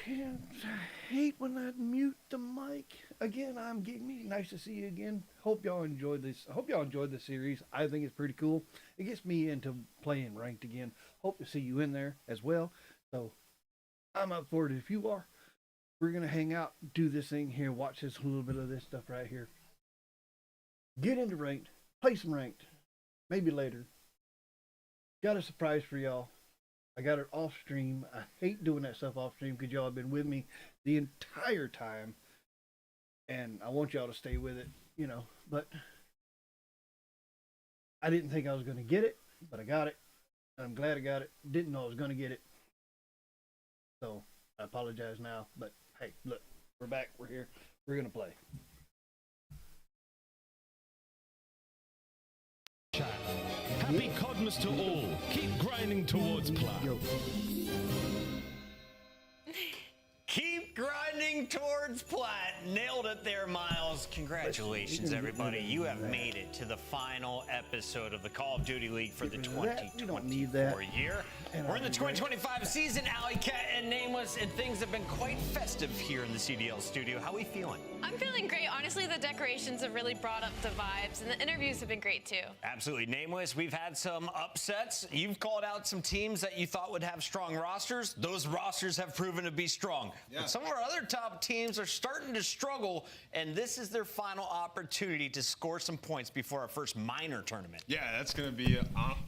can't hate when I mute the mic. Again, I'm Gigme. Nice to see you again. Hope y'all enjoyed this. I hope y'all enjoyed the series. I think it's pretty cool. It gets me into playing ranked again. Hope to see you in there as well. So I'm up for it if you are. We're gonna hang out, do this thing here, watch this a little bit of this stuff right here. Get into ranked, play some ranked, maybe later. Got a surprise for y'all. I got it off stream. I hate doing that stuff off stream because y'all have been with me the entire time. And I want y'all to stay with it, you know. But I didn't think I was going to get it, but I got it. I'm glad I got it. Didn't know I was going to get it. So I apologize now. But hey, look, we're back. We're here. We're going to play. Happy Codmas to all. Keep grinding towards plat. Keep grinding towards plat. Nailed it there, Miles. Congratulations, everybody. You have made it to the final episode of the Call of Duty League for the 2024 year. We're in the 2025 season, Alley Cat and Nameless, and things have been quite festive here in the CDL studio. How are we feeling? I'm feeling great. Honestly, the decorations have really brought up the vibes, and the interviews have been great, too. Absolutely. Nameless, we've had some upsets. You've called out some teams that you thought would have strong rosters. Those rosters have proven to be strong. Yeah. But some of our other top teams are starting to struggle, and this is their final opportunity to score some points before our first minor tournament. Yeah, that's going to be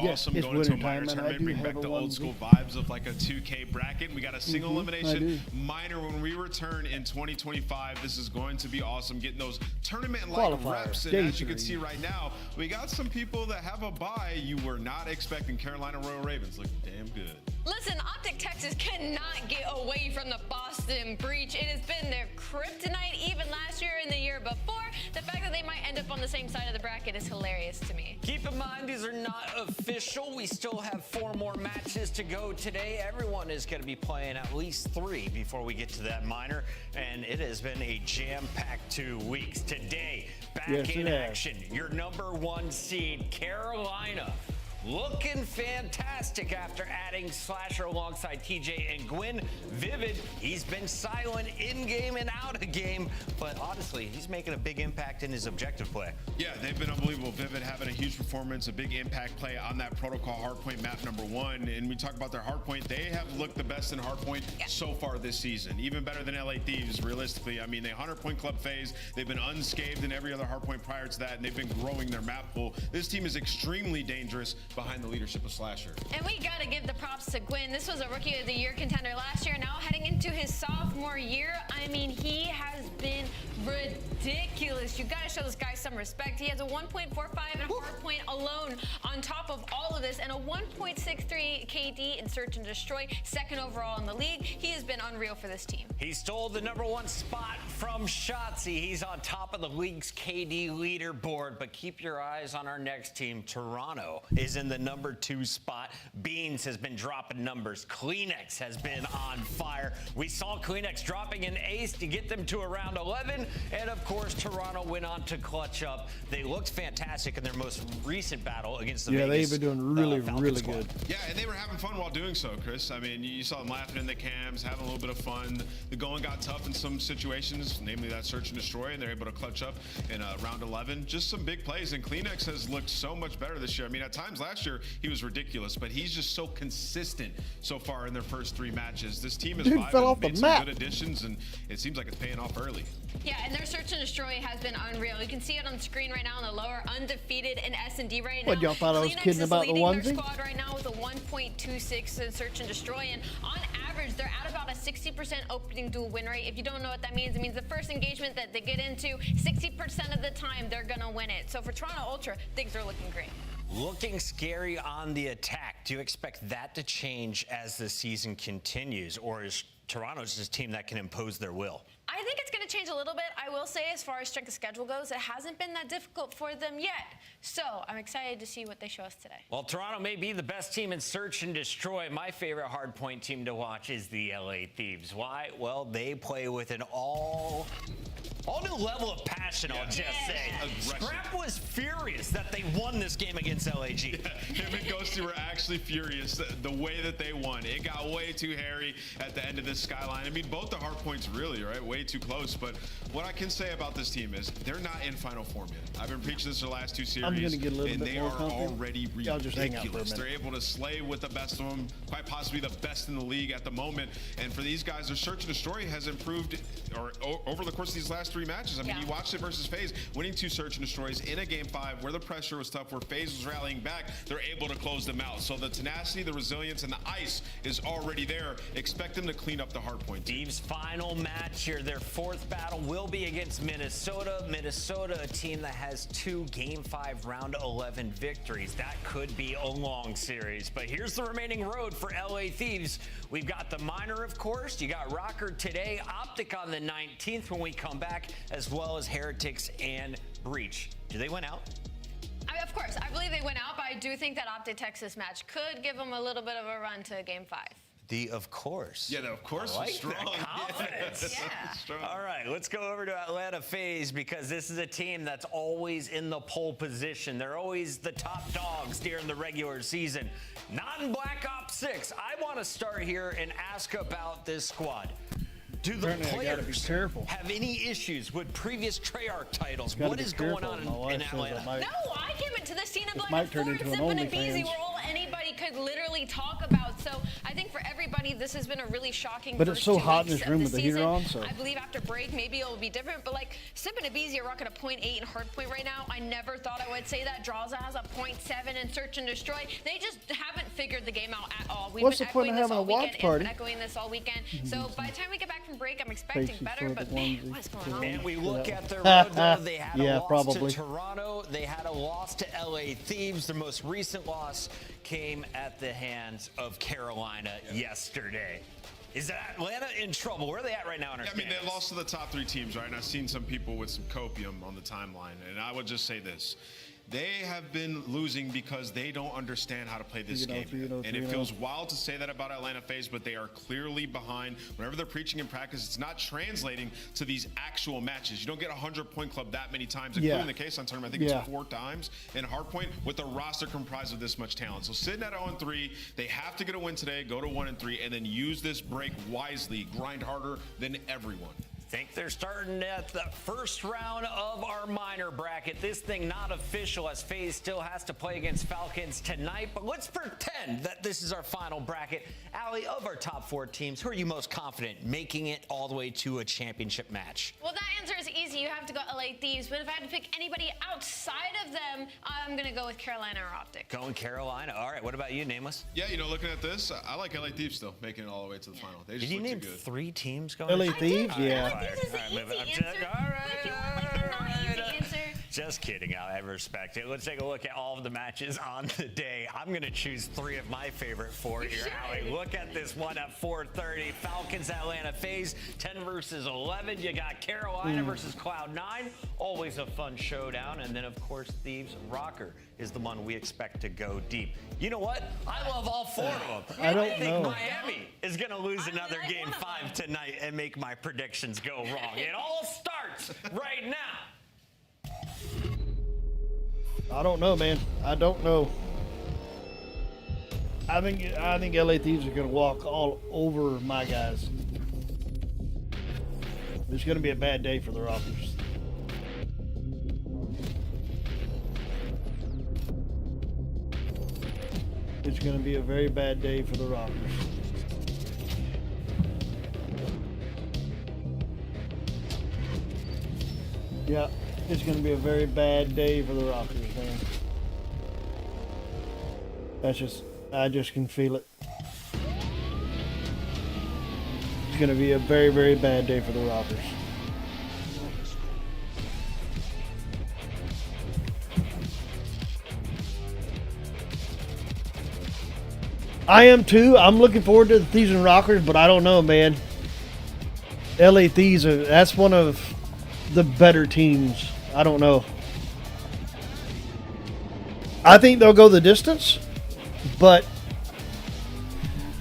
awesome going into a minor tournament. Bring back the old school vibes vibes of like a 2K bracket. We got a single elimination minor when we return in 2025. This is going to be awesome, getting those tournament-like reps. And as you can see right now, we got some people that have a bye you were not expecting. Carolina Royal Ravens look damn good. Listen, Optic Texas cannot get away from the Boston Breach. It has been their kryptonite even last year and the year before. The fact that they might end up on the same side of the bracket is hilarious to me. Keep in mind, these are not official. We still have 4 more matches to go today. Everyone is going to be playing at least 3 before we get to that minor. And it has been a jam-packed 2 weeks. Today, back in action, your #1 seed, Carolina. Looking fantastic after adding Slasher alongside TJ and Gwyn. Vivid, he's been silent in-game and out-of-game, but honestly, he's making a big impact in his objective play. Yeah, they've been unbelievable. Vivid having a huge performance, a big impact play on that protocol hardpoint map #1. And we talk about their hardpoint. They have looked the best in hardpoint so far this season, even better than LA Thieves, realistically. I mean, they 100-point club phase. They've been unscathed in every other hardpoint prior to that, and they've been growing their map pool. This team is extremely dangerous behind the leadership of Slasher. And we got to give the props to Gwyn. This was a Rookie of the Year contender last year. Now heading into his sophomore year, I mean, he has been ridiculous. You got to show this guy some respect. He has a 1.45 in hardpoint alone on top of all of this, and a 1.63 KD in Search and Destroy, 2nd overall in the league. He has been unreal for this team. He stole the #1 spot from Shotzi. He's on top of the league's KD leaderboard, but keep your eyes on our next team. Toronto is in the #2 spot. Beans has been dropping numbers. Kleenex has been on fire. We saw Kleenex dropping an ace to get them to around 11, and of course, Toronto went on to clutch up. They looked fantastic in their most recent battle against the Vegas, they've been doing really good. Yeah, and they were having fun while doing so, Chris. I mean, you saw them laughing in the cams, having a little bit of fun. The going got tough in some situations, namely that Search and Destroy, and they're able to clutch up in round 11. Just some big plays, and Kleenex has looked so much better this year. I mean, at times last year, he was ridiculous, but he's just so consistent so far in their first 3 matches. This team is vibing, made some good additions, and it seems like it's paying off early. Yeah, and their Search and Destroy has been unreal. You can see it on the screen right now in the lower, undefeated in S&D right now. What, y'all thought I was kidding about the one thing? Their squad right now with a 1.26 in Search and Destroy, and on average, they're at about a 60% opening duel win rate. If you don't know what that means, it means the first engagement that they get into, 60% of the time, they're gonna win it. So for Toronto Ultra, things are looking great. Looking scary on the attack. Do you expect that to change as the season continues, or is Toronto just a team that can impose their will? I think it's going to change a little bit. I will say, as far as strength of schedule goes, it hasn't been that difficult for them yet. So I'm excited to see what they show us today. Well, Toronto may be the best team in Search and Destroy. My favorite hardpoint team to watch is the LA Thieves. Why? Well, they play with an all All new level of passion, I'll just say. Aggression. Scrap was furious that they won this game against LAG. Him and Ghosty were actually furious the way that they won. It got way too hairy at the end of this skyline. I mean, both the hard points really, right? Way too close. But what I can say about this team is they're not in Final Form yet. I've been preaching this the last two series, I'm gonna get a little and bit they more are confident. already Y'all just hang out for a ridiculous. minute. They're able to slay with the best of them, quite possibly the best in the league at the moment. And for these guys, their search and destroy has improved over the course of these last 3 matches. I mean, you watched it versus FaZe, winning 2 search and destroys in a game 5 where the pressure was tough, where FaZe was rallying back. They're able to close them out. So the tenacity, the resilience, and the ice is already there. Expect them to clean up the hard point. Thieves' final match here, their 4th battle will be against Minnesota. Minnesota, a team that has 2 Game 5 Round 11 victories. That could be a long series. But here's the remaining road for LA Thieves. We've got the minor, of course. You got Rocker today, Optic on the 19th when we come back, as well as Heretics and Breach. Do they win out? Of course, I believe they went out, but I do think that Optic Texas match could give them a little bit of a run to Game 5. The of course. Yeah, the of course I like was strong. that confidence. Yeah. Strong. All right, let's go over to Atlanta FaZe because this is a team that's always in the pole position. They're always the top dogs during the regular season. Not in Black Ops 6. I want to start here and ask about this squad. Do the Apparently I gotta be players careful. have any issues with previous Treyarch titles? Gotta What be is going careful. on My wife in says I Atlanta? might- No, I came into the scene of might Black turn Forest into an and OnlyFans. Beezy where all anybody could literally talk about. So I think for everybody, this has been a really shocking But it's first so 2 hot in weeks this of room the with the heater season. on, so- I believe after break, maybe it'll be different. But like Sip and Beezy are rocking a 0.8 in hardpoint right now. I never thought I would say that. Drawza has a 0.7 in search and destroy. They just haven't figured the game out at all. We've What's been the point echoing of this having a all watch weekend, party? and echoing this all weekend. So by the time we get back from break, I'm expecting Faces better. for But the man, onesie. what's going on? And we look at their road, though. They had a Yeah, loss probably. to Toronto. They had a loss to LA Thieves. Their most recent loss came at the hands of Carolina yesterday. Is Atlanta in trouble? Where are they at right now in our I mean, they standings? lost to the top 3 teams, right? And I've seen some people with some copium on the timeline. And I would just say this. They have been losing because they don't understand how to play this game. And it feels wild to say that about Atlanta FaZe, but they are clearly behind. Whenever they're preaching in practice, it's not translating to these actual matches. You don't get a 100-point club that many times, including the case on tournament. I think it's 4 times in hardpoint with a roster comprised of this much talent. So sitting at 0-3, they have to get a win today, go to 1-3, and then use this break wisely, grind harder than everyone. Think they're starting at the first round of our minor bracket. This thing not official as FaZe still has to play against Falcons tonight, but let's pretend that this is our final bracket. Allie, of our top 4 teams, who are you most confident making it all the way to a championship match? Well, that answer is easy. You have to go LA Thieves. But if I had to pick anybody outside of them, I'm going to go with Carolina or Optic. Going Carolina. All right, what about you, Nameless? Yeah, you know, looking at this, I like LA Thieves still making it all the way to the final. They just Did you look name too good. 3 teams going? LA Thieves, yeah. LA Thieves is the All right, easy move it. answer. All right, But if you want like the not easy answer. Just kidding. I respect it. Let's take a look at all of the matches on the day. I'm going to choose 3 of my favorite 4 here, Allie. Look at this one at 4:30. Falcons, Atlanta FaZe, 10 versus 11. You got Carolina versus Cloud9. Always a fun showdown. And then, of course, Thieves Rocker is the one we expect to go deep. You know what? I love all 4 of them. I don't think know. Miami is going to lose another like game one of 5 tonight and make my predictions go wrong. It all starts right now. I don't know, man. I don't know. I think LA Thieves are going to walk all over my guys. It's going to be a bad day for the Rockers. It's going to be a very bad day for the Rockers. Yeah, it's going to be a very bad day for the Rockers, man. I just can feel it. It's going to be a very, very bad day for the Rockers. I am too. I'm looking forward to the Thieves and Rockers, but I don't know, man. LA Thieves, that's one of the better teams. I don't know. I think they'll go the distance, but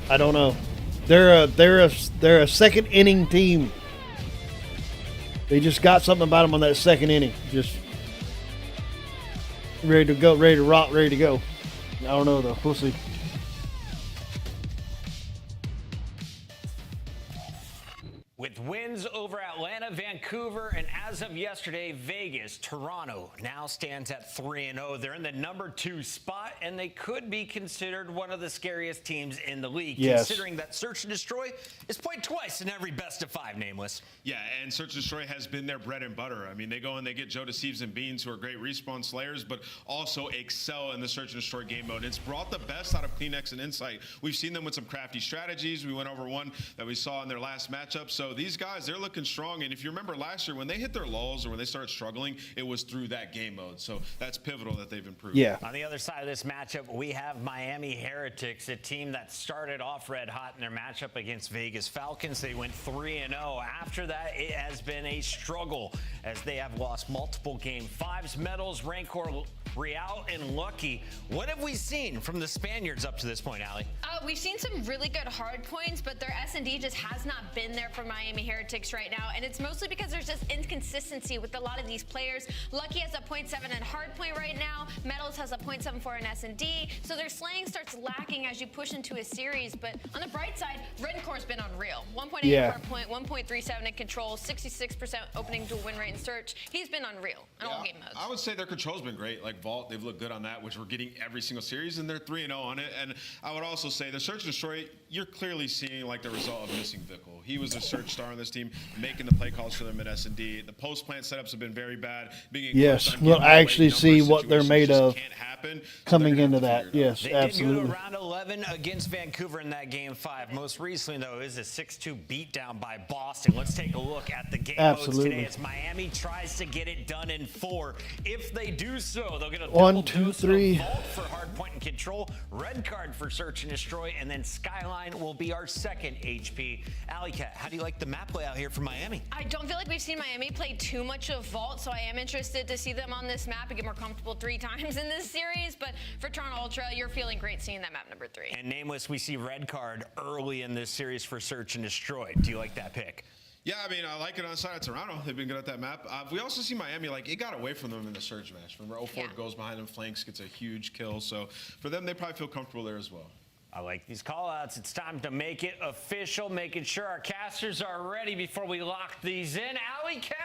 I don't know. They're a second inning team. They just got something about them on that second inning. Just ready to go, ready to rock, ready to go. I don't know though. We'll see. With wins over Atlanta, Vancouver, and as of yesterday, Vegas, Toronto now stands at 3-0. They're in the number 2 spot, and they could be considered one of the scariest teams in the league, considering that Search and Destroy is played twice in every best-of-5, Nameless. Yeah, and Search and Destroy has been their bread and butter. I mean, they go and they get Joe Deceives and Beans, who are great respawn slayers, but also excel in the Search and Destroy game mode. It's brought the best out of Kleenex and Insight. We've seen them with some crafty strategies. We went over one that we saw in their last matchup. So these guys, they're looking strong. And if you remember last year, when they hit their lulls or when they started struggling, it was through that game mode. So that's pivotal that they've improved. Yeah. On the other side of this matchup, we have Miami Heretics, a team that started off red hot in their matchup against Vegas Falcons. They went 3-0. After that, it has been a struggle as they have lost multiple game 5s. Metals, Rancor, Real, and Lucky. What have we seen from the Spaniards up to this point, Allie? We've seen some really good hard points, but their S&D just has not been there for Miami Heretics right now, and it's mostly because there's just inconsistency with a lot of these players. Lucky has a 0.7 in hard point right now. Metals has a 0.74 in S&D, so their slaying starts lacking as you push into a series. But on the bright side, Rencor's been unreal. 1.8 in hard point, 1.37 in control, 66% opening to win rate in search. He's been unreal in all game modes. I would say their control's been great. Like Vault, they've looked good on that, which we're getting every single series, and they're 3-0 on it. And I would also say the Search and Destroy, you're clearly seeing like the result of missing Vickle. He was a search star on this team, making the play calls for them in S&D. The post-plant setups have been very bad. Yes, we'll actually see what they're made of coming into that. Yes, they absolutely. did go to round 11 against Vancouver in that game 5. Most recently, though, is a 6-2 beatdown by Boston. Let's take a look at the game modes today as Miami tries to get it done in 4. If they do so, they'll get a 1, 2, 3 Vault for hard point and control, red card for search and destroy, and then Skyline will be our second HP. Alley Cat, how do you like the map layout here for Miami? I don't feel like we've seen Miami play too much of Vault, so I am interested to see them on this map and get more comfortable 3 times in this series. But for Toronto Ultra, you're feeling great seeing that map number 3. And Nameless, we see red card early in this series for search and destroy. Do you like that pick? Yeah, I mean, I like it on the side of Toronto. They've been good at that map. We also see Miami, like, it got away from them in the surge match. Remember, 04 goes behind them, flanks, gets a huge kill. So for them, they probably feel comfortable there as well. I like these call-outs. It's time to make it official, making sure our casters are ready before we lock these in. Alley Cat,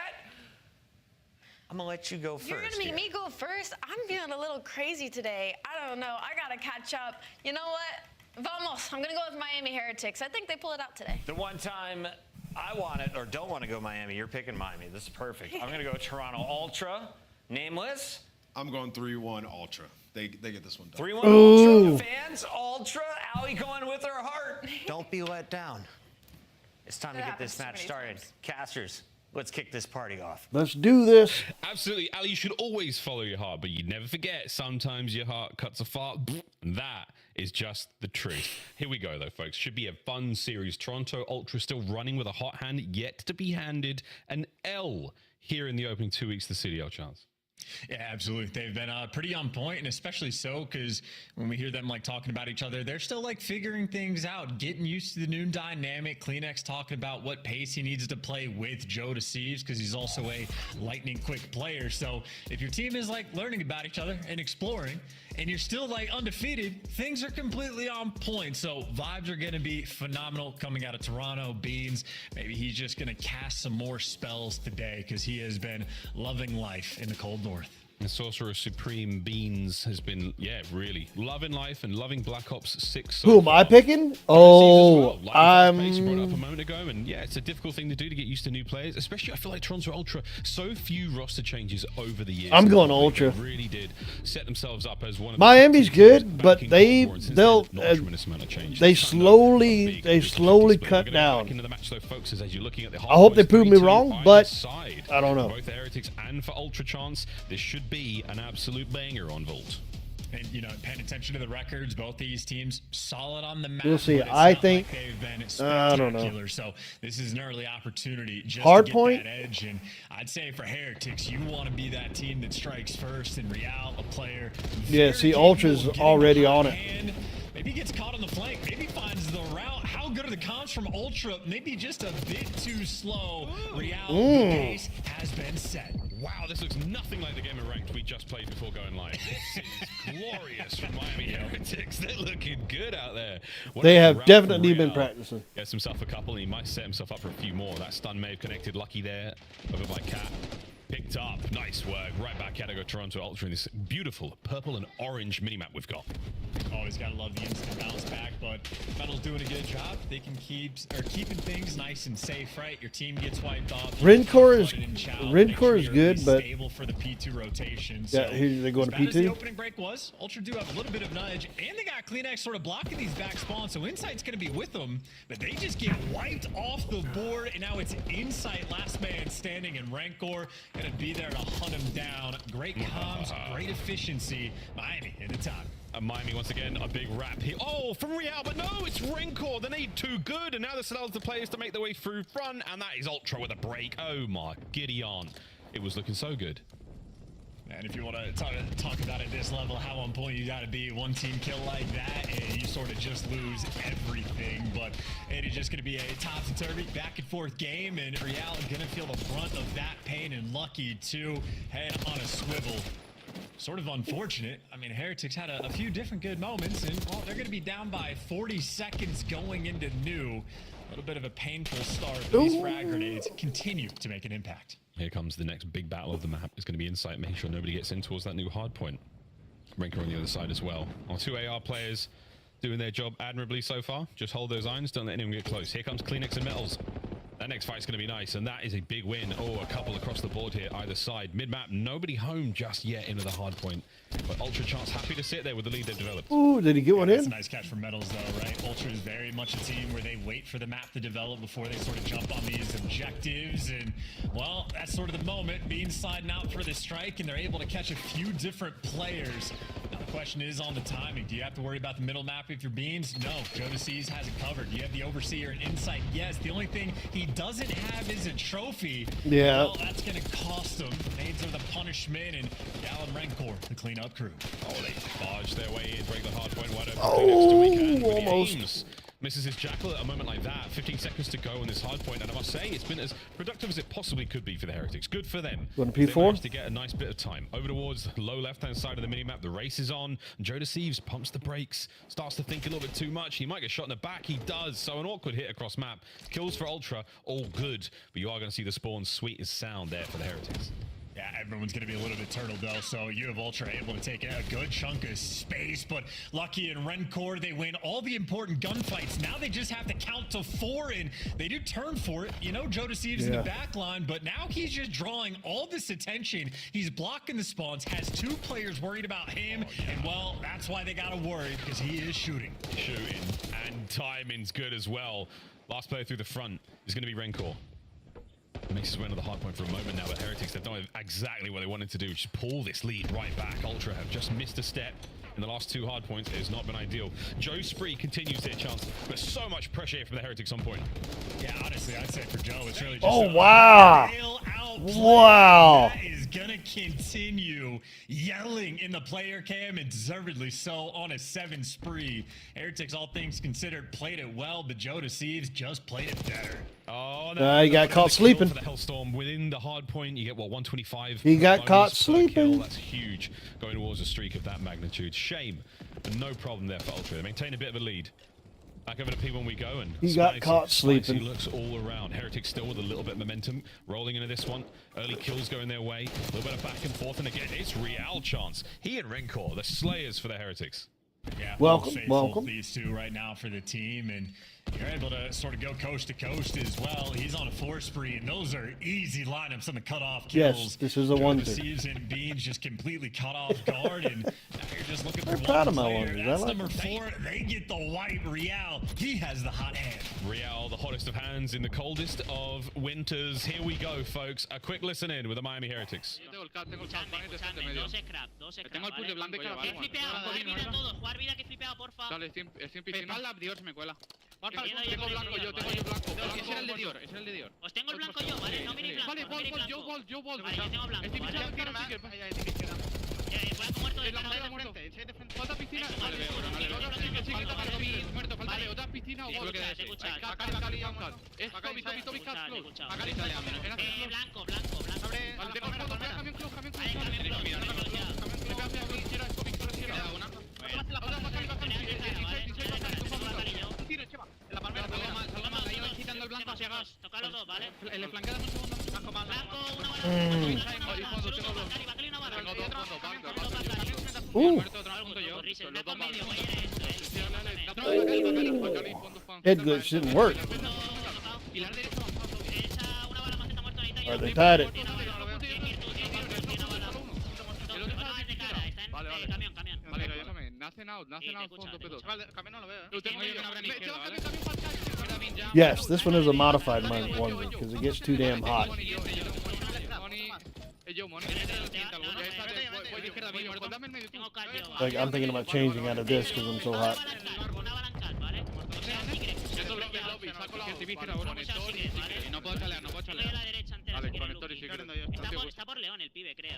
I'm going to let you go first. You're going to make me go first? I'm feeling a little crazy today. I don't know. I got to catch up. You know what? Vamos. I'm going to go with Miami Heretics. I think they pull it out today. The one time I want it or don't want to go Miami, you're picking Miami. This is perfect. I'm going to go Toronto Ultra. Nameless. I'm going 3-1 Ultra. They get this one done. 3-1 Ultra. Fans, Ultra. Allie going with her heart. Don't be let down. It's time to get this match started. Casters, let's kick this party off. Let's do this. Absolutely. Ali, you should always follow your heart, but you never forget, sometimes your heart cuts a fart. And that is just the truth. Here we go, though, folks. Should be a fun series. Toronto Ultra still running with a hot hand, yet to be handed an L here in the opening 2 weeks of the CDL chance. Yeah, absolutely. They've been pretty on point, and especially so because when we hear them like talking about each other, they're still like figuring things out, getting used to the new dynamic. Kleenex talking about what pace he needs to play with Joe Deceives because he's also a lightning quick player. So if your team is like learning about each other and exploring, and you're still like undefeated, things are completely on point. So vibes are going to be phenomenal coming out of Toronto. Beans, maybe he's just going to cast some more spells today because he has been loving life in the cold north. And Sorcerer Supreme Beans has been, really loving life and loving Black Ops 6. Who am I picking? Oh, I'm... brought up a moment ago, and it's a difficult thing to do to get used to new players, especially I feel like Toronto Ultra, so few roster changes over the years. I'm going Ultra. They really did set themselves up as one of Miami's good, but they slowly cut down. Into the match, though, folks, as you're looking at the I hope they prove me wrong, but I don't know. Both the Heretics and for Ultra Chance, this should be an absolute banger on Vault. And, paying attention to the records, both these teams solid on the map. We'll see. I think like they've been spectacular. I don't know. So this is an early opportunity just hard to get point that edge. And I'd say for Heretics, you want to be that team that strikes first. And Real, a player. Yeah, see, Ultra's already on it. Maybe he gets caught on the flank. Maybe finds the route. How good are the comms from Ultra? Maybe just a bit too slow. Real, the pace has been set. Wow, this looks nothing like the game of Ranked we just played before going live. This is glorious from Miami Heretics. They're looking good out there. What They a have route definitely from been Real. practicing. Gets himself a couple, and he might set himself up for a few more. That stun may have connected. Lucky there over by Cat. Picked up. Nice work. Right back at it. Go Toronto Ultra in this beautiful purple and orange minimap we've got. Always gotta love the instant bounce back, but Metal's doing a good job. They can keeping things nice and safe, right? Your team gets wiped off. Rencor is good, but stable for the P2 rotation. yeah, So, here they go as to bad as the P2. opening break was, Ultra do have a little bit of nudge, and they got Kleenex sort of blocking these back spawns, so Insight's gonna be with them, but they just get wiped off the board, and now it's Insight last man standing, and Rancor gonna be there to hunt him down. Great comms, great efficiency. Miami in the top. Miami once again, a big wrap here. Oh, from Real, but no, it's Rencor. They need too good, and now this allows the players to make their way through front, and that is Ultra with a break. Oh my Gideon. It was looking so good. And if you want to talk about at this level, how on point you got to be, one team kill like that, and you sort of just lose everything. But it is just going to be a topsy-turvy, back-and-forth game, and Real going to feel the brunt of that pain, and Lucky, too, head on a swivel. Sort of unfortunate. I mean, Heretics had a few different good moments, and, well, they're going to be down by 40 seconds going into new. A little bit of a painful start, but these frag grenades continue to make an impact. Here comes the next big battle of the map. It's going to be Insight, making sure nobody gets in towards that new hard point. Rancor on the other side as well. Our two AR players doing their job admirably so far. Just hold those irons, don't let anyone get close. Here comes Kleenex and Metals. That next fight's going to be nice, and that is a big win. Oh, a couple across the board here, either side. Mid-map, nobody home just yet into the hard point. But Ultra Chance happy to sit there with the lead they've developed. Ooh, did he get one That's a in? nice catch from Metals, though, right? Ultra is very much a team where they wait for the map to develop before they sort of jump on these objectives. And, well, that's sort of the moment. Being sliding out for the strike, and they're able to catch a few different players. Now, the question is on the timing. Do you have to worry about the middle map if you're Beans? No. Jodeci's has it covered. You have the Overseer and Insight. Yes, the only thing he doesn't have is a trophy. Yeah. Well, that's going to cost him. Nades are the punishment, and Gallon Rancor, the cleanup crew. Oh, they barge their way in, break the hard point wide open. Oh, Kleenex do what he can with the almost. aims. Misses his jackal at a moment like that. 15 seconds to go on this hard point, and I must say, it's been as productive as it possibly could be for the Heretics. Good for them. Going to They P4? managed to get a nice bit of time. Over towards the low left-hand side of the minimap, the race is on. Jodeci pumps the brakes, starts to think a little bit too much. He might get shot in the back. He does. So an awkward hit across map. Kills for Ultra, all good. But you are going to see the spawn sweet as sound there for the Heretics. Yeah, everyone's going to be a little bit turtle, though, so you have Ultra able to take a good chunk of space, but Lucky and Rencor, they win all the important gunfights. Now they just have to count to 4, and they do turn for it. You know, Jodeci's in the back line, but now he's just drawing all this attention. He's blocking the spawns, has 2 players worried about him, and, well, that's why they got to worry, because he is shooting. And timing's good as well. Last player through the front is going to be Rencor. Makes his way into the hard point for a moment now, but Heretics, they've done exactly what they wanted to do, just pull this lead right back. Ultra have just missed a step in the last 2 hard points. It has not been ideal. Joe Spree continues their chance, but so much pressure here from the Heretics on point. Yeah, honestly, I'd say for Joe, it's really just Oh, wow. bail-out play. Wow. That is going to continue yelling in the player cam, and deservedly so, on a 7 spree. Heretics, all things considered, played it well, but Joe Deceives just played it better. Oh, no. He got caught sleeping. For the Hellstorm within the hard point, you get, what, 125? He got bonus caught per sleeping. kill. That's huge. Going towards a streak of that magnitude. Shame, but no problem there for Ultra. They maintain a bit of a lead. Back over to P1 we go, and He got caught sleeping. He looks all around. Heretics still with a little bit of momentum, rolling into this one. Early kills going their way. A little bit of back and forth, and again, it's Real Chance. He and Rencor, the slayers for the Heretics. Yeah, Welcome, faithful, welcome. These 2 right now for the team, and you're able to sort of go coast to coast as well. He's on a 4 spree, and those are easy lineups on the cutoff kills. Yes, this is a wonder. Deceives and Beans just completely cut off guard, and now you're just looking for Very proud one of my player. wonders. I That's like number it. 4. They get the white. Real, he has the hot hand. Real, the hottest of hands in the coldest of winters. Here we go, folks. A quick listen in with the Miami Heretics. Yo tengo el cap, tengo el champán y defensa medio. Dos scrap, Tengo el push de blanco ya, Que vale. flipeado, jugar vida todos, jugar vida que flipeado, porfa. Dale, 100 piscina. Espalda, Dior, me cuela. Porfa, Tengo blanco, yo tengo blanco. Ese era el de Dior, ese era el de Dior. Os tengo el blanco yo, ¿vale? No mini blanco, Vale, no mini blanco. yo ball. Vale, yo tengo blanco, Estoy ¿vale? pichando cara, sí que Fuera con muerto de la madera muerto. Falta piscina. Vale, veo, no le veo. Falta muerto, falta Leo. Otra piscina o gol. Te escucha. Cali, es Toby, close. Cali sale a menos. Blanco. Vale, tengo camión close. Toca los dos, ¿vale? Le flanquean un segundo. Blanco, una bala. Head glitch didn't work. Or they tied it. Yes, this one is a modified one because it gets too damn hot. Like I'm thinking about changing out of this because I'm so hot. Está por León el pibe, creo,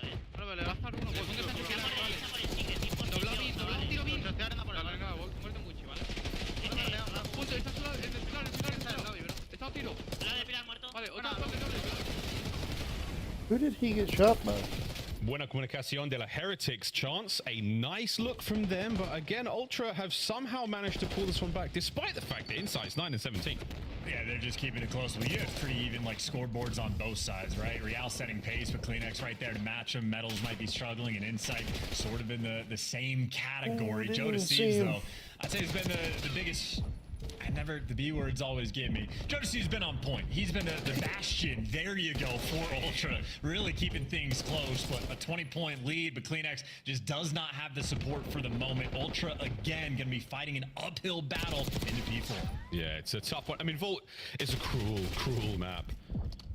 Who did he get shot by? Buena comunicación de la Heretics chance. A nice look from them, but again, Ultra have somehow managed to pull this one back, despite the fact that Insight's 9 and 17. Yeah, they're just keeping it close. Well, you have pretty even like scoreboards on both sides, right? Real setting pace with Kleenex right there to match them. Metals might be struggling, and Insight sort of in the same category. Joe Deceives, though, I'd say it's been the biggest. The B words always get me. Jodeci's been on point. He's been the bastion. There you go for Ultra. Really keeping things close, but a 20-point lead. But Kleenex just does not have the support for the moment. Ultra, again, going to be fighting an uphill battle into P4. Yeah, it's a tough one. I mean, Vault is a cruel map.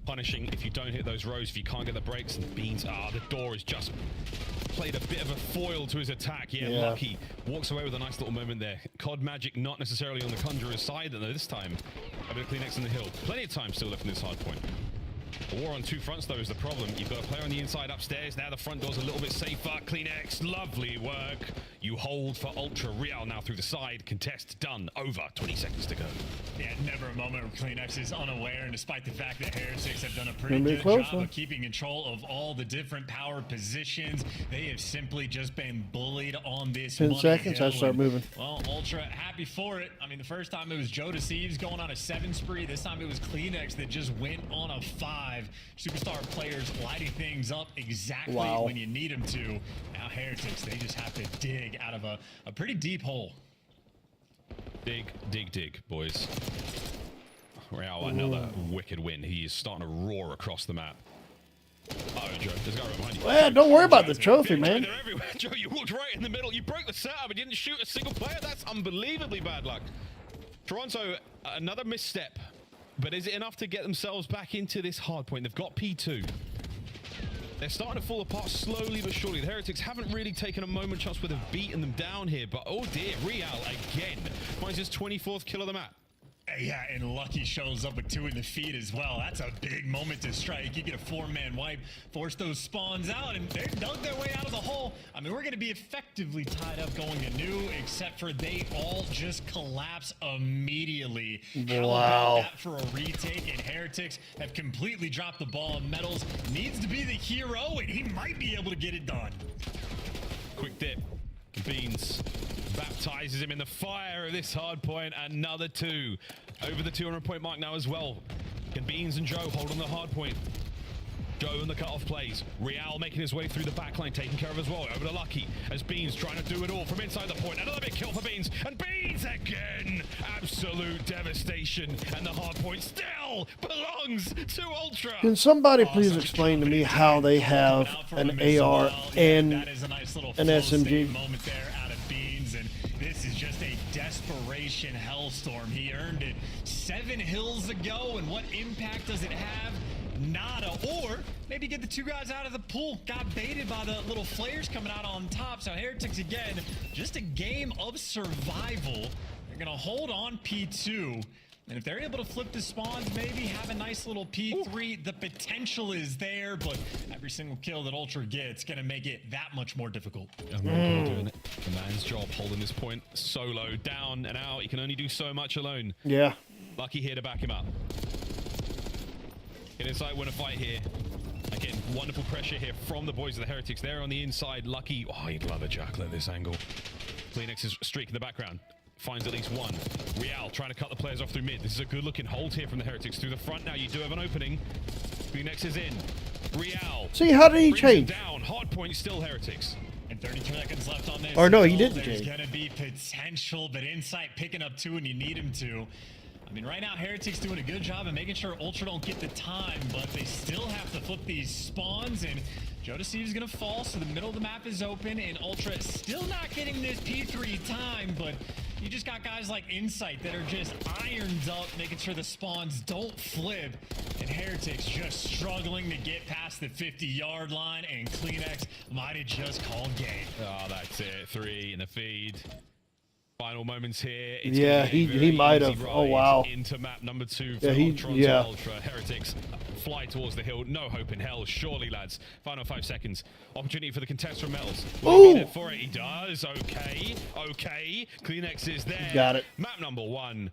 Punishing if you don't hit those rows, if you can't get the breaks, and Beans, the door is just played a bit of a foil to his attack. Yeah, Lucky walks away with a nice little moment there. COD Magic not necessarily on the Conjurer's side, though this time a bit of Kleenex in the hill. Plenty of time still left in this hard point. A war on two fronts, though, is the problem. You've got a player on the inside upstairs. Now the front door's a little bit safer. Kleenex, lovely work. You hold for Ultra. Real now through the side. Contest done. Over. 20 seconds to go. Yeah, never a moment where Kleenex is unaware, and despite the fact that Heretics have done a pretty good job of keeping control of all the different power positions, they have simply just been bullied on this 10 seconds, I start moving. Well, Ultra happy for it. I mean, the first time it was Joe Deceives going on a 7 spree. This time it was Kleenex that just went on a 5. Superstar players lighting things up exactly when you need them to. Now Heretics, they just have to dig out of a pretty deep hole. Dig, boys. Wow, another wicked win. He is starting to roar across the map. Oh, Joe, there's a guy right behind you. Well, don't worry about the trophy, man. They're everywhere. Joe, you walked right in the middle. You broke the setup and didn't shoot a single player. That's unbelievably bad luck. Toronto, another misstep. But is it enough to get themselves back into this hard point? They've got P2. They're starting to fall apart slowly but surely. The Heretics haven't really taken a moment chance where they've beaten them down here. But oh dear, Real again finds his 24th kill of the map. Yeah, and Lucky shows up with 2 in the feed as well. That's a big moment to strike. You get a 4-man wipe, force those spawns out, and they dug their way out of the hole. I mean, we're going to be effectively tied up going to new, except for they all just collapse immediately. Wow. That for a retake, and Heretics have completely dropped the ball. Metals needs to be the hero, and he might be able to get it done. Quick dip. Beans baptizes him in the fire of this hard point. Another 2 over the 200-point mark now as well. Can Beans and Joe hold on the hard point? Joe in the cutoff plays. Real making his way through the backline, taken care of as well. Over to Lucky as Beans trying to do it all from inside the point. Another big kill for Beans, and Beans again. Absolute devastation, and the hard point still belongs to Ultra. Can somebody please explain to me how they have an AR and an SMG? Moment there out of Beans, and this is just a desperation hellstorm. He earned it 7 hills ago, and what impact does it have? Nada. Or maybe get the 2 guys out of the pool. Got baited by the little flares coming out on top. So Heretics again, just a game of survival. They're gonna hold on P2. And if they're able to flip the spawns, maybe have a nice little P3, the potential is there, but every single kill that Ultra gets gonna make it that much more difficult. Doing it. The man's job holding this point solo, down and out. He can only do so much alone. Yeah. Lucky here to back him up. Get inside, win a fight here. Again, wonderful pressure here from the boys of the Heretics. They're on the inside. Lucky. Oh, he'd love a jackal at this angle. Kleenex is streak in the background. Finds at least one. Real trying to cut the players off through mid. This is a good looking hold here from the Heretics. Through the front now, you do have an opening. Kleenex is in. Real. See, how did he change? Down. Hard point still Heretics. And 32 seconds left on this. Or no, he didn't There's change. gonna be potential, but Insight picking up 2 and you need him to. I mean, right now, Heretics doing a good job of making sure Ultra don't get the time, but they still have to flip these spawns, and Jodeci is going to fall, so the middle of the map is open, and Ultra still not getting this P3 time, but you just got guys like Insight that are just ironed up, making sure the spawns don't flip, and Heretics just struggling to get past the 50-yard line, and Kleenex might have just called game. Oh, that's it. 3 in the feed. Final moments here. It's Yeah, gonna be a he very might easy have. ride Oh, wow. Into map number 2 for Yeah, Toronto yeah. Ultra. Heretics fly towards the hill. No hope in hell. Surely, lads. Final 5 seconds. Opportunity for the contest from Metals. Will he be there for it? He does. Okay. Okay. Kleenex is there. Got it. Map number 1.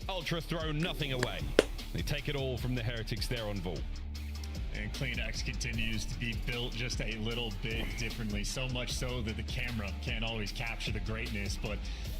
Ultra throw nothing away. They take it all from the Heretics there on Vault. And Kleenex continues to be built just a little bit differently. So much so that the camera can't always capture the greatness. But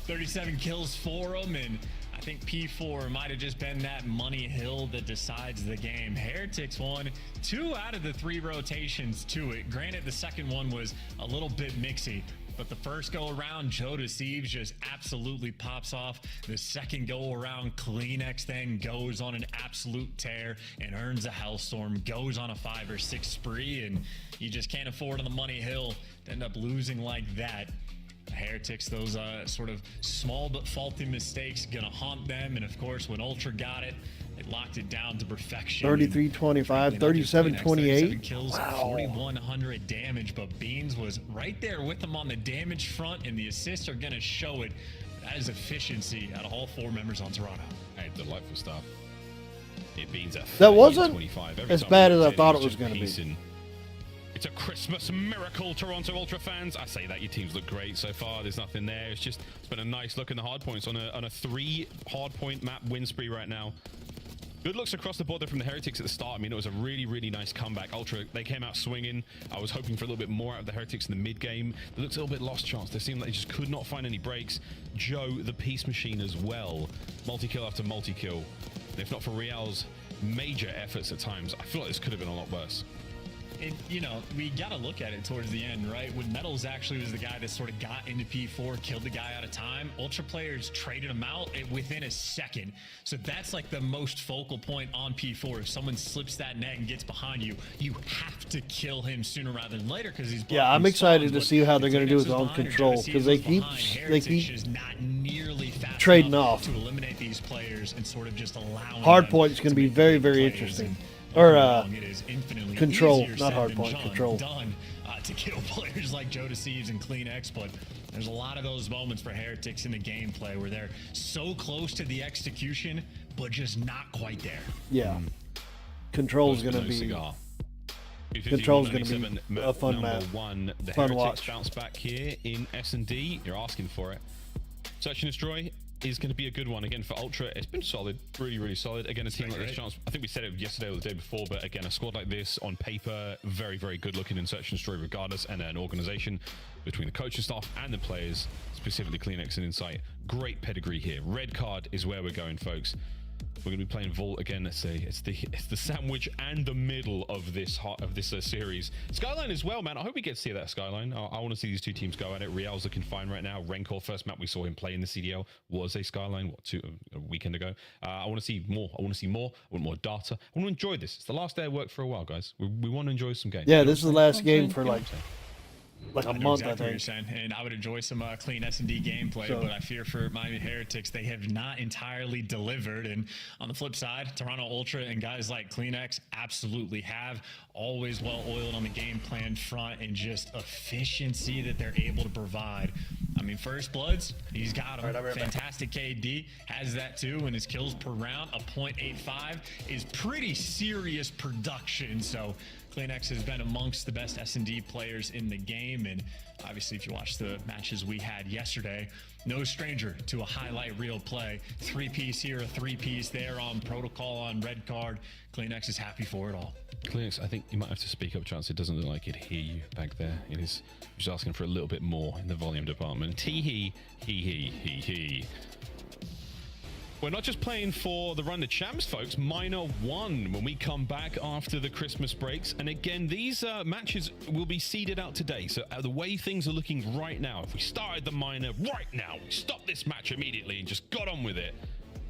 37 kills for him. And I think P4 might have just been that money hill that decides the game. Heretics won 2 out of the 3 rotations to it. Granted, the second one was a little bit mixy. But the first go around, Joe Deceives just absolutely pops off. The second go around, Kleenex then goes on an absolute tear and earns a Hellstorm, goes on a 5 or 6 spree, and you just can't afford on the money hill to end up losing like that. Heretics, those sort of small but faulty mistakes gonna haunt them, and of course when Ultra got it, they locked it down to perfection. 33-25, 37-28. Kills, Wow. 4,100 damage, but Beans was right there with them on the damage front, and the assists are gonna show it. That is efficiency out of all 4 members on Toronto. Hey, delightful stuff. It Beans at That wasn't 25. Every as time bad we as I looked thought at it was just gonna be. piecing. It's a Christmas miracle, Toronto Ultra fans. I say that your teams look great so far. There's nothing there. It's been a nice look in the hard points on a 3 hard point map win spree right now. Good looks across the board there from the Heretics at the start. I mean, it was a really, really nice comeback. Ultra, they came out swinging. I was hoping for a little bit more out of the Heretics in the mid game. They looked a little bit lost chance. They seemed like they just could not find any breaks. Joe, the Peace Machine as well. Multi-kill after multi-kill. If not for Real's major efforts at times, I feel like this could have been a lot worse. And, you know, we got to look at it towards the end, right? When Metals actually was the guy that sort of got into P4, killed the guy out of time, Ultra players traded him out within a second. So that's like the most focal point on P4. If someone slips that net and gets behind you, you have to kill him sooner rather than later because he's Yeah, I'm excited to see how they're going to do with on control because they keep trading off. To eliminate these players and sort of just allowing Hardpoint is going to be very, very interesting. Or it is infinitely control, easier not said hard than point, control. done to kill players like Joe Deceives and Kleenex, but there's a lot of those moments for Heretics in the gameplay where they're so close to the execution, but just not quite there. Yeah. Control's going to be... Control's going to be a fun map. The Fun Heretics watch. bounce back here in S&D. You're asking for it. Search and Destroy is going to be a good one. Again, for Ultra, it's been solid. Really, really solid. Again, a team like this chance. I think we said it yesterday or the day before, but again, a squad like this on paper, very, very good looking in Search and Destroy regardless, and an organization between the coaching staff and the players, specifically Kleenex and Insight. Great pedigree here. Red card is where we're going, folks. We're going to be playing Vault again. Let's say it's the sandwich and the middle of this series. Skyline as well, man. I hope we get to see that Skyline. I want to see these two teams go at it. Real's looking fine right now. Rencor, first map we saw him play in the CDL was a Skyline. A weekend ago. I want to see more. I want to see more. I want more data. I want to enjoy this. It's the last day of work for a while, guys. We want to enjoy some games. Yeah, this is the last game for like a month, exactly I what you're think. saying, and I would enjoy some clean S&D gameplay, but I fear for Miami Heretics, they have not entirely delivered. And on the flip side, Toronto Ultra and guys like Kleenex absolutely have, always well oiled on the game plan front, and just efficiency that they're able to provide. I mean, First Bloods, he's got him. Fantastic KD, has that too, and his kills per round, a .85, is pretty serious production. So CleanX has been amongst the best S&D players in the game, and obviously if you watch the matches we had yesterday, no stranger to a highlight reel play. 3-piece here, a 3-piece there on protocol, on red card. CleanX is happy for it all. CleanX, I think you might have to speak up, Chance. It doesn't look like he'd hear you back there. It is just asking for a little bit more in the volume department. Tee hee. We're not just playing for the run to champs, folks. Minor 1 when we come back after the Christmas breaks. And again, these matches will be seeded out today. So the way things are looking right now, if we started the minor right now, we stopped this match immediately and just got on with it,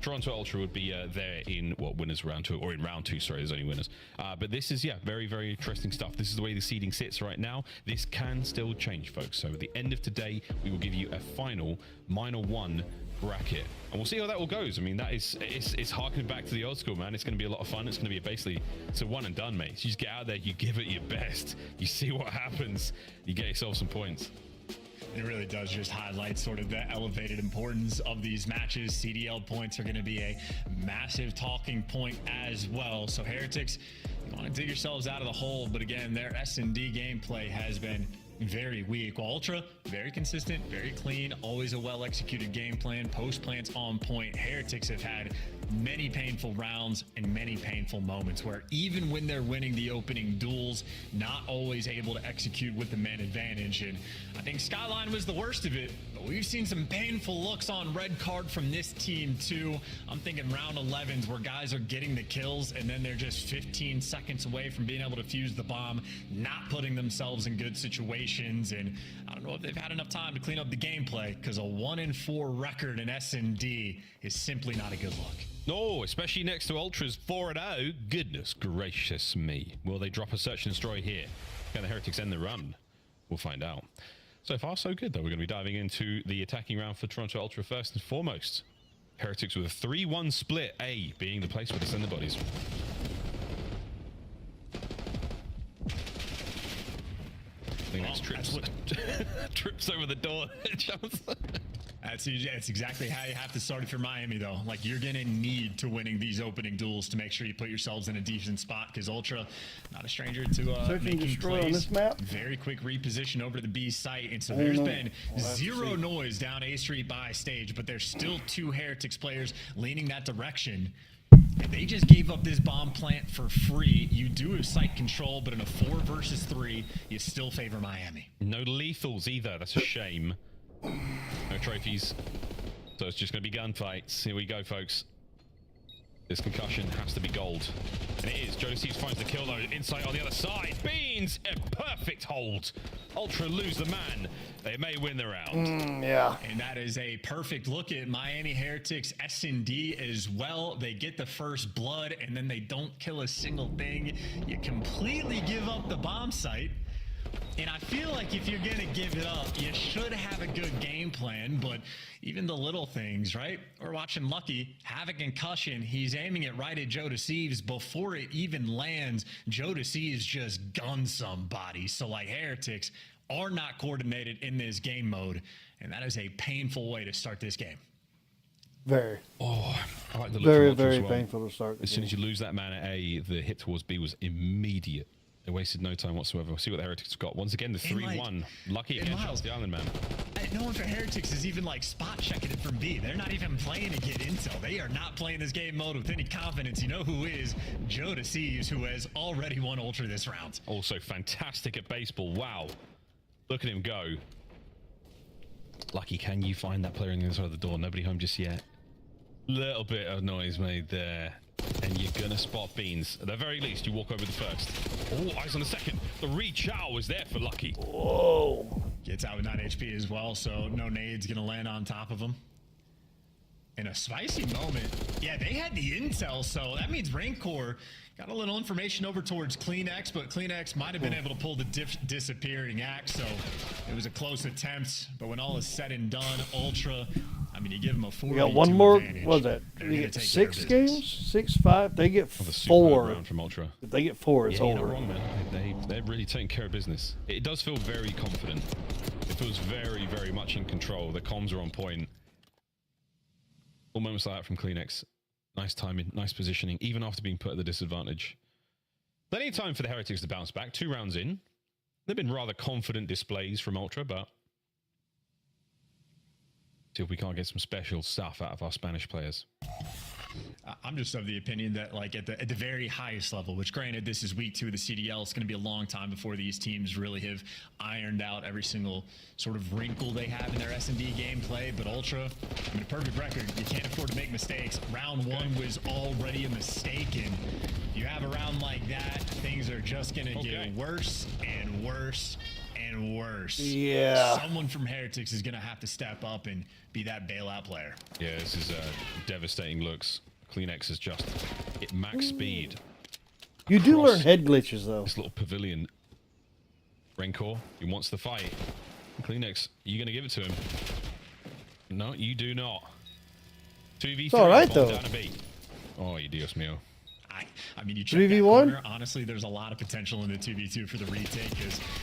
Toronto Ultra would be there in winners round 2, or in round 2, sorry, there's only winners. But this is, very, very interesting stuff. This is the way the seeding sits right now. This can still change, folks. So at the end of today, we will give you a final minor 1 bracket, and we'll see how that all goes. I mean, that is, it's harkening back to the old school, man. It's going to be a lot of fun. It's going to be basically, it's a one and done, mate. So you just get out there, you give it your best, you see what happens, you get yourself some points. It really does just highlight sort of the elevated importance of these matches. CDL points are going to be a massive talking point as well. So Heretics, you want to dig yourselves out of the hole, but again, their S&D gameplay has been very weak. While Ultra, very consistent, very clean, always a well-executed game plan, post plants on point. Heretics have had many painful rounds and many painful moments where even when they're winning the opening duels, not always able to execute with the man advantage. And I think Skyline was the worst of it, but we've seen some painful looks on red card from this team too. I'm thinking round 11s where guys are getting the kills and then they're just 15 seconds away from being able to fuse the bomb, not putting themselves in good situations. And I don't know if they've had enough time to clean up the gameplay, because a 1-4 record in S&D is simply not a good look. No, especially next to Ultra's 4-0. Goodness gracious me. Will they drop a search and destroy here? Can the Heretics end the run? We'll find out. So far, so good, though. We're going to be diving into the attacking round for Toronto Ultra first and foremost. Heretics with a 3-1 split, A being the place where they send the bodies. I think that's trips. Trips over the door. That's exactly how you have to start if you're Miami, though. Like, you're going to need to winning these opening duels to make sure you put yourselves in a decent spot, because Ultra, not a stranger to making plays. On this map. Very quick reposition over to the B site, and so there's been zero noise down A Street by stage, but there's still 2 Heretics players leaning that direction. And they just gave up this bomb plant for free. You do have site control, but in a 4 versus 3, you still favor Miami. No lethals either. That's a shame. No trophies. So it's just going to be gunfights. Here we go, folks. This concussion has to be gold. And it is. Jodeci finds the kill, though. Insight on the other side. Beans! A perfect hold. Ultra lose the man. They may win the round. Yeah. And that is a perfect look at Miami Heretics S&D as well. They get the first blood, and then they don't kill a single thing. You completely give up the bomb site. And I feel like if you're going to give it up, you should have a good game plan, but even the little things, right? We're watching Lucky have a concussion. He's aiming it right at Joe Deceives before it even lands. Joe Deceives just guns somebody. So, like, Heretics are not coordinated in this game mode, and that is a painful way to start this game. Very. Oh, I like the look Very, from Ultra very as well. painful to start. As soon as you lose that man at A, the hit towards B was immediate. They wasted no time whatsoever. We'll see what the Heretics got. Once again, the 3-1. Lucky against Charles the Island Man. No one for Heretics is even like spot checking it from B. They're not even playing to get intel. They are not playing this game mode with any confidence. You know who is? Joe Deceives, who has already won Ultra this round. Also fantastic at baseball. Wow. Look at him go. Lucky, can you find that player on the other side of the door? Nobody home just yet. Little bit of noise made there. And you're gonna spot Beans. At the very least, you walk over the first. Oh, eyes on the second. The re-chow is there for Lucky. Whoa. Gets out with 9 HP as well, so no nade's gonna land on top of him. In a spicy moment. Yeah, they had the intel, so that means Rancor got a little information over towards CleanX, but CleanX might have been able to pull the disappearing axe, so it was a close attempt. But when all is said and done, Ultra I mean, you give them a 4. We got one more. What was that? They get 6 games, 6-5. They get Oh, the super 4. round from Ultra. If they get 4, it's Yeah, you're over. not wrong, man. They're really taking care of business. It does feel very confident. It feels very, very much in control. The comms are on point. All moments like that from Kleenex. Nice timing, nice positioning, even after being put at the disadvantage. Plenty of time for the Heretics to bounce back. 2 rounds in. They've been rather confident displays from Ultra, but see if we can't get some special stuff out of our Spanish players. I'm just of the opinion that, like, at the very highest level, which granted this is week 2 of the CDL, it's going to be a long time before these teams really have ironed out every single sort of wrinkle they have in their S&D gameplay. But Ultra, I mean, a perfect record. You can't afford to make mistakes. Round 1 was already a mistake, and you have a round like that, things are just going to get worse and worse and worse. Yeah. Someone from Heretics is going to have to step up and be that bailout player. Yeah, this is devastating looks. Kleenex is just at max speed. You do across learn head glitches, though. this little pavilion. Rencor, he wants the fight. Kleenex, you going to give it to him? No, you do not. 2v3. It's all right, bomb though. down a beat. Oh, you Dios mío. I mean, you check that 3v1? corner. Honestly, there's a lot of potential in the 2v2 for the retake.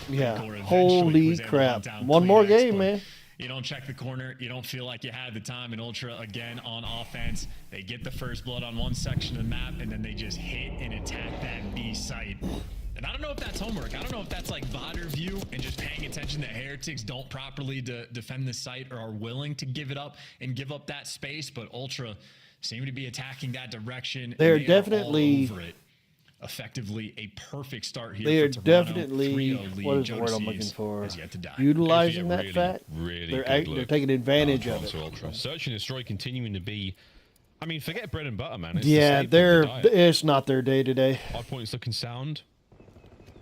Yeah. Holy crap. One more game, man. You don't check the corner. You don't feel like you had the time. And Ultra, again, on offense, they get the first blood on one section of the map, and then they just hit and attack that B site. And I don't know if that's homework. I don't know if that's like VOD view and just paying attention that Heretics don't properly defend the site or are willing to give it up and give up that space. But Ultra seem to be attacking that direction. They're and they definitely are all over it. Effectively a perfect start here. They are for Toronto. definitely, 3-0 lead. what is the Joe word I'm Sees looking for? has yet to die. Utilizing that Really, fact. really They're good look. taking advantage of it. Toronto Ultra. Search and Destroy continuing to be, I mean, forget bread and butter, man. It's Yeah, the staple of the diet. it's not their day today. Hard points looking sound.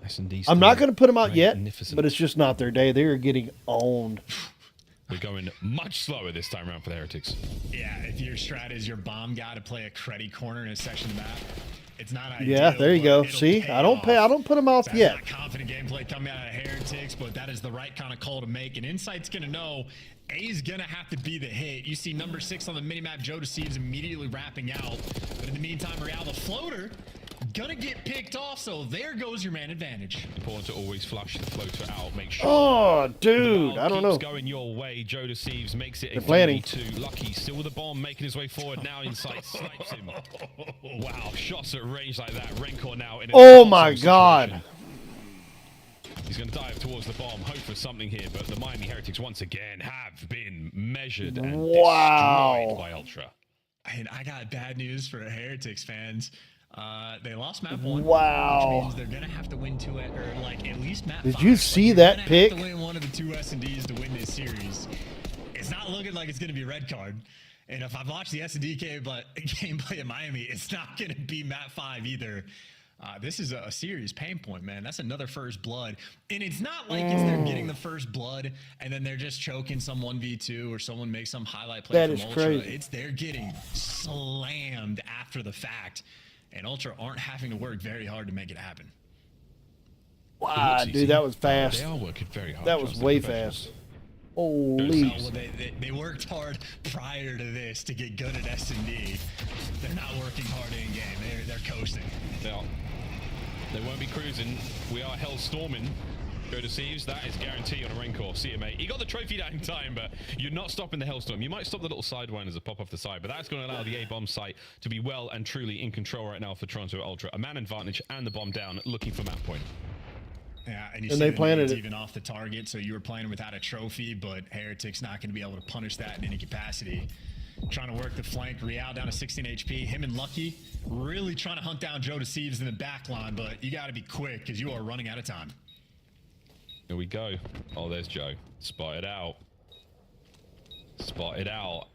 S&D I'm not going to put them out yet, magnificent. but it's just not their day. They're getting owned. We're going much slower this time around for the Heretics. Yeah, if your strat is your bomb guy to play a cruddy corner in a section of the map, it's not ideal. Yeah, there you but go. it'll See, pay I don't put them off That's yet. not confident gameplay coming out of Heretics, but that is the right kind of call to make. And Insight's going to know A's going to have to be the hit. You see number 6 on the minimap, Joe Deceives immediately wrapping out. But in the meantime, Real, the floater, going to get picked off. So there goes your man advantage. Important to always flush the floater out. Make sure. Oh, dude, the ball I don't know. keeps going your way. Joe Deceives makes it a They're planning. 3-2. Lucky still with the bomb, making his way forward. Now Insight snipes him. Wow, shots at range like that. Rencor now in a Oh impossible my God. situation. He's going to dive towards the bomb, hope for something here, but the Miami Heretics once again have been measured and Wow. destroyed by Ultra. And I got bad news for Heretics fans. They lost map 1. Wow. Which means they're going to have to win 2 or like at least map 5. Did you see Like, that they're gonna pick? Have to win one of the 2 S&Ds to win this series. It's not looking like it's going to be a red card. And if I've watched the S&D gameplay in Miami, it's not going to be map 5 either. This is a serious pain point, man. That's another first blood. And it's not like they're getting the first blood and then they're just choking some 1v2 or someone makes some highlight play That from is Ultra. crazy. It's they're getting slammed after the fact. And Ultra aren't having to work very hard to make it happen. Wow, Looks easy. dude, that was fast. They are working very hard. That was Trust way the professionals. fast. Holy. Well, they worked hard prior to this to get good at S&D. They're not working hard in game. They're coasting. They won't be cruising. We are hell storming. Joe Deceives, that is guaranteed on a Rencor. CMA. He got the trophy that in time, but you're not stopping the Hellstorm. You might stop the little sidewind as a pop off the side, but that's going to allow the A-bomb site to be well and truly in control right now for Toronto Ultra. A man advantage and the bomb down, looking for map point. Yeah, and you And see they the planted nades it. even off the target, so you were playing without a trophy, but Heretic's not going to be able to punish that in any capacity. Trying to work the flank, Real down to 16 HP. Him and Lucky really trying to hunt down Joe Deceives in the back line, but you got to be quick because you are running out of time. Here we go. Oh, there's Joe. Spotted out. Spotted out.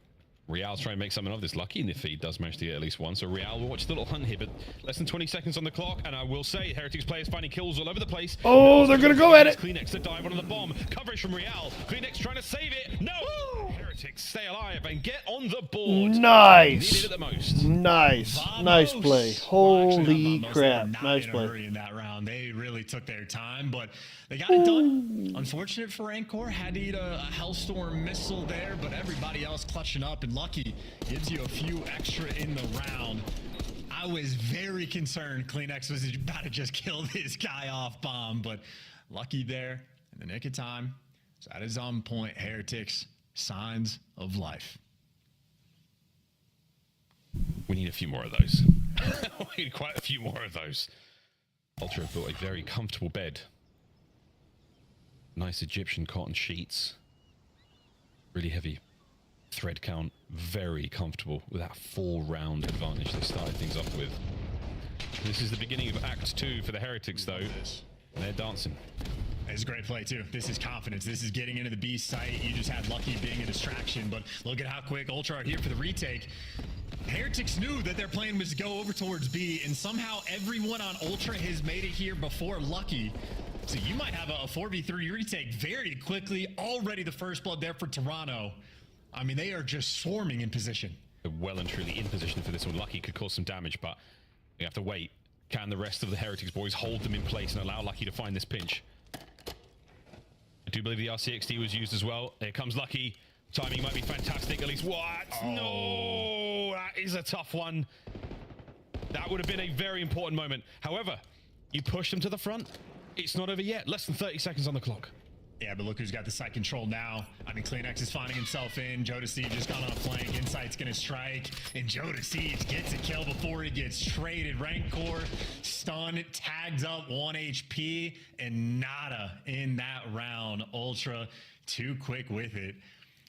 Real's trying to make something of this. Lucky if he does manage to get at least one. So Real will watch the little hunt here, but less than 20 seconds on the clock. And I will say, Heretics players finding kills all over the place. Oh, they're going to go at it. Kleenex to dive onto the bomb. Coverage from Real. Kleenex trying to save it. No! Heretics stay alive and get on the board. Nice. Needed it the most. Nice. Vamos. Nice play. Well, actually, Holy not Vamos. crap. They were not Nice in a play. hurry in that round. They really took their time, but they got it done. Unfortunate for Rancor. Had to eat a Hellstorm missile there, but everybody else clutching up, and Lucky gives you a few extra in the round. I was very concerned Kleenex was about to just kill this guy off bomb, but Lucky there in the nick of time. So that is on point. Heretics, signs of life. We need a few more of those. We need quite a few more of those. Ultra built a very comfortable bed. Nice Egyptian cotton sheets. Really heavy thread count. Very comfortable with that 4-round advantage they started things off with. This is the beginning of Act 2 for the Heretics, though. And they're dancing. It's a great play, too. This is confidence. This is getting into the B site. You just had Lucky being a distraction, but look at how quick Ultra are here for the retake. Heretics knew that their plan was to go over towards B, and somehow everyone on Ultra has made it here before Lucky. So you might have a 4v3 retake very quickly. Already the first blood there for Toronto. I mean, they are just swarming in position. They're well and truly in position for this one. Lucky could cause some damage, but we have to wait. Can the rest of the Heretics boys hold them in place and allow Lucky to find this pinch? I do believe the RCXD was used as well. Here comes Lucky. Timing might be fantastic. At least what? Oh. No, that is a tough one. That would have been a very important moment. However, you push them to the front. It's not over yet. Less than 30 seconds on the clock. Yeah, but look who's got the site control now. I mean, Kleenex is finding himself in. Jodeci just gone on a flank. Insight's going to strike. And Jodeci gets a kill before he gets traded. Rancor stunned, tagged up 1 HP, and nada in that round. Ultra too quick with it.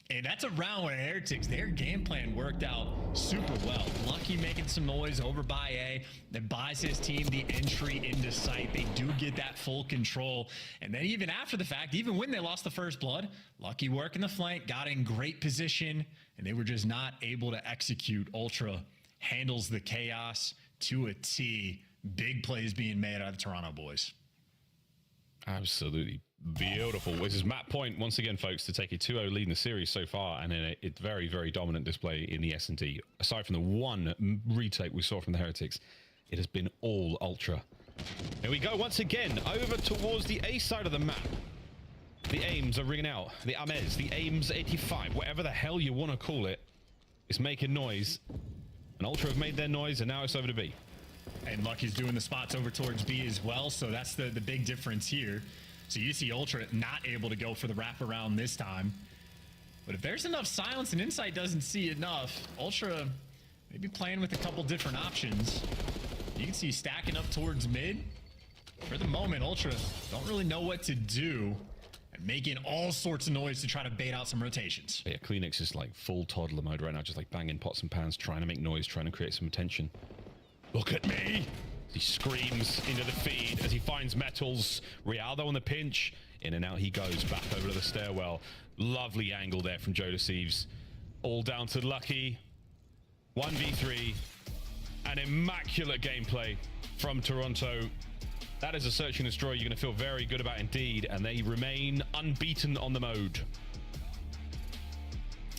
And that's a round where Heretics, their game plan worked out super well. Lucky making some noise over by A. That buys his team the entry into site. They do get that full control. And then even after the fact, even when they lost the first blood, Lucky working the flank, got in great position, and they were just not able to execute. Ultra handles the chaos to a T. Big plays being made out of the Toronto boys. Absolutely beautiful. This is Matt Point once again, folks, to take a 2-0 lead in the series so far, and in a very, very dominant display in the S&D. Aside from the one retake we saw from the Heretics, it has been all Ultra. Here we go once again over towards the A side of the map. The aims are ringing out. The Amez, the Aims 85, whatever the hell you want to call it, is making noise. And Ultra have made their noise, and now it's over to B. And Lucky's doing the spots over towards B as well, so that's the big difference here. So you see Ultra not able to go for the wraparound this time. But if there's enough silence and Insight doesn't see enough, Ultra maybe playing with a couple different options. You can see stacking up towards mid. For the moment, Ultra don't really know what to do and making all sorts of noise to try to bait out some rotations. Yeah, Kleenex is like full toddler mode right now, just like banging pots and pans, trying to make noise, trying to create some attention. Look at me! He screams into the feed as he finds metals. Rialdo on the pinch. In and out he goes, back over to the stairwell. Lovely angle there from Jodeci. All down to Lucky. 1v3. An immaculate gameplay from Toronto. That is a search and destroy you're going to feel very good about indeed. And they remain unbeaten on the mode.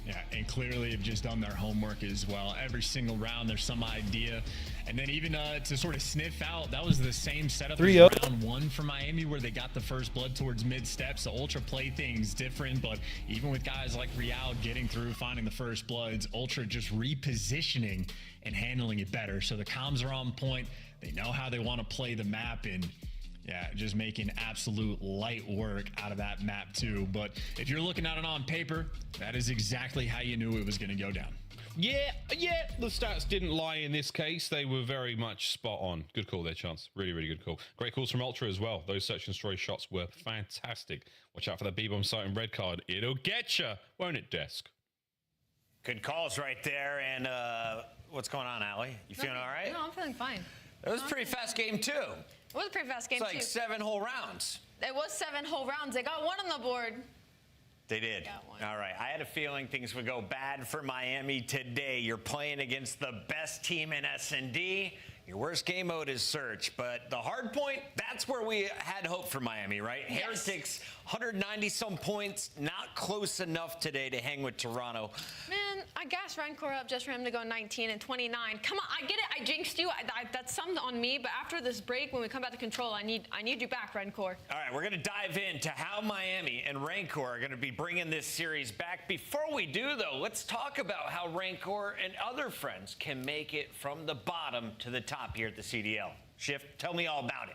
Yeah, and clearly have just done their homework as well. Every single round, there's some idea. And then even to sort of sniff out, that was the same setup as round 1 for Miami, where they got the first blood towards mid-step. So Ultra play things different, but even with guys like Rial getting through, finding the first bloods, Ultra just repositioning and handling it better. So the comms are on point. They know how they want to play the map, and yeah, just making absolute light work out of that map too. But if you're looking at it on paper, that is exactly how you knew it was going to go down. Yeah, the stats didn't lie in this case. They were very much spot on. Good call there, Chance. Really, really good call. Great calls from Ultra as well. Those search and destroy shots were fantastic. Watch out for that B-bomb sight and red card. It'll get you, won't it, Desk? Good calls right there. And what's going on, Allie? You feeling all right? No, I'm feeling fine. It was a pretty fast game, too. It was a pretty fast game, It's like 7 whole rounds. It was 7 whole rounds. They got one on the board. They did. All right. I had a feeling things would go bad for Miami today. You're playing against the best team in S&D. Your worst game mode is search, but the hard point, that's where we had hope for Miami, right? Yes. Heretics, 190-some points, not close enough today to hang with Toronto. Man, I gassed Rancor up just for him to go 19 and 29. Come on, I get it. I jinxed you. That's some on me. But after this break, when we come back to control, I need you back, Rancor. All right, we're going to dive into how Miami and Rancor are going to be bringing this series back. Before we do, though, let's talk about how Rancor and other friends can make it from the bottom to the top here at the CDL. Shift, tell me all about it.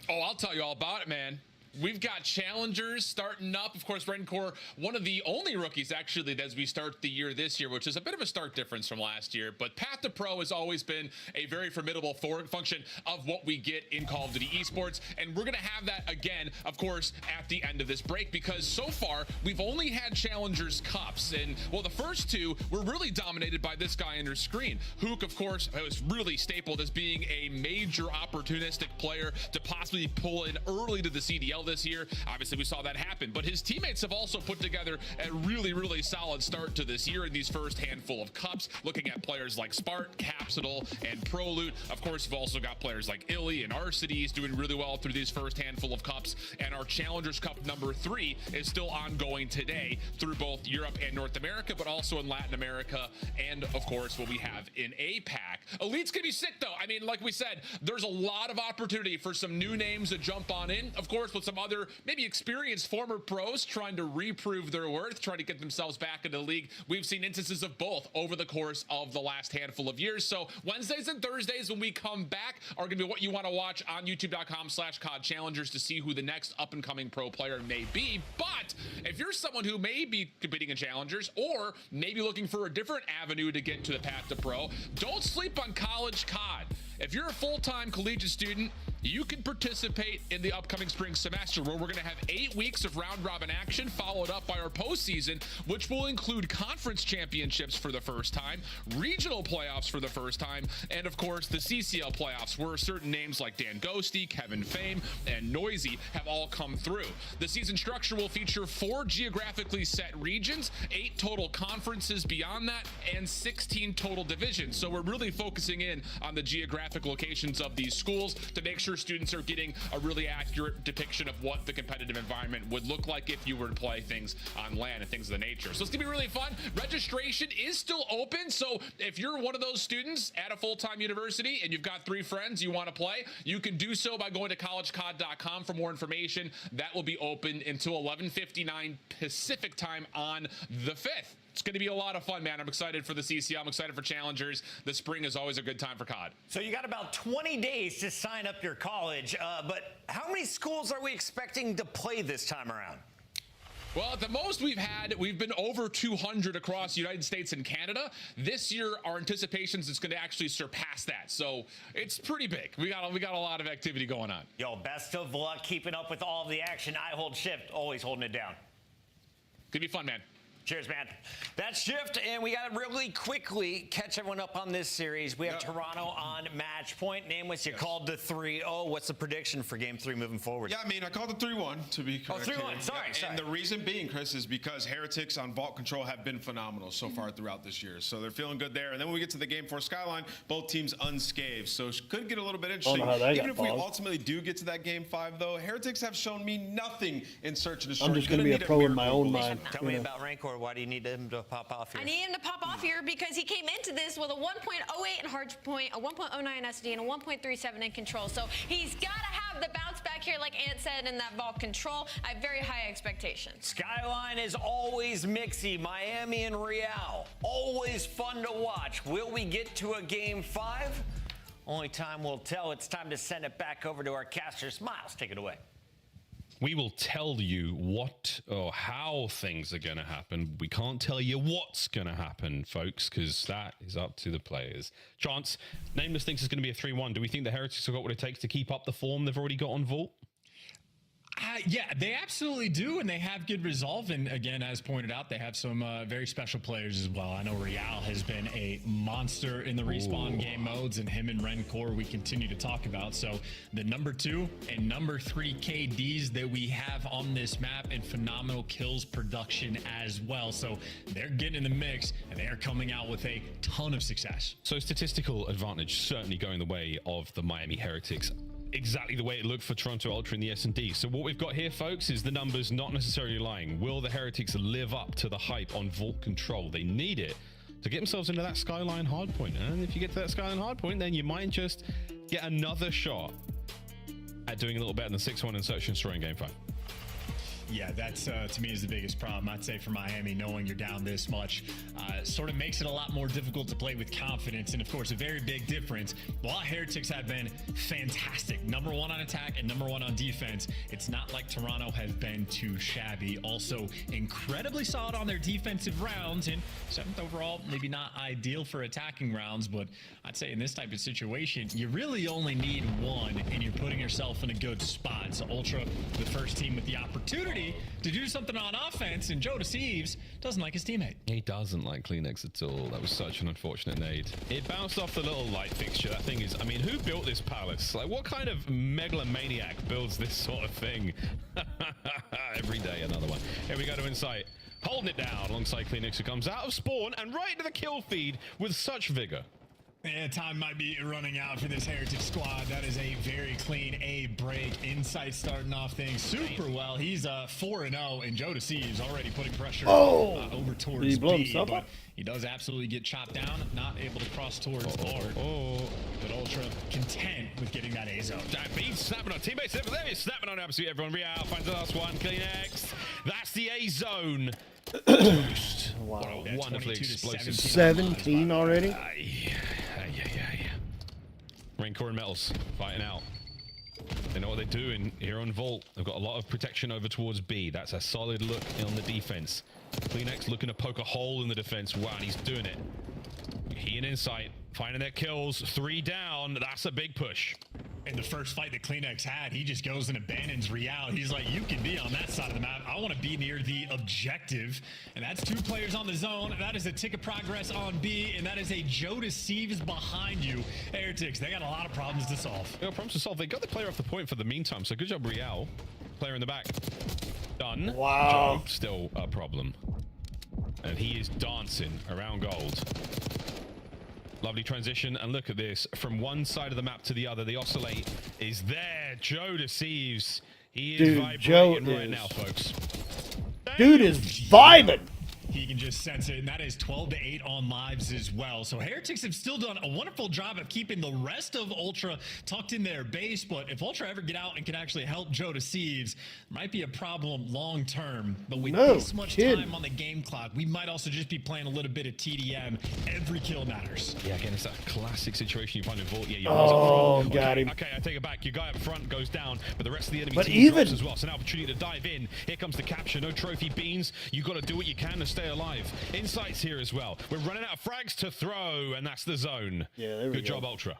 Oh, I'll tell you all about it, man. We've got challengers starting up. Of course, Rancor, one of the only rookies, actually, as we start the year this year, which is a bit of a stark difference from last year. But Path to Pro has always been a very formidable function of what we get in Call of Duty esports. And we're going to have that again, of course, at the end of this break, because so far, we've only had Challengers Cups. And, well, the first two were really dominated by this guy on your screen. Hook, of course, was really stapled as being a major opportunistic player to possibly pull in early to the CDL this year. Obviously, we saw that happen, but his teammates have also put together a really solid start to this year in these first handful of cups, looking at players like Spart, Capsidal, and Proloot. Of course, you've also got players like Illy and Arcides doing really well through these first handful of cups, and our Challengers Cup number 3 is still ongoing today through both Europe and North America, but also in Latin America, and of course, what we have in APAC. Elite's gonna be sick, though. I mean, like we said, there's a lot of opportunity for some new names to jump on in, of course, with some other maybe experienced former pros trying to reprove their worth, trying to get themselves back into the league. We've seen instances of both over the course of the last handful of years. So Wednesdays and Thursdays when we come back are going to be what you want to watch on youtube.com/COD Challengers to see who the next up and coming pro player may be. But if you're someone who may be competing in Challengers or maybe looking for a different avenue to get to the path to pro, don't sleep on College COD. If you're a full-time collegiate student, you can participate in the upcoming spring semester where we're going to have 8 weeks of round-robin action followed up by our postseason, which will include conference championships for the first time, regional playoffs for the first time, and of course the CCL playoffs where certain names like Dan Ghosty, Kevin Fame, and Noisy have all come through. The season structure will feature 4 geographically set regions, 8 total conferences beyond that, and 16 total divisions. So we're really focusing in on the geographic locations of these schools to make sure students are getting a really accurate depiction of what the competitive environment would look like if you were to play things on land and things of the nature. So it's gonna be really fun. Registration is still open, so if you're one of those students at a full-time university and you've got 3 friends you want to play, you can do so by going to collegecod.com for more information. That will be open until 11:59 Pacific time on the 5th. It's going to be a lot of fun, man. I'm excited for the CCL. I'm excited for Challengers. The spring is always a good time for COD. So you got about 20 days to sign up your college, but how many schools are we expecting to play this time around? Well, at the most we've been over 200 across the United States and Canada. This year, our anticipations is going to actually surpass that. So it's pretty big. We got a lot of activity going on. Yo, best of luck keeping up with all of the action. I hold Shift, always holding it down. Gonna be fun, man. Cheers, man. That's Shift, and we got to really quickly catch everyone up on this series. We have Toronto on match point. Nameless, you called the 3-0. What's the prediction for Game 3 moving forward? Yeah, I mean, I called it 3-1, to be correct. Oh, 3-1. Sorry. And the reason being, Chris, is because Heretics on vault control have been phenomenal so far throughout this year. So they're feeling good there. And then when we get to the Game 4 Skyline, both teams unscathed. So it could get a little bit interesting. Even if we ultimately do get to that Game 5, though, Heretics have shown me nothing in Search and Destroy. I'm just going to be a pro in my own mind. Tell me about Rancor. Why do you need him to pop off here? I need him to pop off here because he came into this with a 1.08 in hard point, a 1.09 SD, and a 1.37 in control. So he's got to have the bounce back here, like Ant said, in that vault control. I have very high expectations. Skyline is always mixy. Miami and Real, always fun to watch. Will we get to a Game 5? Only time will tell. It's time to send it back over to our casters. Miles, take it away. We will tell you what or how things are going to happen. We can't tell you what's going to happen, folks, because that is up to the players. Chance, Nameless thinks it's going to be a 3-1. Do we think the Heretics have got what it takes to keep up the form they've already got on Vault? Yeah, they absolutely do, and they have good resolve. And again, as pointed out, they have some very special players as well. I know Real has been a monster in the respawn game modes, and him and Rencor we continue to talk about. So the number 2 and number 3 KDs that we have on this map, and phenomenal kills production as well. So they're getting in the mix, and they are coming out with a ton of success. So statistical advantage certainly going the way of the Miami Heretics. Exactly the way it looked for Toronto Ultra in the S&D. So what we've got here, folks, is the numbers not necessarily lying. Will the Heretics live up to the hype on Vault control? They need it to get themselves into that Skyline hardpoint. And if you get to that Skyline hardpoint, then you might just get another shot at doing a little better than 6-1 in Search and Destroy in Game 5. Yeah, that's to me is the biggest problem. I'd say for Miami, knowing you're down this much sort of makes it a lot more difficult to play with confidence. And of course, a very big difference. While Heretics have been fantastic, number 1 on attack and number 1 on defense, it's not like Toronto has been too shabby. Also, incredibly solid on their defensive rounds, and 7th overall, maybe not ideal for attacking rounds, but I'd say in this type of situation, you really only need 1, and you're putting yourself in a good spot. So Ultra, the first team with the opportunity to do something on offense, and Joe Deceives doesn't like his teammate. He doesn't like Kleenex at all. That was such an unfortunate nade. It bounced off the little light fixture. That thing is, I mean, who built this palace? Like, what kind of megalomaniac builds this sort of thing? Every day, another one. Here we go to Insight. Holding it down alongside Kleenex, who comes out of spawn and right into the kill feed with such vigor. Yeah, time might be running out for this Heritage squad. That is a very clean A break. Insight starting off things super well. He's 4-0, and Joe Deceives already putting pressure over towards Did he blow B, himself but up? he does absolutely get chopped down, not able to cross towards R. But Ultra content with getting that A zone. B snapping on teammates. There he's snapping on absolutely everyone. Real finds the last one. Kleenex. That's the A zone. Boost. Wow. What a wonderfully 22 to explosive 17 already? Rancor and Metals fighting out. They know what they're doing here on Vault. They've got a lot of protection over towards B. That's a solid look on the defense. Kleenex looking to poke a hole in the defense. Wow, and he's doing it. He and Insight finding their kills. 3 down. That's a big push. In the first fight that Kleenex had, he just goes and abandons Real. He's like, you can be on that side of the map. I want to be near the objective. And that's 2 players on the zone. That is a tick of progress on B, and that is a Joe Deceives behind you. Heretics, they got a lot of problems to solve. They got problems to solve. They got the player off the point for the meantime, so good job, Real. Player in the back. Done. Wow. Joe, still a problem. And he is dancing around gold. Lovely transition, and look at this. From one side of the map to the other, the oscillate is there. Joe Deceives. He is vibrating right now, folks. Dude is vibing. He can just sense it, and that is 12-8 on lives as well. So Heretics have still done a wonderful job of keeping the rest of Ultra tucked in their base, but if Ultra ever get out and can actually help Joe Deceives, might be a problem long term. But with this much time on the game clock, we might also just be playing a little bit of TDM. Every kill matters. Yeah, again, it's that classic situation you find in Vault. Yeah, you got him. Okay, I take it back. Your guy up front goes down, but the rest of the enemy But team drops as well. So now opportunity to dive in. Here comes the capture. No trophy beans. You got to do what you can to stay alive. Insight's here as well. We're running out of frags to throw, and that's the zone. Yeah, there we go. Good job, Ultra.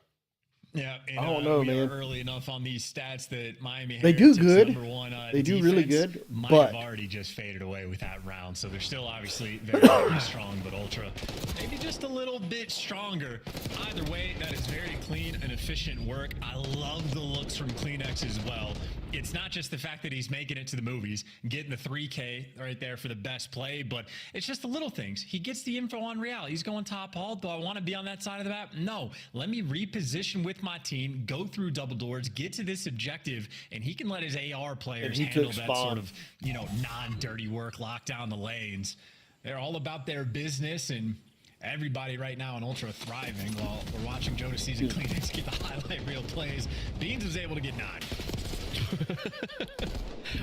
Yeah, and, I don't know, we man. are early enough on these stats that Miami They do Heretics good. Number 1, They do really defense good, might but- have already just faded away with that round. So they're still obviously very, very strong, but Ultra maybe just a little bit stronger. Either way, that is very clean and efficient work. I love the looks from Kleenex as well. It's not just the fact that he's making it to the movies, getting the 3K right there for the best play, but it's just the little things. He gets the info on Real. He's going top hall. Do I want to be on that side of the map? No. Let me reposition with my team, go through double doors, get to this objective, and he can let his AR players handle that sort of, you know, non-dirty work, lock down the lanes. They're all about their business, and everybody right now in Ultra thriving while we're watching Joe Deceives and Kleenex get the highlight reel plays. Beans was able to get 9.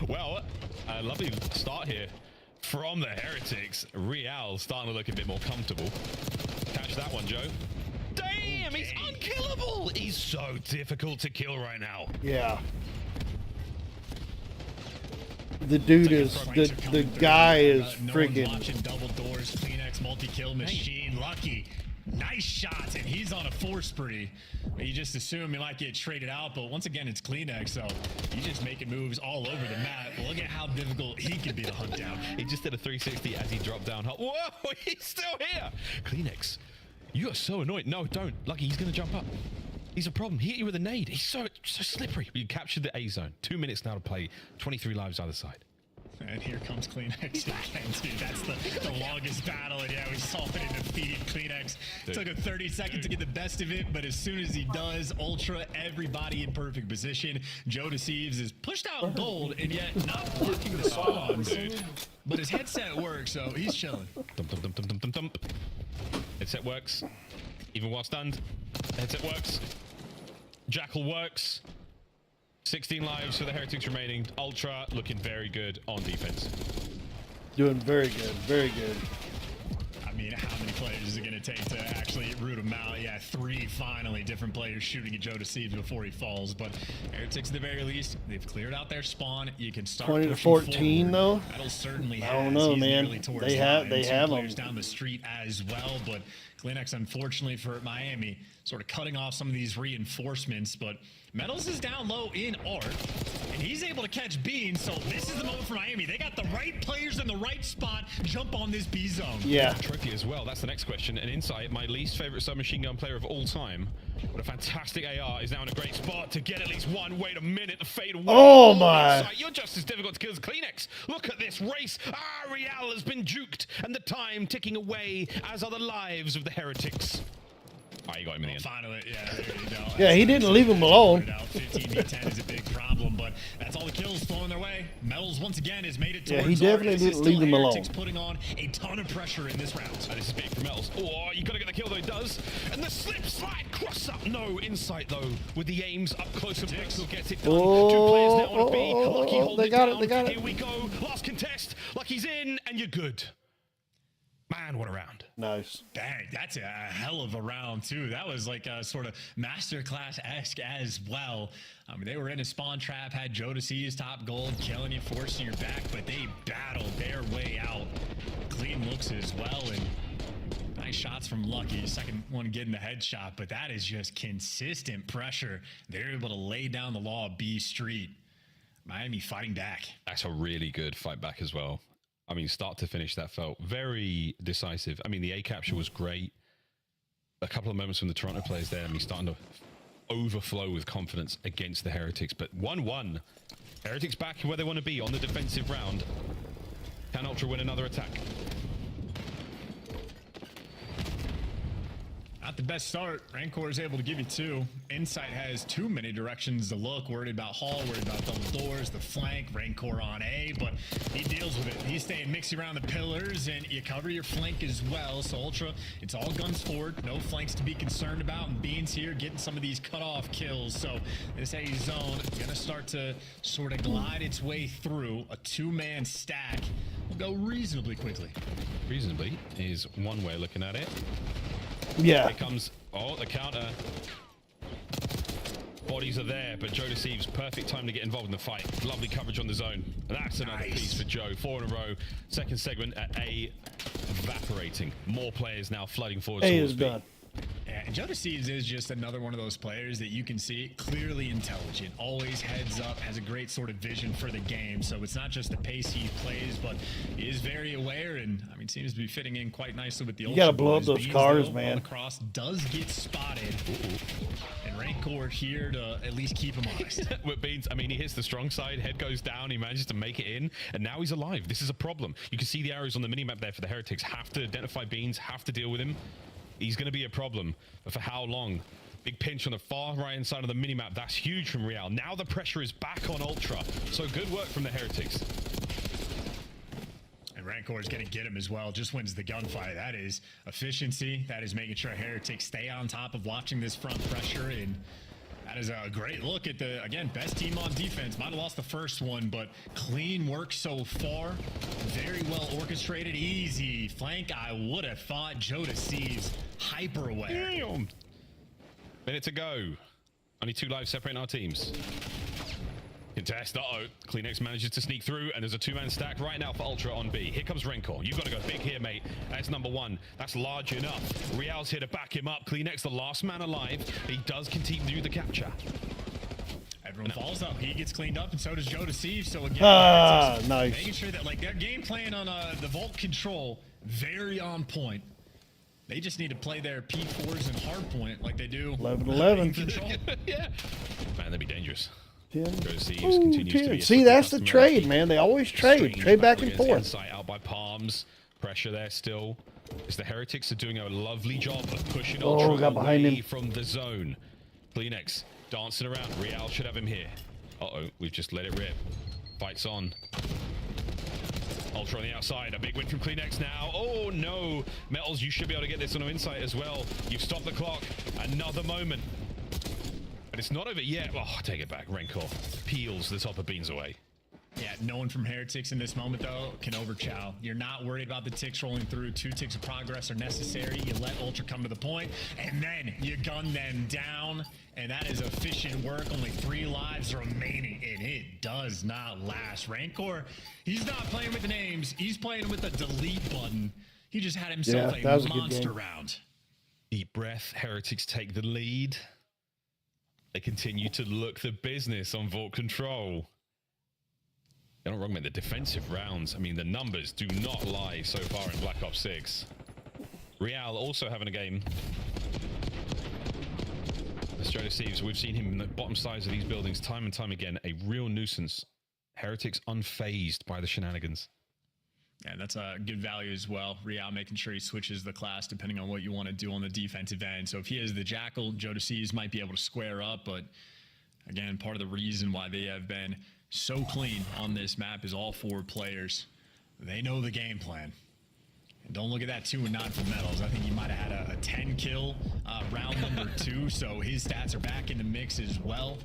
Well, a lovely start here from the Heretics. Real starting to look a bit more comfortable. Catch that one, Joe. Damn, he's unkillable. He's so difficult to kill right now. Yeah. The dude is the guy is No one's freaking. watching double doors. Kleenex multi-kill machine. Lucky Nice shots, and he's on a 4 spree. You just assume he might get traded out, but once again, it's Kleenex, so he's just making moves all over the map. Look at how difficult he can be to hunt down. He just did a 360 as he dropped down. Whoa, he's still here. Kleenex, you are so annoying. No, don't. Lucky, he's going to jump up. He's a problem. He hit you with a nade. He's so slippery. You captured the A zone. 2 minutes now to play. 23 lives either side. And here comes Kleenex again, dude. That's the longest battle, and yeah, we saw it in defeated Kleenex. Dude. Took him 30 seconds to get the best of it, but as soon as he does, Ultra, everybody in perfect position. Joe Deceives is pushed out gold, and yet not working the spawns. But his headset works, so he's chilling. Dump, dump, dump, dump, dump, dump, dump. Headset works. Even while stunned, headset works. Jackal works. 16 lives for the Heretics remaining. Ultra looking very good on defense. Doing very good, very good. I mean, how many players is it going to take to actually root him out? Yeah, 3 finally different players shooting at Joe Deceives before he falls. But Heretics, at the very least, they've cleared out their spawn. You can start 20 to pushing 14 forward. though. That'll certainly I don't has. know, He's man. nearly towards They have players them down the street as well. But Kleenex, unfortunately for Miami, sort of cutting off some of these reinforcements. But Metals is down low in Art, and he's able to catch Beans. So this is the moment for Miami. They got the right players in the right spot. Jump on this B zone. Yeah. Trophy as well. That's the next question. And Insight, my least favorite submachine gun player of all time, with a fantastic AR, is now in a great spot to get at least one. Wait a minute, the fade away. Oh my! Insight, you're just as difficult to kill as Kleenex. Look at this race. Real has been juked, and the time ticking away, as are the lives of the Heretics. You got him in the end. Finally, yeah, there you go. Yeah, he didn't leave him alone. 15v10 is a big problem, but that's all the kills flowing their way. Metals once again has made it towards Yeah, he definitely Art. didn't leave him alone. Heretics putting on a ton of pressure in this round. This is big for Metals. Oh, you gotta get the kill though, he does. And the slip slide cross up. No, Insight though, with the aims up close and personal gets it done. Oh, 2 players now on a B. Lucky hold they it got down. it, they got it. Here we go. Last contest. Lucky's in, and you're good. Man, what a round. Nice. Dang, that's a hell of a round, too. That was like a sort of masterclass-esque as well. I mean, they were in a spawn trap, had Joe Deceives top gold, killing you, forcing your back, but they battled their way out. Clean looks as well, and nice shots from Lucky. Second one getting the headshot, but that is just consistent pressure. They're able to lay down the law of B Street. Miami fighting back. That's a really good fight back as well. I mean, start to finish, that felt very decisive. I mean, the A capture was great. A couple of moments from the Toronto players there, I mean, starting to overflow with confidence against the Heretics. But 1-1. Heretics back where they want to be on the defensive round. Can Ultra win another attack? Not the best start. Rancor is able to give you 2. Insight has too many directions to look. Worried about Hall, worried about double doors, the flank. Rancor on A, but he deals with it. He's staying mixy around the pillars, and you cover your flank as well. So Ultra, it's all guns forward. No flanks to be concerned about. And Beans here getting some of these cutoff kills. So this A zone gonna start to sort of glide its way through. A 2-man stack will go reasonably quickly. Reasonably is one way of looking at it. Yeah. Here comes, the counter. Bodies are there, but Joe Deceives, perfect time to get involved in the fight. Lovely coverage on the zone. And that's another piece for Joe. 4 in a row. Second segment at A evaporating. More players now flooding forward. A towards is B. done. Yeah, and Joe Deceives is just another one of those players that you can see clearly intelligent, always heads up, has a great sort of vision for the game. So it's not just the pace he plays, but he is very aware, and I mean, seems to be fitting in quite nicely with the Ultra. You gotta blow up boys. those Beans, cars, though, man. on the cross does get spotted. And Rancor here to at least keep him honest. With Beans, I mean, he hits the strong side, head goes down, he manages to make it in, and now he's alive. This is a problem. You can see the arrows on the minimap there for the Heretics. Have to identify Beans, have to deal with him. He's going to be a problem, but for how long? Big pinch on the far right-hand side of the minimap. That's huge from Real. Now the pressure is back on Ultra. So good work from the Heretics. And Rancor is going to get him as well. Just wins the gunfight. That is efficiency. That is making sure Heretics stay on top of watching this front pressure. And that is a great look at the, again, best team on defense. Might have lost the first one, but clean work so far. Very well orchestrated. Easy flank. I would have thought. Joe Deceives hyper aware. Damn. Minute to go. Only 2 lives separating our teams. Contest. Uh-oh. Kleenex manages to sneak through, and there's a two-man stack right now for Ultra on B. Here comes Renkor. You've got to go big here, mate. That's number one. That's large enough. Real's here to back him up. Kleenex, the last man alive. He does continue the capture. Everyone falls up. He gets cleaned up, and so does Joe Deceive. So again, nice. Making sure that like their game plan on the vault control very on point. They just need to play their P4s and hardpoint like they do. 11-11. Yeah. Man, that'd be dangerous. 10. Joe Deceives Ooh, continues to 10. be a See, that's the customer. trade, man. They always trade. Strange Trade back battle and against forth. Insight out by Palms. Pressure there still. As the Heretics are doing a lovely job of pushing Ultra got behind away him. from the zone. Kleenex dancing around. Real should have him here. Uh-oh, we've just let it rip. Fights on. Ultra on the outside. A big win from Kleenex now. Oh, no. Metals, you should be able to get this on an Insight as well. You've stopped the clock. Another moment. But it's not over yet. Oh, take it back. Renkor peels the top of beans away. Yeah, no one from Heretics in this moment, though, can overchow. You're not worried about the ticks rolling through. 2 ticks of progress are necessary. You let Ultra come to the point, and then you gun them down. And that is efficient work. Only 3 lives remaining, and it does not last. Renkor, he's not playing with the names. He's playing with the delete button. He just had himself Yeah, that was a a good monster game. round. Deep breath. Heretics take the lead. They continue to look the business on vault control. You're not wrong, mate. The defensive rounds, I mean, the numbers do not lie so far in Black Ops 6. Real also having a game. As Joe Deceives, we've seen him in the bottom sides of these buildings time and time again. A real nuisance. Heretics unfazed by the shenanigans. Yeah, that's a good value as well. Real making sure he switches the class depending on what you want to do on the defensive end. So if he is the Jackal, Joe Deceives might be able to square up. But again, part of the reason why they have been so clean on this map is all 4 players. They know the game plan. And don't look at that 2 and 9 for Metals. I think he might have had a 10 kill round number 2. So his stats are back in the mix as well.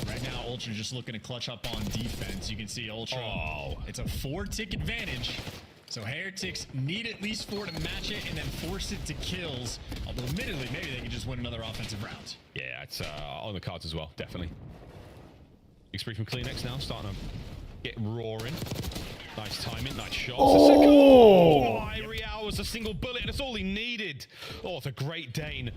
Right now, Ultra just looking to clutch up on defense. You can see Ultra. Oh. It's a 4-tick advantage. So Heretics need at least 4 to match it and then force it to kills. Although admittedly, maybe they can just win another offensive round. Yeah, it's on the cards as well, definitely. Big spree from Kleenex now, starting to get roaring. Nice timing, nice shots. Oh! My Real was a single bullet, and it's all he needed. Oh, it's a great Dane.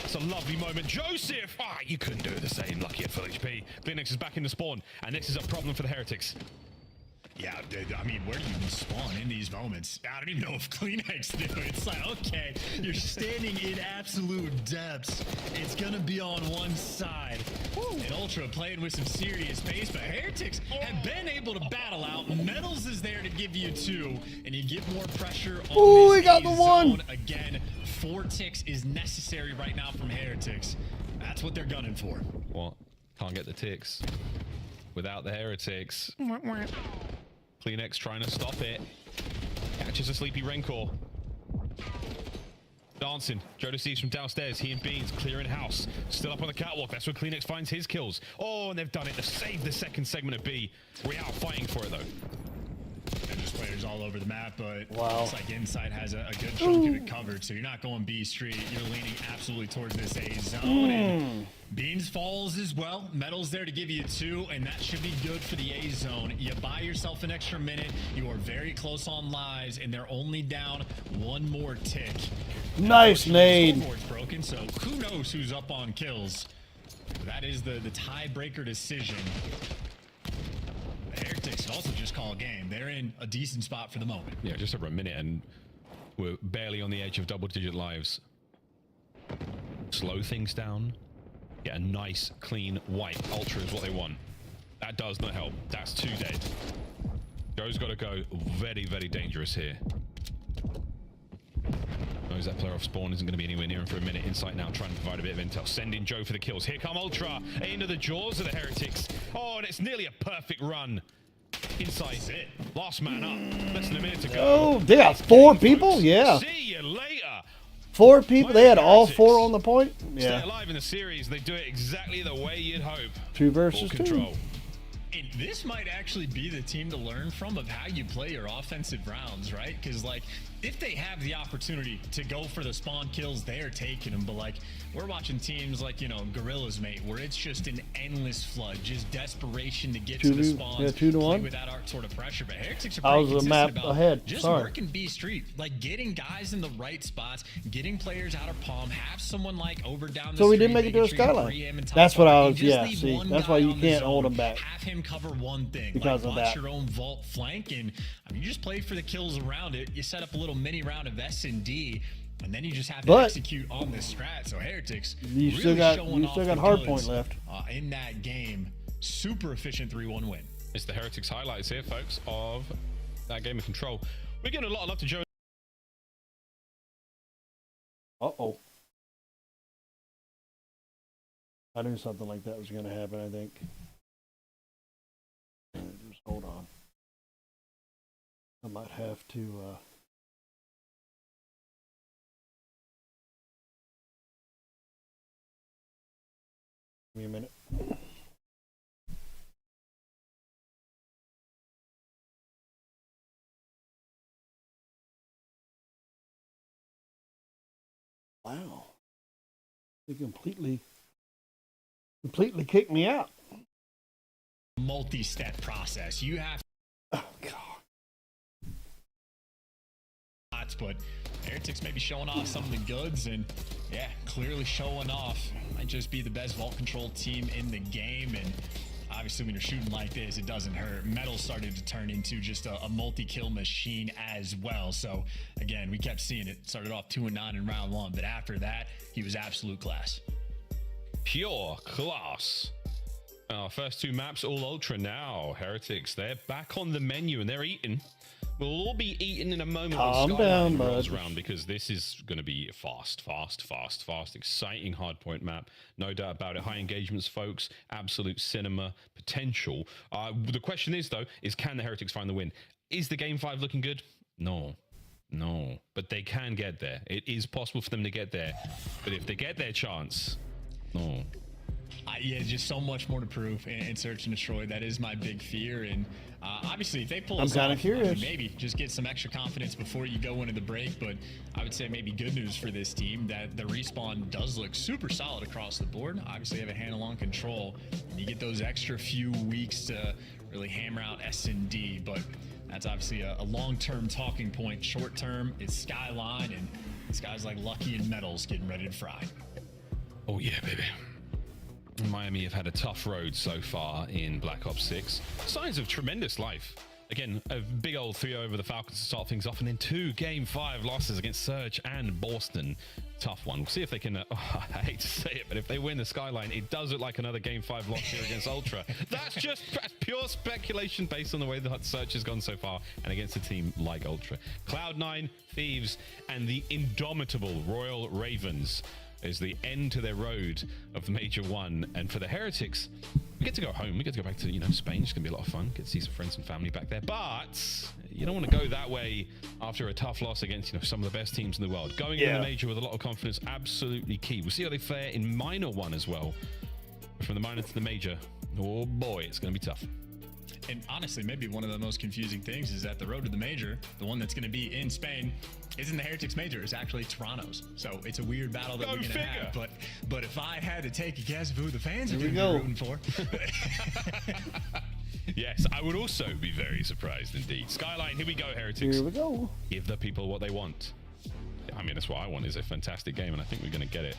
It's a lovely moment. Joseph! Ah, you couldn't do the same. Lucky at full HP. Kleenex is back in the spawn, and this is a problem for the Heretics. Yeah, I mean, where do you spawn in these moments? I don't even know if Kleenex do. It's like, okay, you're standing in absolute depths. It's gonna be on one side. And Ultra playing with some serious pace, but Heretics have been able to battle out. Metals is there to give you 2, and you get more pressure on Ooh, this he got A the zone. 1. Again, 4 ticks is necessary right now from Heretics. That's what they're gunning for. What? Can't get the ticks without the Heretics. Kleenex trying to stop it. Catches a sleepy Renkor. Dancing. Joe Deceives from downstairs. He and Beans clearing house. Still up on the catwalk. That's where Kleenex finds his kills. Oh, and they've done it. They've saved the second segment of B. Real fighting for it, though. And there's players all over the map, but Wow. looks like Inside has a good chunk of it covered. So you're not going B Street. You're leaning absolutely towards this A zone. And Beans falls as well. Metals there to give you 2, and that should be good for the A zone. You buy yourself an extra minute. You are very close on lives, and they're only down 1 more tick. Nice nade. The scoreboard's broken, so who knows who's up on kills. That is the tiebreaker decision. The Heretics can also just call a game. They're in a decent spot for the moment. Yeah, just over a minute, and we're barely on the edge of double-digit lives. Slow things down. Get a nice, clean, white. Ultra is what they want. That does not help. That's 2 dead. Joe's got to go very, very dangerous here. Knows that player off spawn isn't going to be anywhere near him for a minute. Insight now trying to provide a bit of intel. Sending Joe for the kills. Here come Ultra into the jaws of the Heretics. Oh, and it's nearly a perfect run. Insight it. Last man up. Less than a minute to go. Oh, they got 4 people? Yeah. See you later. 4 people? They had all 4 on the point? Stay Yeah. alive in the series. They do it exactly the way you'd hope. 2 Full versus 2. control. And this might actually be the team to learn from of how you play your offensive rounds, right? Because, like, if they have the opportunity to go for the spawn kills, they're taking them. But like, we're watching teams like, you know, Gorillas, mate, where it's just an endless flood, just desperation to get to the spawns. Yeah, 2-1 without our sort of pressure. But Heretics are I pretty was a consistent map about ahead. just Sorry. working B Street, like getting guys in the right spots, getting players out of palm, have someone like over down the So we street, didn't make it to making a sure you skyline. pre-aim and top That's what I off, was. and just Yeah, leave see, one that's why guy you on the can't hold zone, them back have him cover one thing because like, of watch that. your own vault flank, and I mean, you just play for the kills around it. You set up a little mini round of S&D, and then you just have to But execute on this strat. So Heretics you really still got showing off the hard goods, point left. in that game. Super efficient 3-1 win. It's the Heretics highlights here, folks, of that game of Control. We're getting a lot of love to Joe. Uh-oh. I knew something like that was going to happen, I think. Just hold on. I might have to... Give me a minute. Wow. They completely kicked me out. Multi-step process. You have Oh, God. but Heretics may be showing off some of the goods, and yeah, clearly showing off. Might just be the best vault control team in the game, and obviously when you're shooting like this, it doesn't hurt. Metal started to turn into just a multi-kill machine as well. So again, we kept seeing it. Started off 2-9 in round one, but after that, he was absolute class. Pure class. Our first two maps, all Ultra now. Heretics, they're back on the menu and they're eating. We'll all be eating in a moment. Calm when down, Skyline rolls bud. around, because this is going to be fast. Exciting hardpoint map. No doubt about it. High engagements, folks. Absolute cinema potential. The question is, though, is can the Heretics find the win? Is the Game 5 looking good? No. But they can get there. It is possible for them to get there. But if they get their chance, no. Yeah, just so much more to prove in Search and Destroy. That is my big fear. And obviously, if they pull I'm this kinda off, curious. I mean, maybe just get some extra confidence before you go into the break. But I would say maybe good news for this team that the respawn does look super solid across the board. Obviously, have a handle on Control. And you get those extra few weeks to really hammer out S&D. But that's obviously a long-term talking point. Short-term is Skyline, and this guy's like Lucky and Metals getting ready to fry. Oh, yeah, baby. Miami have had a tough road so far in Black Ops 6. Signs of tremendous life. Again, a big old 3 over the Falcons to start things off, and then 2 Game 5 losses against Surge and Boston. Tough one. We'll see if they can, I hate to say it, but if they win the Skyline, it does look like another Game 5 loss here against Ultra. That's pure speculation based on the way the Search has gone so far, and against a team like Ultra. Cloud9, Thieves, and the indomitable Royal Ravens is the end to their road of the Major 1. And for the Heretics, we get to go home. We get to go back to, Spain. It's going to be a lot of fun. Get to see some friends and family back there. But you don't want to go that way after a tough loss against, some of the best teams in the world. Going in the Major with a lot of confidence, absolutely key. We'll see how they fare in Minor 1 as well. From the Minor to the Major, oh boy, it's going to be tough. And honestly, maybe one of the most confusing things is that the road to the Major, the one that's going to be in Spain, isn't the Heretics Major. It's actually Toronto's. So it's a weird battle that we're going to have. But if I had to take a guess of who the fans are going to be rooting for. Yes, I would also be very surprised indeed. Skyline, here we go, Heretics. Here we go. Give the people what they want. I mean, that's what I want, is a fantastic game, and I think we're going to get it.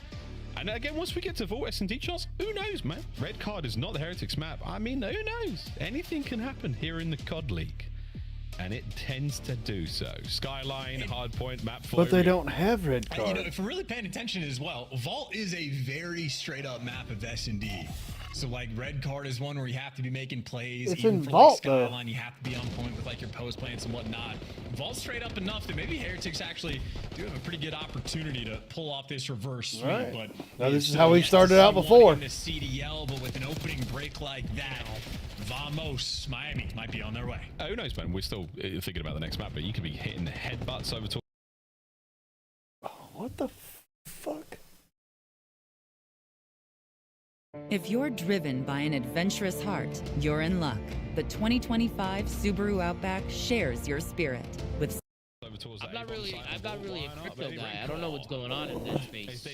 And again, once we get to Vault S&D chance, who knows, man? Red card is not the Heretics map. I mean, who knows? Anything can happen here in the COD League. And it tends to do so. Skyline, hardpoint, map 4. But they don't have red You know, cards. if we're really paying attention as well, Vault is a very straight up map of S&D. So like red card is one where you have to be making plays. It's Even in for Vault, like Skyline, you have to be on point with like your post plants and whatnot. Vault's straight up enough that maybe Heretics actually do have a pretty good opportunity to pull off this reverse sweep. Right. But Now, this is still how we yet to started out see one before. in the CDL, but with an opening break like that, Vamos, Miami might be on their way. Who knows, man? We're still thinking about the next map, but you could be hitting the headbutts over to. What the fuck? If you're driven by an adventurous heart, you're in luck. The 2025 Subaru Outback shares your spirit. With I'm not really a crypto guy. I don't know what's going on in that space.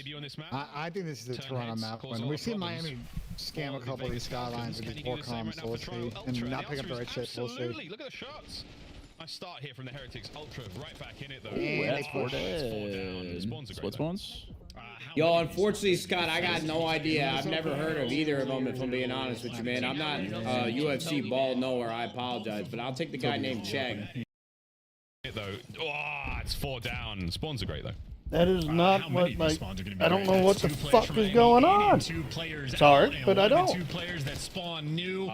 I think this is a Toronto map one. We've seen Miami scam a couple of these skylines with these 4 comms, so we'll see. And not pick up the right shit, we'll see. Look at the shots. Nice start here from the Heretics. Ultra right back in it though. And That's 4 days. Split spawns? Yo, unfortunately, Scott, I got no idea. I've never heard of either of them, if I'm being honest with you, man. I'm not UFC ball knower. I apologize, but I'll take the guy named Chegg. Though, oh, it's 4 down. Spawns are great though. That is not what my. I don't know what the fuck is going on. Sorry, but I don't. 2 players that spawn new.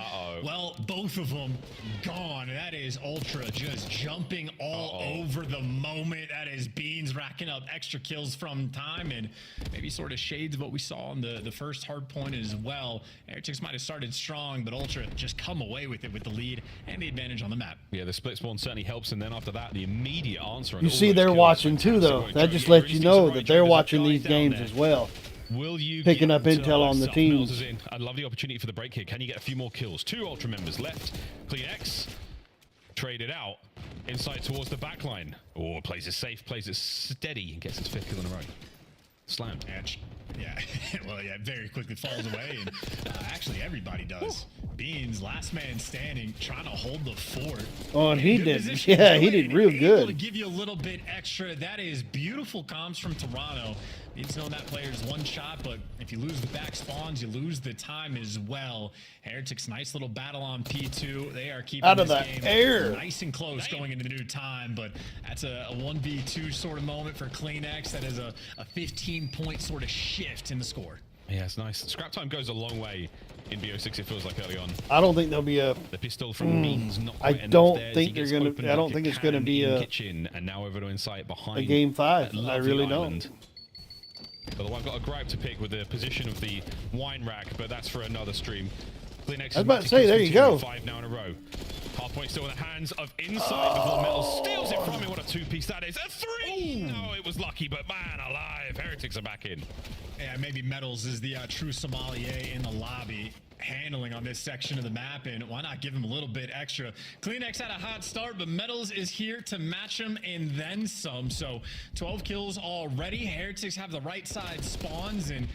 Well, both of them gone. That is Ultra just jumping all over the moment. That is Beans racking up extra kills from time and maybe sort of shades of what we saw on the first hard point as well. Heretics might have started strong, but Ultra just come away with it with the lead and the advantage on the map. Yeah, the split spawn certainly helps, and then after that, the immediate answer. You see, they're watching too, though. That just lets you know that they're watching these games as well. Will you picking up intel on the teams? I love the opportunity for the break here. Can you get a few more kills? 2 Ultra members left. CleanX traded out inside towards the back line. Oh, plays it safe, plays it steady, and gets his 5th kill in a row. Slammed. Yeah, well, yeah, very quickly falls away, and actually everybody does. Beans, last man standing, trying to hold the fort. Oh, and he did. Yeah, he did real good. To give you a little bit extra. That is beautiful comms from Toronto. Beans knowing that player's one shot, but if you lose the back spawns, you lose the time as well. Heretics, nice little battle on P2. They are keeping out of this the game air nice and close going into the new time, but that's a 1v2 sort of moment for CleanX. That is a 15-point sort of shift in the score. Yeah, it's nice. Scrap time goes a long way in BO6, it feels like early on. I don't think there'll be a. The pistol from Beans not I quite don't enough think they're gonna. I don't think it's gonna be a kitchen, and now over to insight behind a game 5. I really don't. Although I've got a gripe to pick with the position of the wine rack, but that's for another stream. CleanX I was about to say, there you go. 5 now in a row. Hardpoint still in the hands of Inside before Metals steals it from him. What a 2-piece that is. A 3! No, it was lucky, but man alive. Heretics are back in. Yeah, maybe Metals is the true sommelier in the lobby, handling on this section of the map, and why not give him a little bit extra. CleanX had a hot start, but Metals is here to match him and then some. So 12 kills already. Heretics have the right side spawns, and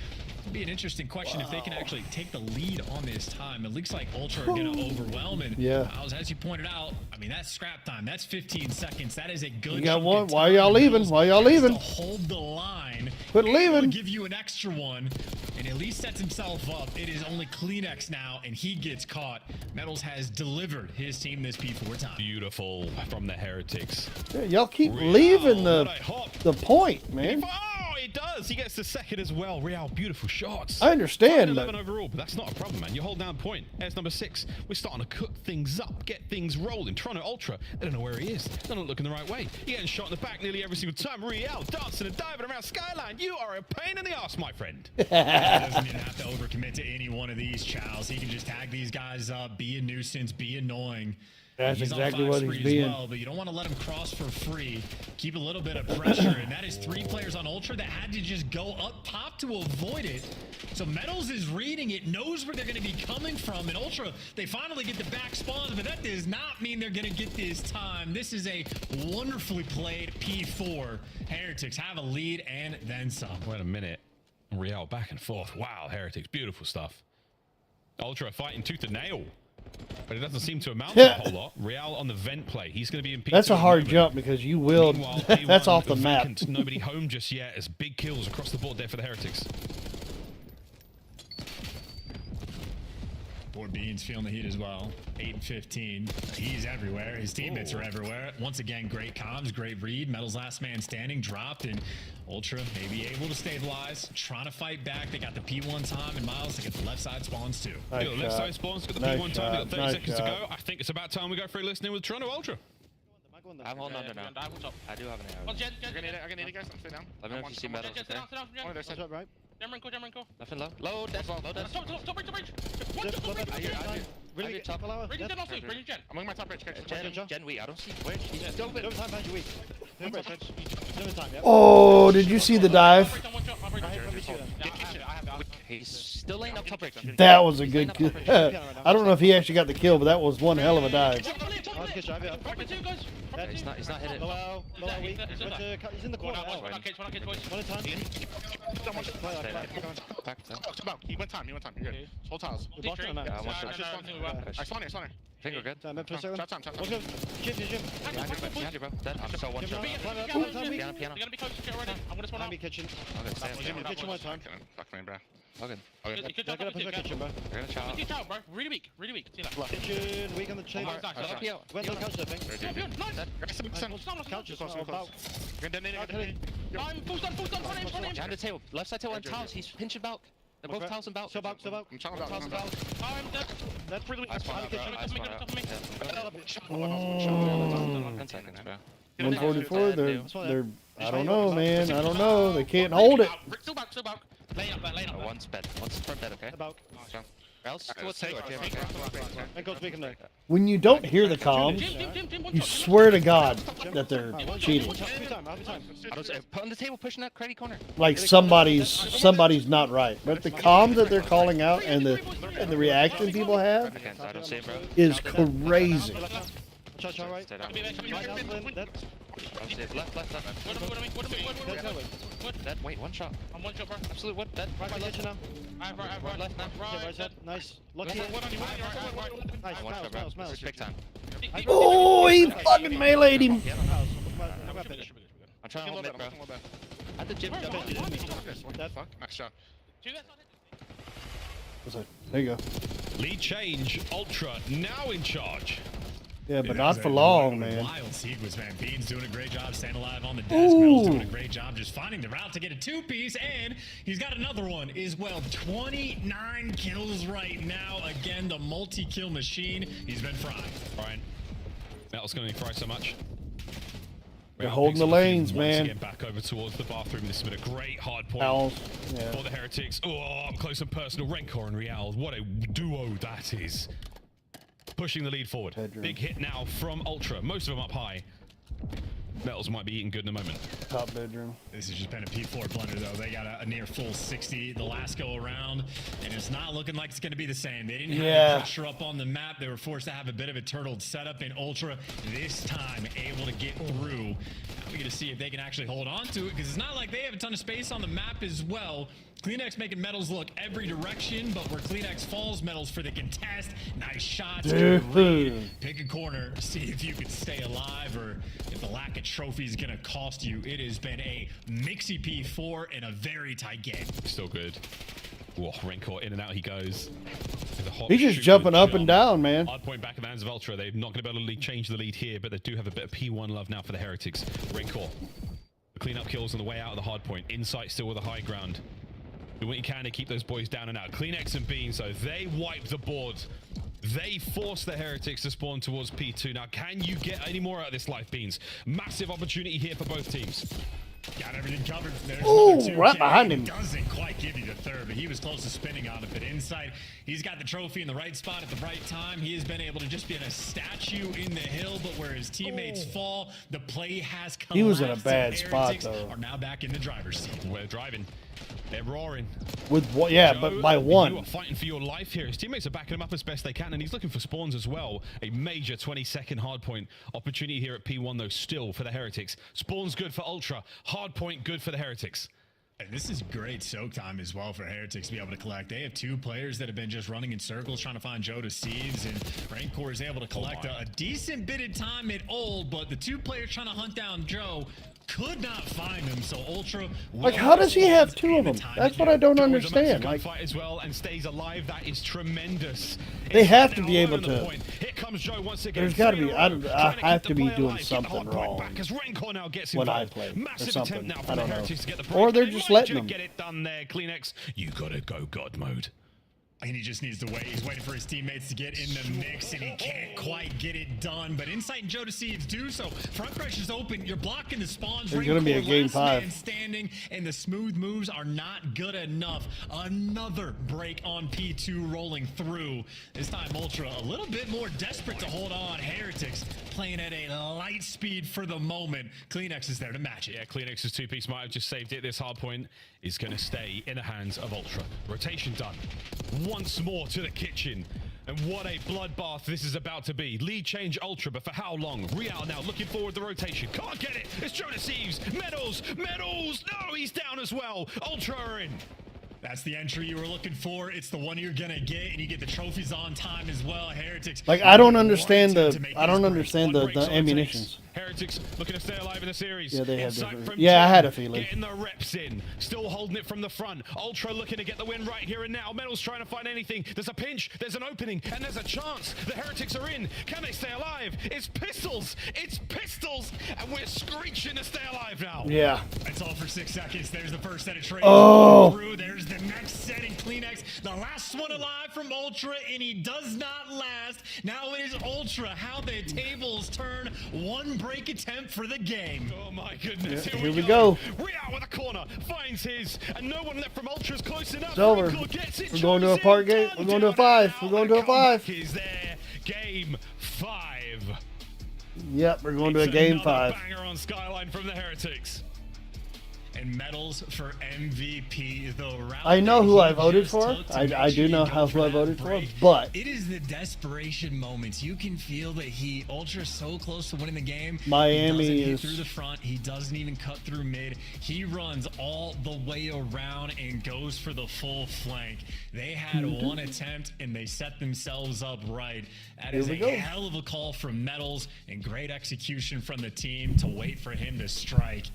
it'll be an interesting question if they can actually take the lead on this time. It looks like Ultra are going to overwhelm, and as you pointed out, I mean, that's scrap time. That's 15 seconds. That is a good. You got one. Why y'all leaving? Why y'all leaving? To hold the line. Quit leaving. Give you an extra one, and at least sets himself up. It is only CleanX now, and he gets caught. Metals has delivered his team this P4 time. Beautiful from the Heretics. Yeah, y'all keep leaving the point, man. Oh, he does. He gets the 2nd as well. Real, beautiful shots. I understand, 11 overall, but that's not a problem, man. You hold down point. There's number 6. We're starting to cook things up, get things rolling. Toronto Ultra, they don't know where he is. They're not looking the right way. You're getting shot in the back nearly every single time. Real dancing and diving around Skyline. You are a pain in the ass, my friend. He doesn't even have to overcommit to any one of these chows. He can just tag these guys up, be a nuisance, be annoying. That's exactly what he's being. Well, but you don't want to let him cross for free. Keep a little bit of pressure, and that is 3 players on Ultra that had to just go up top to avoid it. So Metals is reading it, knows where they're going to be coming from, and Ultra, they finally get the back spawns, but that does not mean they're going to get this time. This is a wonderfully played P4. Heretics have a lead and then some. Wait a minute. Real back and forth. Wow, Heretics, beautiful stuff. Ultra fighting tooth and nail. But it doesn't seem to amount to a whole lot. Real on the vent play. He's going to be in P2. That's a hard jump because you will. That's off the map. Nobody home just yet. As big kills across the board there for the Heretics. Poor Beans feeling the heat as well. 8 and 15. He's everywhere. His teammates are everywhere. Once again, great comms, great read. Metals last man standing, dropped, and Ultra maybe able to stabilize. Trying to fight back. They got the P1 time, and Miles, they get the left side spawns too. The left side spawns, got the P1 time. They got 30 seconds to go. I think it's about time we go for a listening with Toronto Ultra. I'm holding under now. I do have an arrow. Oh, Jen, I'm gonna need it, guys. I'm staying down. Let me know if you see Metals. Jen, sit down, Jen. One of their sides. Right. Jam Renko. Nothing low. Low, dead. Low, dead. Stop breach. What? Really top. Radiant Jen also. Radiant Jen. I'm on my top bridge. Jen, wait. I don't see where she's open. Oh, did you see the dive? He's still laying up top bridge. That was a good kill. I don't know if he actually got the kill, but that was one hell of a dive. One kitchen, I have it. Two guys. Yeah, he's not hitting. Low, weak. He's in the corner. One on cage, boys. One at a time. Back to He went time. You're good. Hold tiles. Yeah, I want to. I spawn here. I think we're good. Time. Let's go. Jim. Behind you, bro. Dead. I'm so one shot. Piano. Piano. They're gonna be close. Get ready. I'm gonna spawn out. Kitchen. Okay, stay Jim, up. kitchen one time. Fuck me, bro. Okay. They're gonna push my kitchen, bro. We're gonna chow. Good job, bro. Really weak. See that. Kitchen, weak on the chain. Went on couch, I think. Nice. Couches. I'm full stun. Front him. Behind the table. Left side table and tiles. He's pinching back. They're both tiles and back. Still back. I'm trying to I'm dead. That's really weak. I spawned out, bro. I spawned out. 10 seconds, bro. 144. They're. I don't know, man. I don't know. They can't hold it. Still back. Lay up. One's bed. One's front bed, okay? Else towards the door. When you don't hear the comms, you swear to God that they're cheating. Put on the table, pushing that credit corner. Like somebody's not right. But the comms that they're calling out and the reaction people have I don't see it, bro. is crazy. Left. Dead. Wait, one shot. I'm one shot, bro. Absolute one. Dead. I have left now. Nice. Lucky. Nice. One shot, bro. This is big time. Oh, he fucking meleeed him. I'm trying to hold mid, bro. At the gym. What the fuck? Nice shot. There you go. Lead change. Ultra now in charge. Yeah, but not for long, man. Wild sequence, man. Bean's doing a great job staying alive on the desk. Mel's doing a great job just finding the route to get a two-piece, and he's got another one as well. 29 kills right now. Again, the multi-kill machine. He's been fried. Brian, Metal's going to fry so much. They're holding the lanes, man. Get back over towards the bathroom. This has been a great hard point for the Heretics. Oh, up close and personal. Rencor and Real. What a duo that is. Pushing the lead forward. Big hit now from Ultra. Most of them up high. Metals might be eating good in a moment. Top bedroom. This has just been a P4 blunder, though. They got a near full 60 the last go around, and it's not looking like it's going to be the same. They didn't have the pressure up on the map. They were forced to have a bit of a turtled setup in Ultra. This time, able to get through. Now we get to see if they can actually hold on to it, because it's not like they have a ton of space on the map as well. CleanX making Metals look every direction, but where CleanX falls, Metals for the contest. Nice shots. Pick a corner, see if you can stay alive, or if the lack of trophy is going to cost you. It has been a mixy P4 in a very tight game. Still good. Whoa, Rencor, in and out he goes. He's just jumping up and down, man. Hard point back in the hands of Ultra. They're not going to be able to change the lead here, but they do have a bit of P1 love now for the Heretics. Rencor, the cleanup kills on the way out of the hard point. Insight still with the high ground. Do what you can to keep those boys down and out. CleanX and Bean, so they wipe the board. They force the Heretics to spawn towards P2. Now, can you get any more out of this life, Beans? Massive opportunity here for both teams. Got everything covered. Ooh, right behind him. Doesn't quite give you the third, but he was close to spinning on it. But Insight, he's got the trophy in the right spot at the right time. He has been able to just be in a statue in the hill, but where his teammates fall, the play has collapsed. He was in a bad spot, though. Are now back in the driver's seat. We're driving. They're roaring. With what? Yeah, Joe, but by one. You are fighting for your life here. His teammates are backing him up as best they can, and he's looking for spawns as well. A major 20-second hardpoint opportunity here at P1, though, still for the Heretics. Spawns good for Ultra. Hardpoint good for the Heretics. And this is great soak time as well for Heretics to be able to collect. They have two players that have been just running in circles trying to find Joe to Sieves, and Rancor is able to collect a decent bit of time at Old, but the two players trying to hunt down Joe could not find him, so Ultra... Like, how does he have two of them? That's what I don't understand. Like, fight as well and stays alive. That is tremendous. They have to be able to... Here comes Joe once again. There's got to be... I have to be doing something wrong when I play or something. I don't know. Or they're just letting them. Get it done there, CleanX. You gotta go God mode. And he just needs to wait. He's waiting for his teammates to get in the mix, and he can't quite get it done. But Insight and Joe to Sieves do so. Front pressure's open. You're blocking the spawns. There's going to be a game 5. Standing, and the smooth moves are not good enough. Another break on P2 rolling through. This time Ultra a little bit more desperate to hold on. Heretics playing at a light speed for the moment. CleanX is there to match it. Yeah, CleanX's two-piece might have just saved it. This hard point is going to stay in the hands of Ultra. Rotation done. Once more to the kitchen. And what a bloodbath this is about to be. Lead change Ultra, but for how long? Real now looking forward the rotation. Can't get it. It's Jonas Eves. Medals. No, he's down as well. Ultra are in. That's the entry you were looking for. It's the one you're gonna get, and you get the trophies on time as well. Heretics. Like, I don't understand the ammunitions. Heretics looking to stay alive in the series. Yeah, they have Insight different. from Yeah, I Tim, had a feeling. Getting the reps in. Still holding it from the front. Ultra looking to get the win right here and now. Medals trying to find anything. There's a pinch. There's an opening. And there's a chance. The Heretics are in. Can they stay alive? It's pistols. It's pistols. And we're screeching to stay alive now. Yeah. It's all for 6 seconds. There's the first set of trades. Oh. There's the next set in Kleenex. The last one alive from Ultra, and he does not last. Now it is Ultra. How the tables turn. One break attempt for the game. Oh my goodness. Yeah, here we go. Rial with a corner. Finds his. And no one left from Ultra's close enough. It's over. We're going to a part game. We're going to a 5. We're going to a 5. Is there. Game 5. Yep, we're going to a game 5. Banger on Skyline from the Heretics. And medals for MVP, though. I know who I voted for. I do know who I voted for, but it is the desperation moments. You can feel that Ultra's so close to winning the game. Miami he doesn't is hit through the front. He doesn't even cut through mid. He runs all the way around and goes for the full flank. They had one attempt and they set themselves up right. That is a hell of a call from medals and great execution from the team to wait for him to strike.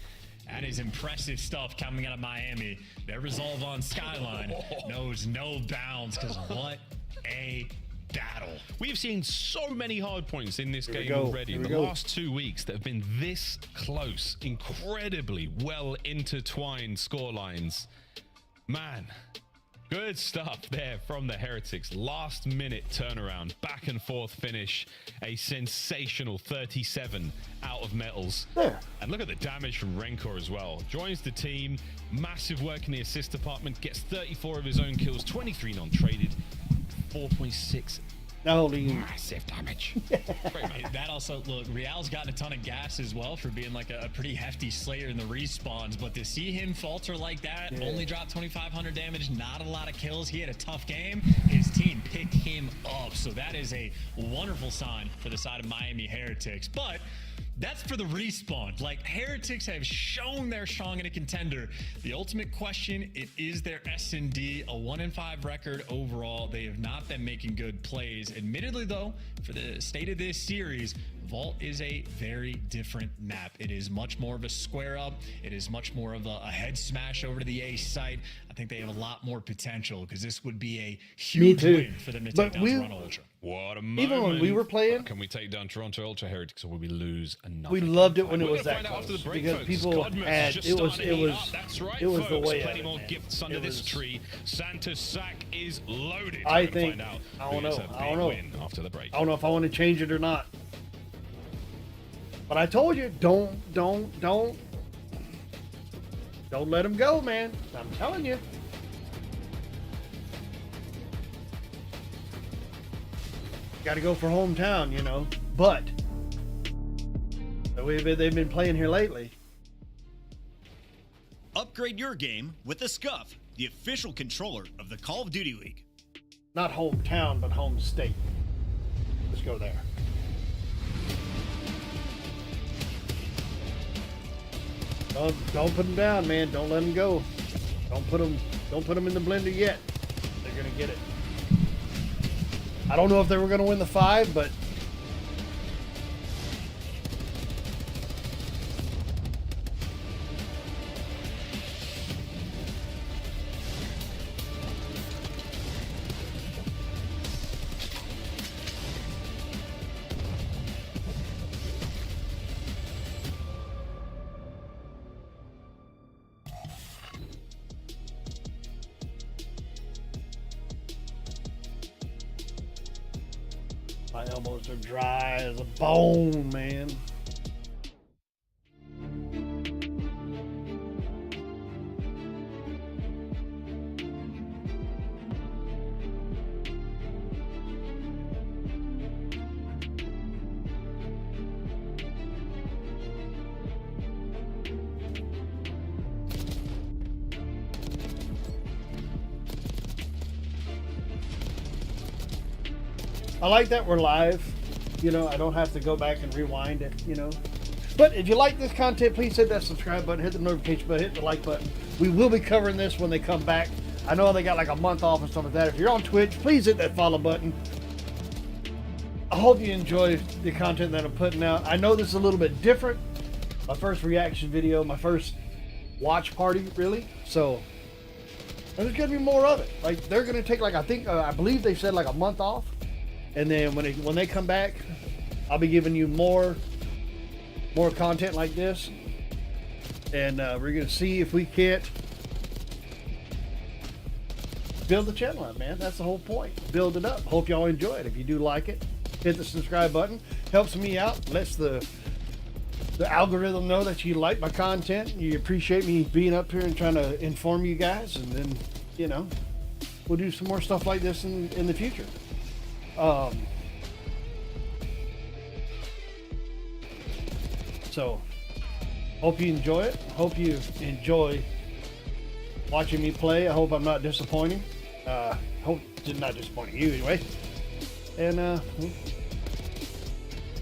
That is impressive stuff coming out of Miami. Their resolve on Skyline knows no bounds, because what a battle. We've seen so many hard points in this game already in the last 2 weeks that have been this close, incredibly well intertwined scorelines. Man, good stuff there from the Heretics. Last minute turnaround, back and forth finish, a sensational 37 out of metals. And look at the damage from Rencor as well. Joins the team, massive work in the assist department, gets 34 of his own kills, 23 non-traded, 4.6 massive damage. That also, look, Real's gotten a ton of gas as well for being like a pretty hefty slayer in the respawns, but to see him falter like that, only dropped 2,500 damage, not a lot of kills. He had a tough game. His team picked him up, so that is a wonderful sign for the side of Miami Heretics. But that's for the respawn. Like, Heretics have shown they're strong in a contender. The ultimate question, it is their S&D, a 1-5 record overall. They have not been making good plays. Admittedly, though, for the state of this series, Vault is a very different map. It is much more of a square up. It is much more of a head smash over to the A site. I think they have a lot more potential, because this would be a huge win for them to take down Toronto Ultra. What a moment. Even when we were playing, can we take down Toronto Ultra Heretics, or will we lose another? We loved it when it We're was gonna that find out close, after the break, because folks. people Godmas had just it was started to heat was up. That's right, it was folks. the way Plenty of more it, gifts man. under It this was- tree. Santa's sack is loaded. I We're gonna think find out I who don't gets know. a I don't big know. win after the break. I don't know if I want to change it or not. But I told you, don't let him go, man. I'm telling you. Got to go for hometown, you know. But they've been playing here lately. Upgrade your game with the Scuff, the official controller of the Call of Duty League. Not hometown, but home state. Let's go there. Don't put them down, man. Don't let them go. Don't put them in the blender yet. They're gonna get it. I don't know if they were gonna win the 5, but my elbows are dry as a bone, man. I like that we're live. You know, I don't have to go back and rewind it, you know. But if you like this content, please hit that subscribe button, hit the notification button, hit the like button. We will be covering this when they come back. I know they got like a month off and stuff like that. If you're on Twitch, please hit that follow button. I hope you enjoy the content that I'm putting out. I know this is a little bit different. My first reaction video, my first watch party, really. So there's gonna be more of it. Like they're gonna take like I believe they said like a month off, and then when they come back, I'll be giving you more content like this, and we're gonna see if we can't build the channel up, man. That's the whole point. Build it up. Hope y'all enjoy it. If you do like it, hit the subscribe button. Helps me out. Lets the algorithm know that you like my content. You appreciate me being up here and trying to inform you guys, and then, you know, we'll do some more stuff like this in the future. So hope you enjoy it. Hope you enjoy watching me play. I hope I'm not disappointing. Hope not disappointing you anyway. And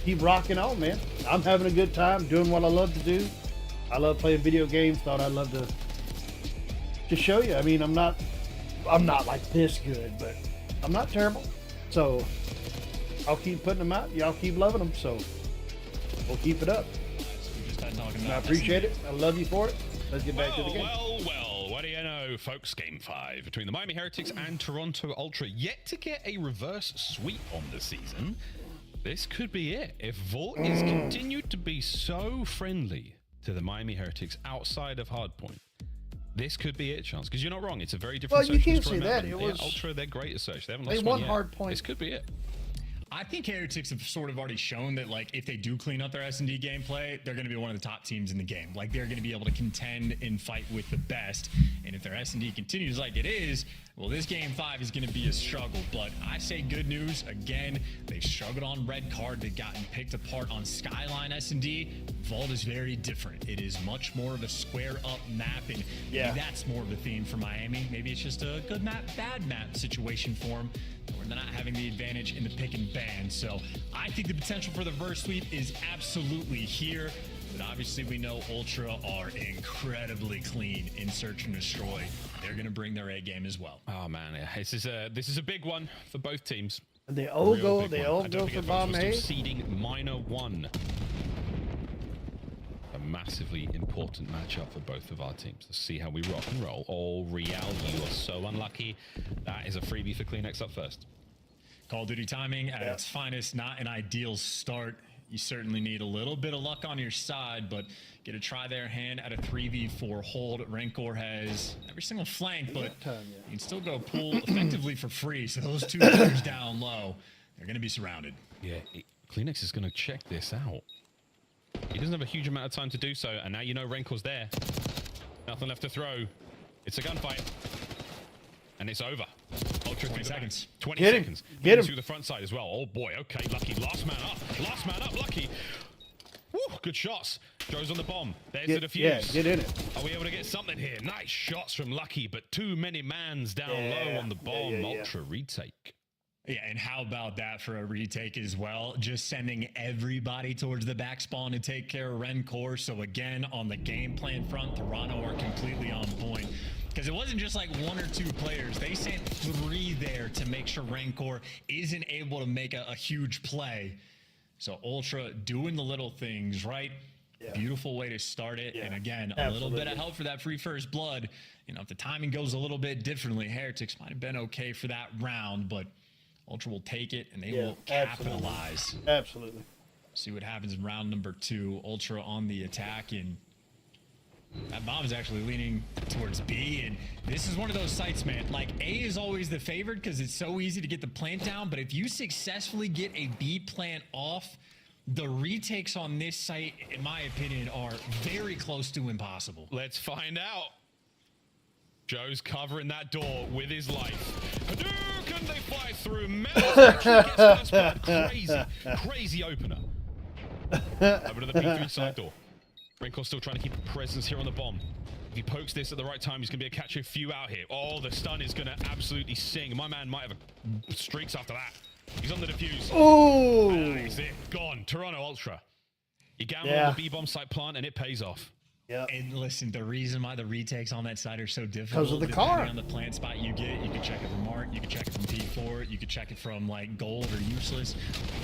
keep rocking on, man. I'm having a good time doing what I love to do. I love playing video games. Thought I'd love to show you. I mean, I'm not like this good, but I'm not terrible. So I'll keep putting them out. Y'all keep loving them. So we'll keep it up. I appreciate it. I love you for it. Let's get back to the game. Well, what do you know, folks? Game 5 between the Miami Heretics and Toronto Ultra. Yet to get a reverse sweep on the season. This could be it. If Vault is continued to be so friendly to the Miami Heretics outside of Hardpoint, this could be it, Chance. Because you're not wrong. It's a very different. Well, you can't say that. It was Ultra. They're great at search. They haven't lost won one yet. Hardpoint. This could be it. I think Heretics have sort of already shown that, like, if they do clean up their S&D gameplay, they're going to be one of the top teams in the game. Like, they're going to be able to contend and fight with the best. And if their S&D continues like it is, well, this game 5 is going to be a struggle. But I say good news. Again, they struggled on Red Card. They've gotten picked apart on Skyline S&D. Vault is very different. It is much more of a square-up map, and maybe that's more of a theme for Miami. Maybe it's just a good map, bad map situation for them, where they're not having the advantage in the pick and ban. So I think the potential for the reverse sweep is absolutely here. But obviously we know Ultra are incredibly clean in search and destroy. They're going to bring their A game as well. Oh man, this is a big one for both teams. They all go for bomb A. Seeding -1. A massively important matchup for both of our teams. Let's see how we rock and roll. Oh, Real, you are so unlucky. That is a freebie for Kleenex up first. Call of Duty timing at its finest, not an ideal start. You certainly need a little bit of luck on your side, but get a try their hand at a 3v4 hold. Rancor has every single flank, but you can still go pull effectively for free. So those two players down low, they're going to be surrounded. Yeah, Kleenex is going to check this out. He doesn't have a huge amount of time to do so, and now you know Rancor's there. Nothing left to throw. It's a gunfight. And it's over. Ultra 20 seconds. 20 Get seconds. him. Get him. To the front side as well. Oh boy, okay, Lucky. Last man up. Last man up, Lucky. Woo, good shots. Joe's on the bomb. There's the defuse. Yeah, get in it. Are we able to get something here? Nice shots from Lucky, but too many mans down low on the bomb. Ultra retake. Yeah, and how about that for a retake as well? Just sending everybody towards the back spawn to take care of Rancor. So again, on the game plan front, Toronto are completely on point. Because it wasn't just like 1 or 2 players. They sent 3 there to make sure Rancor isn't able to make a huge play. So Ultra doing the little things, right? Yeah. Beautiful way to start it. Yeah. And again, a little bit of help for that free first blood. You know, if the timing goes a little bit differently, Heretics might have been okay for that round, but Ultra will take it and they will capitalize. Absolutely. See what happens in round number 2. Ultra on the attack, and that bomb is actually leaning towards B, and this is one of those sites, man. Like, A is always the favored because it's so easy to get the plant down, but if you successfully get a B plant off, the retakes on this site, in my opinion, are very close to impossible. Let's find out. Joe's covering that door with his life. Hadouken, they fly through. Mel's actually gets first blood. Crazy opener. Over to the P3 side door. Rancor's still trying to keep a presence here on the bomb. If he pokes this at the right time, he's going to be able to catch a few out here. Oh, the stun is going to absolutely sing. My man might have streaks after that. He's on the defuse. Oh! That is it. Gone. Toronto Ultra. You gamble on the B-bomb site plant, and it pays off. Yeah. And listen, the reason why the retakes on that site are so difficult because of the car. on the plant spot you get, you can check it from Mark, you can check it from P4, you can check it from like gold or useless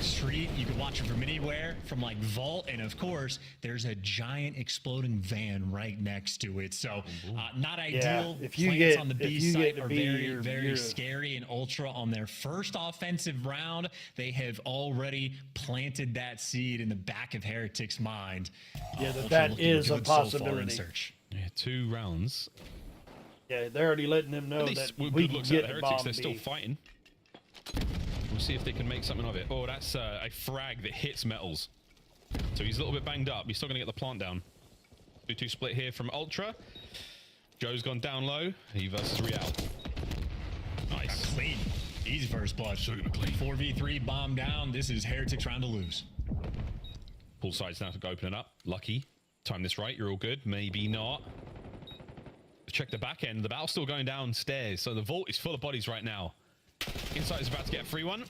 street, you can watch it from anywhere, from like vault, and of course there's a giant exploding van right next to it. So not ideal. If you Plants get on the B if you site get to are be, very scary, and Ultra on their first offensive round, they have already planted that seed in the back of Heretic's mind. Yeah, Ultra that looking is a good so far in possibility. search. Yeah, 2 rounds. Yeah, they're already letting them know At least that with we good can looks get at the the Heretics, bomb they're still B. fighting. We'll see if they can make something of it. Oh, that's a frag that hits metals. So he's a little bit banged up. He's still going to get the plant down. 2-2 split here from Ultra. Joe's gone down low. He versus Real. Nice. Clean. Easy first blood. Super clean. 4v3 bomb down. This is Heretics round to lose. Pull sides now to go open it up. Lucky. Time this right. You're all good. Maybe not. Check the back end. The battle's still going downstairs. So the vault is full of bodies right now. Inside is about to get a free one.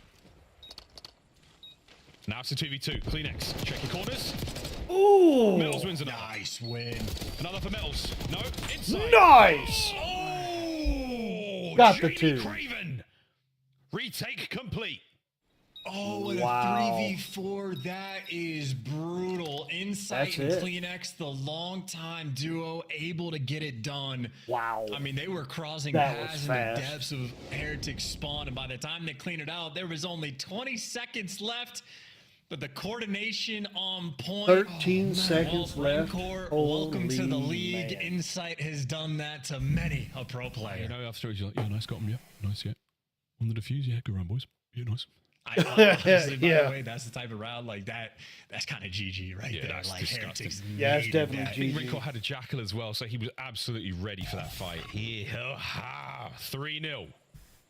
Now it's a 2v2. Kleenex. Check your corners. Ooh! Metals wins another. Nice win. Another for Metals. No. Inside. Nice! Oh! Got the Jamie 2. Craven. Retake complete. Oh, and Wow. a 3v4. That is brutal. Insight That's and it. Kleenex, the longtime duo, able to get it done. Wow. I mean, they were crossing That was paths in the fast. depths of Heretic spawn, and by the time they cleaned it out, there was only 20 seconds left. But the coordination on point. 13 seconds Well, left. Rancor, welcome to the Holy league. man. Insight has done that to many a pro You player. know, afterwards you're like, yeah, nice, got him, yeah. Nice, yeah. On the defuse, yeah, good run, boys. Yeah, nice. Honestly, by Yeah. the way, that's the type of round like that. That's kind of GG right Yeah, there. that's Like disgusting. Heretics. Yeah, it's needed definitely that. I think GG. Rinkle had a jackal as well, so he was absolutely ready for that fight. 3-0.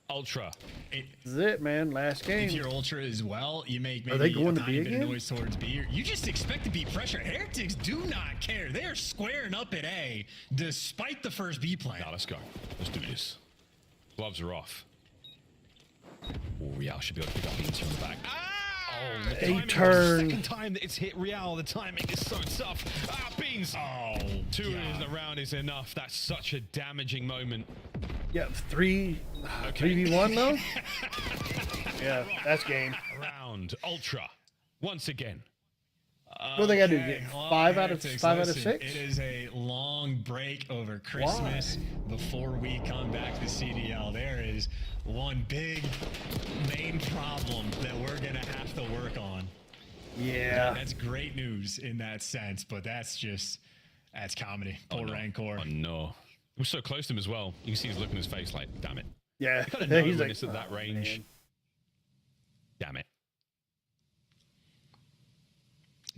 Ultra. This is it, man. Last game. If you're Ultra as well, you make Are they maybe going a to B tiny bit of again? noise towards B. You just expect to be pressure. Heretics do not care. They are squaring up at A, despite the first B play. Now let's go. Let's do this. Gloves are off. Oh, Real should be able to pick up beats from the back. Oh, the timing. turned. Second time that it's hit Real. The timing is so tough. Beans. Oh, 2 in the round is enough. That's such a damaging moment. Yeah, 3v1 though? Yeah, that's game. Round Ultra. Once again. What do they got to do? Okay, Get well, 5 out of Heretics, 5 out of listen, 6? It is a long break over Christmas before we come back to CDL. There is one big main problem that we're going to have to work on. Yeah. That's great news in that sense, but that's comedy. Poor Rancor. Oh, no. We're so close to him as well. You can see he's looking at his face like, damn it. Yeah. You gotta know He's when like, it's at that "Oh, range. man." Damn it.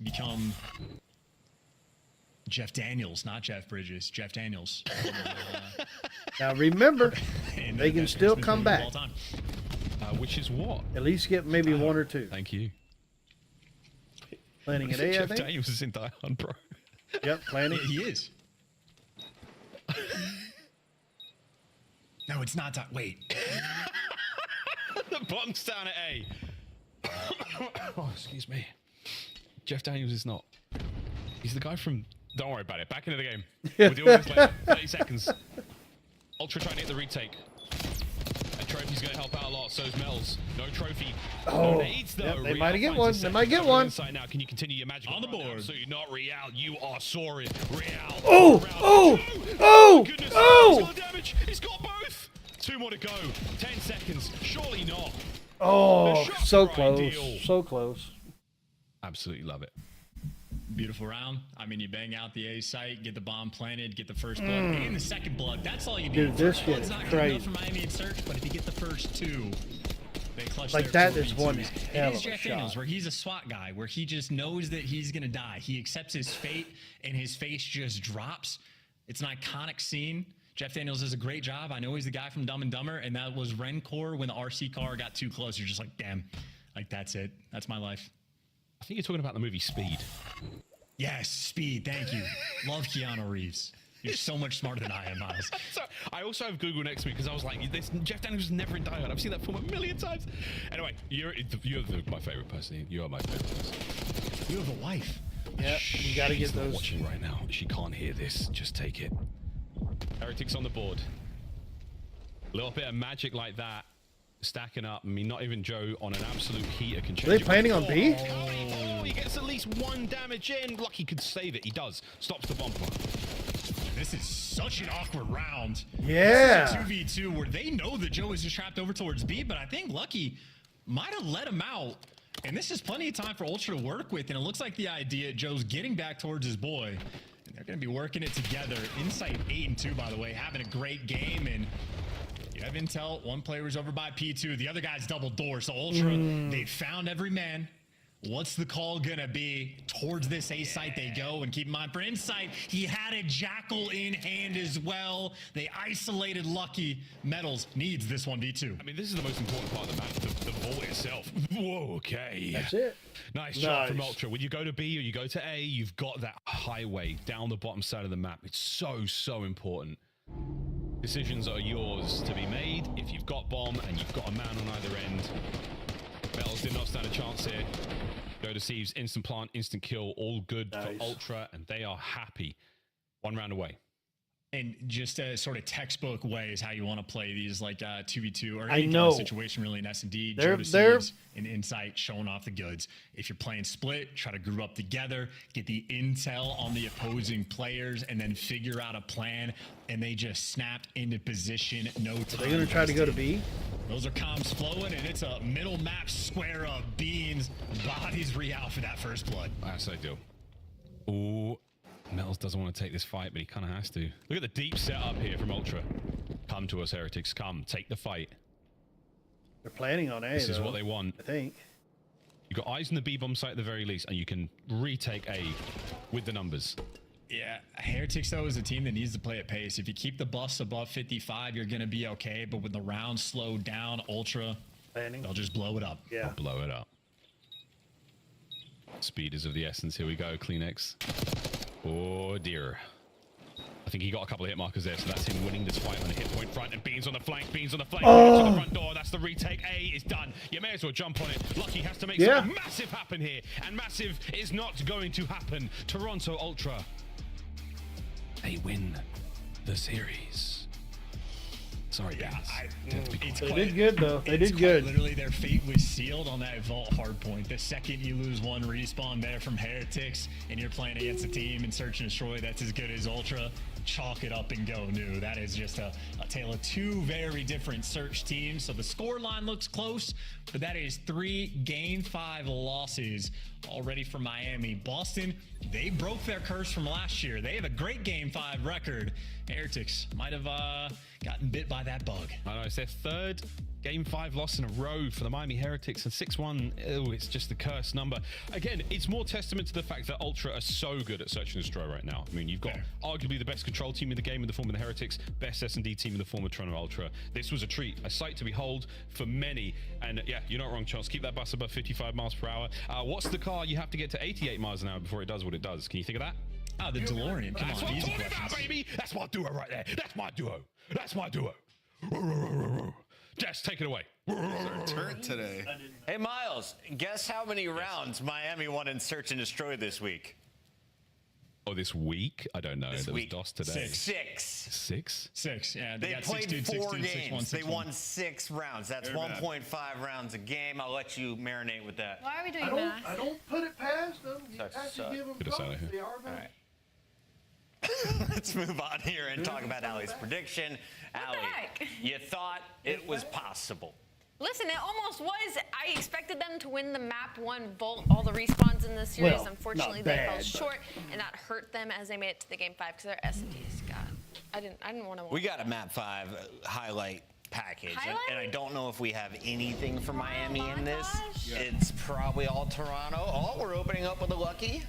Become Jeff Daniels, not Jeff Bridges. Jeff Daniels. Now remember, And they the can best still Christmas come movie of back. all time. Which is what? At least get maybe 1 or 2. Thank you. Planning at A, I Jeff think. Daniels is in Die Hard, bro. Yep, planning. He is. No, it's not. Wait. The bomb's down at A. Oh, excuse me. Jeff Daniels is not. He's the guy from. Don't worry about it. Back into the game. We'll deal with this later. 30 seconds. Ultra trying to hit the retake. A trophy's going to help out a lot. So's Mel's. No trophy. Oh, No nades, though. yep, they Real might get finds one. a They second. might get Over one. Inside now. Can you continue your magic On the board. So you're not Real. You are soaring. Real. Oh! Round Oh! two. Oh! Goodness. Oh! He's got the damage. He's got both. 2 more to go. 10 seconds. Surely not. Oh, The shots so are close. ideal. So close. Absolutely love it. Beautiful round. I mean, you bang out the A site, get the bomb planted, get the first blood, and the second blood. That's all you need. Dude, this First blood's is not good crazy. enough for Miami and Search, but if you get the first 2, they clutch Like, their that is one 4v2s. hell It is of a Jeff Daniels, shot. where he's a SWAT guy, where he just knows that he's going to die. He accepts his fate, and his face just drops. It's an iconic scene. Jeff Daniels does a great job. I know he's the guy from Dumb and Dumber, and that was Rancor when the RC car got too close. You're just like, damn, like that's it. That's my life. I think you're talking about the movie Speed. Yes, Speed. Thank you. Love Keanu Reeves. You're so much smarter than I am, Miles. So I also have Google next to me because I was like, Jeff Daniels was never in Die Hard. I've seen that film a million times. Anyway, you're my favorite person. You are my favorite person. You have a wife. Yep, you gotta get She's not those. watching right now. She can't hear this. Just take it. Heretics on the board. A little bit of magic like that. Stacking up. I mean, not even Joe on an absolute heater can change. Are they planning on B? Oh, he gets at least 1 damage in. Lucky could save it. He does. Stops the bumper. This is such an awkward round. Yeah. This is a 2v2 where they know that Joe is just trapped over towards B, but I think Lucky might have let him out. And this is plenty of time for Ultra to work with. And it looks like the idea, Joe's getting back towards his boy. And they're going to be working it together. Insight 8 and 2, by the way, having a great game. And you have intel. One player was over by P2. The other guy's double door. So Ultra, they found every man. What's the call gonna be? Towards this A site they go, and keep in mind for Insight, he had a Jackal in hand as well. They isolated Lucky. Metals needs this 1v2. I mean, this is the most important part of the map, the vault itself. Whoa, okay. That's it. Nice shot from Ultra. When you go to B or you go to A, you've got that highway down the bottom side of the map. It's so important. Decisions are yours to be made. If you've got bomb and you've got a man on either end, Metals did not stand a chance here. Go to Sieves, instant plant, instant kill, all good for Ultra, and they are happy. 1 round away. And just a sort of textbook way is how you want to play these, like 2v2 or I any know. kind of situation really in S&D. They're and Insight showing off the goods. If you're playing split, try to group up together, get the intel on the opposing players, and then figure out a plan. And they just snapped into position. No time. Are they gonna try to go to B? Those are comms flowing, and it's a middle map square of beans. Bodies re-out for that first blood. Yes, I do. Ooh, Metals doesn't want to take this fight, but he kind of has to. Look at the deep setup here from Ultra. Come to us, Heretics. Come, take the fight. They're planning on A. This is what they want. I think. You've got eyes on the B-bomb site at the very least, and you can retake A with the numbers. Yeah, Heretics, though, is a team that needs to play at pace. If you keep the buffs above 55, you're going to be okay. But when the rounds slow down, Ultra, they'll just blow it up. Yeah. Blow it up. Speed is of the essence. Here we go, Kleenex. Oh, dear. I think he got a couple of hit markers there, so that's him winning this fight on the hit point front. And Beans on the flank, Beans on the flank, Beans on the front door. That's the retake. A is done. You may as well jump on it. Lucky has to make something massive happen here. And massive is not going to happen. Toronto Ultra. They win the series. Sorry, Beans. They did good, though. They did good. Literally, their fate was sealed on that vault hardpoint. The second you lose one respawn there from Heretics, and you're playing against a team in Search and Destroy that's as good as Ultra, chalk it up and go new. That is just a tale of 2 very different Search teams. So the score line looks close, but that is 3 Game 5 losses already for Miami. Boston, they broke their curse from last year. They have a great Game 5 record. Heretics might have gotten bit by that bug. I know, it's their 3rd Game 5 loss in a row for the Miami Heretics, and 6-1, oh, it's just the cursed number. Again, it's more testament to the fact that Ultra are so good at Search and Destroy right now. I mean, you've got arguably the best control team in the game in the form of the Heretics, best S&D team in the form of Toronto Ultra. This was a treat, a sight to behold for many. And yeah, you're not wrong, Chance. Keep that bus above 55 miles per hour. What's the car you have to get to 88 miles an hour before it does what it does? Can you think of that? Oh, the DeLorean. Come on, easy questions. About, baby. That's my duo right there. That's my duo. That's my duo. Jess, take it away. Turret today. Hey, Miles, guess how many rounds Miami won in Search and Destroy this week? Oh, this week? I don't know. This there week. was DOS today. 6. 6? 6, yeah. They got played 6-2, 4 6-2, games. 6-1, They 6-1. won 6 rounds. That's 1.5 rounds a game. I'll let you marinate with that. Why are we doing math? I don't put it past them. You Sucks have to suck. give them Good to say props. that. They are All right. Let's move on here and talk about Allie's prediction. Allie, heck? you thought it was possible. Listen, it almost was. I expected them to win the map 1 vault, all the respawns in this series. Well, Unfortunately, not they bad, fell but- short, and that hurt them as they made it to the Game 5 because their S&Ds got. I didn't want to. We got a map 5 highlight package, Highlight? and I don't know if we have anything for Miami in this. Montage? It's probably all Toronto. Oh, we're opening up with a Lucky.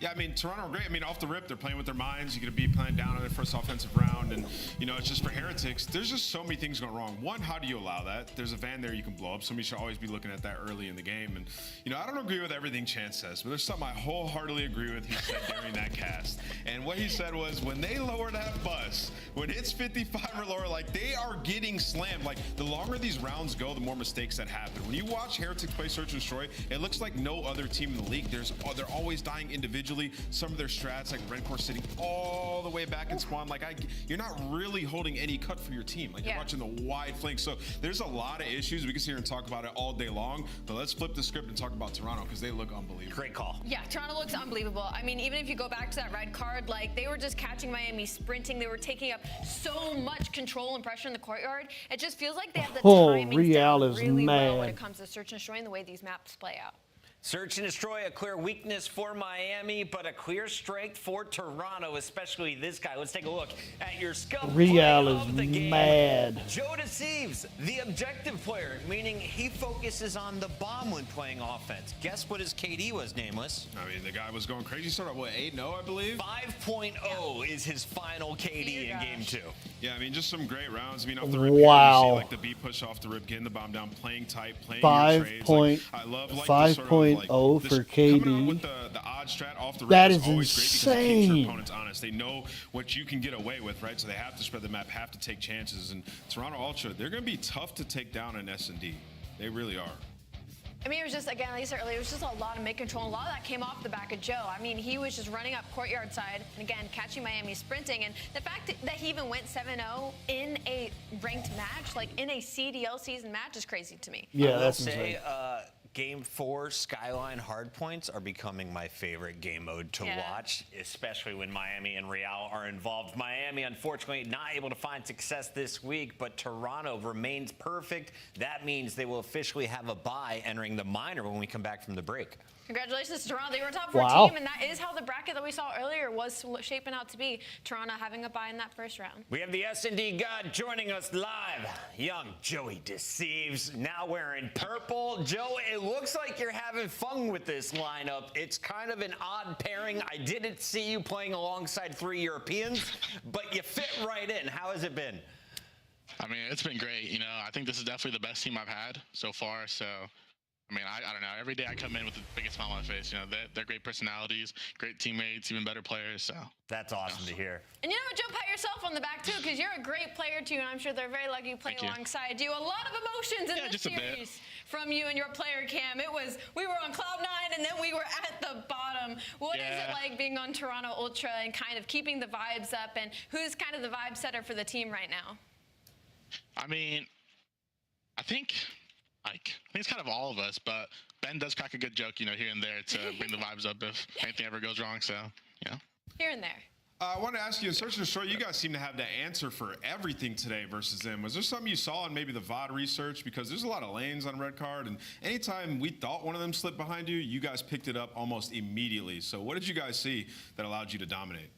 Yeah, I mean, Toronto are great. I mean, off the rip, they're playing with their minds. You're going to be playing down on their first offensive round. around. And, you know, it's just for Heretics, there's just so many things going wrong. One, how do you allow that? There's a van there you can blow up. Somebody should always be looking at that early in the game. And, you know, I don't agree with everything Chance says, but there's something I wholeheartedly agree with he said during that cast. And what he said was, when they lower that bus, when it's 55 or lower, like, they are getting slammed. Like, the longer these rounds go, the more mistakes that happen. When you watch Heretics play Search and Destroy, it looks like no other team in the league. They're always dying individually. Some of their strats, like Rencore sitting all the way back in spawn, like you're not really holding any cut for your team. Like, you're watching the wide flank. So there's a lot of issues. We can sit here and talk about it all day long, but let's flip the script and talk about Toronto, because they look unbelievable. Great call. Yeah, Toronto looks unbelievable. I mean, even if you go back to that red card, like, they were just catching Miami sprinting. They were taking up so much control and pressure in the courtyard. It just feels like they have the timing Real down is really well when mad. it comes to search and destroying the way these maps play out. Search and destroy, a clear weakness for Miami, but a clear strength for Toronto, especially this guy. Let's take a look at your scuff Real play is of the game. mad. Joe Deceives, the objective player, meaning he focuses on the bomb when playing offense. Guess what his KD was, Nameless? I mean, the guy was going crazy. He started, what, 8-0, I believe? 5.0 is his final KD in game 2. Yeah, I mean, just some great rounds. I mean, off the rip Wow. here, you see, like, the B push off the rip, getting the bomb down, playing tight, playing your trades. 5.0 I love, like, the sort of, like, for coming out KD. with the odd strat off the rip That is is always great because it keeps your insane. opponents honest. They know what you can get away with, right? So they have to spread the map, have to take chances. And Toronto Ultra, they're going to be tough to take down in S&D. They really are. I mean, it was just, again, like you said earlier, it was just a lot of mid-control. A lot of that came off the back of Joe. I mean, he was just running up courtyard side and, again, catching Miami sprinting. And the fact that he even went 7-0 in a ranked match, like in a CDL season match, is crazy to me. Yeah, I will that's say, insane. Game 4 Skyline hardpoints are becoming my favorite game mode to watch, especially when Miami and Real are involved. Miami, unfortunately, not able to find success this week, but Toronto remains perfect. That means they will officially have a bye entering the minor when we come back from the break. Congratulations to Toronto. They were a top 4 Wow. team, and that is how the bracket that we saw earlier was shaping out to be. Toronto having a bye in that first round. We have the S&D God joining us live. Young Joey Deceives, now wearing purple. Joe, it looks like you're having fun with this lineup. It's kind of an odd pairing. I didn't see you playing alongside 3 Europeans, but you fit right in. How has it been? I mean, it's been great. You know, I think this is definitely the best team I've had so far. So, I mean, I don't know. Every day I come in with the biggest smile on my face. You know, they're great personalities, great teammates, even better players. So that's awesome to hear. And you know what, Joe, pat yourself on the back too, because you're a great player too, and I'm sure they're very lucky to play alongside you. A lot of emotions in this series from you and your player cam. It was, we were on cloud 9 and then we were at the bottom. What is it like being on Toronto Ultra and kind of keeping the vibes up, and who's kind of the vibe setter for the team right now? I mean, I think it's kind of all of us, but Ben does crack a good joke, you know, here and there to bring the vibes up if anything ever goes wrong. So, you know. Here and there. I want to ask you, in Search and Destroy, you guys seem to have the answer for everything today versus them. Was there something you saw in maybe the VOD research? Because there's a lot of lanes on red card, and anytime we thought one of them slipped behind you, you guys picked it up almost immediately. So what did you guys see that allowed you to dominate?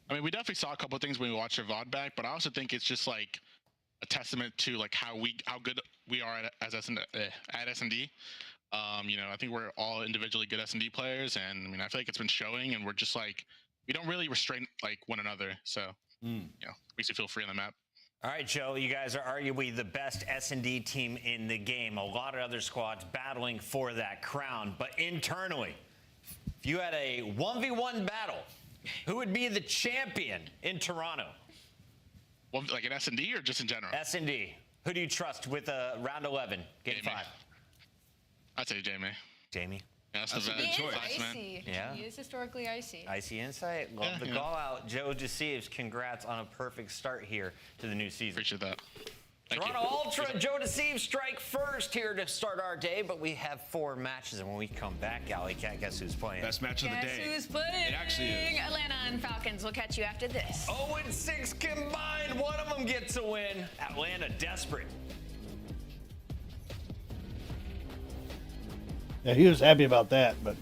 I mean, we definitely saw a couple of things when we watched your VOD back, but I also think it's just like a testament to like how good we are at S&D. You know, I think we're all individually good S&D players, and I mean, I feel like it's been showing, and we're just like, we don't really restrain like one another. So, you know, makes you feel free on the map. All right, Joe, you guys are arguably the best S&D team in the game. A lot of other squads battling for that crown, but internally, if you had a 1v1 battle, who would be the champion in Toronto? Well, like an S&D or just in general? S&D. Who do you trust with round 11, game 5? I'd say Jamie. Jamie? Yeah, that's He the best is choice, icy. man. Yeah. He is historically icy. Icy insight. Love the call out. Joe Deceives, congrats on a perfect start here to the new season. Appreciate that. Toronto Ultra, Joe Deceives strike first here to start our day, but we have 4 matches, and when we come back, Alley Cat, guess who's playing? Best match of the day. Who's playing? It actually is. Atlanta and Falcons. We'll catch you after this. 0-6 combined. One of them gets a win. Atlanta desperate. Yeah, he was happy about that, but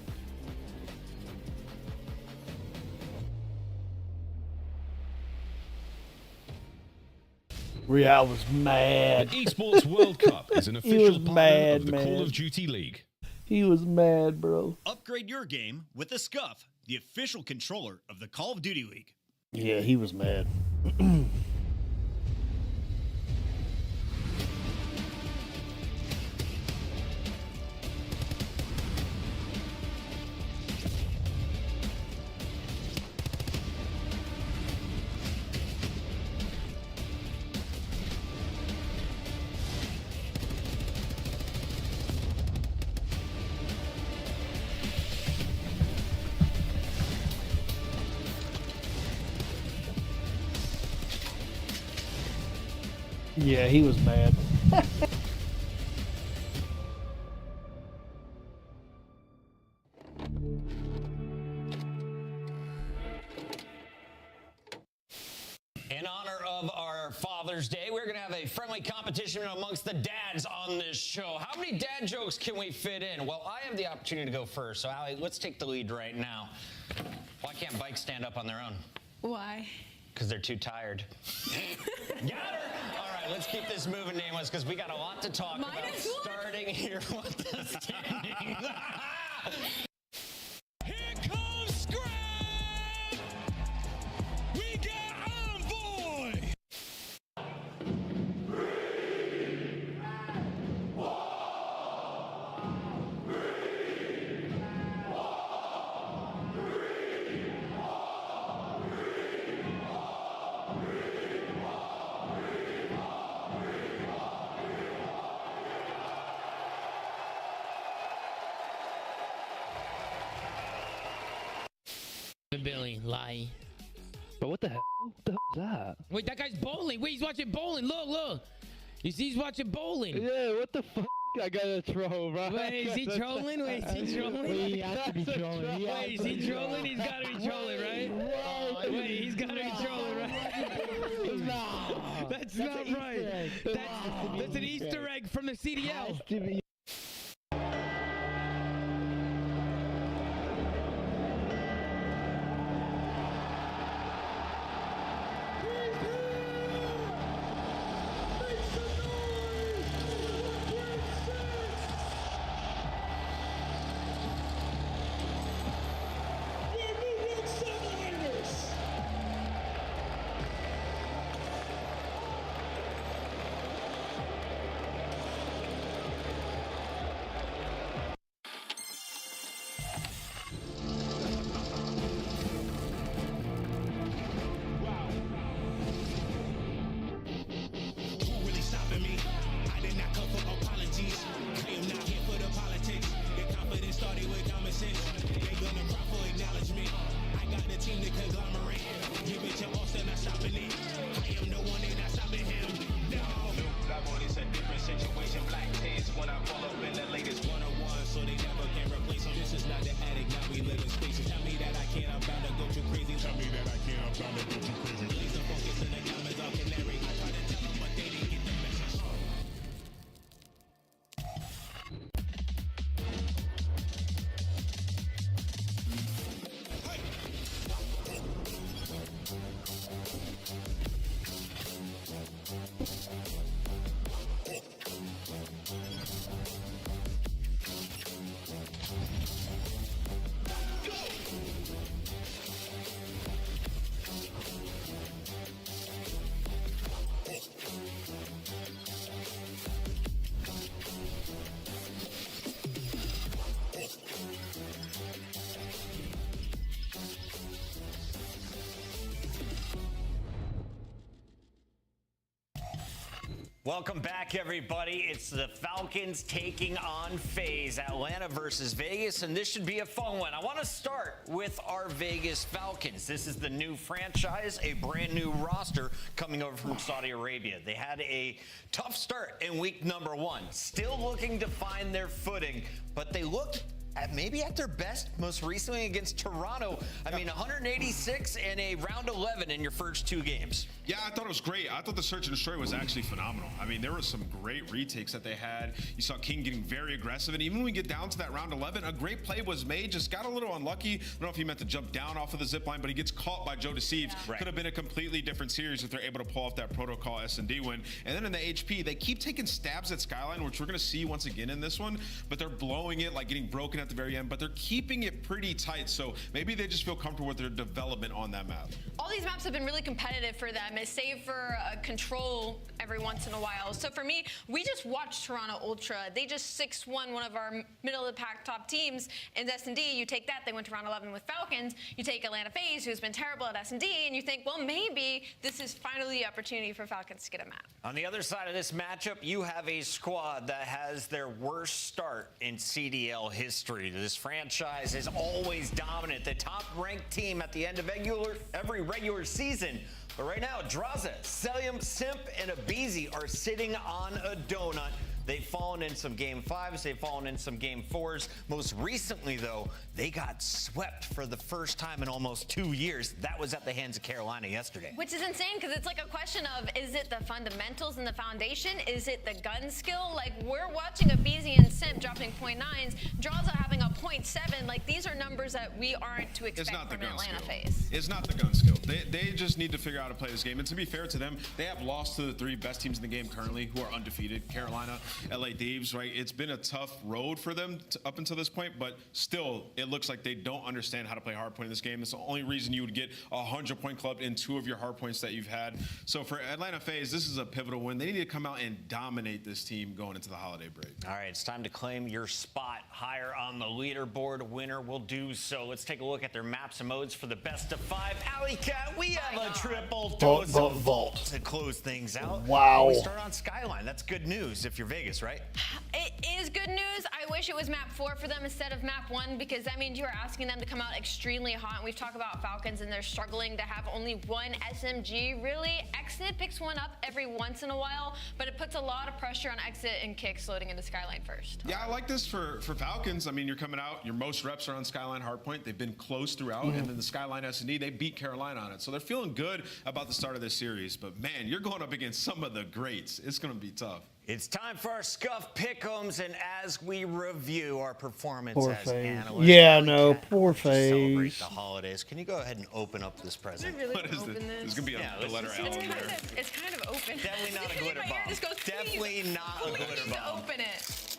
Real was mad. The Esports World Cup is an He official was partner mad, of the man. Call of Duty League. He was mad, bro. Upgrade your game with the Scuff, the official controller of the Call of Duty League. Yeah, he was mad. Yeah, he was mad. In honor of our Father's Day, we're going to have a friendly competition amongst the dads on this show. How many dad jokes can we fit in? Well, I have the opportunity to go first. So, Allie, let's take the lead right now. Why can't bikes stand up on their own? Why? Because they're too tired. Got her! All right, let's keep this moving, Nameless, because we got a lot to talk about. Starting here with the standings. Here comes Scrap! We got Envoy! Billy, lie. But what the hell? What the hell is that? Wait, that guy's bowling. Wait, he's watching bowling. Look, look. You see, he's watching bowling. Yeah, what the fuck? I gotta throw, bro. Wait, is he trolling? Wait, is he trolling? He has to be trolling. Wait, is he trolling? He's gotta be trolling, right? Wait, he's gotta be trolling, right? No. That's not right. That's an Easter egg from the CDL. Welcome back, everybody. It's the Falcons taking on FaZe, Atlanta versus Vegas, and this should be a fun one. I want to start with our Vegas Falcons. This is the new franchise, a brand new roster coming over from Saudi Arabia. They had a tough start in week number 1, still looking to find their footing, but they looked maybe at their best most recently against Toronto. I mean, 186 and a round 11 in your first 2 games. Yeah, I thought it was great. I thought the search and destroy was actually phenomenal. I mean, there were some great retakes that they had. You saw King getting very aggressive, and even when we get down to that round 11, a great play was made, just got a little unlucky. I don't know if he meant to jump down off of the zip line, but he gets caught by Joe Deceives. Yeah. Right. Could have been a completely different series if they're able to pull off that protocol S&D win. And then in the HP, they keep taking stabs at Skyline, which we're going to see once again in this one, but they're blowing it, like getting broken at at the very end, but they're keeping it pretty tight. So maybe they just feel comfortable with their development on that map. All these maps have been really competitive for them, save for control every once in a while. So for me, we just watched Toronto Ultra. They just 6-1 one of our middle of the pack top teams in S&D. You take that, they went to round 11 with Falcons. You take Atlanta FaZe, who's been terrible at S&D, and you think, well, maybe this is finally the opportunity for Falcons to get a map. On the other side of this matchup, you have a squad that has their worst start in CDL history. This franchise is always dominant, the top-ranked team at the end of every regular season. But right now, Draza, Celium, Simp, and Abizi are sitting on a donut. They've fallen in some game 5s. They've fallen in some game 4s. Most recently, though, they got swept for the first time in almost 2 years. That was at the hands of Carolina yesterday. Which is insane because it's like a question of, is it the fundamentals and the foundation? Is it the gun skill? Like, we're watching Abizi and Simp dropping .9s, Draza having a .7. Like, these are numbers that we aren't to expect from Atlanta FaZe. It's not the gun skill. They just need to figure out how to play this game. And to be fair to them, they have lost to the 3 best teams in the game currently, who are undefeated: Carolina, LA Thieves, right? It's been a tough road for them up until this point, but still, it looks like they don't understand how to play hardpoint in this game. It's the only reason you would get a 100-point club in 2 of your hardpoints that you've had. So for Atlanta FaZe, this is a pivotal win. They need to come out and dominate this team going into the holiday break. All right, it's time to claim your spot higher on the leaderboard. Winner will do so. Let's take a look at their maps and modes for the best of 5. Alley Cat, we have a triple dose of Vault to close things out. Wow. We start on Skyline. That's good news if you're Vegas, right? It is good news. I wish it was map 4 for them instead of map 1, because that means you are asking them to come out extremely hot. And we've talked about Falcons and they're struggling to have only one SMG. Really, Exit picks one up every once in a while, but it puts a lot of pressure on Exit and Kicks loading into Skyline first. Yeah, I like this for Falcons. I mean, you're coming out, your most reps are on Skyline hardpoint. They've been close throughout, and then the Skyline S&D, they beat Carolina on it. So they're feeling good about the start of this series. But man, you're going up against some of the greats. It's going to be tough. It's time for our Scuff Pick'ems, and as we review our performance Poor as FaZe. analysts, Yeah, no, poor celebrate FaZe. the holidays. Can you go ahead and open up this present? Really What is this? There's going to be the letter L in there. It's kind of open. Definitely not a glitter bomb. Just goes, Definitely not a glitter bomb. Open it.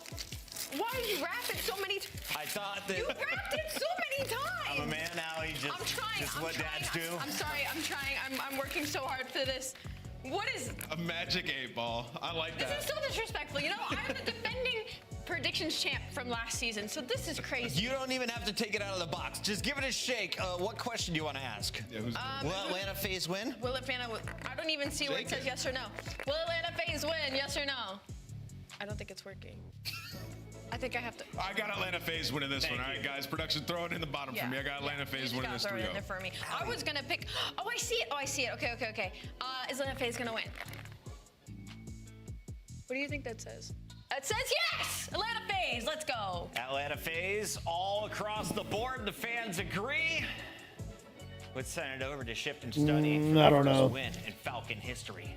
Why did you wrap it so many times? I thought that You wrapped it so many times. I'm a man now. I'm trying. Just what dads do. I'm sorry. I'm trying. I'm working so hard for this. What is A magic 8-ball. I like this? that. Is so disrespectful. You know, I'm the defending predictions champ from last season, so this is crazy. You don't even have to take it out of the box. Just give it a shake. What question do you want to ask? Yeah, who's Will Atlanta FaZe win? Will Atlanta? I don't even see where it says yes or no. Will Atlanta FaZe win? Yes or no? I don't think it's working. I think I have to. I got Atlanta FaZe winning this one. All right, guys. Production, throw it in the bottom for me. I got Atlanta FaZe winning this 3-0. Throw it in there for me. I was gonna pick. Oh, I see it. Oh, I see it. Okay. Is Atlanta FaZe gonna win? What do you think that says? It says yes! Atlanta FaZe, let's go. Atlanta FaZe all across the board. The fans agree. Let's send it over to Shift and Study for I the don't first know. win in Falcon history.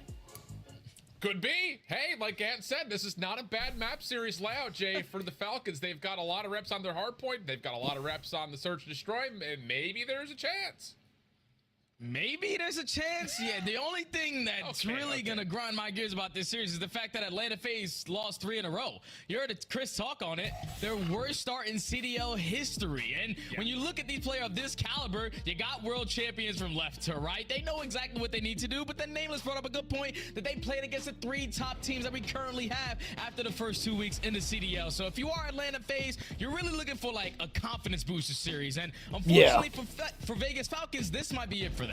Could be. Hey, like Ant said, this is not a bad map series layout, Jay, for the Falcons. They've got a lot of reps on their hard point. They've got a lot of reps on the search and destroy, and maybe there's a chance. Maybe there's a chance. Yeah, the only thing that's really going to grind my gears about this series is the fact that Atlanta FaZe lost 3 in a row. You heard Chris talk on it. Their worst start in CDL history. And when you look at these players of this caliber, you got world champions from left to right. They know exactly what they need to do, but then Nameless brought up a good point that they played against the 3 top teams that we currently have after the first 2 weeks in the CDL. So if you are Atlanta FaZe, you're really looking for like a confidence booster series. And unfortunately for Vegas Falcons, this might be it for them.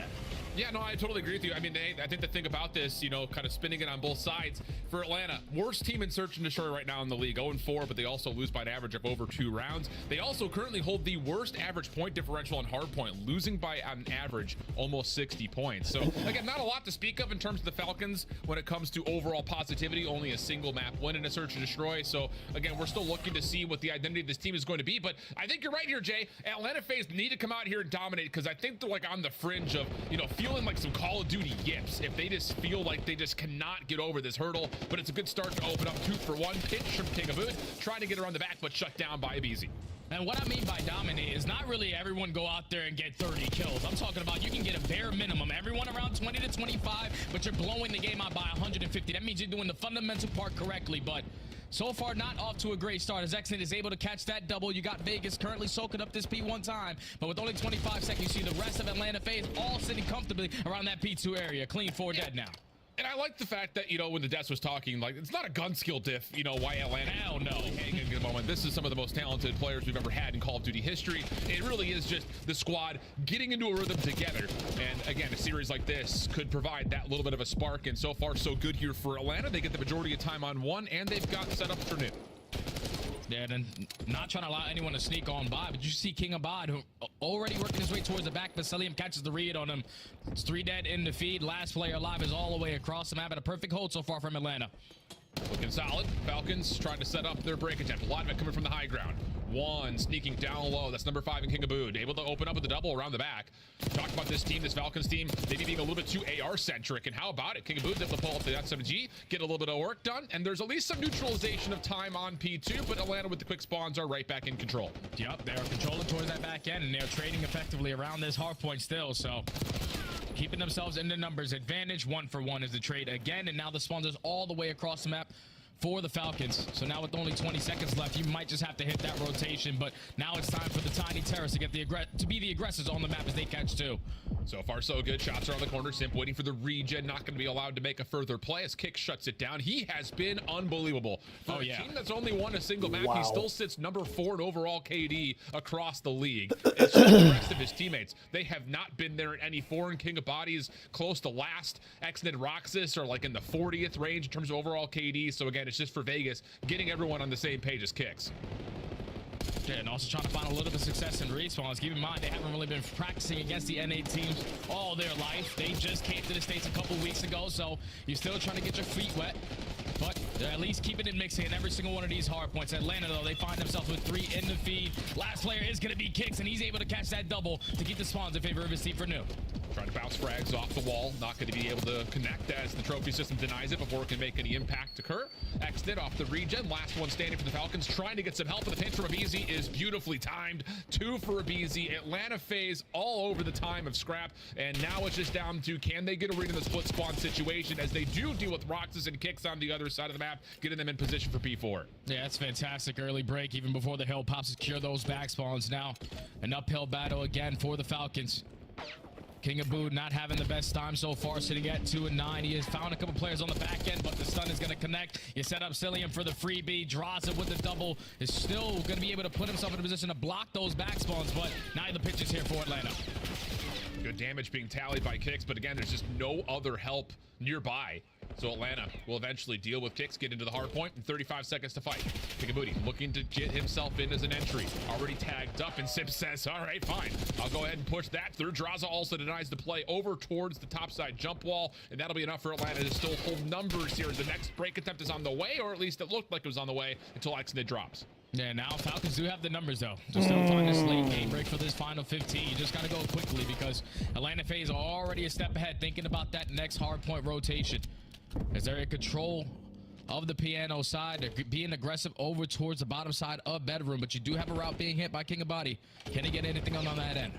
Yeah, no, I totally agree with you. I mean, I think the thing about this, you know, kind of spinning it on both sides for Atlanta, worst team in search and destroy right now in the league, 0-4, but they also lose by an average of over 2 rounds. They also currently hold the worst average point differential on hardpoint, losing by an average almost 60 points. So again, not a lot to speak of in terms of the Falcons when it comes to overall positivity, only a single map win in a search and destroy. So again, we're still looking to see what the identity of this team is going to be, but I think you're right here, Jay. Atlanta FaZe need to come out here and dominate because I think they're like on the fringe of, you know, feeling like some Call of Duty yips if they just feel like they just cannot get over this hurdle. But it's a good start to open up 2 for 1 pitch from King of Boot, trying to get around the back, but shut down by Abizi. And what I mean by dominate is not really everyone go out there and get 30 kills. I'm talking about you can get a bare minimum. Everyone around 20 to 25, but you're blowing the game out by 150. That means you're doing the fundamental part correctly. But so far not off to a great start as Exit is able to catch that double. You got Vegas currently soaking up this P1 time, but with only 25 seconds, you see the rest of Atlanta FaZe all sitting comfortably around that P2 area. Clean 4 dead now. And I like the fact that, you know, when the Des was talking, like, it's not a gun skill diff, you know, why Atlanta. Hell no. Hanging in the moment. This is some of the most talented players we've ever had in Call of Duty history. It really is just the squad getting into a rhythm together. And again, a series like this could provide that little bit of a spark. And so far, so good here for Atlanta. They get the majority of time on one, and they've got set up for new. Yeah, and not trying to allow anyone to sneak on by, but you see King Abad, who already working his way towards the back. Vasilium catches the read on him. It's 3 dead in the feed. Last player alive is all the way across the map, at a perfect hold so far from Atlanta. Looking solid. Falcons trying to set up their break attempt. A lot of it coming from the high ground. One sneaking down low. That's number 5 in King Abood. Able to open up with the double around the back. Talk about this team, this Falcons team, maybe being a little bit too AR-centric. And how about it? King Abood's able to pull up the SMG, get a little bit of work done, and there's at least some neutralization of time on P2, but Atlanta with the quick spawns are right back in control. Yep, they are controlling towards that back end, and they're trading effectively around this hard point still, so keeping themselves in the numbers advantage. 1 for 1 is the trade again, and now the spawns is all the way across the map for the Falcons. So now with only 20 seconds left, you might just have to hit that rotation, but now it's time for the Tiny Terrorists to get to be the aggressors on the map as they catch 2. So far, so good. Shots are on the corner. Simp waiting for the regen. Not going to be allowed to make a further play as Kick shuts it down. He has been unbelievable. For a team that's only won a single map, he still sits number 4 in overall KD across the league. It's just the rest of his teammates. They have not been there in any foreign. King of Bodies close to last. Exnid and Roxas are like in the 40th range in terms of overall KD. So again, it's just for Vegas getting everyone on the same page as Kicks. Yeah, and also trying to find a little bit of success in respawns. Keep in mind, they haven't really been practicing against the NA teams all their life. They just came to the States a couple weeks ago, so you're still trying to get your feet wet. But they're at least keeping it mixing in every single one of these hard points. Atlanta, though, they find themselves with 3 in the feed. Last player is going to be Kicks, and he's able to catch that double to keep the spawns in favor of his team for new. Trying to bounce frags off the wall. Not going to be able to connect as the trophy system denies it before it can make any impact occur. Exit off the regen. Last one standing for the Falcons. Trying to get some help, but the pinch from Abizi is beautifully timed. 2 for Abizi. Atlanta FaZe all over the time of scrap. And now it's just down to, can they get a read in the split spawn situation as they do deal with Roxas and Kicks on the other side of the map, getting them in position for P4. Yeah, that's fantastic early break even before the hill pops secure those back spawns. Now an uphill battle again for the Falcons. King Abood not having the best time so far, sitting at 2 and 9. He has found a couple players on the back end, but the stun is going to connect. You set up Cillian for the freebie. Draws it with the double. Is still going to be able to put himself in a position to block those back spawns, but now the pitch is here for Atlanta. Good damage being tallied by Kicks, but again, there's just no other help nearby. So Atlanta will eventually deal with Kicks, get into the hard point, and 35 seconds to fight. Pickaboody looking to get himself in as an entry. Already tagged up, and Sip says, all right, fine. I'll go ahead and push that through. Draza also denies the play over towards the topside jump wall, and that'll be enough for Atlanta to still hold numbers here. The next break attempt is on the way, or at least it looked like it was on the way until Exnid drops. Yeah, now Falcons do have the numbers, though. To still find this late game break for this final 15. You just got to go quickly because Atlanta FaZe are already a step ahead thinking about that next hard point rotation. As they're in control of the piano side, they're being aggressive over towards the bottom side of bedroom, but you do have a route being hit by King of Body. Can he get anything on that end?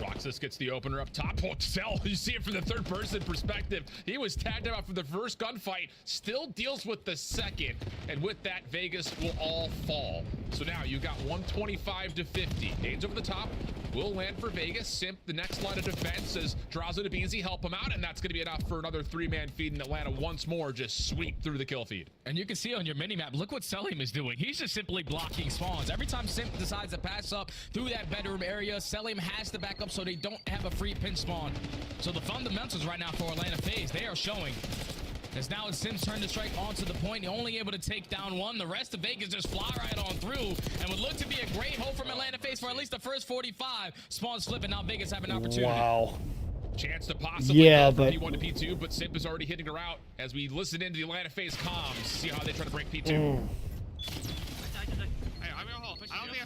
Roxas gets the opener up top. Oh, Cell, you see it from the third person perspective. He was tagged out for the first gunfight, still deals with the second, and with that, Vegas will all fall. So now you got 125 to 50. Nades over the top will land for Vegas. Simp, the next line of defense, as Draza to Beezy help him out, and that's going to be enough for another 3-man feed in Atlanta once more. Just sweep through the kill feed. And you can see on your mini-map, look what Selim is doing. He's just simply blocking spawns. Every time Simp decides to pass up through that bedroom area, Selim has to back up so they don't have a free pinch spawn. So the fundamentals right now for Atlanta FaZe, they are showing. As now it's Sim's turn to strike onto the point. You're only able to take down one. The rest of Vegas just fly right on through and would look to be a great hold from Atlanta FaZe for at least the first 45. Spawns flipping. Now Vegas have an opportunity. Wow. Chance to possibly go for but P1 to P2, but Simp is already hitting her out as we listen into the Atlanta FaZe comms. See how they try to break P2. Hey, I'm gonna hold. I don't think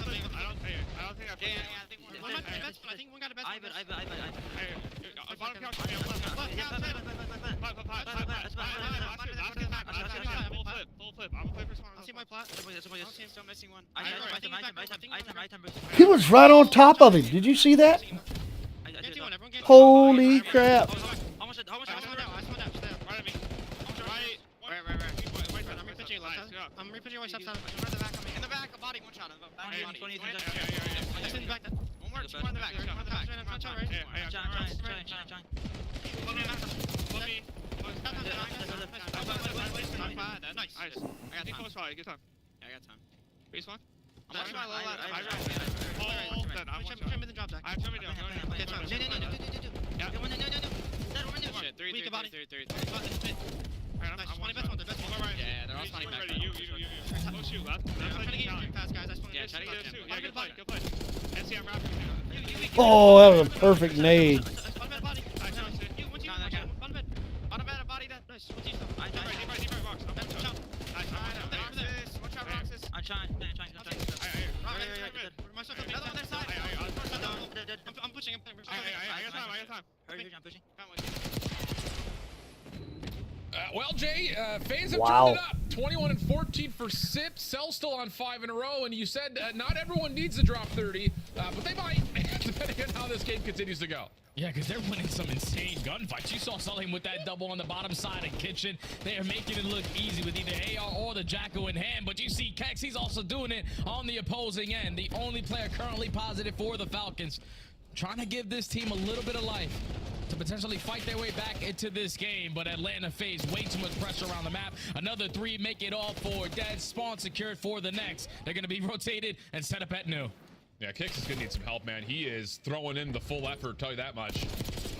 I think one got a best. he was right on top of him. Did you see that? Holy crap. you. Nice, yeah. I'm repushing your steps out. In the back, in the back, a body, one shot. Body. 20, One more in the back. One more in the back. Nice. I got time. Good time. I got time. Base one. I'm watching my low left. I have 10 minutes. Yeah. Shit, 3. Alright, I'm 20 best one. Yeah, they're all spawning back. You. Go shoot left. I'm trying to get you fast, guys. Yeah, try to get you. Yeah, good play. NC, I'm wrapping you. Oh, that was a perfect nade. I'm pushing. I got time. I'm pushing. Well, Jay, fans have Wow. turned it up. 21 and 14 for Sip. Cell still on 5 in a row, and you said not everyone needs to drop 30, but they might, depending on how this game continues to go. Yeah, because they're winning some insane gunfights. You saw Sully with that double on the bottom side of Kitchen. They are making it look easy with either AR or the Jacko in hand. But you see Kex, he's also doing it on the opposing end. The only player currently positive for the Falcons. Trying to give this team a little bit of life to potentially fight their way back into this game. But Atlanta faced way too much pressure around the map. Another 3 make it all 4. Dead spawn secured for the next. They're going to be rotated and set up at new. Yeah, Kix is going to need some help, man. He is throwing in the full effort, tell you that much.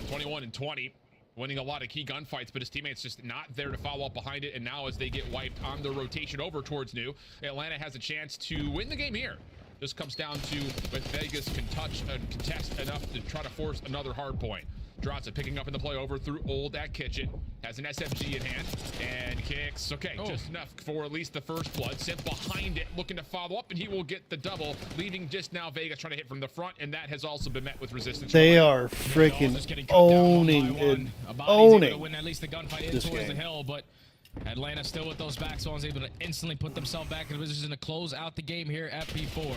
21 and 20, winning a lot of key gunfights, but his teammates just not there to follow up behind it. And now as they get wiped on the rotation over towards new, Atlanta has a chance to win the game here. This comes down to if Vegas can touch and contest enough to try to force another hard point. Dratza picking up in the play over through Old at Kitchen. Has an SMG in hand and kicks. Okay, just enough for at least the first blood. Simp behind it, looking to follow up, and he will get the double, leaving just now Vegas trying to hit from the front, and that has also been met with resistance. They are freaking owning it. Owning win at least the gunfight in this towards game. the hill, but Atlanta still with those back spawns, able to instantly put themselves back in position to close out the game here at P4.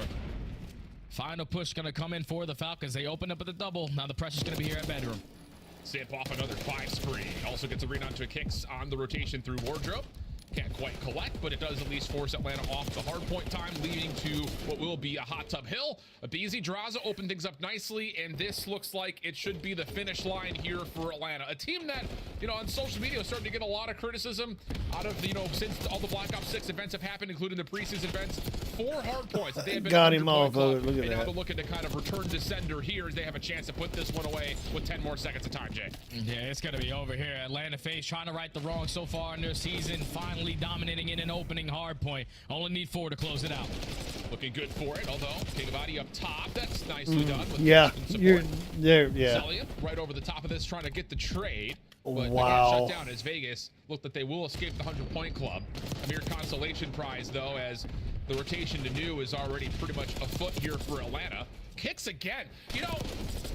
Final push going to come in for the Falcons. They open up at the double. Now the pressure's going to be here at bedroom. Simp off another 5 spree. Also gets a read onto Kicks on the rotation through wardrobe. Can't quite collect, but it does at least force Atlanta off the hard point time, leading to what will be a hot tub hill. A BZ Drazza opened things up nicely, and this looks like it should be the finish line here for Atlanta. A team that, you know, on social media is starting to get a lot of criticism out of, you know, since all the Black Ops 6 events have happened, including the preseason events. 4 hard points that they have been Got him under point off of club, it. Look at and now that. they're looking to kind of return to sender here as they have a chance to put this one away with 10 more seconds of time, Jay. Yeah, it's going to be over here. Atlanta FaZe trying to right the wrong so far in their season, finally dominating in an opening hard point. Only need 4 to close it out. Looking good for it, although Kingavati up top. That's nicely done. With Yeah, support. you're there. Yeah. Celia right over the top of this, trying to get the trade. But Wow. again, shut down as Vegas look that they will escape the 100-point club. A mere consolation prize, though, as the rotation to new is already pretty much afoot here for Atlanta. Kicks again. You know,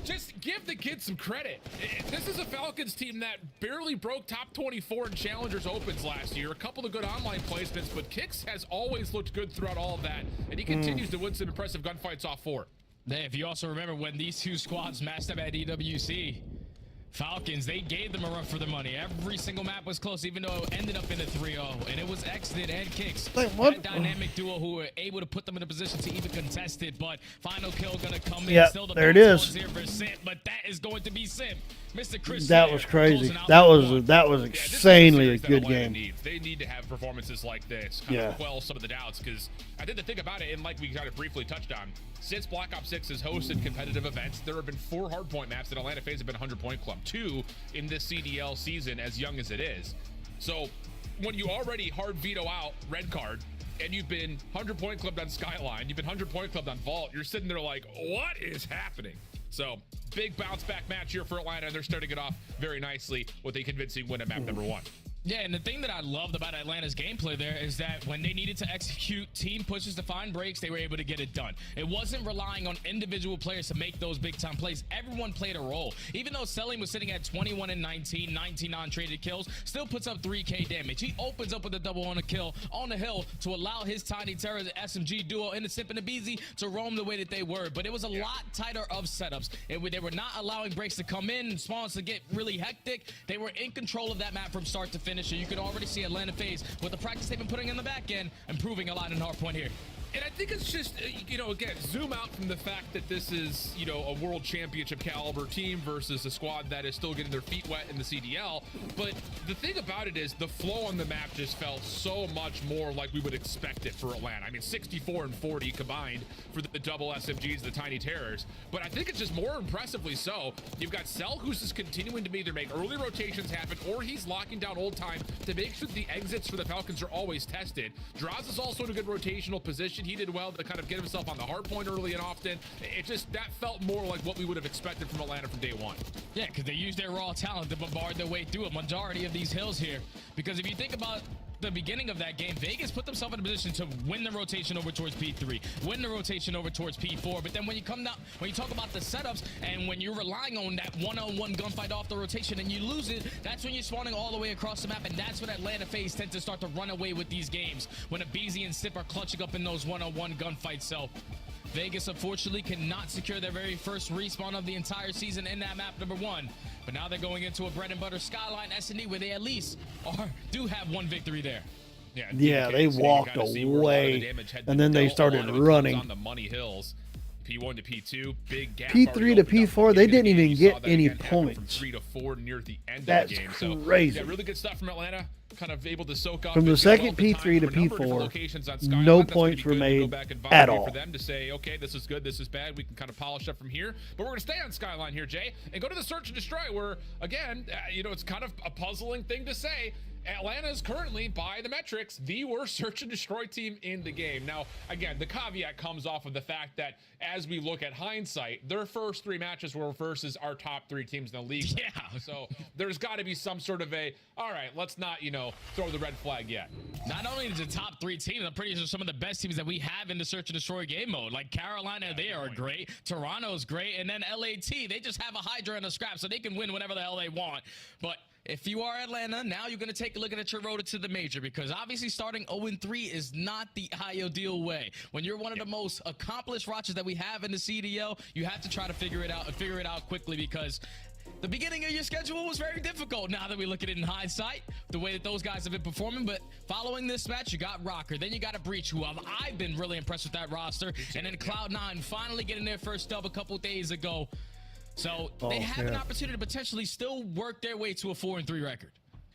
just give the kid some credit. This is a Falcons team that barely broke top 24 in Challengers Opens last year. A couple of good online placements, but Kicks has always looked good throughout all of that, and he continues to win some impressive gunfights off 4. If you also remember when these two squads matched up at EWC, Falcons, they gave them a run for their money. Every single map was close, even though it ended up in a 3-0. And it was Exited and Kicks. That dynamic duo who were able to put them in a position to even contest it. But final kill going to come in. Yep, Still the there it bounce is. balls here for Simp, but that is going to be Simp. Mr. Chris That was crazy. That was insanely a good game. They need to have performances like this, kind of quell some of the doubts, because I think the thing about it, and like we kind of briefly touched on, since Black Ops 6 has hosted competitive events, there have been 4 hardpoint maps that Atlanta FaZe have been 100-point club, 2 in this CDL season, as young as it is. So when you already hard veto out red card, and you've been 100-point clubbed on Skyline, you've been 100-point clubbed on Vault, you're sitting there like, what is happening? So big bounce back match here for Atlanta, and they're starting it off very nicely with a convincing win at map number 1. Yeah, and the thing that I loved about Atlanta's gameplay there is that when they needed to execute team pushes to find breaks, they were able to get it done. It wasn't relying on individual players to make those big-time plays. Everyone played a role. Even though Selling was sitting at 21 and 19, 19 non-traded kills, still puts up 3K damage. He opens up with a double on a kill on the hill to allow his Tiny Terror, the SMG duo, and the Simp and the BZ to roam the way that they were. But it was a lot tighter of setups. They were not allowing breaks to come in, spawns to get really hectic. They were in control of that map from start to finish. finisher. You can already see Atlanta FaZe with the practice they've been putting in the back end, improving a lot in hardpoint here. And I think it's just, again, zoom out from the fact that this is, a world championship caliber team versus a squad that is still getting their feet wet in the CDL. But the thing about it is the flow on the map just felt so much more like we would expect it for Atlanta. I mean, 64 and 40 combined for the double SMGs, the Tiny Terrors. But I think it's just more impressively so. You've got Cell, who's just continuing to either make early rotations happen, or he's locking down old time to make sure the exits for the Falcons are always tested. Draz is also in a good rotational position. He did well to kind of get himself on the hard point early and often. That felt more like what we would have expected from Atlanta from day one. Yeah, because they used their raw talent to bombard their way through a majority of these hills here. Because if you think about the beginning of that game, Vegas put themselves in a position to win the rotation over towards P3, win the rotation over towards P4. But then when you talk about the setups and when you're relying on that one-on-one gunfight off the rotation and you lose it, that's when you're spawning all the way across the map, and that's when Atlanta FaZe tend to start to run away with these games, when aBeZy and Sip are clutching up in those one-on-one gunfights. So Vegas, unfortunately, cannot secure their very first respawn of the entire season in that map number 1. But now they're going into a bread and butter Skyline S&D where they at least do have one victory there. Yeah, they walked away, and then they started running. On the money hills. P1 to P2, big gap. P3 to P4, they didn't even get any points. From 3 to 4 near the end That's of the game. Crazy. So, yeah, really good stuff from Atlanta. Kind of able to soak up from the second P3 to P4. No points were made at all. For them to say, okay, this is good, this is bad. We can kind of polish up from here. But we're going to stay on Skyline here, Jay, and go to the search and destroy. Where again, it's kind of a puzzling thing to say. Atlanta is currently, by the metrics, the worst search and destroy team in the game. Now, again, the caveat comes off of the fact that as we look at hindsight, their first 3 matches were versus our top 3 teams in the league. Yeah. So there's got to be some sort of all right, let's not, throw the red flag yet. Not only is the top 3 teams, I'm pretty sure some of the best teams that we have in the search and destroy game mode. Like Carolina, they are great. Toronto's great. And then LAT, they just have a Hydra and a Scrap, so they can win whenever the hell they want. But if you are Atlanta, now you're going to take a look at your road to the major, because obviously starting 0-3 is not the ideal way. When you're one of the most accomplished rosters that we have in the CDL, you have to try to figure it out quickly, because the beginning of your schedule was very difficult. Now that we look at it in hindsight, the way that those guys have been performing. But following this match, you got Rocker, then you got a Breach, who I've been really impressed with that roster, and then Cloud9 finally getting their first dub a couple days ago. So they have an opportunity to potentially still work their way to a 4-3 record.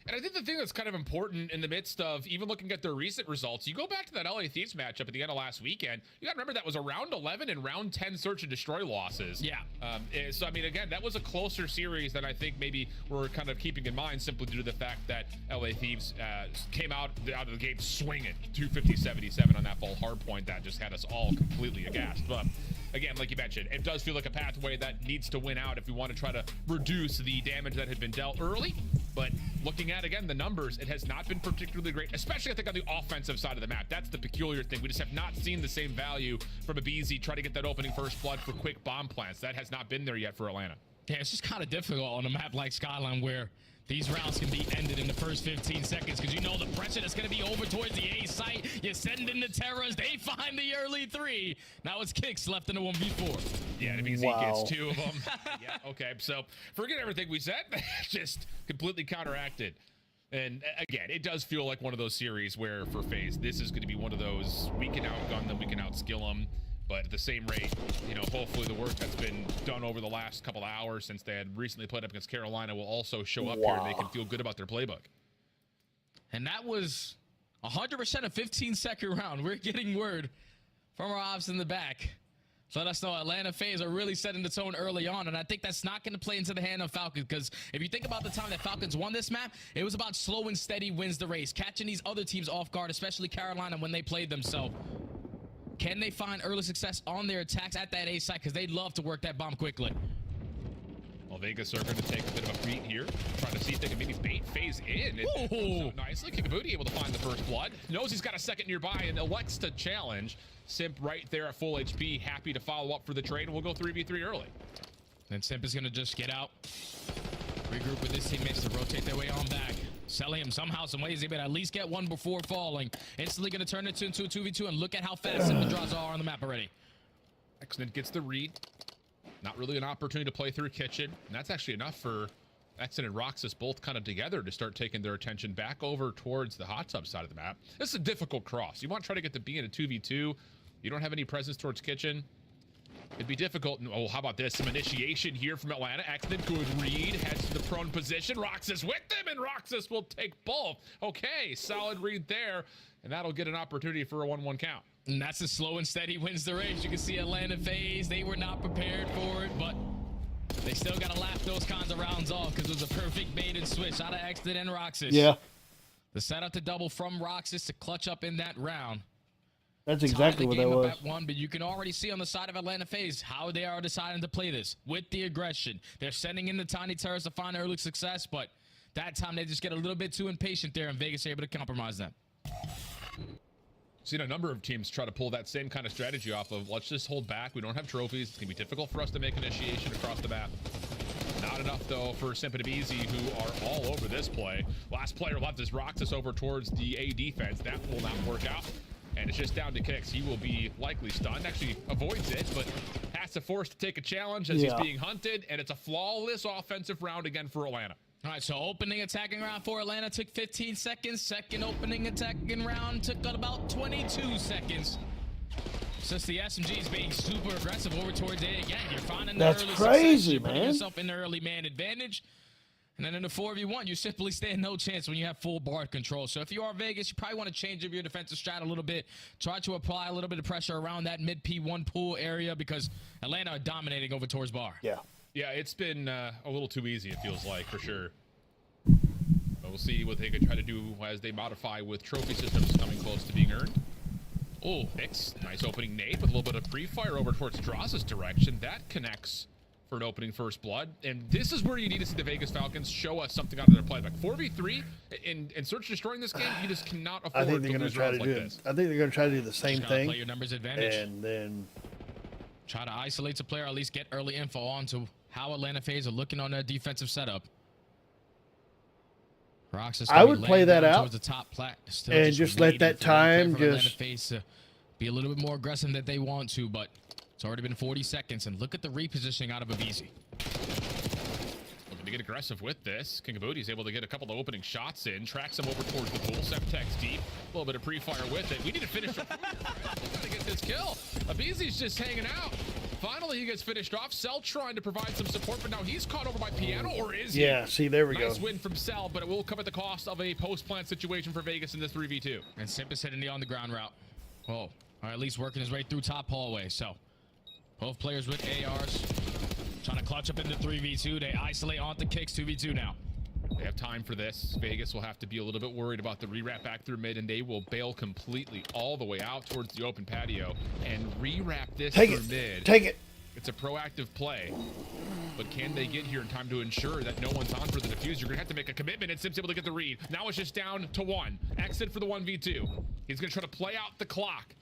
And I think the thing that's kind of important in the midst of even looking at their recent results, you go back to that LA Thieves matchup at the end of last weekend, you got to remember that was a round 11 and round 10 search and destroy losses. Yeah. So, I mean, again, that was a closer series than I think maybe we're kind of keeping in mind, simply due to the fact that LA Thieves came out of the gate swinging 250-77 on that full hard point that just had us all completely aghast. But again, like you mentioned, it does feel like a pathway that needs to win out if we want to try to reduce the damage that had been dealt early. But looking at, again, the numbers, it has not been particularly great, especially I think on the offensive side of the map. That's the peculiar thing. We just have not seen the same value from aBeZy try to get that opening first blood for quick bomb plants. That has not been there yet for Atlanta. Yeah, it's just kind of difficult on a map like Skyline, where these rounds can be ended in the first 15 seconds, because you know the pressure that's going to be over towards the A site. You send in the Terrors, they find the early 3. Now it's Kicks left in the 1v4. Yeah, aBeZy gets 2 of them. Yeah, okay, so forget everything we said. Just completely counteracted. And again, it does feel like one of those series where for FaZe, this is going to be one of those, we can outgun them, we can outskill them. But at the same rate, hopefully the work that's been done over the last couple of hours since they had recently played up against Carolina will also show up here and they can feel good about their playbook. And that was 100% a 15-second round. We're getting word from our ops in the back. Let us know Atlanta FaZe are really setting the tone early on, and I think that's not going to play into the hand of Falcons, because if you think about the time that Falcons won this map, it was about slow and steady wins the race, catching these other teams off guard, especially Carolina when they played them. So can they find early success on their attacks at that A site, because they'd love to work that bomb quickly. Well, Vegas are going to take a bit of a beat here, trying to see if they can maybe bait FaZe in. So nicely, Kikabooty able to find the first blood. Knows he's got a second nearby and elects to challenge. Simp right there at full HP, happy to follow up for the trade, and we'll go 3v3 early. Then Simp is going to just get out, regroup with his teammates to rotate their way on back. Selling him somehow, some ways, they better at least get one before falling. Instantly going to turn it into a 2v2, and look at how fast the draws are on the map already. Excellent, gets the read. Not really an opportunity to play through Kitchen, and that's actually enough for Exit and Roxas both kind of together to start taking their attention back over towards the hot tub side of the map. This is a difficult cross. You want to try to get the B in a 2v2. You don't have any presence towards kitchen. It'd be difficult. Oh, how about this? Some initiation here from Atlanta. Exit, good read. Heads to the prone position. Roxas with them, and Roxas will take both. Okay, solid read there. And that'll get an opportunity for a 1-1 count. And that's a slow and steady wins the race. You can see Atlanta phase. They were not prepared for it, but they still got to laugh those kinds of rounds off because it was a perfect bait and switch out of Exit and Roxas. Yeah. The setup to double from Roxas to clutch up in that round. That's exactly what that was. At one, but you can already see on the side of Atlanta FaZe how they are deciding to play this with the aggression. They're sending in the tiny turrets to find early success, but that time they just get a little bit too impatient there, and Vegas are able to compromise them. Seen a number of teams try to pull that same kind of strategy off of, let's just hold back. We don't have trophies. It's going to be difficult for us to make initiation across the map. Not enough, though, for Simp and Easy, who are all over this play. Last player left is Roxas over towards the A defense. That will not work out. And it's just down to Kicks. He will be likely stunned. Actually avoids it, but has to force to take a challenge as he's being hunted. And it's a flawless offensive round again for Atlanta. All right, so opening attacking round for Atlanta took 15 seconds. Second opening attacking round took about 22 seconds. Since the SMG is being super aggressive over towards A again, you're finding the That's early crazy, success. You're putting man. yourself in the early man advantage. And then in the 4v1, you simply stand no chance when you have full board control. So if you are Vegas, you probably want to change up your defensive strat a little bit. Try to apply a little bit of pressure around that mid P1 pool area because Atlanta are dominating over towards bar. Yeah. Yeah, it's been a little too easy, it feels like, for sure. But we'll see what they can try to do as they modify with trophy systems coming close to being earned. Oh, Fix. Nice opening nade with a little bit of pre-fire over towards Draz's direction. That connects for an opening first blood. And this is where you need to see the Vegas Falcons show us something out of their playback. 4v3 in Search Destroying this game, you just cannot afford to lose rounds like this. I think they're going to try to do the same thing. Play your numbers advantage. And then try to isolate the player, or at least get early info onto how Atlanta FaZe are looking on their defensive setup. Roxas I would play that out towards the top plat, and just let that time just FaZe be a little bit more aggressive than they want to, but it's already been 40 seconds, and look at the repositioning out of Avizi. Looking to get aggressive with this. King of Booty is able to get a couple of opening shots in, tracks him over towards the pool. Semtex deep, a little bit of pre-fire with it. We need to finish him. We gotta get this kill. Avizi's just hanging out. Finally, he gets finished off. Cell trying to provide some support, but now he's caught over by Piano, or is he? Yeah, see, there we go. Nice win from Cell, but it will come at the cost of a post-plant situation for Vegas in this 3v2. And Simp is hitting the on-the-ground route. Oh, or at least working his way through top hallway, so both players with ARs trying to clutch up into 3v2. They isolate onto Kicks 2v2 now. They have time for this. Vegas will have to be a little bit worried about the rewrap back through mid, and they will bail completely all the way out towards the open patio and rewrap this through mid. Take it. It's a proactive play, but can they get here in time to ensure that no one's on for the defuse? You're gonna have to make a commitment, and Sim's able to get the read. Now it's just down to 1. Exit for the 1v2. He's gonna try to play out the clock.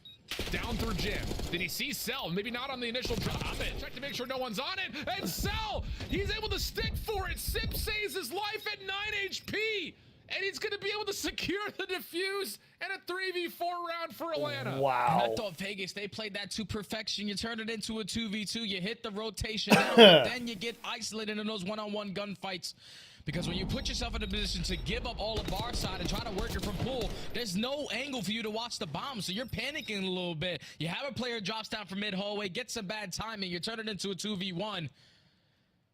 Down through Jim. Did he see Cell? Maybe not on the initial drop. Check to make sure no one's on it. And Cell, he's able to stick for it. Sip saves his life at 9 HP. And he's going to be able to secure the defuse and a 3v4 round for Atlanta. Wow. And I thought Vegas, they played that to perfection. You turn it into a 2v2. You hit the rotation down, but then you get isolated in those one-on-one gunfights. Because when you put yourself in a position to give up all of bar side and try to work it from pool, there's no angle for you to watch the bomb. So you're panicking a little bit. You have a player drops down from mid hallway, gets some bad timing. You turn it into a 2v1.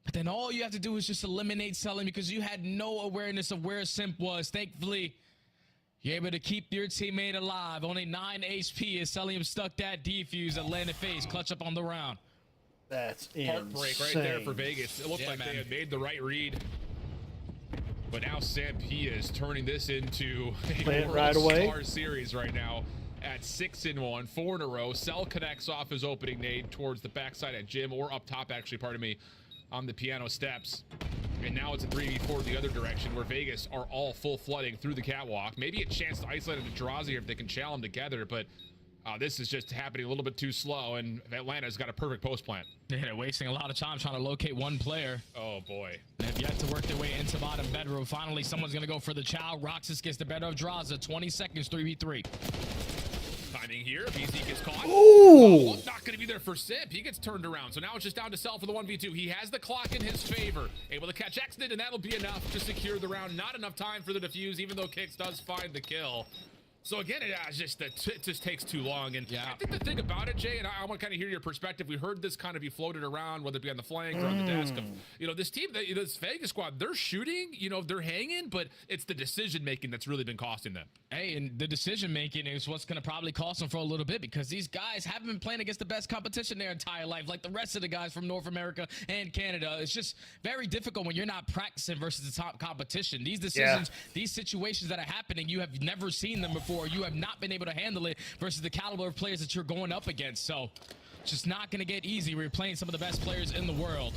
But then all you have to do is just eliminate Selling because you had no awareness of where Simp was. Thankfully, you're able to keep your teammate alive. Only 9 HP as Sellium stuck that defuse. Atlanta FaZe clutch up on the round. That's heartbreak right there for Vegas. It looked like they had made the right read. But now Simp, he is turning this into a right away. Star series right now at 6-1, 4 in a row. Cell connects off his opening nade towards the backside at Jim, or up top actually, pardon me, on the piano steps. And now it's a 3v4 the other direction where Vegas are all full flooding through the catwalk. Maybe a chance to isolate him to Drazi here if they can challenge them together, but this is just happening a little bit too slow, and Atlanta's got a perfect post plant. Yeah, they're wasting a lot of time trying to locate one player. Oh, boy. They have yet to work their way into bottom bedroom. Finally, someone's going to go for the chow. Roxas gets the better of Draza. 20 seconds, 3v3. timing here. BZ gets caught. Ooh! Not going to be there for Simp. He gets turned around. So now it's just down to Cell for the 1v2. He has the clock in his favor. Able to catch Exit, and that'll be enough to secure the round. Not enough time for the defuse, even though Kix does find the kill. So again, it just takes too long. And I think the thing about it, Jay, and I want to kind of hear your perspective. We heard this kind of be floated around, whether it be on the flank or on the desk. Of, this team, this Vegas squad, they're shooting, they're hanging, but it's the decision making that's really been costing them. Hey, and the decision making is what's going to probably cost them for a little bit, because these guys haven't been playing against the best competition their entire life, like the rest of the guys from North America and Canada. It's just very difficult when you're not practicing versus the top competition. These decisions, these situations that are happening, you have never seen them before. You have not been able to handle it versus the caliber of players that you're going up against. So it's just not going to get easy. We're playing some of the best players in the world.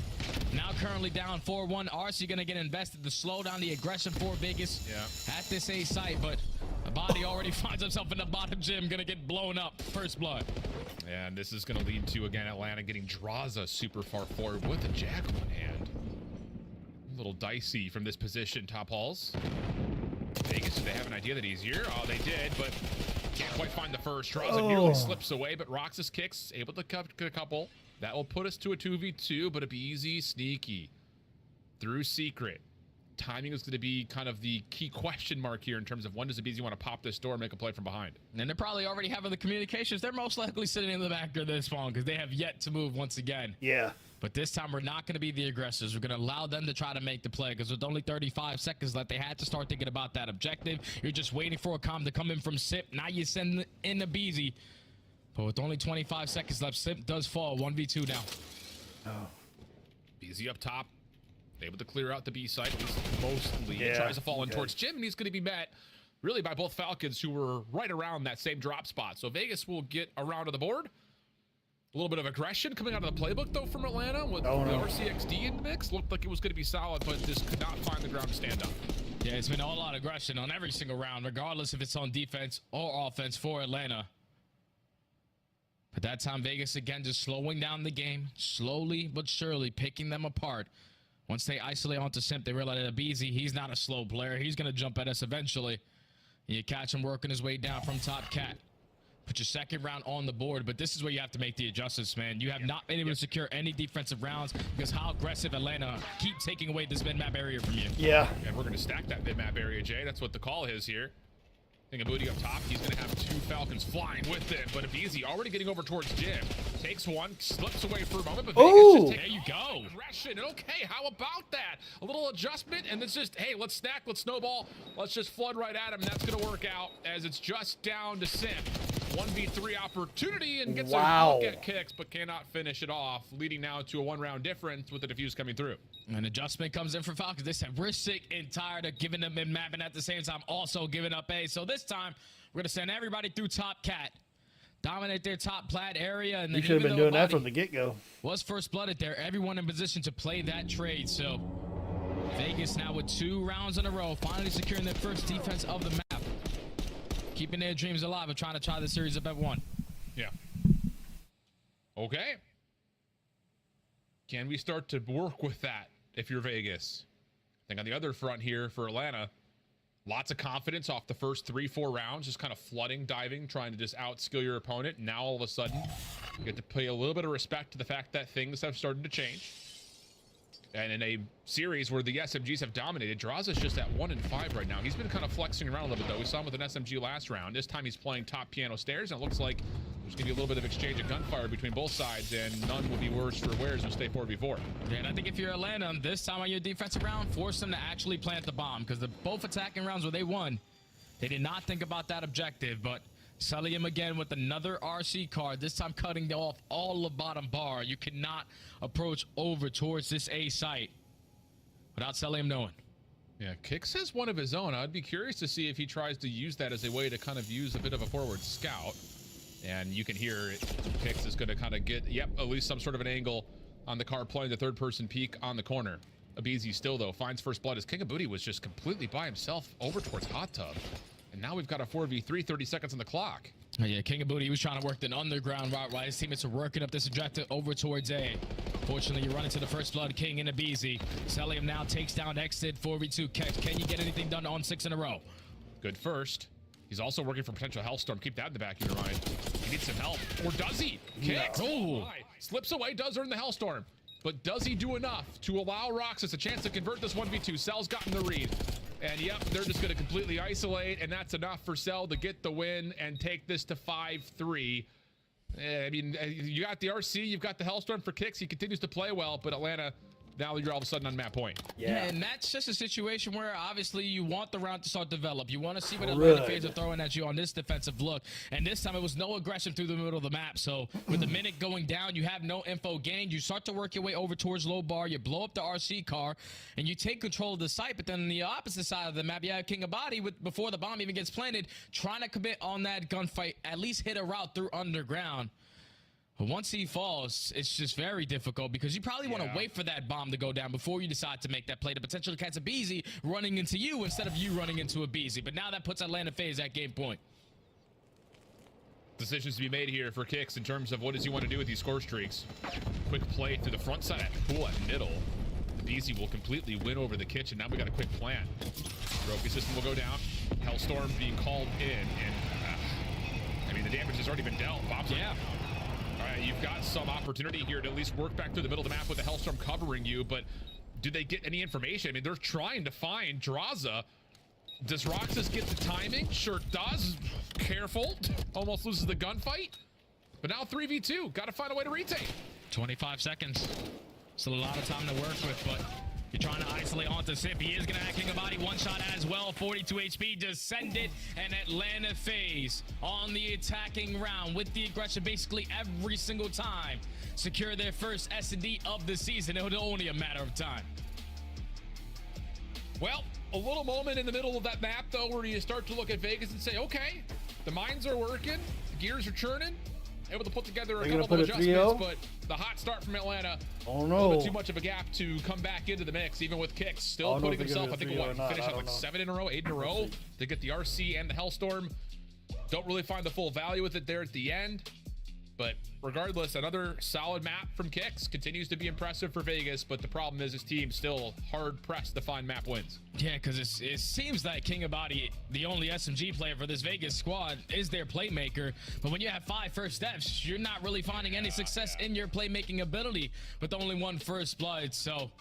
Now currently down 4-1. RC going to get invested to slow down the aggression for Vegas at this A site, but the body already finds himself in the bottom gym, going to get blown up. First blood. And this is going to lead to, again, Atlanta getting Draza super far forward with a jackal in hand. A little dicey from this position, top halls. Vegas, do they have an idea that he's here? Oh, they did, but can't quite find the first. Draza nearly slips away, but Roxas kicks, able to cut a couple. That will put us to a 2v2, but a easy, sneaky. Through secret. Timing is going to be kind of the key question mark here in terms of when does Abizi want to pop this door and make a play from behind. And they're probably already having the communications. They're most likely sitting in the back of this spawn because they have yet to move once again. Yeah. But this time we're not going to be the aggressors. We're going to allow them to try to make the play, because with only 35 seconds left, they had to start thinking about that objective. You're just waiting for a comm to come in from Sip. Now you send in the Abizi. But with only 25 seconds left, Sip does fall 1v2 now. Oh. Abizi up top. Able to clear out the B side, at least mostly. He tries to fall in towards Jim, and he's going to be met really by both Falcons, who were right around that same drop spot. So Vegas will get around to the board. A little bit of aggression coming out of the playbook, though, from Atlanta with the RCXD in the mix. Looked like it was going to be solid, but just could not find the ground to stand up. Yeah, it's been all out aggression on every single round, regardless if it's on defense or offense for Atlanta. But that time, Vegas, again, just slowing down the game, slowly but surely picking them apart. Once they isolate onto Simp, they realize that Abizi, he's not a slow player. He's going to jump at us eventually. You catch him working his way down from top cat. Put your second round on the board, but this is where you have to make the adjustments, man. You have not been able to secure any defensive rounds because how aggressive Atlanta keep taking away this mid-map area from you. Yeah. And we're going to stack that mid-map area, Jay. That's what the call is here. Think of Booty up top. He's going to have two Falcons flying with him, but Abizi already getting over towards Jim. Takes one, slips away for a moment, but Vegas just there you go. Aggression. Okay, how about that? A little adjustment, and it's just, hey, let's stack, let's snowball, let's just flood right at him, and that's going to work out as it's just down to Simp. 1v3 opportunity and gets a look at Kicks, but cannot finish it off, leading now to a one-round difference with the defuse coming through. An adjustment comes in for Falcons. They said we're sick and tired of giving them mid-map and at the same time also giving up A. So this time, we're going to send everybody through top cat. Dominate their top plat area. And you should have been doing that from the get-go. Was first blooded there. Everyone in position to play that trade. So Vegas now with 2 rounds in a row, finally securing their first defense of the map. Keeping their dreams alive and trying to tie the series up at 1. Yeah. Okay. Can we start to work with that if you're Vegas? I think on the other front here for Atlanta, lots of confidence off the first 3-4 rounds, just kind of flooding, diving, trying to just outskill your opponent. Now all of a sudden, you get to pay a little bit of respect to the fact that things have started to change. And in a series where the SMGs have dominated, Draza's just at 1-5 right now. He's been kind of flexing around a little bit, though. We saw him with an SMG last round. This time he's playing top piano stairs, and it looks like there's going to be a little bit of exchange of gunfire between both sides, and none will be worse for wears who stay 4v4. Yeah, and I think if you're Atlanta, this time on your defensive round, force them to actually plant the bomb, because the both attacking rounds where they won, they did not think about that objective, but selling him again with another RC card, this time cutting off all the bottom bar. You cannot approach over towards this A site without selling him knowing. Yeah, Kix has one of his own. I'd be curious to see if he tries to use that as a way to kind of use a bit of a forward scout. And you can hear it. Kix is going to kind of get, at least some sort of an angle on the car playing the third-person peek on the corner. Abizi still, though, finds first blood as King of Booty was just completely by himself over towards Hot Tub. And now we've got a 4v3, 30 seconds on the clock. Oh, yeah, King of Booty, he was trying to work an underground route while his teammates are working up this objective over towards A. Fortunately, you run into the first blood, King and Abizi. Celium now takes down Exit 4v2. Can you get anything done on 6 in a row? Good first. He's also working for potential Hellstorm. Keep that in the back of your mind. He needs some help. Or does he? Kicks. No. Oh, slips away, does earn the Hellstorm. But does he do enough to allow Roxas a chance to convert this 1v2? Cell's gotten the read. And yep, they're just going to completely isolate, and that's enough for Cell to get the win and take this to 5-3. I mean, you got the RC, you've got the Hellstorm for kicks. He continues to play well, but Atlanta, now you're all of a sudden on map point. Yeah, and that's just a situation where obviously you want the round to start develop. You want to see what Atlanta fans are throwing at you on this defensive look. And this time it was no aggression through the middle of the map. So with the minute going down, you have no info gained. You start to work your way over towards low bar. You blow up the RC car and you take control of the site. But then on the opposite side of the map, you have King Abadi with before the bomb even gets planted, trying to commit on that gunfight, at least hit a route through underground. But once he falls, it's just very difficult because you probably want to wait for that bomb to go down before you decide to make that play to potentially catch a Beezy running into you instead of you running into a Beezy. But now that puts Atlanta FaZe at game point. Decisions to be made here for kicks in terms of what does he want to do with these score streaks. Quick play through the front side at the pool at middle. The Beezy will completely win over the kitchen. Now we got a quick plan. Trophy system will go down. Hellstorm being called in. And, I mean, the damage has already been dealt. Bob's you've got some opportunity here to at least work back through the middle of the map with the Hellstorm covering you, but do they get any information? I mean, they're trying to find Draza. Does Roxas get the timing? Sure does. Careful. Almost loses the gunfight. But now 3v2. Got to find a way to retake. 25 seconds. Still a lot of time to work with, but you're trying to isolate onto Sip. He is going to have King of Body one shot as well. 42 HP descended, and Atlanta FaZe on the attacking round with the aggression basically every single time. Secure their first S&D of the season. It was only a matter of time. Well, a little moment in the middle of that map, though, where you start to look at Vegas and say, okay, the mines are working, the gears are churning. Able to put together a couple of adjustments, but the hot start from Atlanta. Oh no! A little bit too much of a gap to come back into the mix, even with kicks. Still putting himself, I think, finished at like 7 in a row, 8 in a row to get the RC and the Hellstorm. Don't really find the full value with it there at the end. But regardless, another solid map from kicks. Continues to be impressive for Vegas, but the problem is his team still hard-pressed to find map wins. Yeah, because it seems like King of Body, the only SMG player for this Vegas squad, is their playmaker. But when you have 5 first steps, you're not really finding any success in your playmaking ability with only 1 first blood. So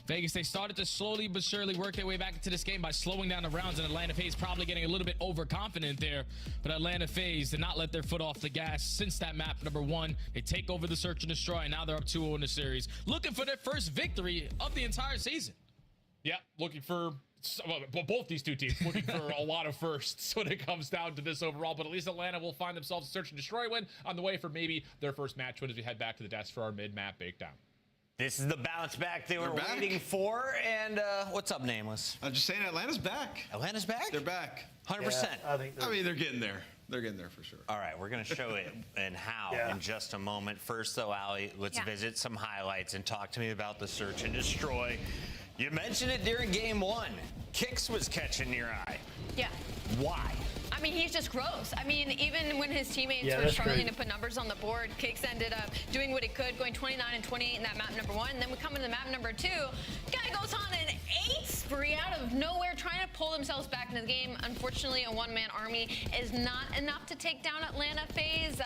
Vegas, they started to slowly but surely work their way back into this game by slowing down the rounds, and Atlanta FaZe probably getting a little bit overconfident there. But Atlanta FaZe did not let their foot off the gas since that map number 1. They take over the search and destroy, and now they're up 2-0 in the series, looking for their first victory of the entire season. Yeah, looking for both these two teams looking for a lot of firsts when it comes down to this overall, but at least Atlanta will find themselves a search and destroy win on the way for maybe their first match win as we head back to the desk for our mid-map breakdown. This is the bounce back they were waiting for. And what's up, Nameless? I'm just saying Atlanta's back. Atlanta's back? They're back. 100%. I mean, they're getting there. They're getting there for sure. All right, we're going to show it and how in just a moment. First, though, Allie, let's visit some highlights and talk to me about the search and destroy. You mentioned it during game 1. Kicks was catching your eye. Yeah. Why? I mean, he's just gross. I mean, even when his teammates were struggling to put numbers on the board, Kicks ended up doing what he could, going 29 and 28 in that map number 1. And then we come into map number 2. Guy goes on an 8 spree out of nowhere, trying to pull themselves back into the game. Unfortunately, a one-man army is not enough to take down Atlanta FaZe.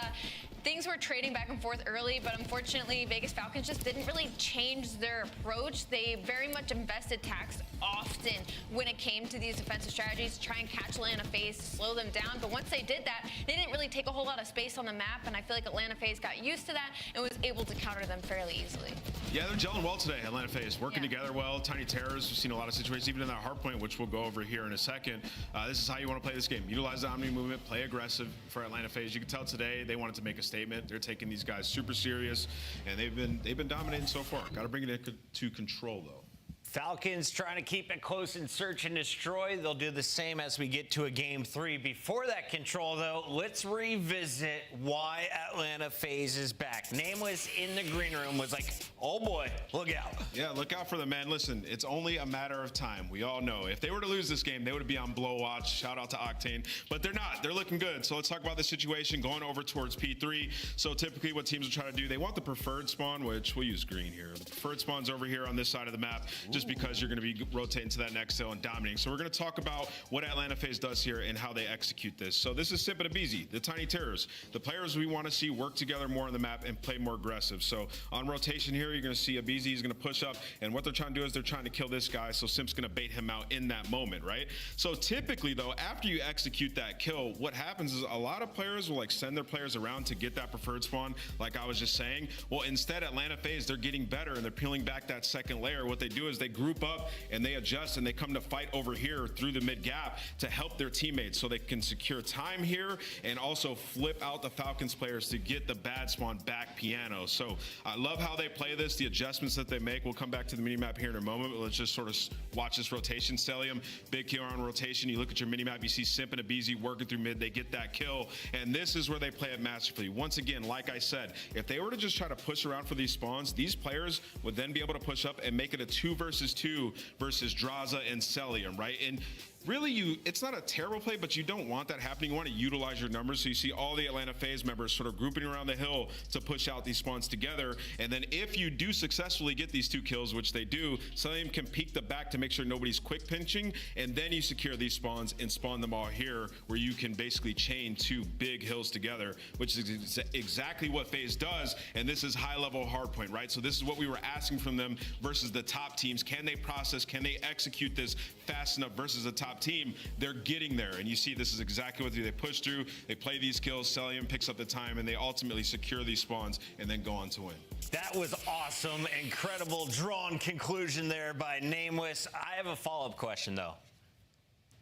Things were trading back and forth early, but unfortunately, Vegas Falcons just didn't really change their approach. They very much invested tax often when it came to these defensive strategies to try and catch Atlanta FaZe, to slow them down. But once they did that, they didn't really take a whole lot of space on the map, and I feel like Atlanta FaZe got used to that and was able to counter them fairly easily. Yeah, they're gelling well today, Atlanta FaZe. Working together well. Tiny Terrors, we've seen a lot of situations, even in that hard point, which we'll go over here in a second. This is how you want to play this game. Utilize the Omni movement, play aggressive for Atlanta FaZe. You can tell today they wanted to make a statement. They're taking these guys super serious, and they've been dominating so far. Got to bring it to control, though. Falcons trying to keep it close and search and destroy. They'll do the same as we get to a game 3. Before that control, though, let's revisit why Atlanta FaZe is back. Nameless in the green room was like, oh boy, look out. Yeah, look out for them, man. Listen, it's only a matter of time. We all know. If they were to lose this game, they would be on blow watch. Shout out to Octane. But they're not. They're looking good. So let's talk about the situation going over towards P3. So typically what teams will try to do, they want the preferred spawn, which we'll use green here. The preferred spawn's over here on this side of the map. just because you're going to be rotating to that next hill and dominating. So we're going to talk about what Atlanta FaZe does here and how they execute this. So this is Simp and Abizi, the Tiny Terrors, the players we want to see work together more on the map and play more aggressive. So on rotation here, you're going to see Abizi is going to push up, and what they're trying to do is they're trying to kill this guy, so Simp's going to bait him out in that moment, right? So typically, though, after you execute that kill, what happens is a lot of players will like send their players around to get that preferred spawn, like I was just saying. Well, instead, Atlanta FaZe, they're getting better and they're peeling back that second layer. What they do is they group up and they adjust and they come to fight over here through the mid gap to help their teammates so they can secure time here and also flip out the Falcons players to get the bad spawn back piano. So I love how they play this, the adjustments that they make. We'll come back to the minimap here in a moment, but let's just sort of watch this rotation. Stellium, big kill on rotation. You look at your minimap, you see Simp and Abizi working through mid, they get that kill, and this is where they play it masterfully. Once again, like I said, if they were to just try to push around for these spawns, these players would then be able to push up and make it a 2 versus 2 versus Draza and Stellium, right? And really, it's not a terrible play, but you don't want that happening. You want to utilize your numbers. So you see all the Atlanta FaZe members sort of grouping around the hill to push out these spawns together. And then if you do successfully get these 2 kills, which they do, Stellium can peek the back to make sure nobody's quick pinching. And then you secure these spawns and spawn them all here, where you can basically chain 2 big hills together, which is exactly what FaZe does. And this is high level hardpoint, right? So this is what we were asking from them versus the top teams. Can they process? Can they execute this fast enough versus the top team? They're getting there, and you see this is exactly what they do. They push through, they play these kills, Stellium picks up the time, and they ultimately secure these spawns and then go on to win. That was awesome. Incredible drawn conclusion there by Nameless. I have a follow-up question, though.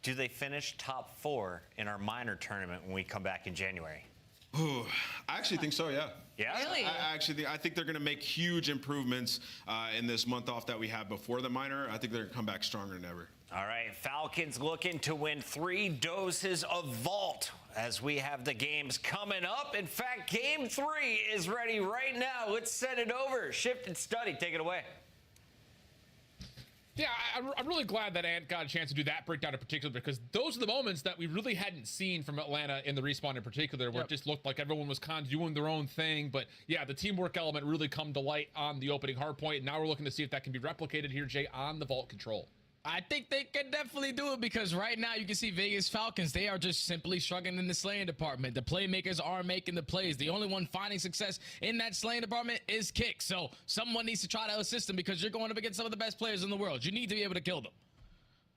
Do they finish top 4 in our minor tournament when we come back in January? Ooh, I actually think so, yeah. Yeah? Really? I think they're going to make huge improvements in this month off that we have before the minor. I think they're going to come back stronger than ever. All right, Falcons looking to win 3 doses of Vault as we have the games coming up. In fact, Game 3 is ready right now. Let's send it over. Shift and Study, take it away. Yeah, I'm really glad that Ant got a chance to do that breakdown in particular, because those are the moments that we really hadn't seen from Atlanta in the respawn in particular, where it just looked like everyone was kind of doing their own thing. But yeah, the teamwork element really come to light on the opening hardpoint. Now we're looking to see if that can be replicated here, Jay, on the Vault control. I think they can definitely do it, because right now you can see Vegas Falcons, they are just simply struggling in the slaying department. The playmakers are making the plays. The only one finding success in that slaying department is Kick. So someone needs to try to assist them, because you're going up against some of the best players in the world. You need to be able to kill them.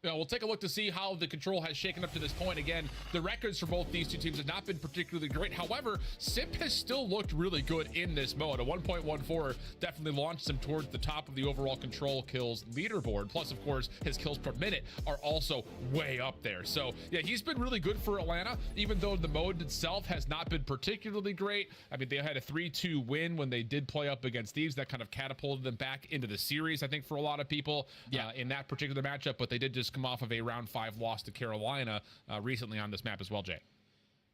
Yeah, we'll take a look to see how the control has shaken up to this point. Again, the records for both these 2 teams have not been particularly great. However, Simp has still looked really good in this mode. A 1.14 definitely launched him towards the top of the overall control kills leaderboard. Plus, of course, his kills per minute are also way up there. So, yeah, he's been really good for Atlanta, even though the mode itself has not been particularly great. I mean, they had a 3-2 win when they did play up against Thieves. That kind of catapulted them back into the series, I think, for a lot of people in that particular matchup. But they did just come off of a round 5 loss to Carolina recently on this map as well, Jay.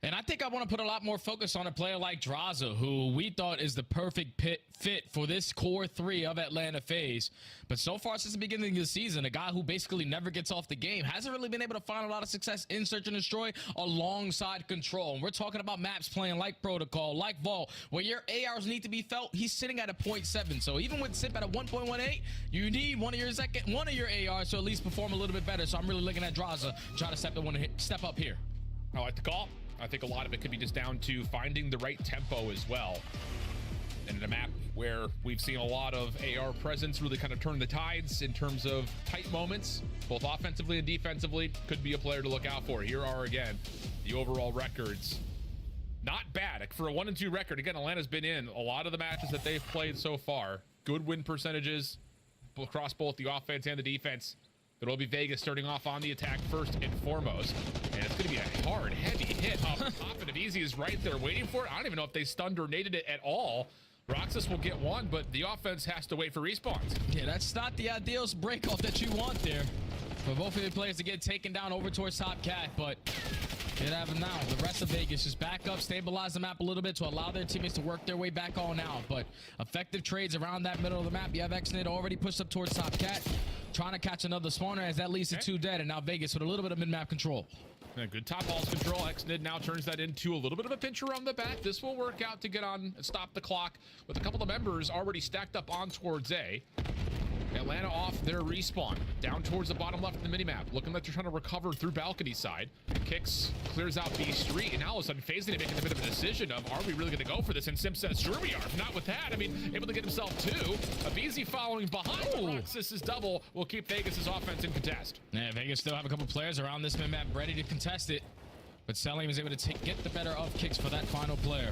And I think I want to put a lot more focus on a player like Draza, who we thought is the perfect fit for this core 3 of Atlanta FaZe. But so far since the beginning of the season, a guy who basically never gets off the game hasn't really been able to find a lot of success in Search and Destroy alongside Control. And we're talking about maps playing like Protocol, like Vault, where your ARs need to be felt. He's sitting at a 0.7. So even with Simp at a 1.18, you need one of your ARs to at least perform a little bit better. So I'm really looking at Draza trying to step up here. I like the call. I think a lot of it could be just down to finding the right tempo as well. And in a map where we've seen a lot of AR presence really kind of turn the tides in terms of tight moments, both offensively and defensively, could be a player to look out for. Here are, again, the overall records. Not bad. For a 1-2 record, again, Atlanta's been in a lot of the matches that they've played so far. Good win percentages across both the offense and the defense. It'll be Vegas starting off on the attack first and foremost. And it's going to be a hard, heavy hit up top. And Abizi is right there waiting for it. I don't even know if they stunned or naded it at all. Roxas will get one, but the offense has to wait for respawns. Yeah, that's not the ideal break off that you want there. For both of the players to get taken down over towards Top Cat, but it happen now. The rest of Vegas just back up, stabilize the map a little bit to allow their teammates to work their way back on out. But effective trades around that middle of the map. You have XNID already pushed up towards Top Cat, trying to catch another spawner as that leads to 2 dead. And now Vegas with a little bit of mid-map control. Yeah, good top balls control. XNID now turns that into a little bit of a pinch around the back. This will work out to get on and stop the clock with a couple of members already stacked up on towards A. Atlanta off their respawn, down towards the bottom left of the minimap, looking like they're trying to recover through balcony side. Kicks, clears out B Street, and now all of a sudden FaZe making a bit of a decision of, are we really going to go for this? And Sim says, sure we are. If not with that, I mean, able to get himself 2. Abizi following behind. Roxas's double will keep Vegas' offense in contest. Yeah, Vegas still have a couple players around this minmap ready to contest it, but Selim is able to get the better of Kicks for that final player.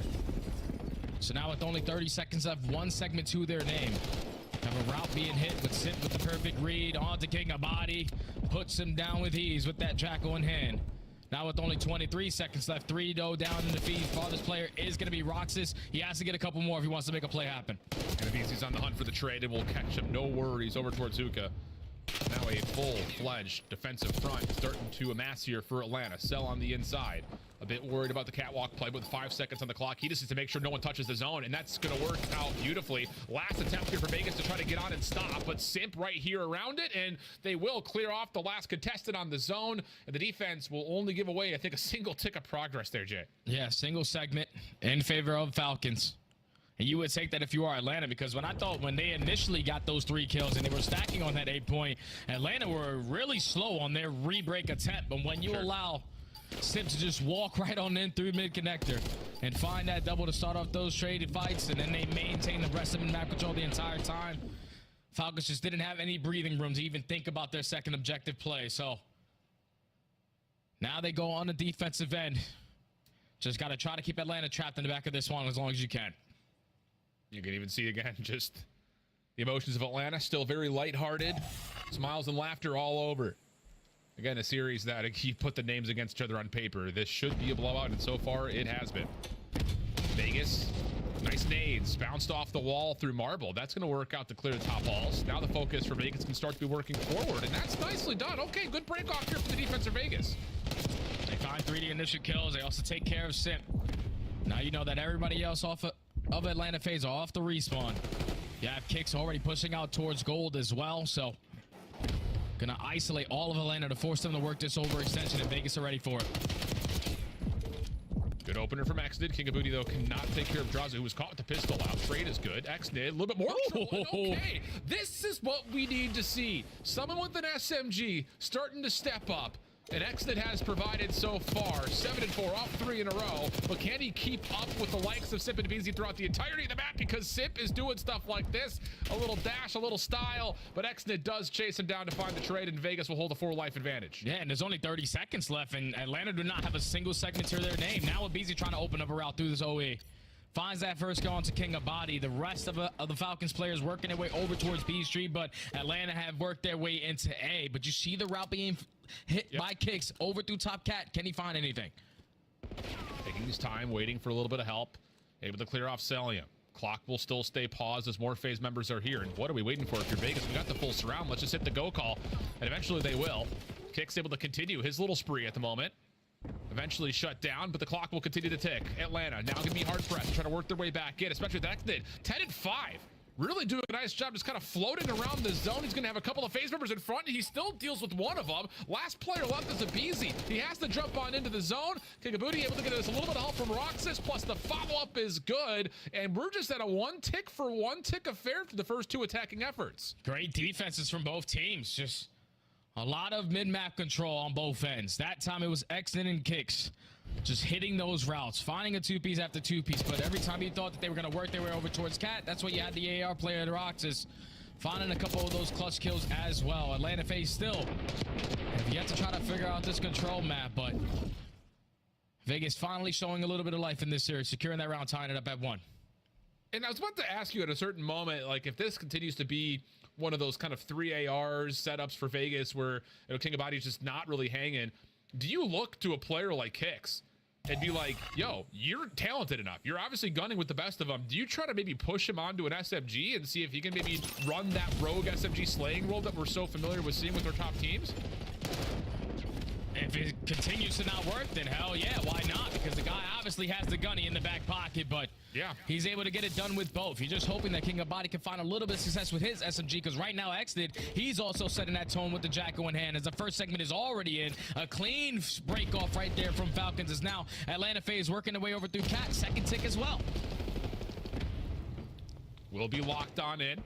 So now with only 30 seconds left, 1 segment to their name. Have a route being hit with Sip with the perfect read onto Gigme. Puts him down with ease with that Jackal in hand. Now with only 23 seconds left, 3 though down in the feed. Farthest player is going to be Roxas. He has to get a couple more if he wants to make a play happen. And Abizi's on the hunt for the trade and will catch him. No worries over towards Zuka. Now a full-fledged defensive front starting to amass here for Atlanta. Cell on the inside. A bit worried about the catwalk play with 5 seconds on the clock. He just needs to make sure no one touches the zone, and that's going to work out beautifully. Last attempt here for Vegas to try to get on and stop, but Simp right here around it, and they will clear off the last contestant on the zone, and the defense will only give away, I think, a single tick of progress there, Jay. Yeah, single segment in favor of Falcons. And you would take that if you are Atlanta, because when they initially got those 3 kills and they were stacking on that 8 point, Atlanta were really slow on their re-break attempt. But when you allow Sip to just walk right on in through mid connector and find that double to start off those traded fights, and then they maintain the rest of the map control the entire time, Falcons just didn't have any breathing room to even think about their second objective play. So now they go on the defensive end. Just got to try to keep Atlanta trapped in the back of this one as long as you can. You can even see again just the emotions of Atlanta, still very lighthearted, smiles and laughter all over. Again, a series that you put the names against each other on paper. This should be a blowout, and so far it has been. Vegas, nice nades, bounced off the wall through Marble. That's going to work out to clear the top walls. Now the focus for Vegas can start to be working forward, and that's nicely done. Okay, good break off here for the defense of Vegas. They find 3D initial kills. They also take care of Simp. Now you know that everybody else of Atlanta FaZe are off the respawn. You have Kicks already pushing out towards gold as well, so gonna isolate all of Atlanta to force them to work this overextension, and Vegas are ready for it. Good opener from Xnid. King of Booty, though, cannot take care of Drazu, who was caught with the pistol out. Trade is good. Xnid, a little bit more control. Okay, this is what we need to see. Someone with an SMG starting to step up. And Xnid has provided so far 7-4 off 3 in a row, but can he keep up with the likes of Sip and Beezy throughout the entirety of the map? Because Sip is doing stuff like this, a little dash, a little style, but Xnid does chase him down to find the trade, and Vegas will hold a 4-life advantage. Yeah, and there's only 30 seconds left, and Atlanta do not have a single segment to their name. Now with Beezy trying to open up a route through this OE. Finds that first go onto King of Body. The rest of the Falcons players working their way over towards B Street, but Atlanta have worked their way into A. But you see the route being hit by Kicks over through Top Cat. Can he find anything? Taking his time, waiting for a little bit of help. Able to clear off Celium. Clock will still stay paused as more FaZe members are here. And what are we waiting for? If you're Vegas, we got the full surround. Let's just hit the go call. And eventually they will. Kicks able to continue his little spree at the moment. Eventually shut down, but the clock will continue to tick. Atlanta now going to be hard pressed, trying to work their way back in, especially with Xnid. 10-5. Really doing a nice job just kind of floating around the zone. He's going to have a couple of FaZe members in front. He still deals with one of them. Last player left is Abizi. He has to jump on into the zone. Kigabooty able to get us a little bit of help from Roxas, plus the follow-up is good. And we're just at a one tick affair for the first 2 attacking efforts. Great defenses from both teams. Just a lot of mid-map control on both ends. That time it was Xnid and Kicks just hitting those routes, finding a 2-piece after 2-piece. But every time you thought that they were going to work their way over towards Cat, that's what you had the AR player at Roxas finding a couple of those clutch kills as well. Atlanta FaZe still have yet to try to figure out this control map, but Vegas finally showing a little bit of life in this series, securing that round, tying it up at 1. And I was about to ask you at a certain moment, like, if this continues to be one of those kind of 3 ARs setups for Vegas where, you know, King of Body's just not really hanging, do you look to a player like Kicks and be like, yo, you're talented enough, you're obviously gunning with the best of them, do you try to maybe push him onto an SMG and see if he can maybe run that rogue SMG slaying role that we're so familiar with seeing with our top teams? If it continues to not work, then hell yeah, why not? Because the guy obviously has the gunny in the back pocket, but yeah, he's able to get it done with both. He's just hoping that King of Body can find a little bit of success with his SMG, because right now Xnid, he's also setting that tone with the Jackal in hand, as the first segment is already in. A clean break off right there from Falcons, as now Atlanta FaZe working their way over through Cat. Second tick as well. Will be locked on in.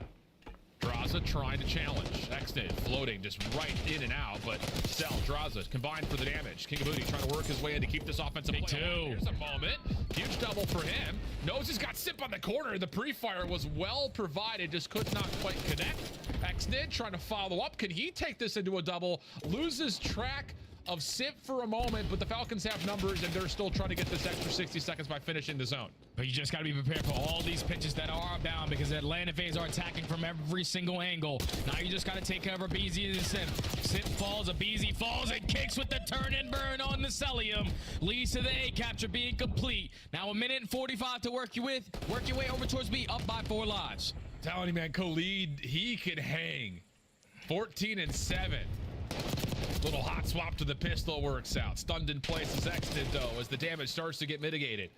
Draw Draza trying to challenge. Extended, floating just right in and out, but Cell, Draza combined for the damage. King of Booty trying to work his way in to keep this offensive play alive. Here's a moment. Huge double for him. Knows he's got Sip on the corner. The pre-fire was well provided, just could not quite connect. Extended trying to follow up. Can he take this into a double? Loses track of Sip for a moment, but the Falcons have numbers and they're still trying to get this extra 60 seconds by finishing the zone. But you just got to be prepared for all these pitches that are down because the Atlanta FaZe are attacking from every single angle. Now you just got to take care of Abizi and Sip. Sip falls, Abizi falls, and kicks with the turn and burn on the Celium. Leads to the A capture being complete. Now 1 minute and 45 to work your way over towards B, up by 4 lives. Telling you, man, Khalid, he can hang. 14 and 7. Little hot swap to the pistol works out. Stunned in place is exited, though, as the damage starts to get mitigated.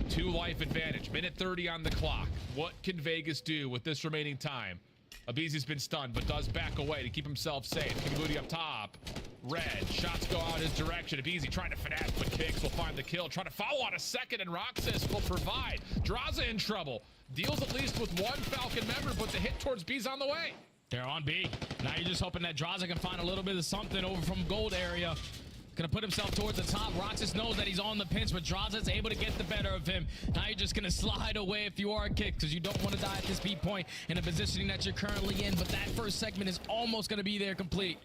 2 life advantage. Minute 30 on the clock. What can Vegas do with this remaining time? Abizi's been stunned, but does back away to keep himself safe. King Booty up top. Red. Shots go out his direction. Abizi trying to finesse, but Kicks will find the kill. Trying to follow on a second, and Roxas will provide. Draza in trouble. Deals at least with 1 Falcon member, but the hit towards B's on the way. They're on B. Now you're just hoping that Draza can find a little bit of something over from gold area. Gonna put himself towards the top. Roxas knows that he's on the pinch, but Draza's able to get the better of him. Now you're just gonna slide away if you are a kick, because you don't want to die at this B point in the positioning that you're currently in. But that first segment is almost gonna be there complete.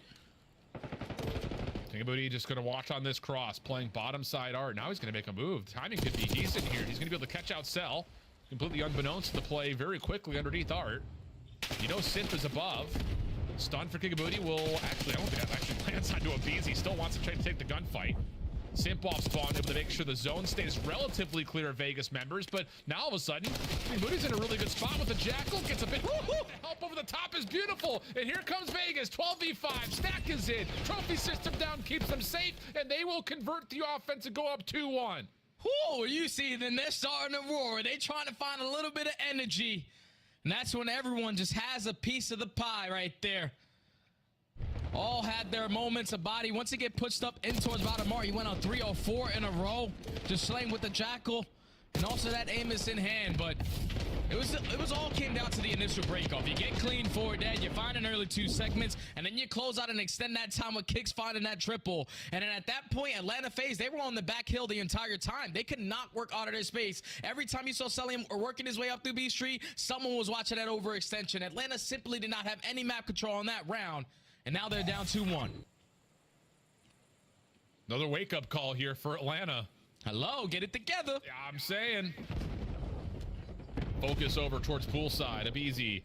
King of Booty just gonna watch on this cross, playing bottom side art. Now he's gonna make a move. Timing could be decent here. He's gonna be able to catch out Cell, completely unbeknownst to the play very quickly underneath art. You know Synth is above. Stun for King of Booty will actually, I don't think that actually lands onto Abizi. He still wants to try to take the gunfight. Simp off spawn, able to make sure the zone stays relatively clear of Vegas members, but now all of a sudden, King of Booty's in a really good spot with the Jackal. Gets a bit, help over the top is beautiful. And here comes Vegas, 12v5, stack is in. Trophy system down, keeps them safe, and they will convert the offense and go up 2-1. Whoa, you see, then they're starting to roar. They trying to find a little bit of energy. And that's when everyone just has a piece of the pie right there. All had their moments of body. Once he get pushed up in towards bottom mark, he went on 3 or 4 in a row. Just slaying with the Jackal. And also that aim is in hand, but it was all came down to the initial breakoff. You get clean forward dead, you find an early 2 segments, and then you close out and extend that time with Kicks finding that triple. And then at that point, Atlanta FaZe, they were on the back hill the entire time. They could not work out of their space. Every time you saw Celium working his way up through B Street, someone was watching that overextension. Atlanta simply did not have any map control on that round, and now they're down 2-1. Another wake-up call here for Atlanta. Hello, get it together. Yeah, I'm saying. Focus over towards poolside. Abizi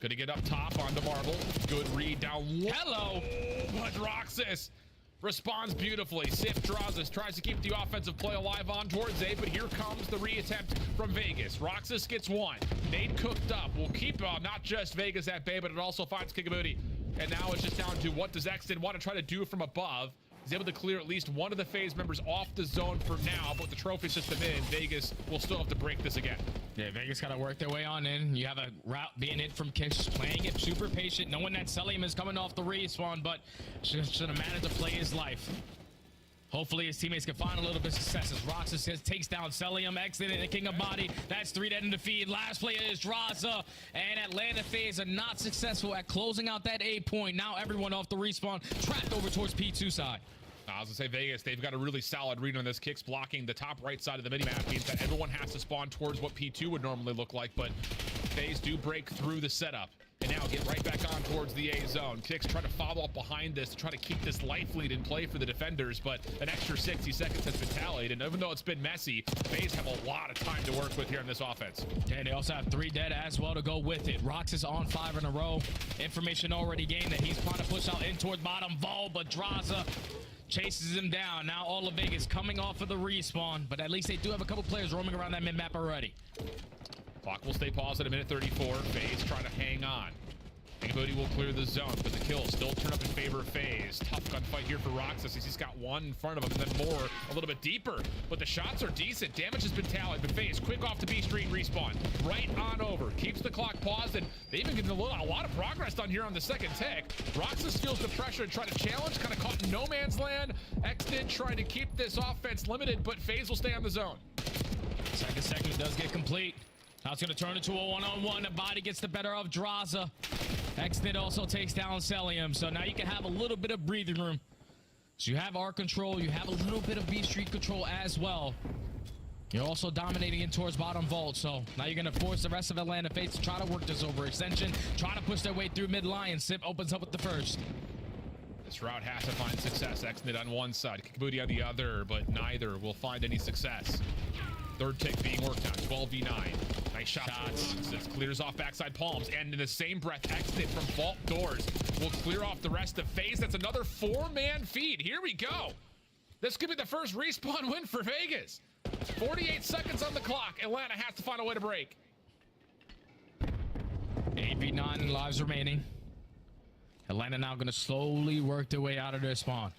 gonna get up top onto Marble. Good read down low. Hello. But Roxas responds beautifully. Sif Draza tries to keep the offensive play alive on towards A, but here comes the reattempt from Vegas. Roxas gets 1. Nade cooked up. Will keep not just Vegas at bay, but it also finds King of Booty. And now it's just down to what does Exton want to try to do from above. He's able to clear at least one of the FaZe members off the zone for now, but the trophy system in, Vegas will still have to break this again. Yeah, Vegas got to work their way on in. You have a route being in from Kicks, playing it super patient, knowing that Celium is coming off the respawn, but should have managed to play his life. Hopefully his teammates can find a little bit of success as Roxas takes down Celium, exiting the King of Body. That's 3 dead in the feed. Last player is Draza, and Atlanta FaZe are not successful at closing out that A point. Now everyone off the respawn, trapped over towards P2 side. I was gonna say Vegas, they've got a really solid read on this. Kicks blocking the top right side of the minimap means that everyone has to spawn towards what P2 would normally look like, but FaZe do break through the setup and now get right back on towards the A zone. Kicks try to follow up behind this to try to keep this life lead in play for the defenders, but an extra 60 seconds has been tallied, and even though it's been messy, FaZe have a lot of time to work with here in this offense. And they also have 3 dead as well to go with it. Roxas on 5 in a row. Information already gained that he's trying to push out in towards bottom Vol, but Draza chases him down. Now all of Vegas coming off of the respawn, but at least they do have a couple players roaming around that mid-map already. Clock will stay paused at a minute 34. FaZe trying to hang on. King of Booty will clear the zone, but the kills still turn up in favor of FaZe. Tough gunfight here for Roxas. He's got 1 in front of him, and then more a little bit deeper. But the shots are decent. Damage has been tallied, but FaZe quick off to B Street respawn. Right on over. Keeps the clock paused, and they even get a lot of progress done here on the second tick. Roxas feels the pressure to try to challenge, kind of caught in no man's land. Extend trying to keep this offense limited, but FaZe will stay on the zone. Second segment does get complete. Now it's going to turn into a 1-on-1. The Body gets the better of Draza. Xnit also takes down Celium, so now you can have a little bit of breathing room. So you have R control, you have a little bit of B Street control as well. You're also dominating in towards bottom vault, so now you're going to force the rest of Atlanta FaZe to try to work this overextension, try to push their way through mid line. Sip opens up with the first. This route has to find success. Xnit on one side, Kikabuti on the other, but neither will find any success. Third tick being worked on, 12v9. Nice shots. This clears off backside palms, and in the same breath, Xnit from vault doors will clear off the rest of FaZe. That's another 4-man feed. Here we go. This could be the first respawn win for Vegas. 48 seconds on the clock. Atlanta has to find a way to break. 8v9 lives remaining. Atlanta now going to slowly work their way out of their spawn.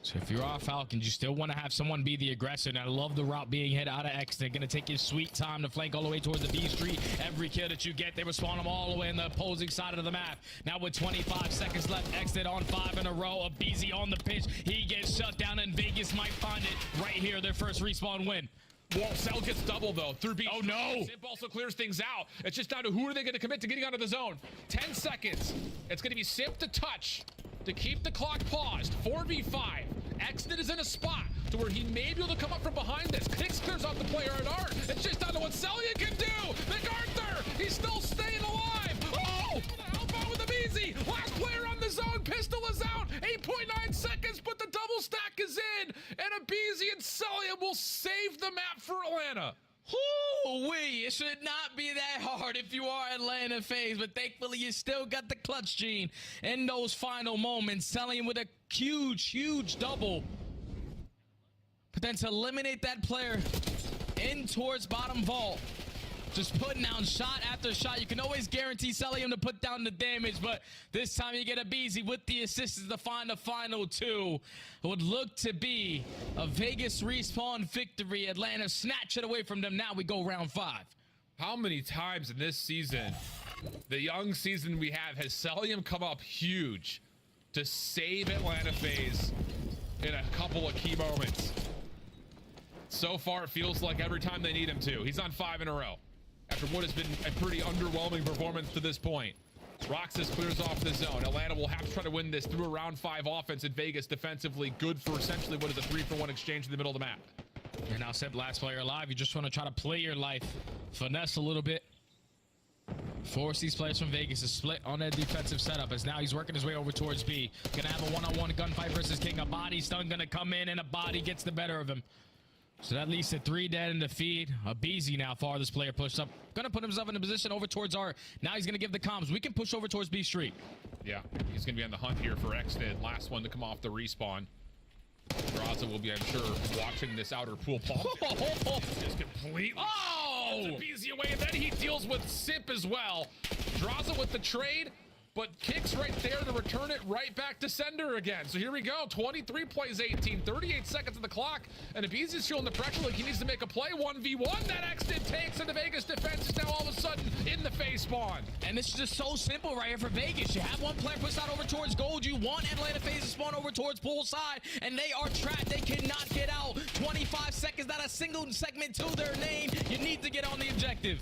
So if you're off Falcons, you still want to have someone be the aggressor. And I love the route being hit out of X. They're going to take his sweet time to flank all the way towards the B Street. Every kill that you get, they respawn them all the way in the opposing side of the map. Now with 25 seconds left, Xnit on 5 in a row. Abizi on the pitch. He gets shut down, and Vegas might find it right here. Their first respawn win. Whoa, Cell gets double though through B. Oh no! Simp also clears things out. It's just down to who are they going to commit to getting out of the zone. 10 seconds. It's going to be Simp to touch to keep the clock paused. 4v5. Xnit is in a spot to where he may be able to come up from behind this. Kicks clears off the player at art. It's just down to what Celia can do. MacArthur, he's still staying alive. Oh! Outbound with Abizi. Last player on the zone. Pistol is out. 8.9 seconds, but the double stack is in. And Abizi and Celia will save the map for Atlanta. Woo-wee, it should not be that hard if you are Atlanta FaZe, but thankfully you still got the clutch gene in those final moments, selling with a huge double. But then to eliminate that player in towards bottom vault, just putting down shot after shot. You can always guarantee Celium to put down the damage, but this time you get Abizi with the assists to find the final two. It would look to be a Vegas respawn victory. Atlanta snatch it away from them. Now we go round 5. How many times in this season, the young season we have, has Celium come up huge to save Atlanta FaZe in a couple of key moments? So far, it feels like every time they need him to. He's on 5 in a row after what has been a pretty underwhelming performance to this point. Roxas clears off the zone. Atlanta will have to try to win this through a round 5 offense, and Vegas defensively good for essentially what is a 3-for-1 exchange in the middle of the map. You're now Sip, last player alive. You just want to try to play your life, finesse a little bit, force these players from Vegas to split on their defensive setup, as now he's working his way over towards B. Gonna have a one-on-one gunfight versus King. A body stun gonna come in, and a body gets the better of him. So that leads to 3 dead in the feed. Abizi now, farthest player pushed up. Gonna put himself in a position over towards R. Now he's gonna give the comms. We can push over towards B Street. Yeah, he's gonna be on the hunt here for Xnit. Last one to come off the respawn. Draza will be, I'm sure, watching this outer pool bomb. Just completely. Oh! Abizi away, and then he deals with Simp as well. Draza with the trade, but kicks right there to return it right back to sender again. So here we go. 23 plays 18, 38 seconds on the clock, and Abizi's feeling the pressure like he needs to make a play. 1v1 that Xnit takes, and the Vegas defense is now all of a sudden in the FaZe spawn. And this is just so simple right here for Vegas. You have one player pushed out over towards gold. You want Atlanta FaZe to spawn over towards pool side, and they are trapped. They cannot get out. 25 seconds, not a single segment to their name. You need to get on the objective.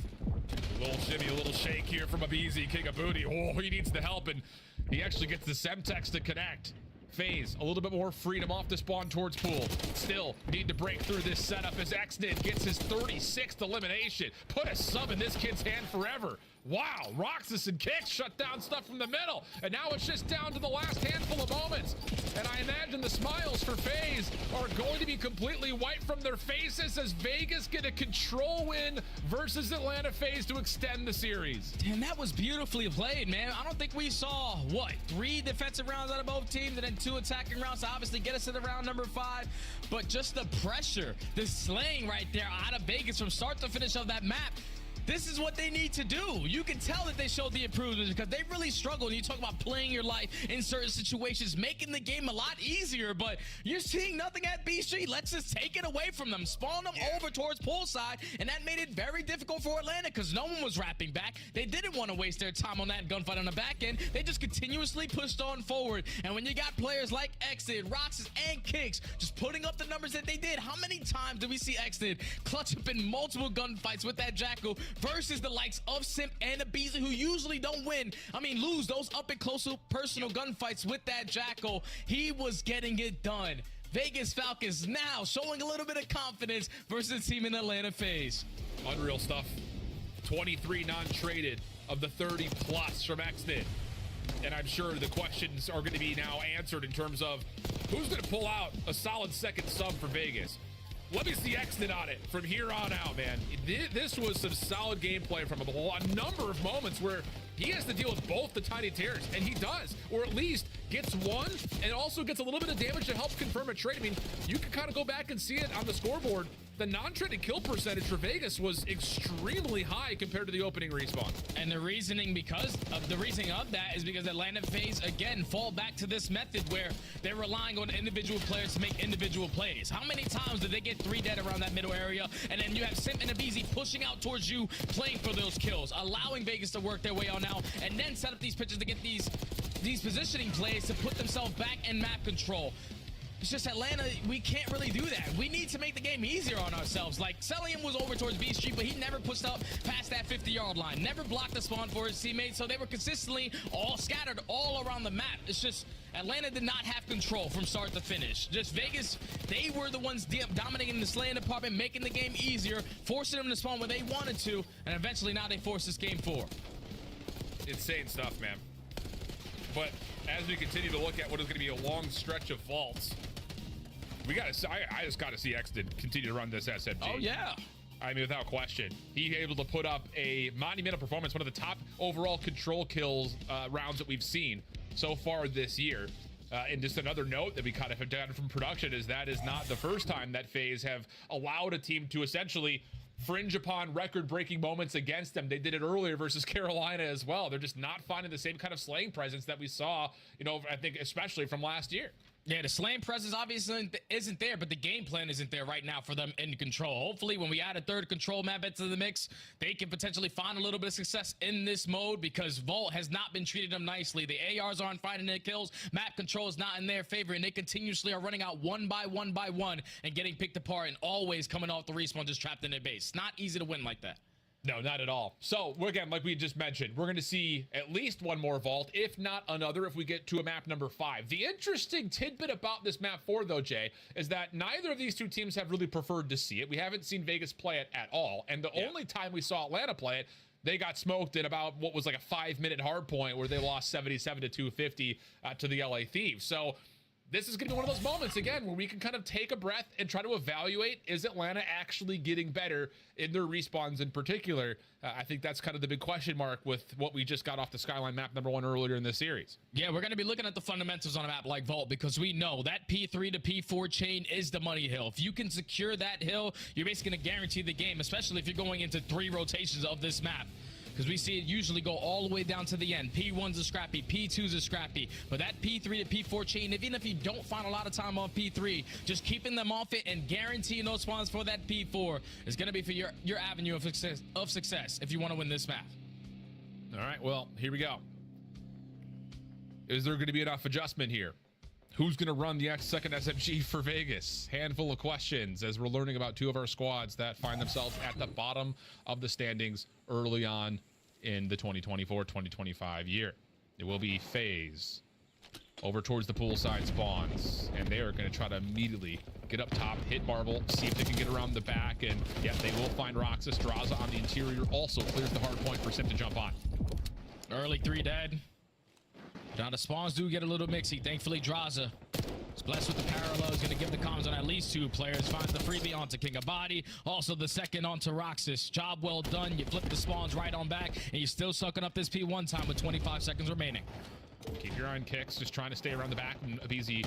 A little shimmy, a little shake here from Abizi, King of Booty. Oh, he needs the help, and he actually gets the Semtex to connect. FaZe, a little bit more freedom off the spawn towards pool. Still need to break through this setup as Xnit gets his 36th elimination. Put a sub in this kid's hand forever. Wow, Roxas and Kicks shut down stuff from the middle, and now it's just down to the last handful of moments. And I imagine the smiles for FaZe are going to be completely wiped from their faces as Vegas get a control win versus Atlanta FaZe to extend the series. And that was beautifully played, man. I don't think we saw, what, 3 defensive rounds out of both teams and then 2 attacking rounds to obviously get us to the round number 5. But just the pressure, the slaying right there out of Vegas from start to finish of that map. This is what they need to do. You can tell that they showed the improvements because they really struggled. You talk about playing your life in certain situations, making the game a lot easier, but you're seeing nothing at B Street. Let's just take it away from them, spawn them over towards poolside, and that made it very difficult for Atlanta because no one was wrapping back. They didn't want to waste their time on that gunfight on the back end. They just continuously pushed on forward, and when you got players like Xnit, Roxas, and Kicks just putting up the numbers that they did, how many times did we see Xnit clutch up in multiple gunfights with that Jackal versus the likes of Simp and Abizi, who usually don't lose those up and close personal gunfights with that Jackal. He was getting it done. Vegas Falcons now showing a little bit of confidence versus the team in Atlanta FaZe. Unreal stuff. 23 non-traded of the 30 plus from Exton. And I'm sure the questions are going to be now answered in terms of who's going to pull out a solid second sub for Vegas. Let me see Exton on it from here on out, man. This was some solid gameplay from him. A number of moments where he has to deal with both the tiny tears, and he does, or at least gets one and also gets a little bit of damage to help confirm a trade. I mean, you can kind of go back and see it on the scoreboard. The non-traded kill percentage for Vegas was extremely high compared to the opening respawn. And the reasoning of that is because Atlanta FaZe again fall back to this method where they're relying on individual players to make individual plays. How many times did they get 3 dead around that middle area, and then you have Simp and Abizi pushing out towards you, playing for those kills, allowing Vegas to work their way on out, and then set up these pitches to get these positioning plays to put themselves back in map control. It's just Atlanta, we can't really do that. We need to make the game easier on ourselves. Like, Celium was over towards B Street, but he never pushed up past that 50-yard line. Never blocked the spawn for his teammates, so they were consistently all scattered all around the map. It's just Atlanta did not have control from start to finish. Just Vegas, they were the ones dominating the slaying department, making the game easier, forcing them to spawn where they wanted to, and eventually now they force this game 4. Insane stuff, man. But as we continue to look at what is going to be a long stretch of vaults, I just got to see Exton continue to run this SMG. Oh, yeah. I mean, without question. He able to put up a monumental performance, one of the top overall control kills rounds that we've seen so far this year. And just another note that we kind of have done from production is that is not the first time that FaZe have allowed a team to essentially fringe upon record-breaking moments against them. They did it earlier versus Carolina as well. They're just not finding the same kind of slaying presence that we saw, I think especially from last year. Yeah, the slaying presence obviously isn't there, but the game plan isn't there right now for them in control. Hopefully, when we add a third control map into the mix, they can potentially find a little bit of success in this mode because Vault has not been treating them nicely. The ARs aren't finding their kills. Map control is not in their favor, and they continuously are running out one by one and getting picked apart and always coming off the respawn just trapped in their base. Not easy to win like that. No, not at all. So, again, like we just mentioned, we're going to see at least one more vault, if not another, if we get to a map number 5. The interesting tidbit about this map 4, though, Jay, is that neither of these two teams have really preferred to see it. We haven't seen Vegas play it at all. And the only time we saw Atlanta play it, they got smoked at about what was like a 5-minute hard point where they lost 77 to 250 to the LA Thieves. So this is going to be one of those moments, again, where we can kind of take a breath and try to evaluate, is Atlanta actually getting better in their respawns in particular? I think that's kind of the big question mark with what we just got off the Skyline map number 1 earlier in this series. Yeah, we're going to be looking at the fundamentals on a map like Vault because we know that P3 to P4 chain is the money hill. If you can secure that hill, you're basically going to guarantee the game, especially if you're going into 3 rotations of this map. Because we see it usually go all the way down to the end. P1s are scrappy, P2s are scrappy. But that P3 to P4 chain, even if you don't find a lot of time on P3, just keeping them off it and guaranteeing those spawns for that P4 is going to be for your avenue of success if you want to win this map. All right, well, here we go. Is there going to be enough adjustment here? Who's going to run the second SMG for Vegas? Handful of questions as we're learning about 2 of our squads that find themselves at the bottom of the standings early on in the 2024-2025 year. It will be FaZe over towards the poolside spawns, and they are going to try to immediately get up top, hit Marble, see if they can get around the back, and yeah, they will find Roxas. Draza on the interior also clears the hard point for Sim to jump on. Early 3 dead. Now the spawns do get a little mixy. Thankfully, Draza is blessed with the parallel. He's going to give the comms on at least 2 players. Finds the freebie onto King of Body. Also the second onto Roxas. Job well done. You flip the spawns right on back, and you're still sucking up this P1 time with 25 seconds remaining. Keep your eye on Kicks, just trying to stay around the back, and Abizi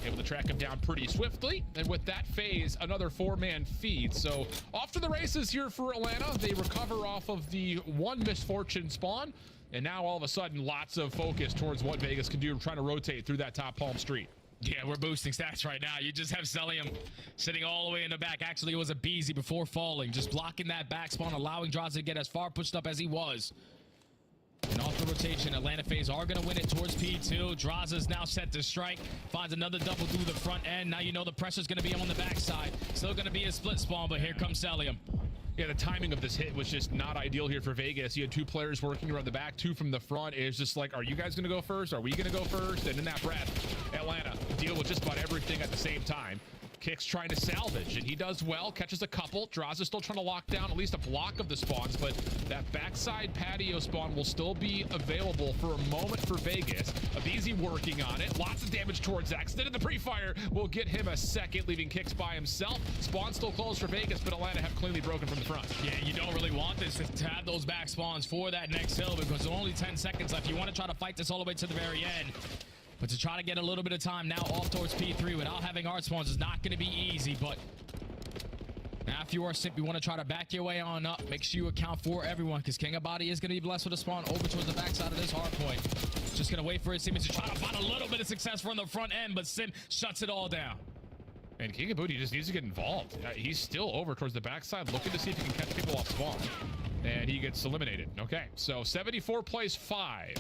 able to track him down pretty swiftly. And with that FaZe, another 4-man feed. So off to the races here for Atlanta. They recover off of the 1 misfortune spawn. And now all of a sudden, lots of focus towards what Vegas can do, trying to rotate through that top Palm Street. Yeah, we're boosting stats right now. You just have Celium sitting all the way in the back. Actually, it was Abizi before falling, just blocking that back spawn, allowing Draza to get as far pushed up as he was. And off the rotation, Atlanta FaZe are going to win it towards P2. Draza's now set to strike. Finds another double through the front end. Now you know the pressure's going to be on the backside. Still going to be a split spawn, but here comes Celium. Yeah, the timing of this hit was just not ideal here for Vegas. You had 2 players working around the back, 2 from the front. It's just like, are you guys going to go first? Are we going to go first? And in that breath, Atlanta deal with just about everything at the same time. Kicks trying to salvage, and he does well, catches a couple. Draza still trying to lock down at least a block of the spawns, but that backside patio spawn will still be available for a moment for Vegas. Abizi working on it. Lots of damage towards Exton, and the pre-fire will get him a second, leaving Kicks by himself. Spawn still closed for Vegas, but Atlanta have cleanly broken from the front. Yeah, you don't really want this to have those back spawns for that next hill because there's only 10 seconds left. You want to try to fight this all the way to the very end. But to try to get a little bit of time now off towards P3 without having art spawns is not going to be easy. But now if you are Simp, you want to try to back your way on up. Make sure you account for everyone because King of Body is going to be blessed with a spawn over towards the backside of this hard point. Just going to wait for his teammates to try to find a little bit of success from the front end, but Simp shuts it all down. And King of Booty just needs to get involved. He's still over towards the backside, looking to see if he can catch people off spawn. And he gets eliminated. Okay, so 74 plays 5.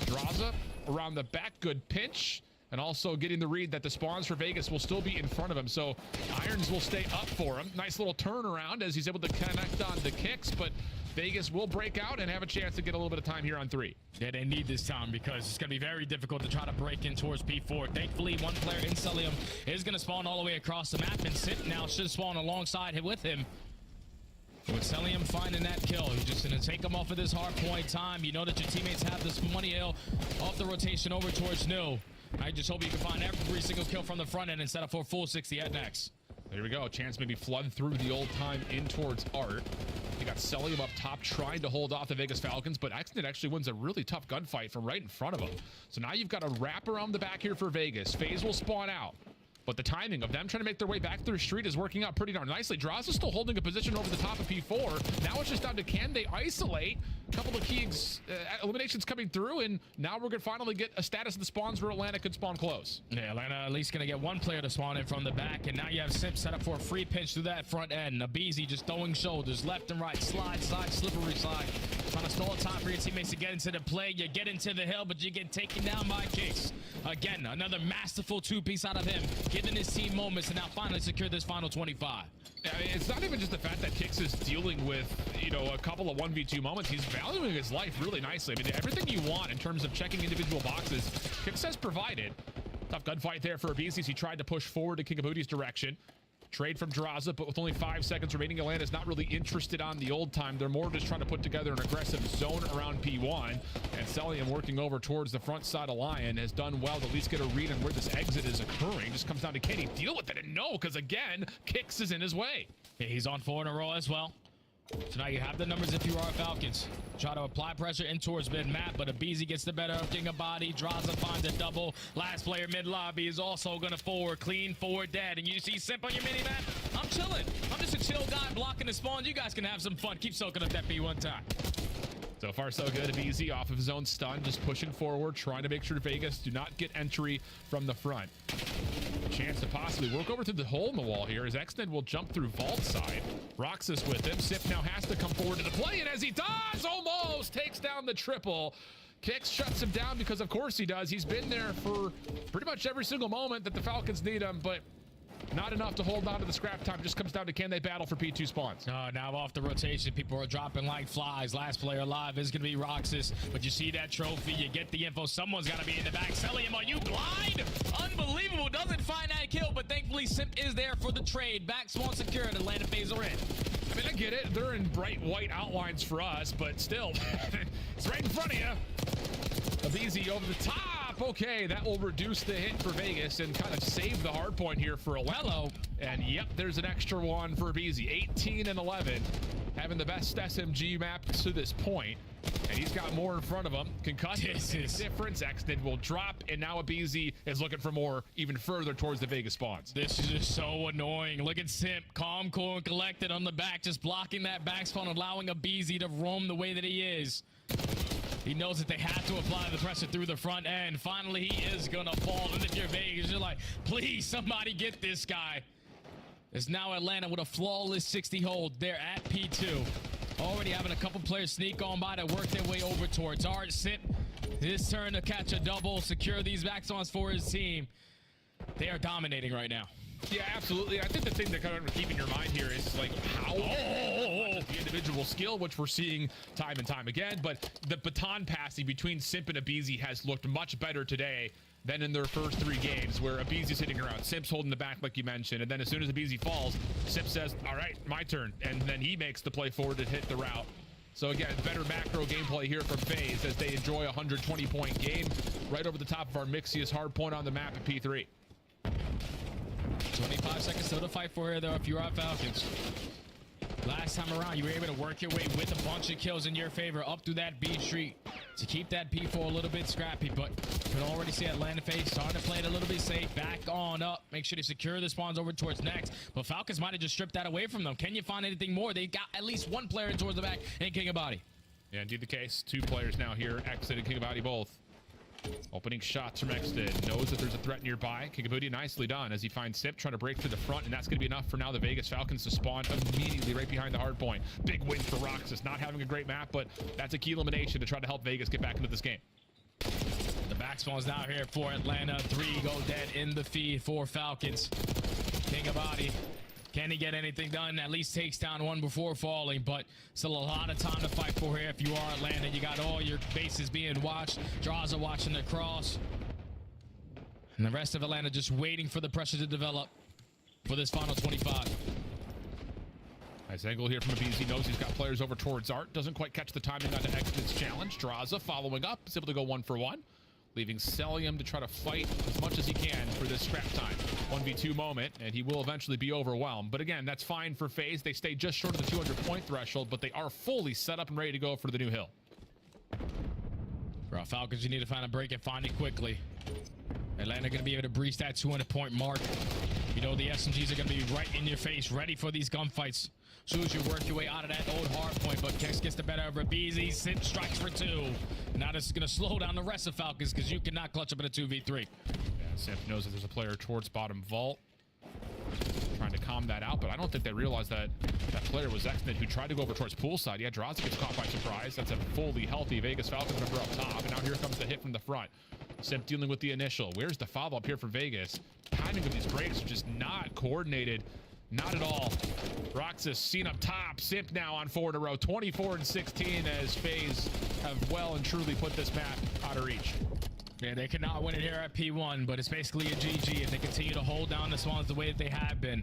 Draza around the back, good pinch. And also getting the read that the spawns for Vegas will still be in front of him. So Irons will stay up for him. Nice little turnaround as he's able to connect on the Kicks, but Vegas will break out and have a chance to get a little bit of time here on 3. Yeah, they need this time because it's going to be very difficult to try to break in towards P4. Thankfully, one player in Celium is going to spawn all the way across the map, and Simp now should spawn alongside him with him. With Celium finding that kill, you're just going to take him off of this hard point time. You know that your teammates have this money hill off the rotation over towards New. I just hope you can find every single kill from the front end instead of for full 60 at next. There we go. Chance maybe flood through the old time in towards Art. You got Celium up top trying to hold off the Vegas Falcons, but Exton actually wins a really tough gunfight from right in front of him. So now you've got a wrap around the back here for Vegas. FaZe will spawn out. But the timing of them trying to make their way back through street is working out pretty darn nicely. Draza is still holding a position over the top of P4. Now it's just down to can they isolate? A couple of key eliminations coming through, and now we're going to finally get a status of the spawns where Atlanta could spawn close. Yeah, Atlanta at least going to get one player to spawn in from the back, and now you have Simp set up for a free pinch through that front end. Abizi just throwing shoulders left and right, slide, slippery slide. Trying to stall time for your teammates to get into the play. You get into the hill, but you get taken down by Kicks. Again, another masterful two-piece out of him, giving his team moments to now finally secure this final 25. I mean, it's not even just the fact that Kicks is dealing with, you know, a couple of 1v2 moments. He's valuing his life really nicely. I mean, everything you want in terms of checking individual boxes, Kicks has provided. Tough gunfight there for Abizi. He tried to push forward to King of Booty's direction. Trade from Draza, but with only 5 seconds remaining, Atlanta's not really interested on the old time. They're more just trying to put together an aggressive zone around P1. And Celium working over towards the front side of Lion has done well to at least get a read on where this exit is occurring. Just comes down to can he deal with it? And no, because again, Kicks is in his way. Yeah, he's on 4 in a row as well. So now you have the numbers if you are Falcons. Try to apply pressure in towards mid-map, but Abizi gets the better of King of Body. Draza finds a double. Last player mid-lobby is also going to forward, clean forward dead. And you see Simp on your mini-map? I'm chilling. I'm just a chill guy blocking the spawn. You guys can have some fun. Keep soaking up that B1 time. So far, so good. Abizi off of his own stun, just pushing forward, trying to make sure Vegas do not get entry from the front. Chance to possibly work over through the hole in the wall here as Extend will jump through Vault side. Roxas with him. Sip now has to come forward to the play, and as he does, almost takes down the triple. Kicks shuts him down because of course he does. He's been there for pretty much every single moment that the Falcons need him, but not enough to hold on to the scrap time. Just comes down to can they battle for P2 spawns. Now off the rotation, people are dropping like flies. Last player alive is going to be Roxas, but you see that trophy, you get the info. Someone's got to be in the back. Celium, are you blind? Unbelievable. Doesn't find that kill, but thankfully Simp is there for the trade. Back spawn secured. Atlanta FaZe are in. I mean, I get it. They're in bright white outlines for us, but still, it's right in front of you. Abizi over the top. Okay, that will reduce the hit for Vegas and kind of save the hard point here for Hello. And yep, there's an extra one for Abizi. 18 and 11, having the best SMG map to this point. And he's got more in front of him. Concussion difference. Extend will drop, and now Abizi is looking for more even further towards the Vegas spawns. This is just so annoying. Look at Simp, calm, cool, and collected on the back, just blocking that back spawn, allowing Abizi to roam the way that he is. He knows that they have to apply the pressure through the front end. Finally, he is going to fall. And if you're Vegas, you're like, please, somebody get this guy. It's now Atlanta with a flawless 60 hold. They're at P2. Already having a couple players sneak on by to work their way over towards Art. Simp, his turn to catch a double, secure these back spawns for his team. They are dominating right now. Yeah, absolutely. I think the thing that kind of keep in your mind here is like how individual skill, which we're seeing time and time again, but the baton passing between Simp and aBeZy has looked much better today than in their first 3 games, where aBeZy's hitting around, Simp's holding the back like you mentioned, and then as soon as aBeZy falls, Simp says, all right, my turn, and then he makes the play forward to hit the route. So again, better macro gameplay here from FaZe as they enjoy a 120-point game right over the top of our Mixius hard point on the map at P3. 25 seconds still to fight for here, though, if you are Falcons. Last time around, you were able to work your way with a bunch of kills in your favor up through that B street to keep that P4 a little bit scrappy, but you can already see Atlanta FaZe starting to play it a little bit safe. Back on up. Make sure to secure the spawns over towards next, but Falcons might have just stripped that away from them. Can you find anything more? They got at least one player towards the back in King of Body. Yeah, indeed the case. 2 players now here, Exit and King of Body both. Opening shots from Exit. Knows that there's a threat nearby. King of Booty nicely done as he finds Sip trying to break through the front, and that's going to be enough for now the Vegas Falcons to spawn immediately right behind the hard point. Big win for Roxas. Not having a great map, but that's a key elimination to try to help Vegas get back into this game. The back spawn's now here for Atlanta. 3 go dead in the feed for Falcons. King of Body. Can he get anything done? At least takes down one before falling, but still a lot of time to fight for here. If you are Atlanta, you got all your bases being watched. Draws are watching the cross. And the rest of Atlanta just waiting for the pressure to develop for this final 25. Nice angle here from aBeZy. Knows he's got players over towards Art. Doesn't quite catch the timing on the Exit's challenge. Draza following up. Is able to go 1 for 1. Leaving Celium to try to fight as much as he can for this scrap time. 1v2 moment, and he will eventually be overwhelmed. But again, that's fine for FaZe. They stay just short of the 200-point threshold, but they are fully set up and ready to go for the new hill. For our Falcons, you need to find a break and find it quickly. Atlanta going to be able to breach that 200-point mark. You know the SMGs are going to be right in your face, ready for these gunfights. As soon as you work your way out of that old hard point, but Kex gets the better of aBeZy. Simp strikes for 2. Now this is going to slow down the rest of Falcons because you cannot clutch up in a 2v3. Yeah, Simp knows that there's a player towards bottom vault. Trying to calm that out, but I don't think they realized that that player was X-Mid who tried to go over towards poolside. Yeah, Draza gets caught by surprise. That's a fully healthy Vegas Falcons member up top, and now here comes the hit from the front. Simp dealing with the initial. Where's the follow-up here for Vegas? Timing of these breaks are just not coordinated. Not at all. Roxas seen up top. Simp now on 4 in a row. 24 and 16 as FaZe have well and truly put this map out of reach. Yeah, they cannot win it here at P1, but it's basically a GG if they continue to hold down the spawns the way that they have been.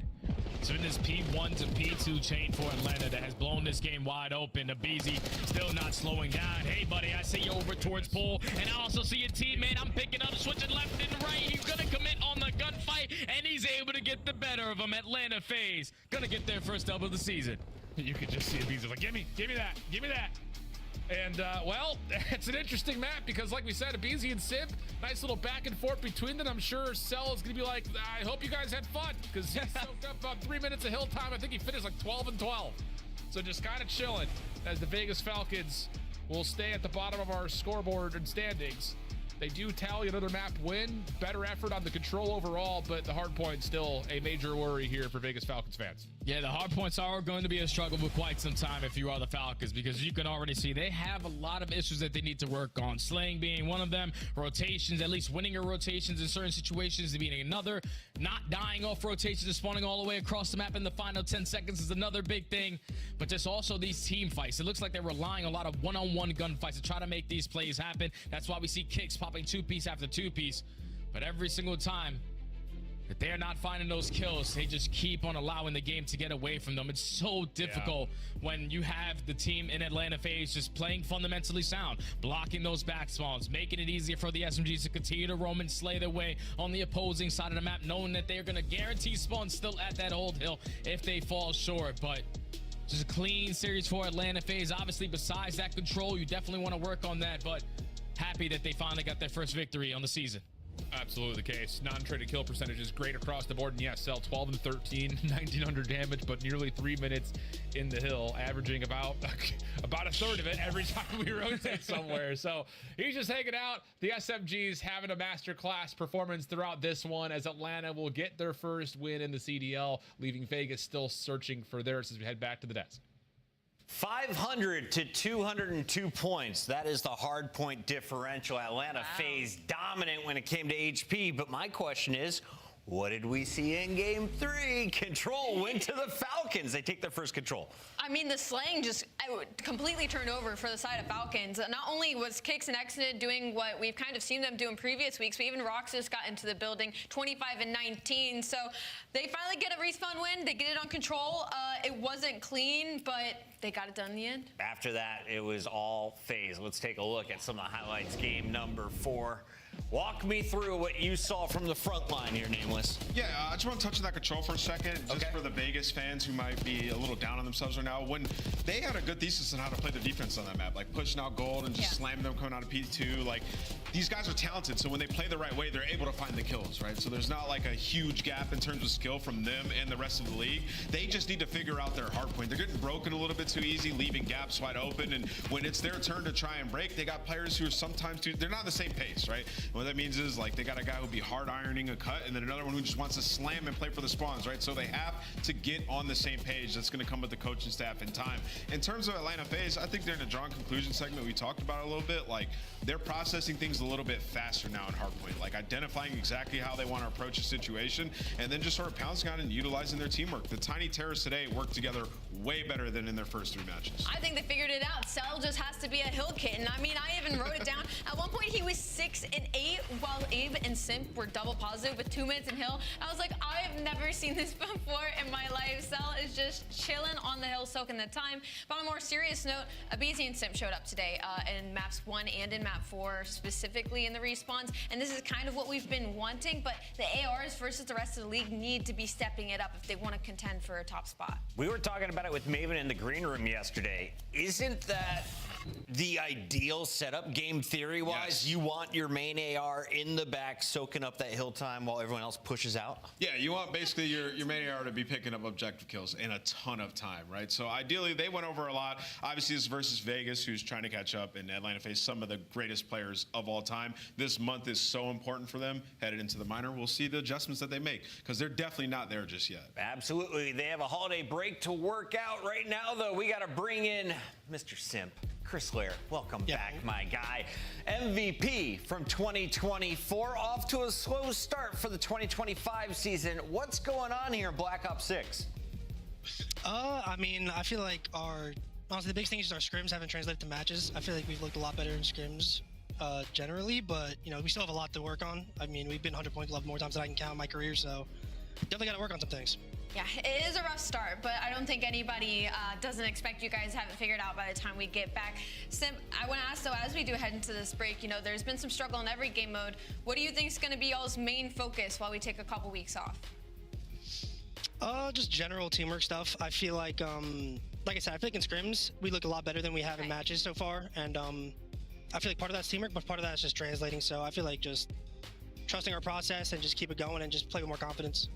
So in this P1 to P2 chain for Atlanta that has blown this game wide open. aBeZy still not slowing down. Hey, buddy, I see you over towards pool, and I also see your teammate. I'm picking up, switching left and right. He's going to commit on the gunfight, and he's able to get the better of him. Atlanta FaZe going to get their first dub of the season. You could just see aBeZy like, give me that, give me that. And, well, it's an interesting map because, like we said, aBeZy and Simp, nice little back and forth between them. I'm sure Cell is going to be like, I hope you guys had fun because he soaked up about 3 minutes of hill time. I think he finished like 12 and 12. So just kind of chilling as the Vegas Falcons will stay at the bottom of our scoreboard and standings. They do tally another map win. Better effort on the control overall, but the hard point still a major worry here for Vegas Falcons fans. Yeah, the hard points are going to be a struggle for quite some time if you are the Falcons, because you can already see they have a lot of issues that they need to work on. Slaying being one of them, rotations, at least winning your rotations in certain situations being another, not dying off rotations and spawning all the way across the map in the final 10 seconds is another big thing. But just also these team fights. It looks like they're relying on a lot of one-on-one gunfights to try to make these plays happen. That's why we see kicks popping 2-piece after 2-piece. But every single time that they're not finding those kills, they just keep on allowing the game to get away from them. It's so difficult when you have the team in Atlanta FaZe just playing fundamentally sound, blocking those back spawns, making it easier for the SMGs to continue to roam and slay their way on the opposing side of the map, knowing that they're going to guarantee spawns still at that old hill if they fall short. But just a clean series for Atlanta FaZe. Obviously, besides that control, you definitely want to work on that, but happy that they finally got their first victory on the season. Absolutely the case. Non-traded kill percentage is great across the board. And yes, Cell 12 and 13, 1900 damage, but nearly 3 minutes in the hill, averaging about a third of it every time we rotate somewhere. So he's just hanging out. The SMGs having a masterclass performance throughout this one as Atlanta will get their first win in the CDL, leaving Vegas still searching for theirs as we head back to the desk. 500 to 202 points. That is the hard point differential. Atlanta FaZe dominant when it came to HP. But my question is, What did we see in game 3? Control went to the Falcons. They take their first control. I mean, the slang just completely turned over for the side of Falcons. Not only was Kicks and Exodus doing what we've kind of seen them do in previous weeks, but even Roxas got into the building, 25-19. So they finally get a respawn win. They get it on Control. It wasn't clean, but they got it done in the end. After that, it was all FaZe. Let's take a look at some of the highlights. Game number 4. Walk me through what you saw from the front line here, Nameless. Yeah, I just want to touch on that Control for a second, just for the Vegas fans who might be a little down on themselves right now. When they had a good thesis on how to play the defense on that map, like pushing out gold and just slamming them coming out of P2, like these guys are talented, so when they play the right way, they're able to find the kills, right? So there's not like a huge gap in terms of skill from them and the rest of the league. They just need to figure out their hard point. They're getting broken a little bit too easy, leaving gaps wide open, and when it's their turn to try and break, they got players who are sometimes they're not on the same pace, right? What that means is like they got a guy who'll be hard ironing a cut, and then another one who just wants to slam and play for the spawns, right? So they have to get on the same page. That's going to come with the coaching staff in time. In terms of Atlanta FaZe, I think they're in a drawn conclusion segment we talked about a little bit. Like they're processing things a little bit faster now in hardpoint, like identifying exactly how they want to approach a situation, and then just sort of pouncing on it and utilizing their teamwork. The Tiny Terrorists today worked together way better than in their first 3 matches. I think they figured it out. Cell just has to be a hill kitten. I mean, I even wrote it down. At one point, he was 6 and 8, while Abe and Simp were double positive with 2 minutes in hill. I was like, I have never seen this before in my life. Cell is just chilling on the hill, soaking the time. But on a more serious note, Abizi and Simp showed up today in maps 1 and in map 4, specifically in the respawns. And this is kind of what we've been wanting, but the ARs versus the rest of the league need to be stepping it up if they want to contend for a top spot. We were talking about it with Maven in the green room yesterday. Isn't that the ideal setup game theory wise? Yes. You want your main AR in the back soaking up that hill time while everyone else pushes out? Yeah, you want basically your main AR to be picking up objective kills in a ton of time, right? So ideally they went over a lot. Obviously this is versus Vegas, who's trying to catch up, and Atlanta FaZe some of the greatest players of all time. This month is so important for them headed into the minor. We'll see the adjustments that they make, because they're definitely not there just yet. Absolutely. They have a holiday break to work out right now, though. We got to bring in Mr. Simp. Chris Lair, welcome back, my guy. MVP from 2024, off to a slow start for the 2025 season. What's going on here in Black Ops 6? I mean, I feel like honestly, the biggest thing is our scrims haven't translated to matches. I feel like we've looked a lot better in scrims generally, but, you know, we still have a lot to work on. I mean, we've been 100 point club more times than I can count in my career, so definitely got to work on some things. Yeah, it is a rough start, but I don't think anybody doesn't expect you guys to have it figured out by the time we get back. Simp, I want to ask, though, as we do head into this break, you know, there's been some struggle in every game mode. What do you think is going to be y'all's main focus while we take a couple weeks off? Just general teamwork stuff. I feel like I said, I feel like in scrims, we look a lot better than we have in matches so far, and I feel like part of that's teamwork, but part of that is just translating, so I feel like just trusting our process and just keep it going and just play with more confidence.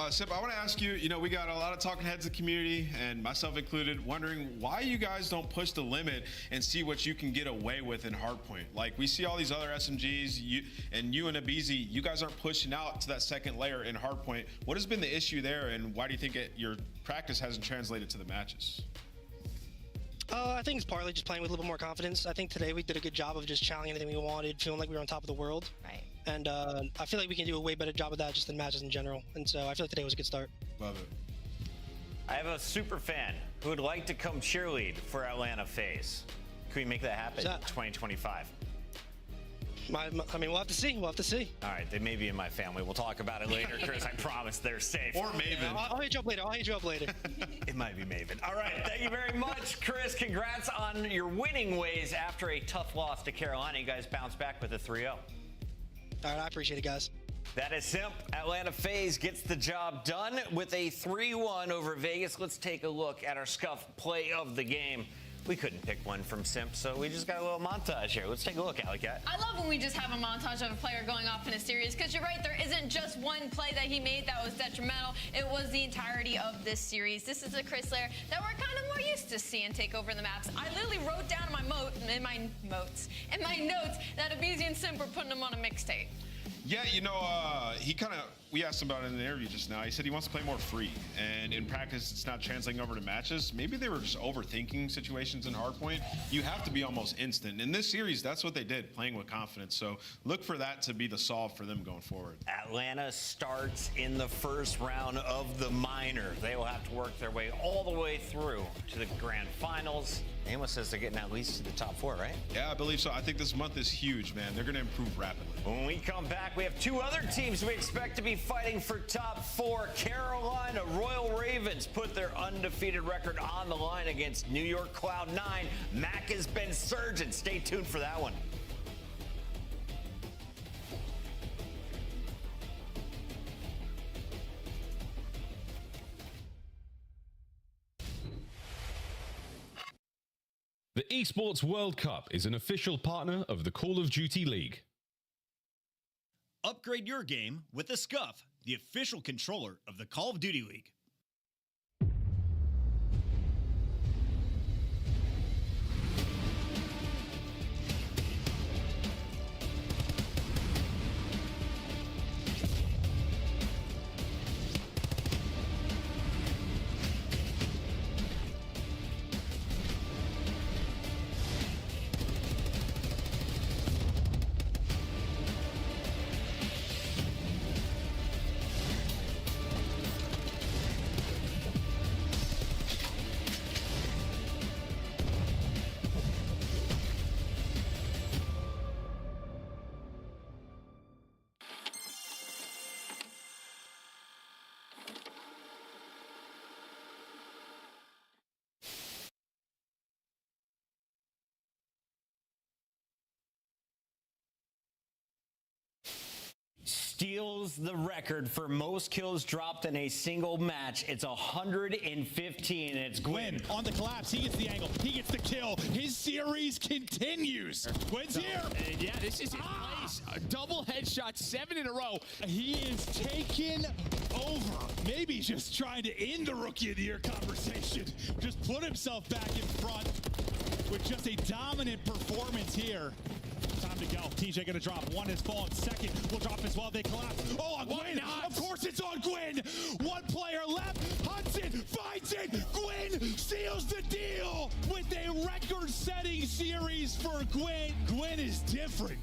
Sip, I want to ask you, you know, we got a lot of talking heads in the community, and myself included, wondering why you guys don't push the limit and see what you can get away with in hardpoint. Like, we see all these other SMGs, you and Abizi, you guys aren't pushing out to that second layer in hardpoint. What has been the issue there, and why do you think your practice hasn't translated to the matches? I think it's partly just playing with a little bit more confidence. I think today we did a good job of just challenging anything we wanted, feeling like we were on top of the world. Right. And I feel like we can do a way better job of that just in matches in general. And so I feel like today was a good start. Love it. I have a super fan who would like to come cheerlead for Atlanta FaZe. Can we make that happen in 2025? I mean, we'll have to see. We'll have to see. All right, they may be in my family. We'll talk about it later, Chris. I promise they're safe. Or Maven. Yeah, I'll hit you up later. I'll hit you up later. It might be Maven. All right, thank you very much, Chris. Congrats on your winning ways after a tough loss to Carolina. You guys bounced back with a 3-0. All right, I appreciate it, guys. That is Simp. Atlanta FaZe gets the job done with a 3-1 over Vegas. Let's take a look at our scuff play of the game. We couldn't pick one from Simp, so we just got a little montage here. Let's take a look, Alley Cat. I love when we just have a montage of a player going off in a series, because you're right, there isn't just one play that he made that was detrimental. It was the entirety of this series. This is a Chris Lair that we're kind of more used to seeing take over the maps. I literally wrote down in my notes that Abizi and Simp were putting him on a mixtape. Yeah, you know, he kind of we asked him about it in the interview just now. He said he wants to play more free, and in practice, it's not translating over to matches. Maybe they were just overthinking situations in hardpoint. You have to be almost instant. In this series, that's what they did, playing with confidence. So look for that to be the solve for them going forward. Atlanta starts in the first round of the minor. They will have to work their way all the way through to the grand finals. Amos says they're getting at least to the top 4, right? Yeah, I believe so. I think this month is huge, man. They're going to improve rapidly. When we come back, we have 2 other teams we expect to be fighting for top 4. Carolina Royal Ravens put their undefeated record on the line against New York Cloud9. Mac has been surging. Stay tuned for that one. The Esports World Cup is an official partner of the Call of Duty League. Upgrade your game with the Scuff, the official controller of the Call of Duty League. Steals the record for most kills dropped in a single match. It's 115, and it's Gwyn. On the collapse, he gets the angle, he gets the kill. His series continues. Gwyn's here. Yeah, this is his place. A double headshot, 7 in a row. He is taken over. Maybe just trying to end the Rookie of the Year conversation. Just put himself back in front with just a dominant performance here. Time to go. TJ gonna drop. One has fallen. Second will drop as well. They collapse. Oh, on Gwyn. Of course it's on Gwyn. One player left. Hudson finds it. Gwyn seals the deal with a record-setting series for Gwyn. Gwyn is different.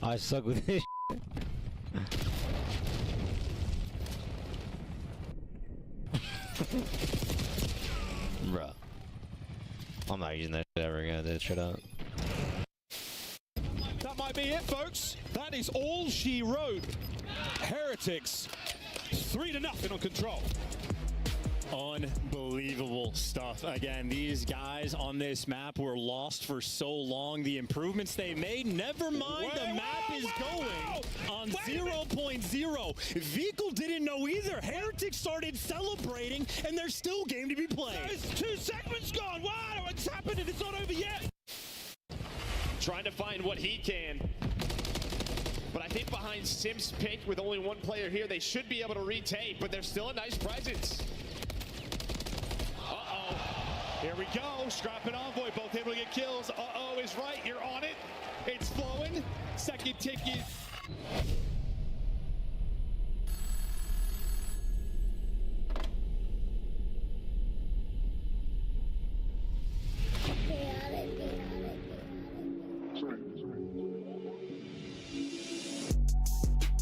I suck with this. Bruh. I'm not using that shit ever again. That shit out. That might be it, folks. That is all she wrote. Heretics 3-0 on Control. Unbelievable stuff. Again, these guys on this map were lost for so long. The improvements they made, never mind, the map is going on 0.0. Vehicle didn't know either. Heretics started celebrating, and there's still game to be played. There's 2 segments gone. Wow, what's happening? It's not over yet. Trying to find what he can. But I think behind Sim's pick, with only 1 player here, they should be able to retake, but there's still a nice presence. Here we go. Scrap and Envoy both able to get kills. Uh-oh is right. You're on it. It's flowing. Second ticket.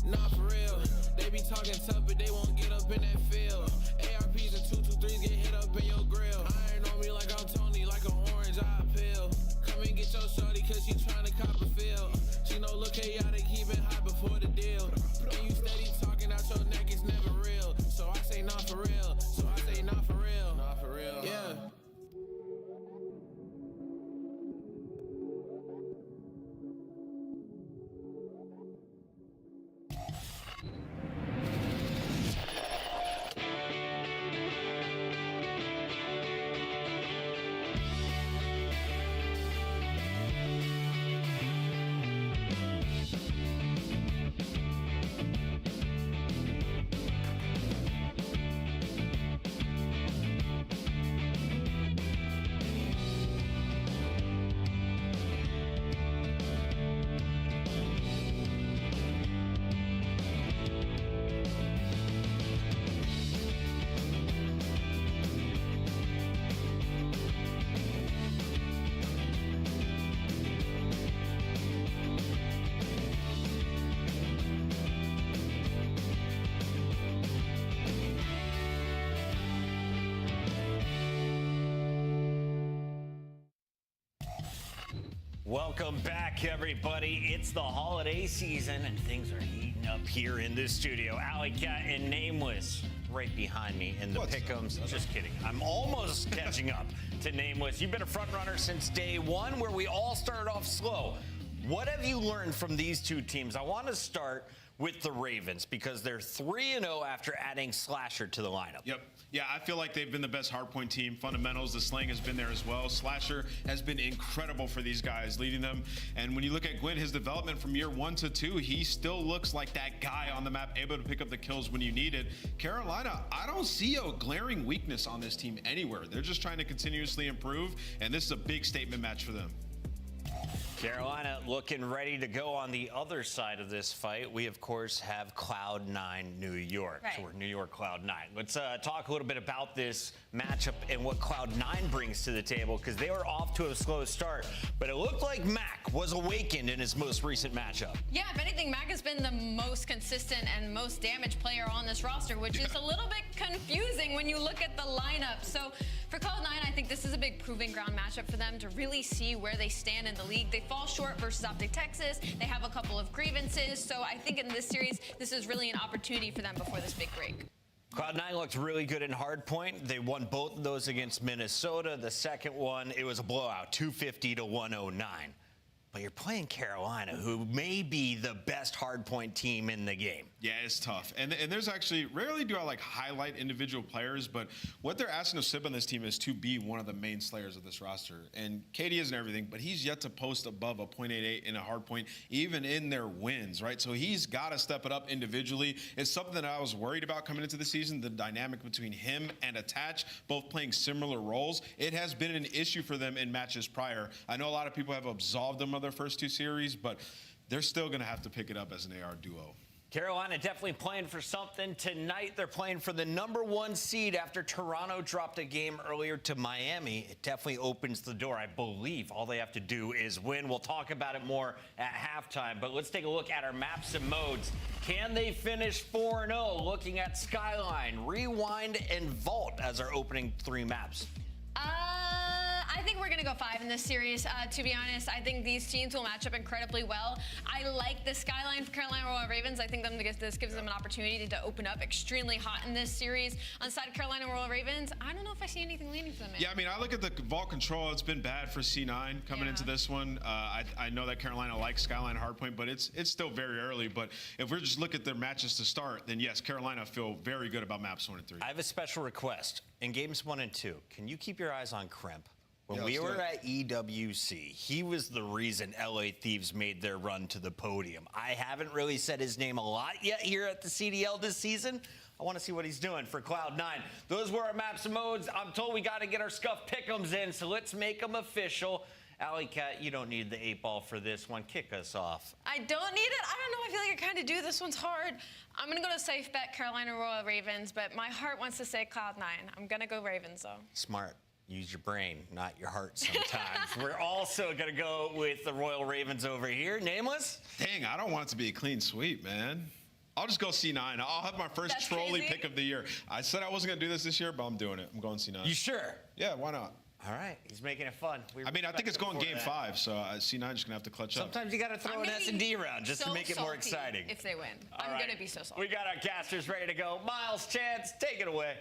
Nah, for real. They be talking tough, but they won't get up in that field. ARPs and 223s get hit up in your grill. Iron on me like I'm Tony, like an orange eye pill. Come and get your shorty, cause she tryna cop a feel. She know look chaotic, keep it hot before the deal. And you steady talking out your neck, it's never real. So I say not for real. So I say not for real. Not for real. Yeah. Welcome back, everybody. It's the holiday season, and things are heating up here in this studio. Alley Cat and Nameless right behind me in the pick'ems. Just kidding. I'm almost catching up to Nameless. You've been a front runner since day one, where we all started off slow. What have you learned from these two teams? I want to start with the Ravens because they're 3-0 after adding Slasher to the lineup. Yep. Yeah, I feel like they've been the best hardpoint team. Fundamentals, the slang has been there as well. Slasher has been incredible for these guys, leading them. And when you look at Gwyn, his development from year 1 to 2, he still looks like that guy on the map, able to pick up the kills when you need it. Carolina, I don't see a glaring weakness on this team anywhere. They're just trying to continuously improve, and this is a big statement match for them. Carolina looking ready to go on the other side of this fight. We, of course, have Cloud9 New York. Right. So we're New York Cloud9. Let's talk a little bit about this matchup and what Cloud9 brings to the table, because they were off to a slow start, but it looked like Mac was awakened in his most recent matchup. Yeah, if anything, Mac has been the most consistent and most damaged player on this roster, which is a little bit confusing when you look at the lineup. So for Cloud9, I think this is a big proving ground matchup for them to really see where they stand in the league. They fall short versus Optic Texas. They have a couple of grievances. So I think in this series, this is really an opportunity for them before this big break. Cloud9 looked really good in hardpoint. They won both of those against Minnesota. The second one, it was a blowout, 250 to 109. But you're playing Carolina, who may be the best hardpoint team in the game. Yeah, it's tough. And there's actually, rarely do I like highlight individual players, but what they're asking of Sib on this team is to be one of the main slayers of this roster. And KD isn't everything, but he's yet to post above a .88 in a hardpoint, even in their wins, right? So he's got to step it up individually. It's something that I was worried about coming into the season, the dynamic between him and Attach, both playing similar roles. It has been an issue for them in matches prior. I know a lot of people have absolved them of their first 2 series, but they're still going to have to pick it up as an AR duo. Carolina definitely playing for something. Tonight, they're playing for the #1 seed after Toronto dropped a game earlier to Miami. It definitely opens the door. I believe all they have to do is win. We'll talk about it more at halftime, but let's take a look at our maps and modes. Can they finish 4-0? Looking at Skyline, Rewind, and Vault as our opening 3 maps. I think we're going to go 5 in this series. To be honest, I think these teams will match up incredibly well. I like the Skyline for Carolina Royal Ravens. I think this gives them an opportunity to open up extremely hot in this series. On the side of Carolina Royal Ravens, I don't know if I see anything leaning for them. Yeah, I mean, I look at the vault control. It's been bad for C9 coming into this one. I know that Carolina likes Skyline hardpoint, but it's still very early. But if we're just looking at their matches to start, then yes, Carolina feel very good about maps 1 and 3. I have a special request. In games 1 and 2, can you keep your eyes on Crimp? When we were at EWC, he was the reason LA Thieves made their run to the podium. I haven't really said his name a lot yet here at the CDL this season. I want to see what he's doing for Cloud9. Those were our maps and modes. I'm told we got to get our Scuff Pick'ems in, so let's make them official. Alley Cat, you don't need the 8-ball for this one. Kick us off. I don't need it? I don't know. I feel like I kind of do. This one's hard. I'm going to go to safe bet Carolina Royal Ravens, but my heart wants to say Cloud9. I'm going to go Ravens, though. Smart. Use your brain, not your heart sometimes. We're also going to go with the Royal Ravens over here. Nameless? Dang, I don't want it to be a clean sweep, man. I'll just go C9. I'll have my first trolley pick of the year. I said I wasn't going to do this year, but I'm doing it. I'm going C9. You sure? Yeah, why not? All right, he's making it fun. I mean, I think it's going game 5, so C9 is just going to have to clutch up. Sometimes you got to throw an S&D round just to make it more exciting. If they win. I'm going to be so salty. We got our casters ready to go. Miles, Chance, take it away.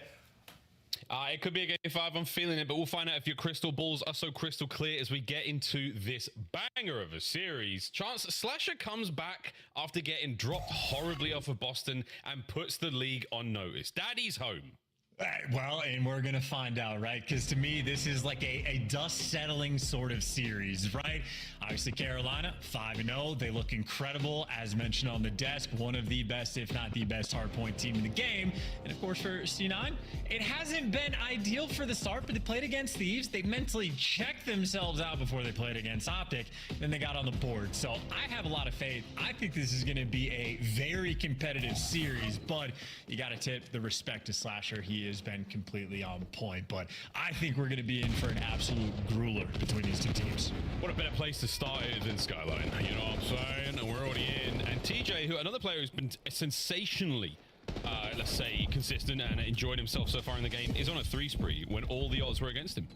It could be a game 5. I'm feeling it, but we'll find out if your crystal balls are so crystal clear as we get into this banger of a series. Chance Slasher comes back after getting dropped horribly off of Boston and puts the league on notice. Daddy's home. Well, and we're going to find out, right? Because to me, this is like a dust settling sort of series, right? Obviously, Carolina, 5-0. They look incredible. As mentioned on the desk, one of the best, if not the best, hardpoint team in the game. And of course, for C9, it hasn't been ideal for the start, but they played against Thieves. They mentally checked themselves out before they played against Optic. Then they got on the board. So I have a lot of faith. I think this is going to be a very competitive series, but you got to tip the respect to Slasher. He has been completely on point, but I think we're going to be in for an absolute grueler between these two teams. What a better place to start it than Skyline, you know what I'm saying? And we're already in. And TJ, who another player who's been sensationally, let's say, consistent and enjoyed himself so far in the game, is on a 3 spree when all the odds were against him.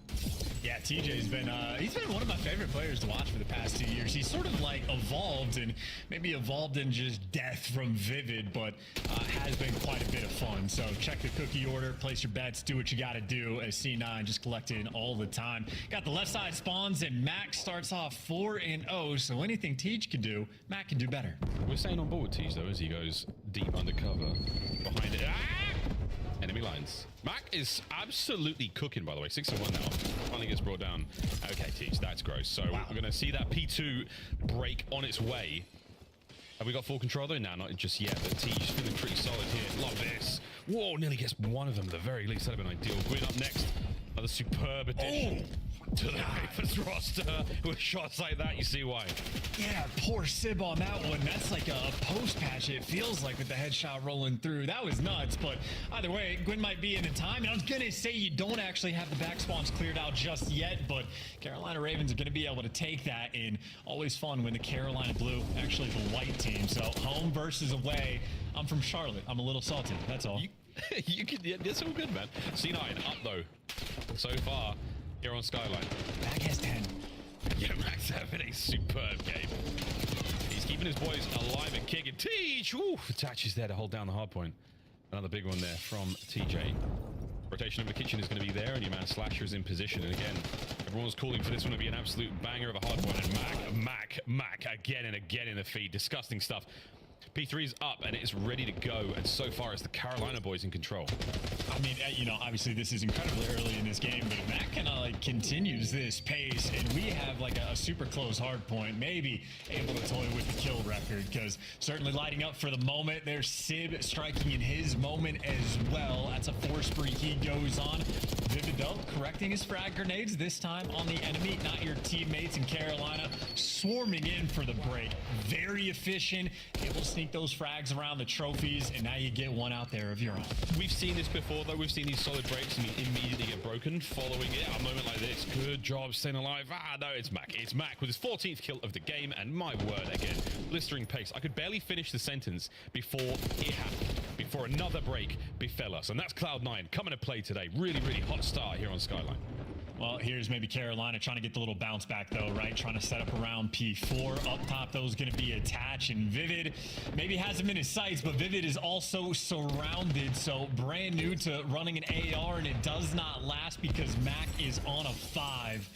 Yeah, TJ's been he's been one of my favorite players to watch for the past 2 years. He's sort of like evolved, and maybe evolved in just death from Vivid, but has been quite a bit of fun. So check the cookie order, place your bets, do what you got to do as C9 just collecting all the time. Got the left side spawns, and Mac starts off 4-0, so anything Teej can do, Mac can do better. We're staying on board with Teej, though, as he goes deep undercover behind it. Enemy lines. Mac is absolutely cooking, by the way. 6-1 now. Finally gets brought down. Okay, Teej, that's gross. So we're going to see that P2 break on its way. Have we got full control, though? No, not just yet, but Teej feeling pretty solid here. Love this. Whoa, nearly gets one of them at the very least. That'd have been ideal. Gwyn up next. Another superb addition to the Ravens roster. With shots like that, you see why. Yeah, poor Sib on that one. That's like a post patch, it feels like, with the headshot rolling through. That was nuts, but either way, Gwyn might be in the time. And I was going to say you don't actually have the back spawns cleared out just yet, but Carolina Ravens are going to be able to take that in. Always fun when the Carolina Blue, actually the white team. So home versus away. I'm from Charlotte. I'm a little salty. That's all. You can, yeah, that's all good, man. C9 up, though, so far. Here on Skyline. Mac has 10. Yeah, Mac's having a superb game. He's keeping his boys alive and kicking. Teej! Ooh, attaches there to hold down the hard point. Another big one there from TJ. Rotation of the kitchen is going to be there, and your man Slasher is in position. And again, everyone's calling for this one to be an absolute banger of a hard point. And Mac, again and again in the feed. Disgusting stuff. P3's up and it's ready to go, and so far it's the Carolina boys in control. I mean, you know, obviously this is incredibly early in this game, but if Mac kind of like continues this pace and we have like a super close hard point, maybe able to toy with the kill record, because certainly lighting up for the moment. There's Sib striking in his moment as well. That's a 4 spree he goes on. Vivido correcting his frag grenades, this time on the enemy, not your teammates in Carolina, swarming in for the break. Very efficient, able to sneak those frags around the trophies, and now you get one out there of your own. We've seen this before, though. We've seen these solid breaks and immediately get broken following it. A moment like this. Good job staying alive. No, it's Mac. It's Mac with his 14th kill of the game, and my word, again, blistering pace. I could barely finish the sentence before it happened, before another break befell us, and that's Cloud9 coming to play today. Really, really hot start here on Skyline. Well, here's maybe Carolina trying to get the little bounce back, though, right? Trying to set up around P4. Up top, though, is going to be Attach, and Vivid maybe has him in his sights, but Vivid is also surrounded, so brand new to running an AR, and it does not last because Mac is on a 5.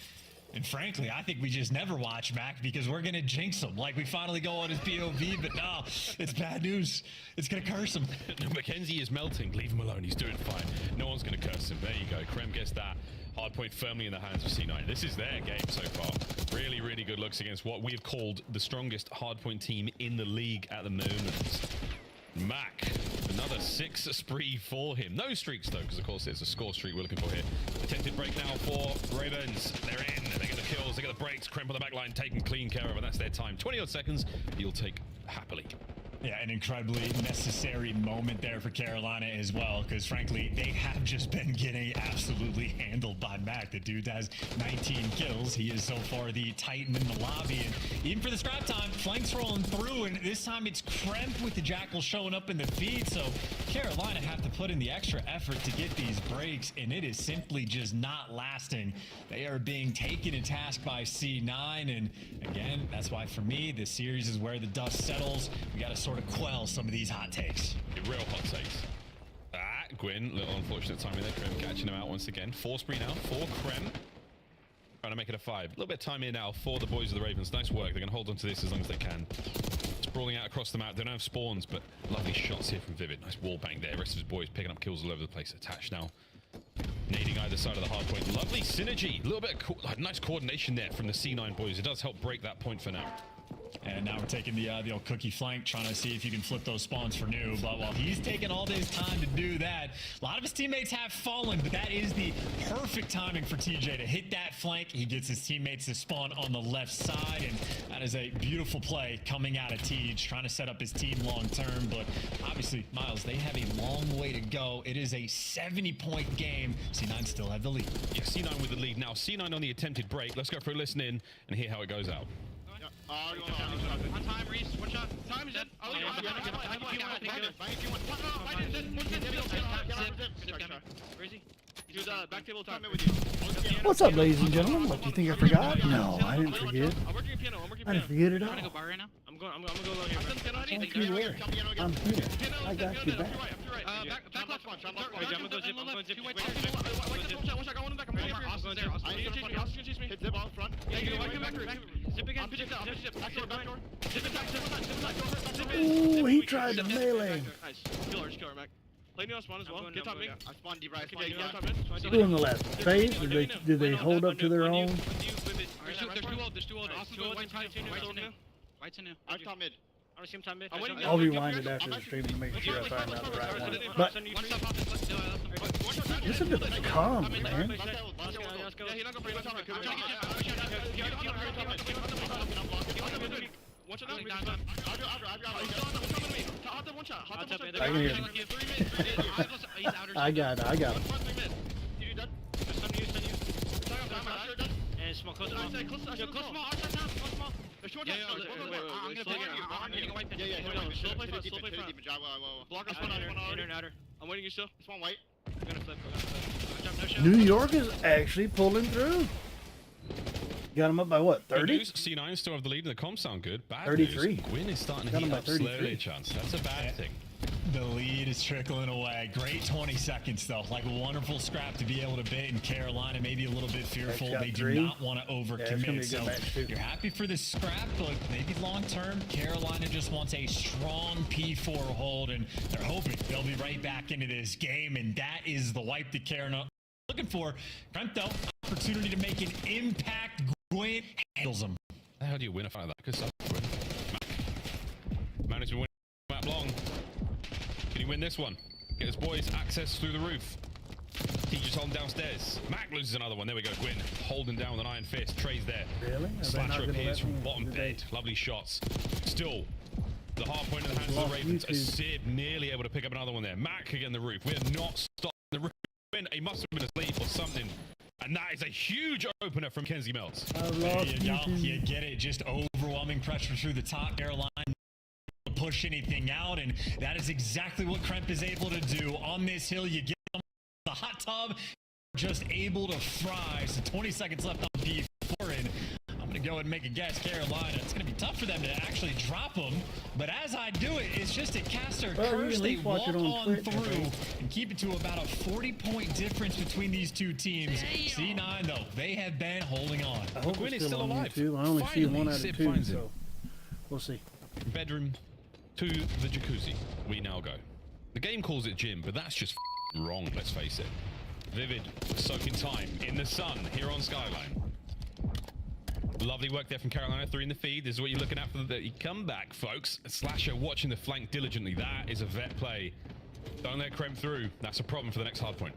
And frankly, I think we just never watch Mac because we're going to jinx him. Like, we finally go on his POV, but no, it's bad news. It's going to curse him. Mackenzie is melting. Leave him alone. He's doing fine. No one's going to curse him. There you go. Krem gets that. Hard point firmly in the hands of C9. This is their game so far. Really, really good looks against what we have called the strongest hardpoint team in the league at the moment. Mac, another 6 spree for him. No streaks, though, because, of course, there's a score streak we're looking for here. Attempted break now for Ravens. They're in. They get the kills. They get the breaks. Kremp on the back line, taken clean care of, and that's their time. 20-odd seconds. You'll take happily. Yeah, an incredibly necessary moment there for Carolina as well, because frankly, they have just been getting absolutely handled by Mac. The dude has 19 kills. He is so far the Titan in the lobby, and even for the scrap time, flanks rolling through, and this time it's Kremp with the Jackal showing up in the feed, so Carolina have to put in the extra effort to get these breaks, and it is simply just not lasting. They are being taken to task by C9, and again, that's why for me, this series is where the dust settles. We got to sort of quell some of these hot takes. Real hot takes. Gwyn, little unfortunate timing there. Krem catching him out once again. 4 spree now for Krem. Trying to make it a 5. A little bit of time here now for the boys of the Ravens. Nice work. They're going to hold on to this as long as they can. Sprawling out across the map. They don't have spawns, but lovely shots here from Vivid. Nice wall bang there. The rest of his boys picking up kills all over the place. Attached now. Nading either side of the hard point. Lovely synergy. A little bit of nice coordination there from the C9 boys. It does help break that point for now. And now we're taking the old cookie flank, trying to see if you can flip those spawns for new. But while he's taking all this time to do that, a lot of his teammates have fallen, but that is the perfect timing for TJ to hit that flank. He gets his teammates to spawn on the left side, and that is a beautiful play coming out of TJ, trying to set up his team long term. But obviously, Miles, they have a long way to go. It is a 70-point game. C9 still have the lead. Yeah, C9 with the lead now. C9 on the attempted break. Let's go for a listen in and hear how it goes out. One time, Reese. One shot. Time is it. Oh, yeah. Where is he? back table top. With you. What's up, ladies and gentlemen? What, do you think I forgot? No, I didn't forget. I'm working piano. I didn't forget it all. Wanna go bar right now? I'm gonna go low here. Thank you, where? I'm here. I got you back. Back left one. I'm gonna go zip. I'm going zip. Wait, one shot. Got one in the back. I'm going there. Chase me. Hit zip out front. Yeah, you come back. Zip again. Zip. Back door. Zip it. Ooh, he tried to melee. Nice. Killer, Mac. Play new on spawn as well. Get top mid. I spawned deep right. Who in the left? Phase? Did they hold up to their own? There's two old. White's in new. I'm top mid. I don't see him top mid. I'll rewind it after the stream to make sure I find out the right one. But listen to the comms, man. Let's go. Yeah, he's not going to bring one shot down. One shot. I can hear him. I got him. And small, close small. Close small. There's short down. I'm getting a white pin. Slow play front. Blocker spawn outer. I'm waiting you still. Spawn white. I'm gonna flip. New York is actually pulling through. Got him up by what, 30? C9 still have the lead in the comms sound good. Bad 33. News. Gwyn is starting to Got heat him by up slowly, 33. chance. That's a bad thing. The lead is trickling away. Great 20 seconds, though. Like a wonderful scrap to be able to bait. And Carolina maybe a little bit fearful. They do not want to overcommit. So you're happy for this scrap, but maybe long-term, Carolina just wants a strong P4 hold, and they're hoping they'll be right back into this game. And that is the wipe that Carolina looking for. Kremp, though, opportunity to make an impact. Gwyn handles him. How the hell do you win a fight like that? Good stuff, Gwyn. Managed to win map long. Can he win this one? Get his boys access through the roof. Teacher's holding downstairs. Mac loses another one. There we go. Gwyn holding down with an iron fist. Trey's there. Really? Slasher appears from bottom bed. Lovely shots. Still, the hard point in the hands of the Ravens. A Sib nearly able to pick up another one there. Mac again the roof. We are not stopping the roof. He must have been asleep or something. And that is a huge opener from Kenzie Meltz. There you go. You get it. Just overwhelming pressure through the top. Carolina push anything out, and that is exactly what Kremp is able to do. On this hill, you get the hot tub, just able to fry. So 20 seconds left on P4, and I'm going to go and make a guess. Carolina, it's going to be tough for them to actually drop them, but as I do it, it's just a caster curse. They walk on through and keep it to about a 40-point difference between these two teams. C9, though, they have been holding on. I hope Gwyn is still alive. I only see 1 out of 2, so we'll see. Bedroom to the jacuzzi we now go. The game calls it gym, but that's just wrong, let's face it. Vivid, soaking time in the sun here on Skyline. Lovely work there from Carolina. 3 in the feed. This is what you're looking at for the comeback, folks. Slasher watching the flank diligently. That is a vet play. Don't let Kremp through. That's a problem for the next hard point.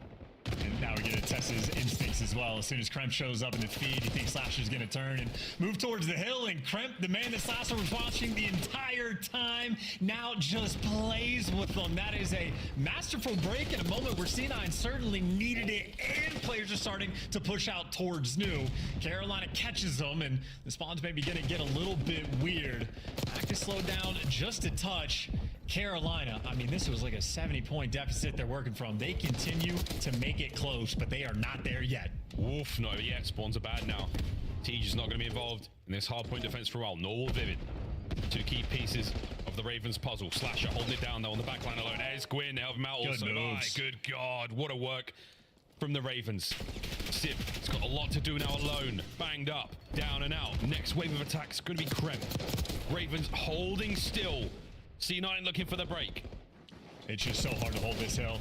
And now we get to test his instincts as well. As soon as Kremp shows up in the feed, you think Slasher's going to turn and move towards the hill. And Kremp, the man that Slasher was watching the entire time, now just plays with them. That is a masterful break in a moment where C9 certainly needed it, and players are starting to push out towards new. Carolina catches them, and the spawn's maybe going to get a little bit weird. Back to slow down just a touch. Carolina, I mean, this was like a 70-point deficit they're working from. They continue to make it close, but they are not there yet. Oof, not yet. Spawns are bad now. Tej is not going to be involved in this hardpoint defense for a while, nor will Vivid. 2 key pieces of the Ravens puzzle. Slasher holding it down, though, on the backline alone. There's Gwyn, help him out also. My good God, what a work from the Ravens. Sib has got a lot to do now alone. Banged up, down and out. Next wave of attacks going to be Kremp. Ravens holding still. C9 looking for the break. It's just so hard to hold this hill.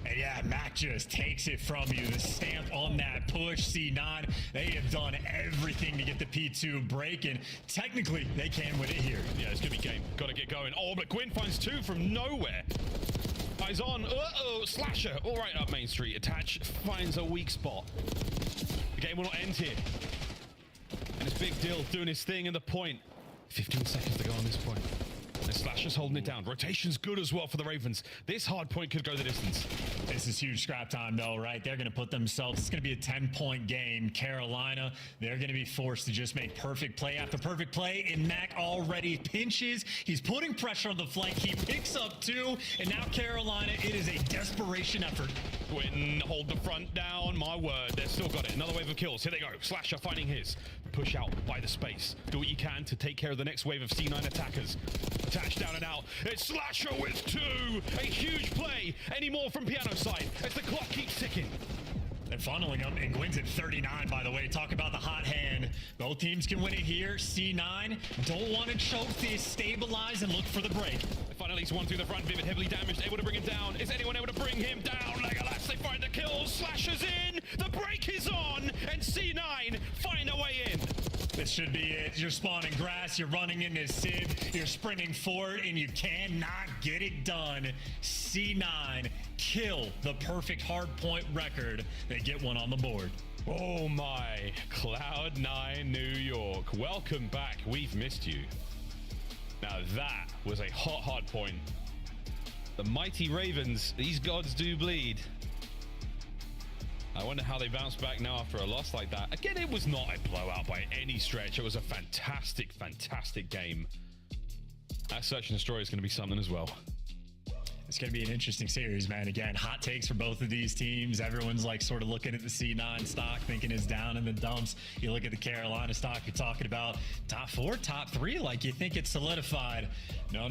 And yeah, Mac just takes it from you. The stamp on that push. C9, they have done everything to get the P2 break, and technically they can win it here. Yeah, it's gonna be game. Gotta get going. Oh, but Gwyn finds 2 from nowhere. Eyes on. Uh-oh, Slasher. All right, up Main Street. Attach finds a weak spot. The game will not end here. And it's Big Dill doing his thing in the point. 15 seconds to go on this point. And Slasher's holding it down. Rotation's good as well for the Ravens. This hard point could go the distance. This is huge scrap time, though, right? They're going to put themselves, it's going to be a 10-point game. Carolina, they're going to be forced to just make perfect play after perfect play. And Mac already pinches. He's putting pressure on the flank. He picks up 2. And now Carolina, it is a desperation effort. Quinn, hold the front down. My word, they've still got it. Another wave of kills. Here they go. Slasher finding his. Push out by the space. Do what you can to take care of the next wave of C9 attackers. Attached down and out. It's Slasher with 2. A huge play. Any more from piano side as the clock keeps ticking. They're funneling them, and Gwen's at 39, by the way. Talk about the hot hand. Both teams can win it here. C9 don't want to choke this, stabilize, and look for the break. They find at least one through the front. Vivid heavily damaged, able to bring him down. Is anyone able to bring him down? Legolas, they find the kills. Slashers in. The break is on, and C9 find a way in. This should be it. You're spawning grass, you're running into Civ, you're sprinting forward, and you cannot get it done. C9 kill the perfect hard point record. They get one on the board. Oh my, Cloud9 New York. Welcome back. We've missed you. Now that was a hard point. The mighty Ravens, these gods do bleed. I wonder how they bounce back now after a loss like that. Again, it was not a blowout by any stretch. It was a fantastic, fantastic game. That Search and Destroy is going to be something as well. It's going to be an interesting series, man. Again, hot takes for both of these teams. Everyone's like sort of looking at the C9 stock, thinking it's down in the dumps. You look at the Carolina stock, you're talking about top 4, top 3, like you think it's solidified. No.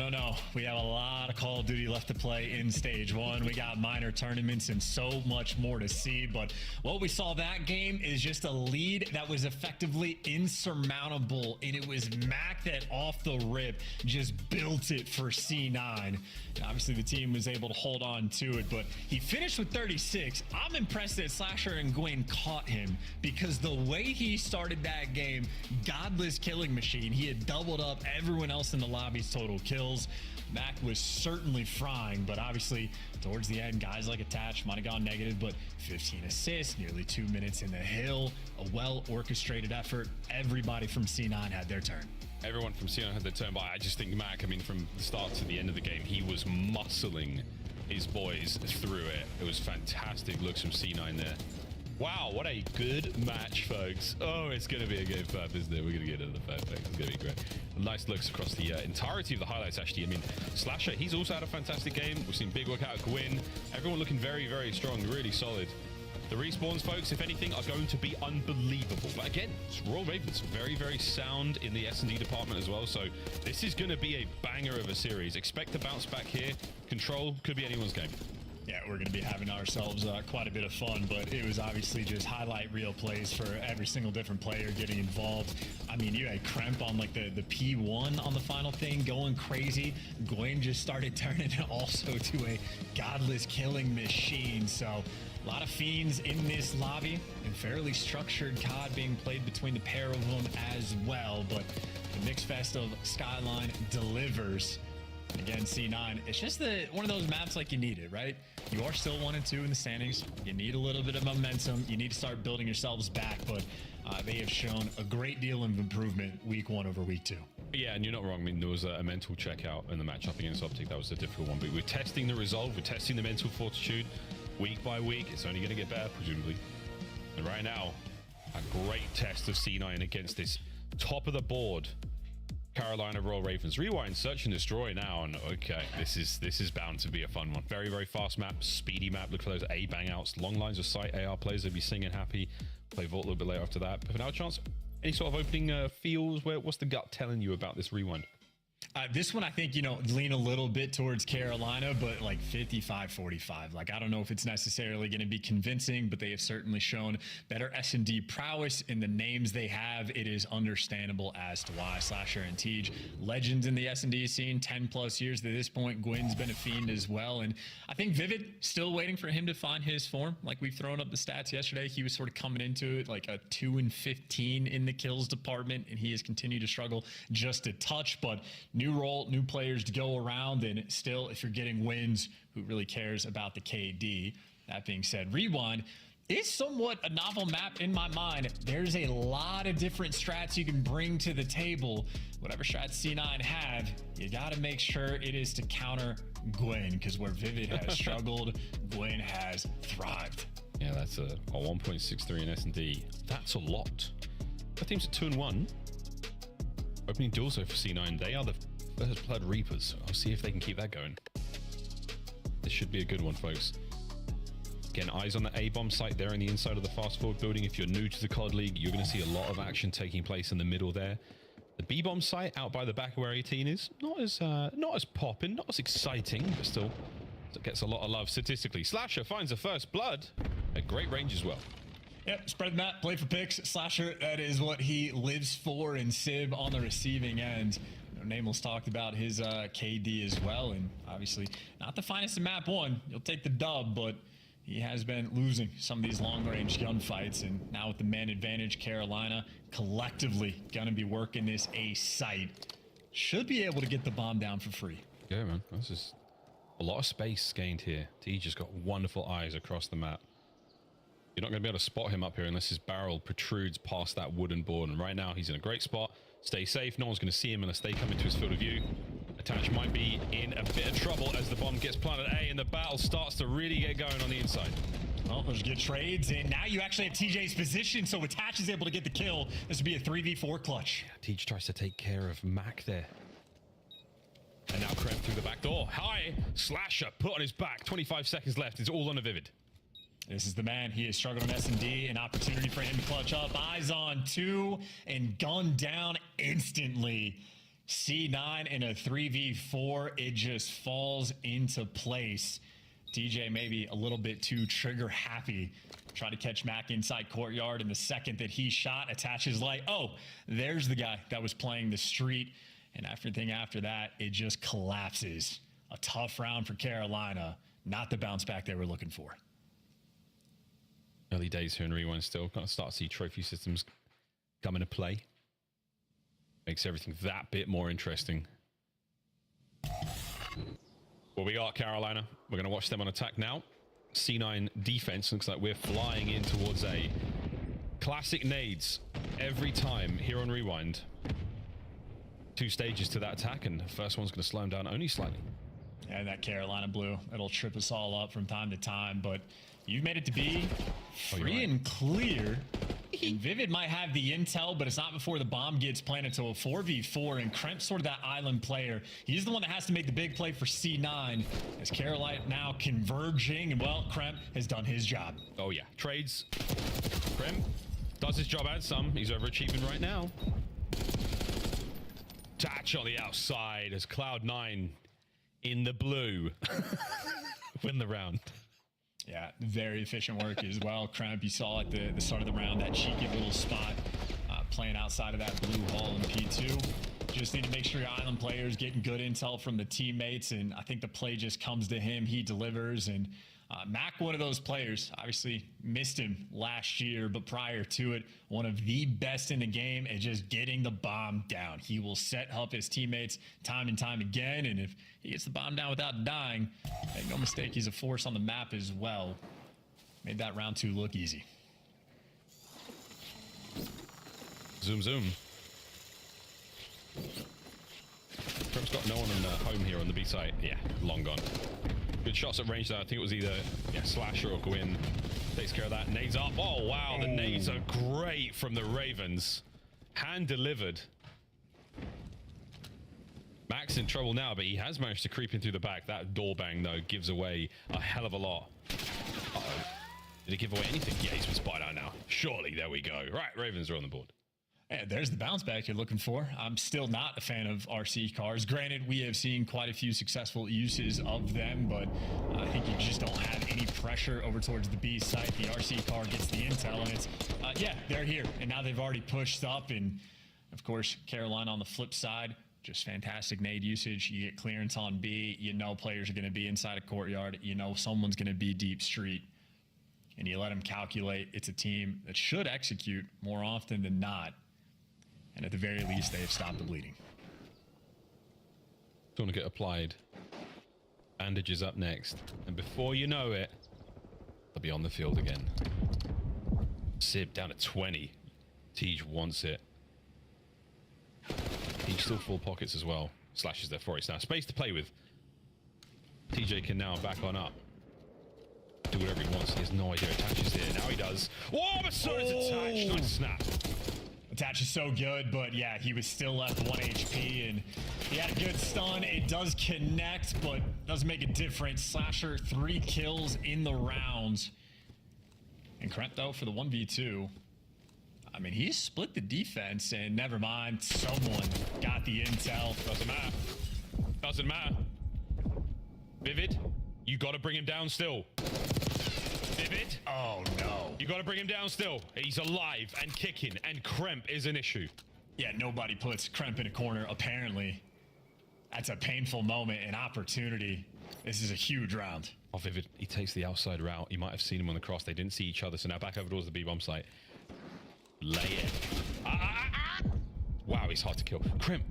We have a lot of Call of Duty left to play in stage 1. We got minor tournaments and so much more to see. But what we saw that game is just a lead that was effectively insurmountable. And it was Mac that off the rip just built it for C9. And obviously the team was able to hold on to it, but he finished with 36. I'm impressed that Slasher and Gwen caught him because the way he started that game, godless killing machine. He had doubled up everyone else in the lobby's total kills. Mac was certainly frying, but obviously towards the end, guys like Attach might have gone negative, but 15 assists, nearly 2 minutes in the hill, a well-orchestrated effort. Everybody from C9 had their turn. Everyone from C9 had their turn, but I just think Mac, I mean, from the start to the end of the game, he was muscling his boys through it. It was fantastic looks from C9 there. Wow, what a good match, folks. Oh, it's going to be a game 5, isn't it? We're going to get into the 5 packs. It's going to be great. Nice looks across the entirety of the highlights, actually. I mean, Slasher, he's also had a fantastic game. We've seen big work out of Gwyn. Everyone looking very, very strong, really solid. The respawns, folks, if anything, are going to be unbelievable. But again, it's Royal Ravens, very, very sound in the S&D department as well. So this is going to be a banger of a series. Expect to bounce back here. Control could be anyone's game. Yeah, we're going to be having ourselves quite a bit of fun, but it was obviously just highlight reel plays for every single different player getting involved. I mean, you had Kremp on like the P1 on the final thing going crazy. Gwen just started turning it also to a godless killing machine. So a lot of fiends in this lobby and fairly structured COD being played between the pair of them as well. But the mixed fest of Skyline delivers. Again, C9, it's just one of those maps like you need it, right? You are still 1 and 2 in the standings. You need a little bit of momentum. You need to start building yourselves back, but they have shown a great deal of improvement week 1 over week 2. Yeah, and you're not wrong. I mean, there was a mental checkout in the matchup against Optic. That was a difficult one, but we're testing the resolve. We're testing the mental fortitude week by week. It's only going to get better, presumably. And right now, a great test of C9 against this top of the board Carolina Royal Ravens. Rewind, search and destroy now, and okay, this is bound to be a fun one. Very, very fast map, speedy map. Look for those A bang outs, long lines of sight. AR players will be singing happy. Play Vault a little bit later after that. But for now, chance, any sort of opening feels? What's the gut telling you about this rewind? This one, I think, lean a little bit towards Carolina, but like 55-45. Like, I don't know if it's necessarily going to be convincing, but they have certainly shown better S&D prowess in the names they have. It is understandable as to why. Slasher and Tej, legends in the S&D scene, 10 plus years to this point. Gwyn's been a fiend as well. And I think Vivid, still waiting for him to find his form. Like, we've thrown up the stats yesterday. He was sort of coming into it like a 2 and 15 in the kills department, and he has continued to struggle just a touch, but new role, new players to go around, and still, if you're getting wins, who really cares about the KD? That being said, Rewind, is somewhat a novel map in my mind. There's a lot of different strats you can bring to the table. Whatever strats C9 have, you got to make sure it is to counter Gwen, because where Vivid has struggled, Gwen has thrived. Yeah, that's a 1.63 in S&D. That's a lot. The team's at 2-1. Opening doors though for C9. They are the first blood reapers. I'll see if they can keep that going. This should be a good one, folks. Again, eyes on the A-bomb site there in the inside of the fast forward building. If you're new to the COD League, you're going to see a lot of action taking place in the middle there. The B-bomb site out by the back where 18 is not as popping, not as exciting, but still it gets a lot of love statistically. Slasher finds the first blood at great range as well. Yep, spread the map, play for picks. Slasher, that is what he lives for, and Sib on the receiving end. Namel's talked about his KD as well, and obviously not the finest in map 1. You'll take the dub, but he has been losing some of these long-range gunfights, and now with the man advantage, Carolina collectively gonna be working this A site. Should be able to get the bomb down for free. Yeah, man. This is a lot of space gained here. T just got wonderful eyes across the map. You're not going to be able to spot him up here unless his barrel protrudes past that wooden board, and right now he's in a great spot. Stay safe. No one's going to see him unless they come into his field of view. Attach might be in a bit of trouble as the bomb gets planted A, and the battle starts to really get going on the inside. Well, there's good trades, and now you actually have TJ's position, so Attach is able to get the kill. This would be a 3v4 clutch. Yeah, TJ tries to take care of Mac there. And now Kremp through the back door. High Slasher put on his back. 25 seconds left. It's all on a Vivid. This is the man. He is struggling on S&D. An opportunity for him to clutch up. Eyes on 2 and gunned down instantly. C9 in a 3v4. It just falls into place. TJ maybe a little bit too trigger happy. Try to catch Mac inside courtyard, and the second that he shot, attaches like, oh, there's the guy that was playing the street. And everything after that, it just collapses. A tough round for Carolina. Not the bounce back they were looking for. Early days here in Rewind still. Got to start to see trophy systems come into play. Makes everything that bit more interesting. Well, we got Carolina. We're going to watch them on attack now. C9 defense. Looks like we're flying in towards A. Classic nades every time here on Rewind. 2 stages to that attack, and the first one's going to slow him down only slightly. Yeah, that Carolina blue, it'll trip us all up from time to time, but you've made it to be free and clear. And Vivid might have the intel, but it's not before the bomb gets planted to a 4v4, and Kremp's sort of that island player. He's the one that has to make the big play for C9, as Carolina now converging, and well, Kremp has done his job. Oh yeah, trades. Kremp does his job and some. He's overachieving right now. Touch on the outside as Cloud9 in the blue win the round. Yeah, very efficient work as well. Kremp, you saw at the start of the round that cheeky little spot playing outside of that blue hall in P2. Just need to make sure your island players getting good intel from the teammates, and I think the play just comes to him. He delivers, and Mac, one of those players, obviously missed him last year, but prior to it, one of the best in the game at just getting the bomb down. He will set up his teammates time and time again, and if he gets the bomb down without dying, make no mistake, he's a force on the map as well. Made that round 2 look easy. Zoom, zoom. Trump's got no one on home here on the B site. Yeah, long gone. Good shots at range there. I think it was either Slasher or Gwyn. Takes care of that. Nades up. Oh, wow. The nades are great from the Ravens. Hand delivered. Mac's in trouble now, but he has managed to creep in through the back. That door bang, though, gives away a hell of a lot. Uh-oh. Did it give away anything? Yeah, he's been spotted out now. Surely, there we go. Right, Ravens are on the board. And there's the bounce back you're looking for. I'm still not a fan of RC cars. Granted, we have seen quite a few successful uses of them, but I think you just don't have any pressure over towards the B site. The RC car gets the intel, and it's, yeah, they're here. And now they've already pushed up. And, of course, Carolina on the flip side, just fantastic nade usage. You get clearance on B. You know players are going to be inside a courtyard. You know someone's going to be deep street. And you let them calculate. It's a team that should execute more often than not. And at the very least, they have stopped the bleeding. Going to get applied. Bandages up next. And before you know it, they'll be on the field again. Sib down at 20. Tej wants it. Tej still full pockets as well. Slashes there for it. Now space to play with. TJ can now back on up. Do whatever he wants. He has no idea attaches there. Now he does. Whoa, but so it's attached. Nice snap. Attach is so good, but yeah, he was still left 1 HP, and he had a good stun. It does connect, but doesn't make a difference. Slasher 3 kills in the round. And Kremp, though, for the 1v2. I mean, he split the defense, and never mind, someone got the intel. Doesn't matter. Doesn't matter. Vivid, you got to bring him down still. Vivid. Oh, no. You got to bring him down still. He's alive and kicking, and Kremp is an issue. Yeah, nobody puts Kremp in a corner, apparently. That's a painful moment, an opportunity. This is a huge round. Oh, Vivid, he takes the outside route. You might have seen him on the cross. They didn't see each other, so now back over towards the B-bomb site. Lay it. Wow, he's hard to kill. Kremp.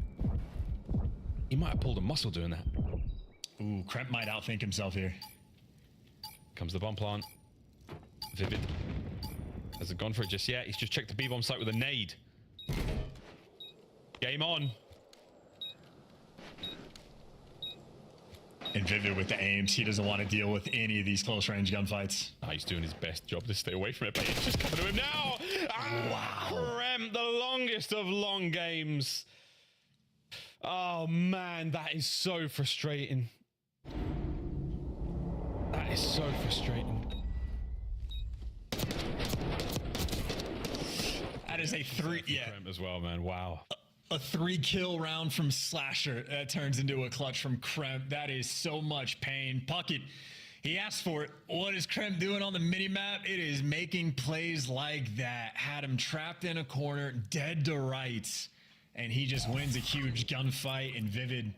He might have pulled a muscle doing that. Ooh, Kremp might outthink himself here. Comes the bomb plant. Vivid hasn't gone for it just yet. He's just checked the B-bomb site with a nade. Game on. And Vivid with the aims. He doesn't want to deal with any of these close range gunfights. Oh, he's doing his best job to stay away from it, but it's just coming to him now. Wow. Kremp, the longest of long games. Oh, man, that is so frustrating. That is so frustrating. That is a 3, yeah. Kremp as well, man. Wow. A 3-kill round from Slasher that turns into a clutch from Kremp. That is so much pain. Puckett, he asked for it. What is Kremp doing on the minimap? It is making plays like that. Had him trapped in a corner, dead to rights, and he just wins a huge gunfight. And Vivid,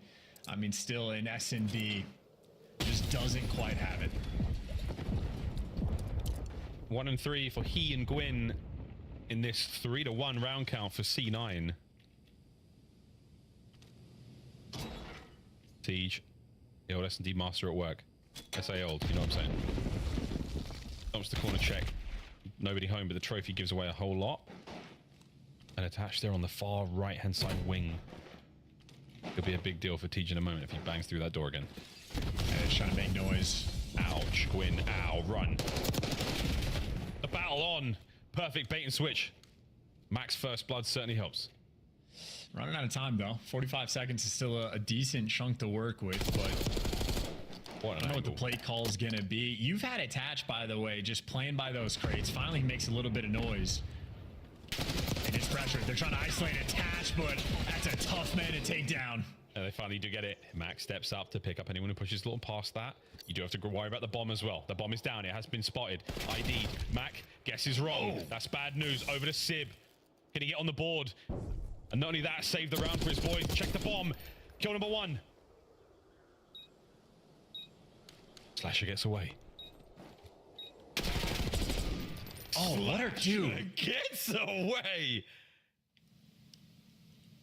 I mean, still in S&D, just doesn't quite have it. 1 and 3 for he and Gwyn in this 3-1 round count for C9. Siege, the old S&D master at work. SA old, you know what I'm saying? Jumps the corner check. Nobody home, but the trophy gives away a whole lot. And attached there on the far right-hand side wing. It'll be a big deal for Tej in a moment if he bangs through that door again. And it's trying to make noise. Ouch, Gwyn, ow, run. The battle on. Perfect bait and switch. Max first blood certainly helps. Running out of time, though. 45 seconds is still a decent chunk to work with, but I don't know what the play call is going to be. You've had Attach, by the way, just playing by those crates. Finally makes a little bit of noise. And it's pressure. They're trying to isolate Attach, but that's a tough man to take down. And they finally do get it. Max steps up to pick up anyone who pushes a little past that. You do have to worry about the bomb as well. The bomb is down. It has been spotted. ID'd. Mac guesses wrong. Oh. That's bad news. Over to Sib. Can he get on the board? And not only that, save the round for his boys. Check the bomb. Kill number 1. Slasher gets away. Oh, let her do. Gets away.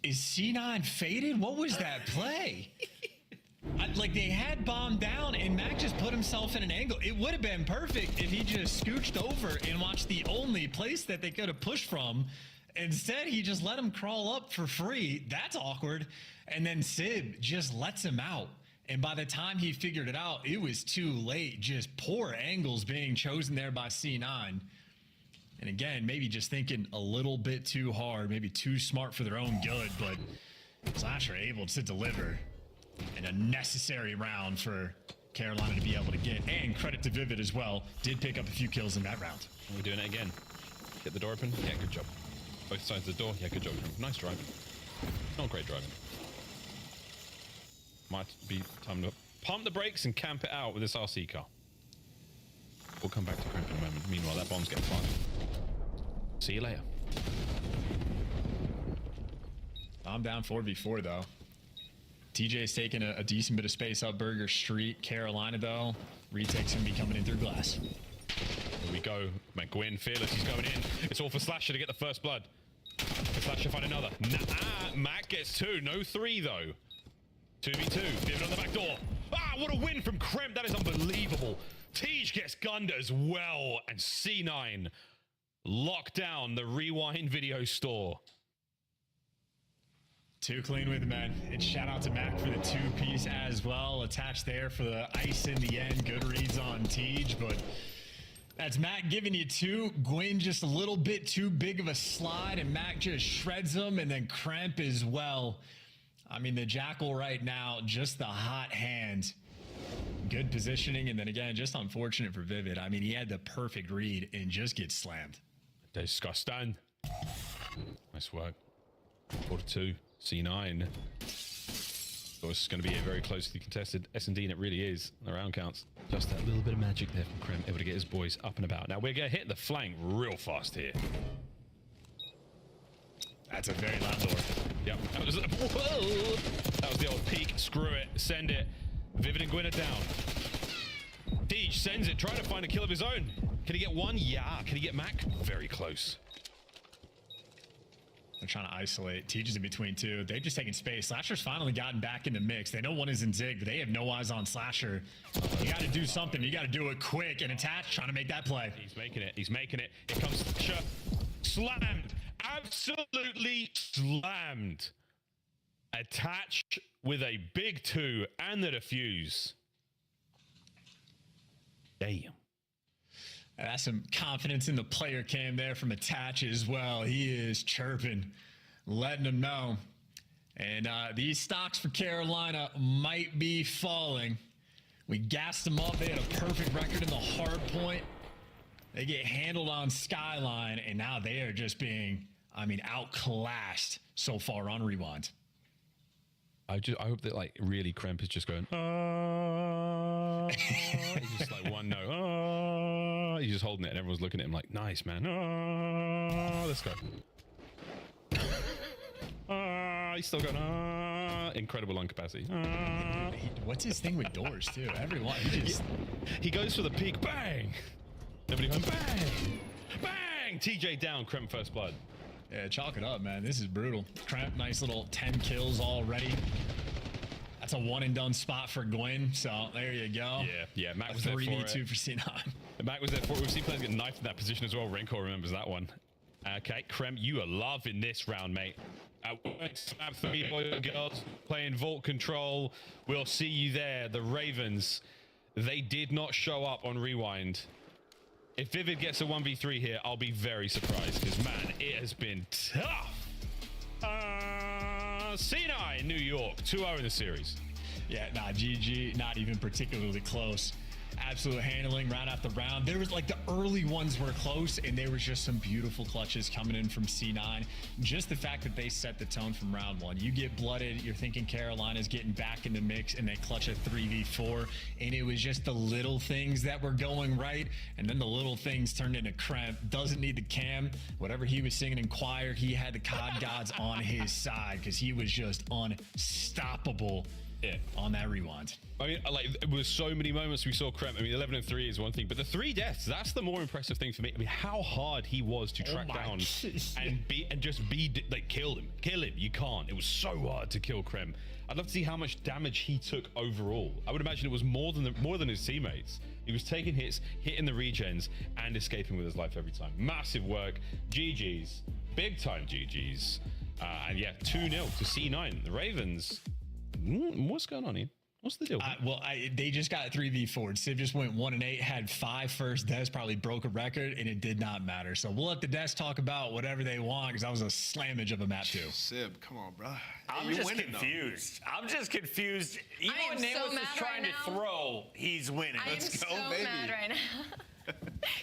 Is C9 faded? What was that play? Like, they had bomb down and Mac just put himself in an angle. It would have been perfect if he just scooched over and watched the only place that they could have pushed from. Instead, he just let him crawl up for free. That's awkward. And then Sib just lets him out. And by the time he figured it out, it was too late. Just poor angles being chosen there by C9. And again, maybe just thinking a little bit too hard, maybe too smart for their own good, but Slasher able to deliver in a necessary round for Carolina to be able to get. And credit to Vivid as well. Did pick up a few kills in that round. We're doing it again. Get the door open. Yeah, good job. Both sides of the door. Yeah, good job. Nice driving. Not great driving. Might be time to pump the brakes and camp it out with this RC car. We'll come back to Kremp in a moment. Meanwhile, that bomb's getting planted. See you later. I'm down 4v4 though. TJ's taking a decent bit of space up Burger Street. Carolina though, retake's gonna be coming in through glass. Here we go. McGuinn, fearless, he's going in. It's all for Slasher to get the first blood. Can Slasher find another? Nah, Mac gets 2, no 3 though. 2v2, Vivid on the back door. Ah, what a win from Kremp. That is unbelievable. Tej gets gunned as well, and C9 lock down the Rewind video store. Too clean with it, man. And shout out to Mac for the 2-piece as well. Attached there for the ice in the end. Good reads on Tej, but that's Mac giving you 2. Gwyn just a little bit too big of a slide, and Mac just shreds him, and then Kremp as well. I mean, the Jackal right now, just the hot hand. Good positioning, and then again, just unfortunate for Vivid. I mean, he had the perfect read and just gets slammed. Disgusting. Nice work. 4-2. C9. So it's going to be a very closely contested S&D, and it really is. The round counts. Just that little bit of magic there from Krem, able to get his boys up and about. Now we're going to hit the flank real fast here. That's a very loud door. Yep. That was the old peek. Screw it. Send it. Vivid and Gwyn are down. Tej sends it, trying to find a kill of his own. Can he get one? Yeah. Can he get Mac? Very close. They're trying to isolate. Tej is in between 2. They've just taken space. Slasher's finally gotten back in the mix. They know one is in Zig, but they have no eyes on Slasher. You got to do something. You got to do it quick. And Attach trying to make that play. He's making it. He's making it. Here comes Slasher. Slammed. Absolutely slammed. Attach with a big 2 and the defuse. Damn. That's some confidence in the player cam there from Attach as well. He is chirping, letting them know. And these stocks for Carolina might be falling. We gassed them up. They had a perfect record in the hard point. They get handled on Skyline, and now they are just being, I mean, outclassed so far on Rewind. I hope that like really Kremp is just going. He's just like one note. He's just holding it, and everyone's looking at him like, nice man. Let's go. He's still going. Incredible lung capacity. What's his thing with doors too? Everyone he goes for the peak. Bang. Nobody home. Bang. Bang. TJ down. Kremp first blood. Yeah, chalk it up, man. This is brutal. Kremp, nice little 10 kills already. That's a one and done spot for Gwyn. So there you go. Yeah. Mac was there for it. 3v2 for C9. Mac was there for it. We've seen players get knifed in that position as well. Rancor remembers that one. Okay, Krem, you are loving this round, mate. Snap 3 boys and girls playing Vault Control. We'll see you there. The Ravens, they did not show up on Rewind. If Vivid gets a 1v3 here, I'll be very surprised because, man, it has been tough. C9, New York, 2-0 in the series. Yeah, nah, GG, not even particularly close. Absolute handling round after round. There was like the early ones were close, and there was just some beautiful clutches coming in from C9. Just the fact that they set the tone from round 1. You get blooded, you're thinking Carolina's getting back in the mix, and they clutch a 3v4, and it was just the little things that were going right, and then the little things turned into Kremp. Doesn't need the cam. Whatever he was singing in choir, he had the COD gods on his side because he was just unstoppable on that Rewind. I mean, like, it was so many moments we saw Kremp. I mean, 11 and 3 is one thing, but the 3 deaths, that's the more impressive thing for me. I mean, how hard he was to track down and kill him. You can't. It was so hard to kill Kremp. I'd love to see how much damage he took overall. I would imagine it was more than his teammates. He was taking hits, hitting the regens, and escaping with his life every time. Massive work. GG's. Big time GG's. And yeah, 2-0 to C9. The Ravens. What's going on here? What's the deal? They just got 3v4. Civ just went 1-8, had 5 first deaths, probably broke a record, and it did not matter. So we'll let the devs talk about whatever they want because that was a slammage of a map too. Civ, come on, bro. I'm just confused. I'm just confused. Even when Nameless is trying to throw, he's winning. Let's go, baby. Mad right now. Can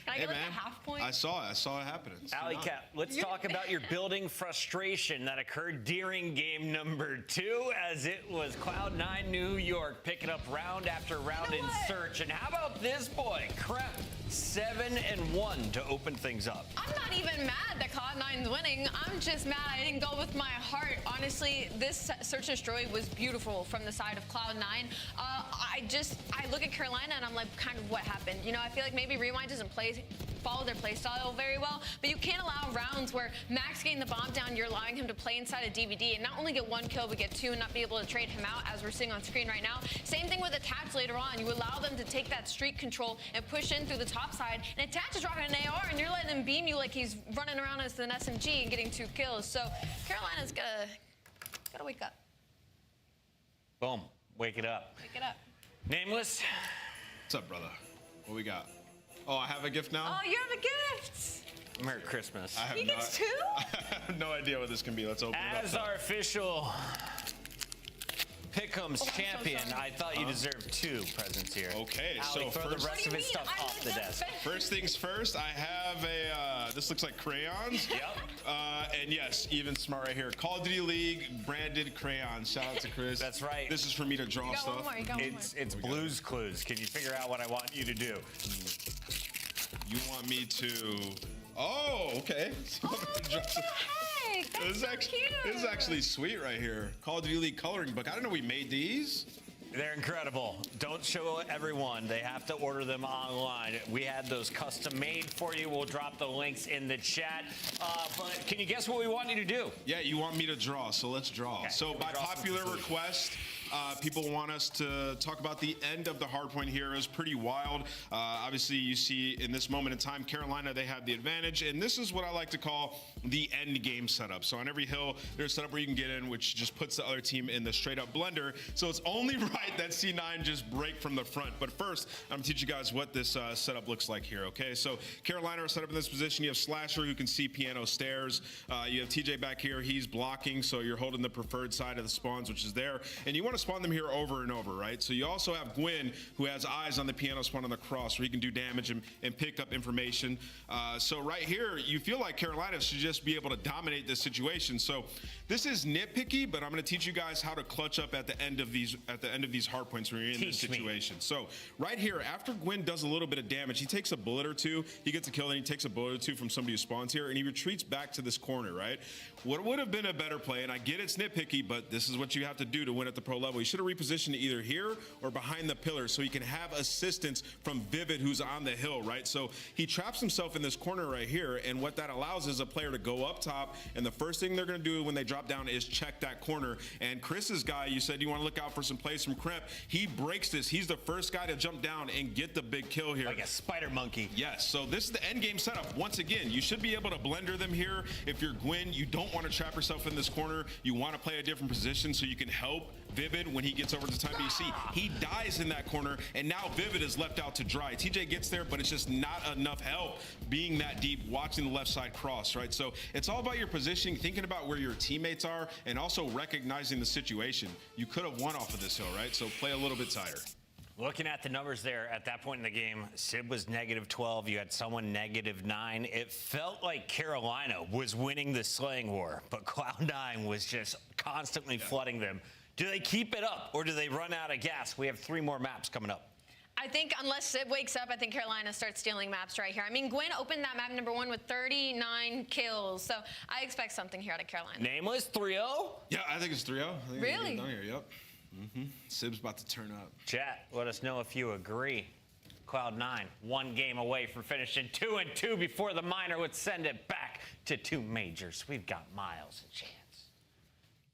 I get like a half point? I saw it happening. Alley Cat, let's talk about your building frustration that occurred during game number 2 as it was Cloud9 New York picking up round after round in search. And how about this boy, Kremp, 7-1 to open things up. I'm not even mad that Cloud9's winning. I'm just mad I didn't go with my heart. Honestly, this search and destroy was beautiful from the side of Cloud9. I look at Carolina and I'm like, kind of what happened? You know, I feel like maybe Rewind doesn't play follow their play style very well, but you can't allow rounds where Max getting the bomb down, you're allowing him to play inside a DVD and not only get 1 kill, but get 2 and not be able to trade him out, as we're seeing on screen right now. Same thing with Attach later on. You allow them to take that streak control and push in through the top side, and Attach is rocking an AR, and you're letting him beam you like he's running around as an SMG and getting 2 kills. So Carolina's gotta wake up. Boom. Wake it up. Wake it up. Nameless. What's up, brother? What we got? Oh, I have a gift now? Oh, you have a gift. Merry Christmas. I have He gets 2? I have no idea what this can be. Let's open it up. As our official Pick'em's champion, I thought you deserved 2 presents here. Okay, Allie, so throw the rest of his stuff off the desk. First things first, I have a, this looks like crayons. Yep. And yes, even smart right here. Call of Duty League branded crayons. Shout out to Chris. That's right. This is for me to draw stuff. It's Blue's Clues. Can you figure out what I want you to do? You want me to... Oh, okay. That's so cute. This is actually sweet right here. Call of Duty League coloring book. I didn't know we made these. They're incredible. Don't show everyone. They have to order them online. We had those custom made for you. We'll drop the links in the chat. But can you guess what we want you to do? Yeah, you want me to draw, so let's draw. Okay, so by popular request, people want us to talk about the end of the hardpoint here. It was pretty wild. Obviously, you see in this moment in time, Carolina, they have the advantage. And this is what I like to call the end game setup. So on every hill, there's a setup where you can get in, which just puts the other team in the straight up blender. So it's only right that C9 just break from the front. But first, I'm gonna teach you guys what this setup looks like here, okay? So Carolina are set up in this position. You have Slasher, who can see piano stairs. You have TJ back here. He's blocking, so you're holding the preferred side of the spawns, which is there. And you want to spawn them here over and over, right? So you also have Gwyn, who has eyes on the piano spawn on the cross, where he can do damage and pick up information. So right here, you feel like Carolina should just be able to dominate this situation. So this is nitpicky, but I'm going to teach you guys how to clutch up at the end of these hard points when you're in this situation. So right here, after Gwyn does a little bit of damage, he takes a bullet or two, he gets a kill, and he takes a bullet or two from somebody who spawns here, and he retreats back to this corner, right? What would have been a better play, and I get it's nitpicky, but this is what you have to do to win at the pro level. You should have repositioned either here or behind the pillar so he can have assistance from Vivid, who's on the hill, right? So he traps himself in this corner right here, and what that allows is a player to go up top, and the first thing they're going to do when they drop down is check that corner. And Chris's guy, you said you want to look out for some plays from Kremp. He breaks this. He's the first guy to jump down and get the big kill here. Like a spider monkey. Yes, so this is the end game setup. Once again, you should be able to blender them here. If you're Gwyn, you don't want to trap yourself in this corner. You want to play a different position so you can help Vivid when he gets over to time BC. He dies in that corner, and now Vivid is left out to dry. TJ gets there, but it's just not enough help being that deep, watching the left side cross, right? So it's all about your positioning, thinking about where your teammates are, and also recognizing the situation. You could have won off of this hill, right? So play a little bit tighter. Looking at the numbers there at that point in the game, Sib was -12. You had someone -9. It felt like Carolina was winning the slaying war, but Cloud9 was just constantly flooding them. Do they keep it up, or do they run out of gas? We have 3 more maps coming up. I think unless Sib wakes up, I think Carolina starts stealing maps right here. I mean, Gwyn opened that map #1 with 39 kills, so I expect something here out of Carolina. Nameless 3-0? Yeah, I think it's 3-0. Really? Down here, yep. Sib's about to turn up. Chat, let us know if you agree. Cloud9, 1 game away from finishing 2-2 before the minor would send it back to 2 majors. We've got Miles and Chance.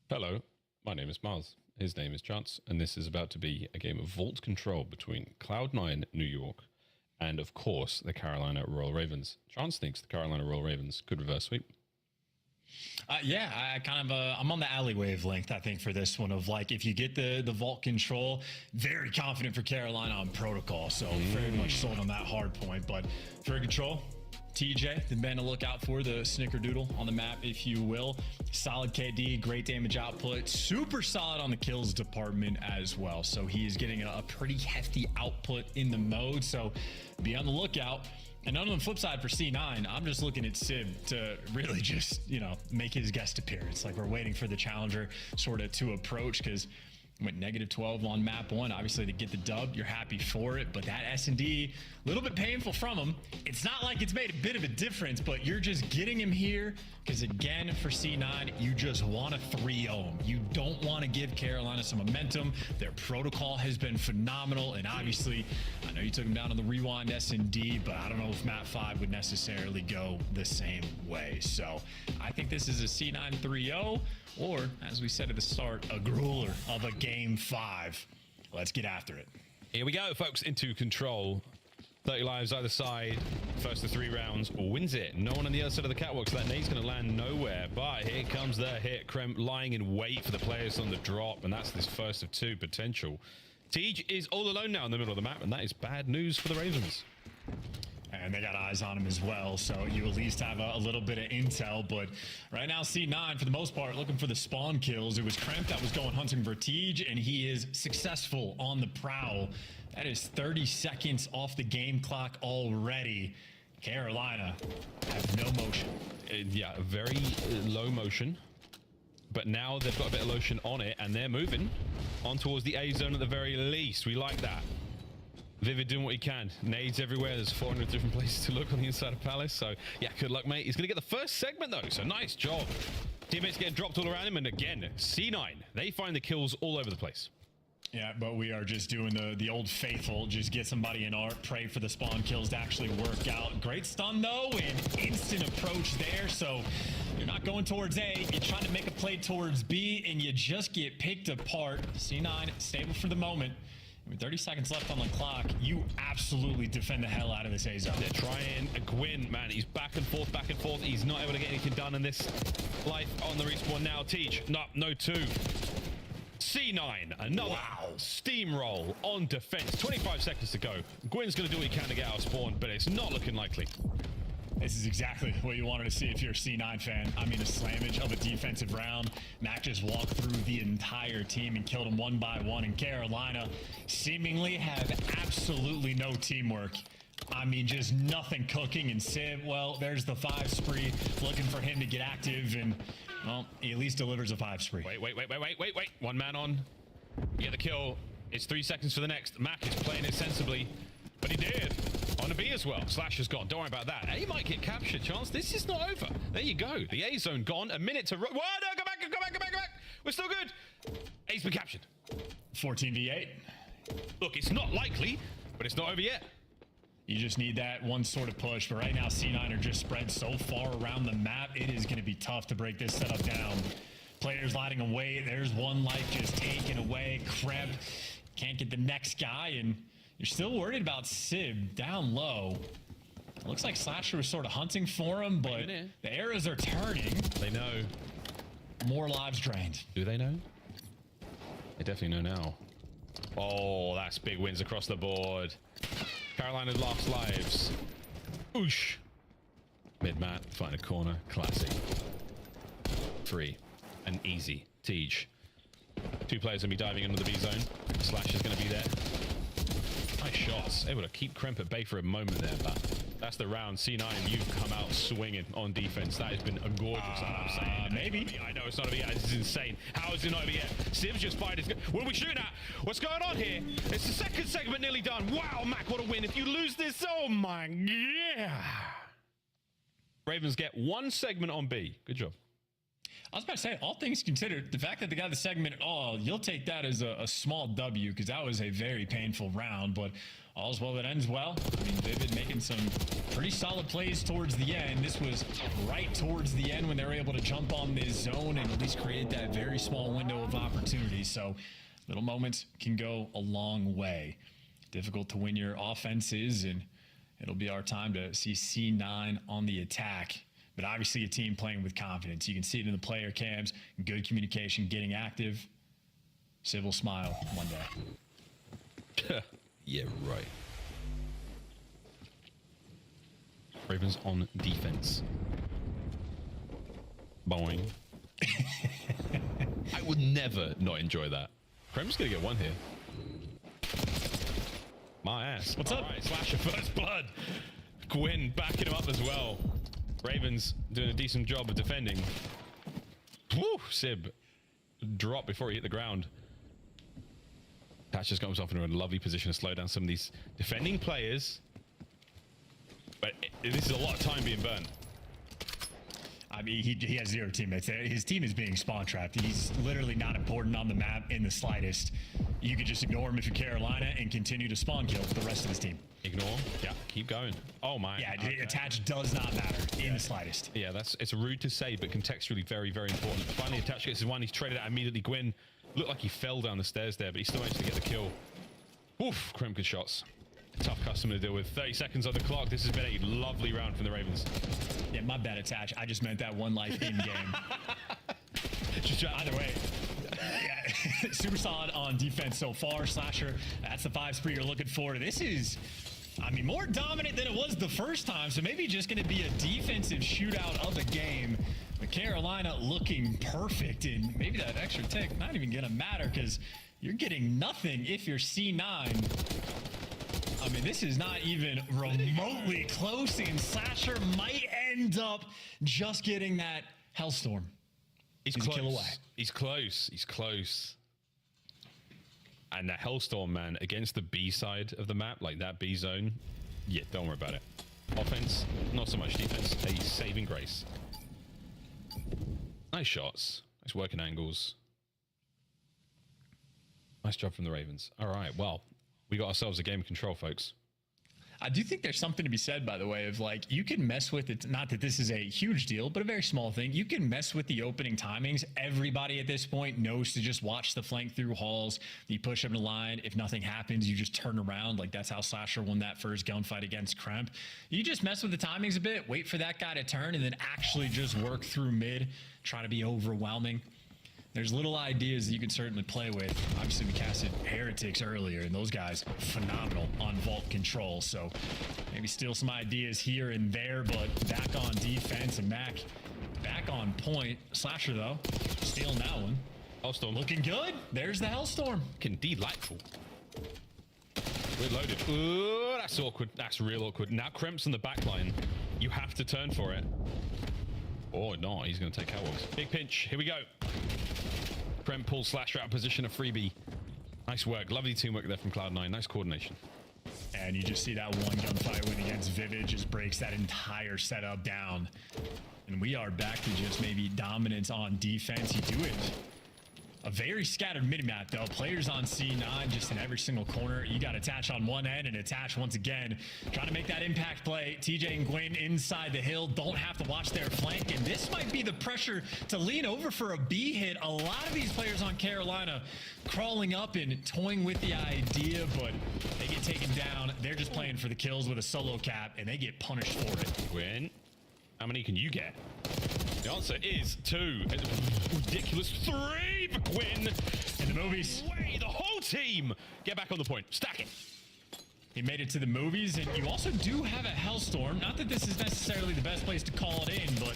Hello, my name is Miles. His name is Chance, and this is about to be a game of Vault Control between Cloud9 New York and, of course, the Carolina Royal Ravens. Chance thinks the Carolina Royal Ravens could reverse sweep. Yeah, I kind of I'm on the alley wavelength, I think, for this one of like if you get the Vault Control, very confident for Carolina on protocol, so very much sold on that hard point. But for control, TJ, the man to look out for, the snickerdoodle on the map, if you will. Solid KD, great damage output, super solid on the kills department as well. So he is getting a pretty hefty output in the mode, so be on the lookout. And on the flip side for C9, I'm just looking at Sib to really just, make his guest appearance. Like we're waiting for the challenger sort of to approach because Went -12 on map 1. Obviously, to get the dub, you're happy for it. But that S&D, a little bit painful from him. It's not like it's made a bit of a difference, but you're just getting him here because, again, for C9, you just want to 3-0 him. You don't want to give Carolina some momentum. Their protocol has been phenomenal. And obviously, I know you took him down on the rewind S&D, but I don't know if map 5 would necessarily go the same way. So I think this is a C9 3-0. Or, as we said at the start, a grueler of a game 5. Let's get after it. Here we go, folks, into control. 30 lives either side. First of 3 rounds wins it. No one on the other side of the catwalk, so that nade's going to land nowhere. But here comes the hit. Krem lying in wait for the players on the drop, and that's this first of 2 potential. Tej is all alone now in the middle of the map, and that is bad news for the Ravens. And they got eyes on him as well, so you at least have a little bit of intel. But right now, C9, for the most part, looking for the spawn kills. It was Kremp that was going hunting for Tej, and he is successful on the prowl. That is 30 seconds off the game clock already. Carolina have no motion. Yeah, very low motion. But now they've got a bit of lotion on it, and they're moving on towards the A zone at the very least. We like that. Vivid doing what he can. Nades everywhere. There's 400 different places to look on the inside of Palace. So, yeah, good luck, mate. He's going to get the first segment, though. So, nice job. Teammates getting dropped all around him. And again, C9, they find the kills all over the place. Yeah, but we are just doing the old faithful. Just get somebody in art, pray for the spawn kills to actually work out. Great stun, though, and instant approach there. So you're not going towards A. You're trying to make a play towards B, and you just get picked apart. C9 stable for the moment. With 30 seconds left on the clock, you absolutely defend the hell out of this A zone. They're trying. Gwyn, man, he's back and forth, back and forth. He's not able to get anything done in this life on the respawn now. Tej, no 2. C9, another steamroll on defense. 25 seconds to go. Gwyn's going to do what he can to get out of spawn, but it's not looking likely. This is exactly what you wanted to see if you're a C9 fan. I mean, a slammage of a defensive round. Mac just walked through the entire team and killed them one by one. And Carolina seemingly have absolutely no teamwork. I mean, just nothing cooking. And Civ, well, there's the 5 spree. Looking for him to get active. And, well, he at least delivers a 5 spree. Wait. One man on. You get the kill. It's 3 seconds for the next. Mac is playing it sensibly. But he did. On a B as well. Slash has gone. Don't worry about that. A might get captured, Chance. This is not over. There you go. The A zone gone. A minute to... Whoa, no, go back. We're still good. A's been captured. 14v8. Look, it's not likely, but it's not over yet. You just need that one sort of push. But right now, C9 are just spread so far around the map. It is going to be tough to break this setup down. Players lighting away. There's one life just taken away. Kreb can't get the next guy, and you're still worried about Civ down low. It looks like Slasher was sort of hunting for him, but the arrows are turning. They know. More lives drained. Do they know? They definitely know now. Oh, that's big wins across the board. Carolina's lost lives. Oosh. Mid-mat, find a corner. Classic. 3. And easy. Tej. 2 players going to be diving into the B zone. Slash is going to be there. Nice shots. Able to keep Kremp at bay for a moment there, but that's the round. C9, you've come out swinging on defense. That has been a gorgeous. I'm saying. Maybe. I know it's not over yet. This is insane. How is it not over yet? Civ's just fired his... What are we shooting at? What's going on here? It's the second segment nearly done. Wow, Mac, what a win. If you lose this, oh my... Yeah. Ravens get 1 segment on B. Good job. I was about to say, all things considered, the fact that they got the segment at all, you'll take that as a small W, because that was a very painful round, but all's well that ends well. I mean, Vivid making some pretty solid plays towards the end. This was right towards the end when they were able to jump on this zone and at least create that very small window of opportunity. So little moments can go a long way. Difficult to win your offenses, and it'll be our time to see C9 on the attack. But obviously a team playing with confidence. You can see it in the player cams. Good communication, getting active. Civil smile one day. Yeah, right. Ravens on defense. Boing. I would never not enjoy that. Krem's gonna get 1 here. My ass. What's up? All right, Slasher first blood. Gwyn backing him up as well. Ravens doing a decent job of defending. Woo! Sib drop before he hit the ground. Thatcher's got himself into a lovely position to slow down some of these defending players. But this is a lot of time being burnt. I mean, he has 0 teammates. His team is being spawn trapped. He's literally not important on the map in the slightest. You could just ignore him if you're Carolina and continue to spawn kill the rest of his team. Ignore. Yeah, keep going. Oh my. Yeah, attach does not matter in the slightest. Yeah, it's rude to say, but contextually very, very important. Finally, attach gets his one. He's traded out immediately. Gwyn looked like he fell down the stairs there, but he still managed to get the kill. Oof, Crimp, good shots. Tough customer to deal with. 30 seconds on the clock. This has been a lovely round from the Ravens. Yeah, my bad, attach. I just meant that one life in game. Just either way. Yeah, super solid on defense so far. Slasher, that's the 5 spree you're looking for. This is, I mean, more dominant than it was the first time, so maybe just going to be a defensive shootout of the game. But Carolina looking perfect, and maybe that extra tick not even going to matter because you're getting nothing if you're C9. I mean, this is not even remotely close, and Slasher might end up just getting that Hellstorm. He's close. A kill away. He's close. He's close. And the Hellstorm, man, against the B side of the map, like that B zone, yeah, don't worry about it. Offense, not so much defense. A saving grace. Nice shots. Nice working angles. Nice job from the Ravens. All right, well, we got ourselves a game of control, folks. I do think there's something to be said, by the way, of like, you can mess with it. Not that this is a huge deal, but a very small thing. You can mess with the opening timings. Everybody at this point knows to just watch the flank through halls. You push them in line. If nothing happens, you just turn around. Like, that's how Slasher won that first gunfight against Kremp. You just mess with the timings a bit, wait for that guy to turn, and then actually just work through mid, try to be overwhelming. There's little ideas that you can certainly play with. Obviously, we casted Heretics earlier, and those guys, phenomenal on vault control. So maybe steal some ideas here and there, but back on defense and back on point. Slasher, though, stealing that one. Hellstorm. Looking good. There's the Hellstorm. Looking delightful. We're loaded. Ooh, that's awkward. That's real awkward. Now Kremp's on the back line. You have to turn for it. Or not. He's going to take catwalks. Big pinch. Here we go. Kremp pulls Slasher out of position, a freebie. Nice work. Lovely teamwork there from Cloud9. Nice coordination. And you just see that one gunfight win against Vivid just breaks that entire setup down. And we are back to just maybe dominance on defense. You do it. A very scattered minimap, though. Players on C9 just in every single corner. You got Attach on one end and Attach once again trying to make that impact play. TJ and Gwyn inside the hill don't have to watch their flank, and this might be the pressure to lean over for a B hit. A lot of these players on Carolina crawling up and toying with the idea, but they get taken down. They're just playing for the kills with a solo cap, and they get punished for it. Gwyn, how many can you get? The answer is 2. Ridiculous 3 for Gwyn. In the movies. Way, the whole team get back on the point. Stack it. He made it to the movies, and you also do have a Hellstorm. Not that this is necessarily the best place to call it in, but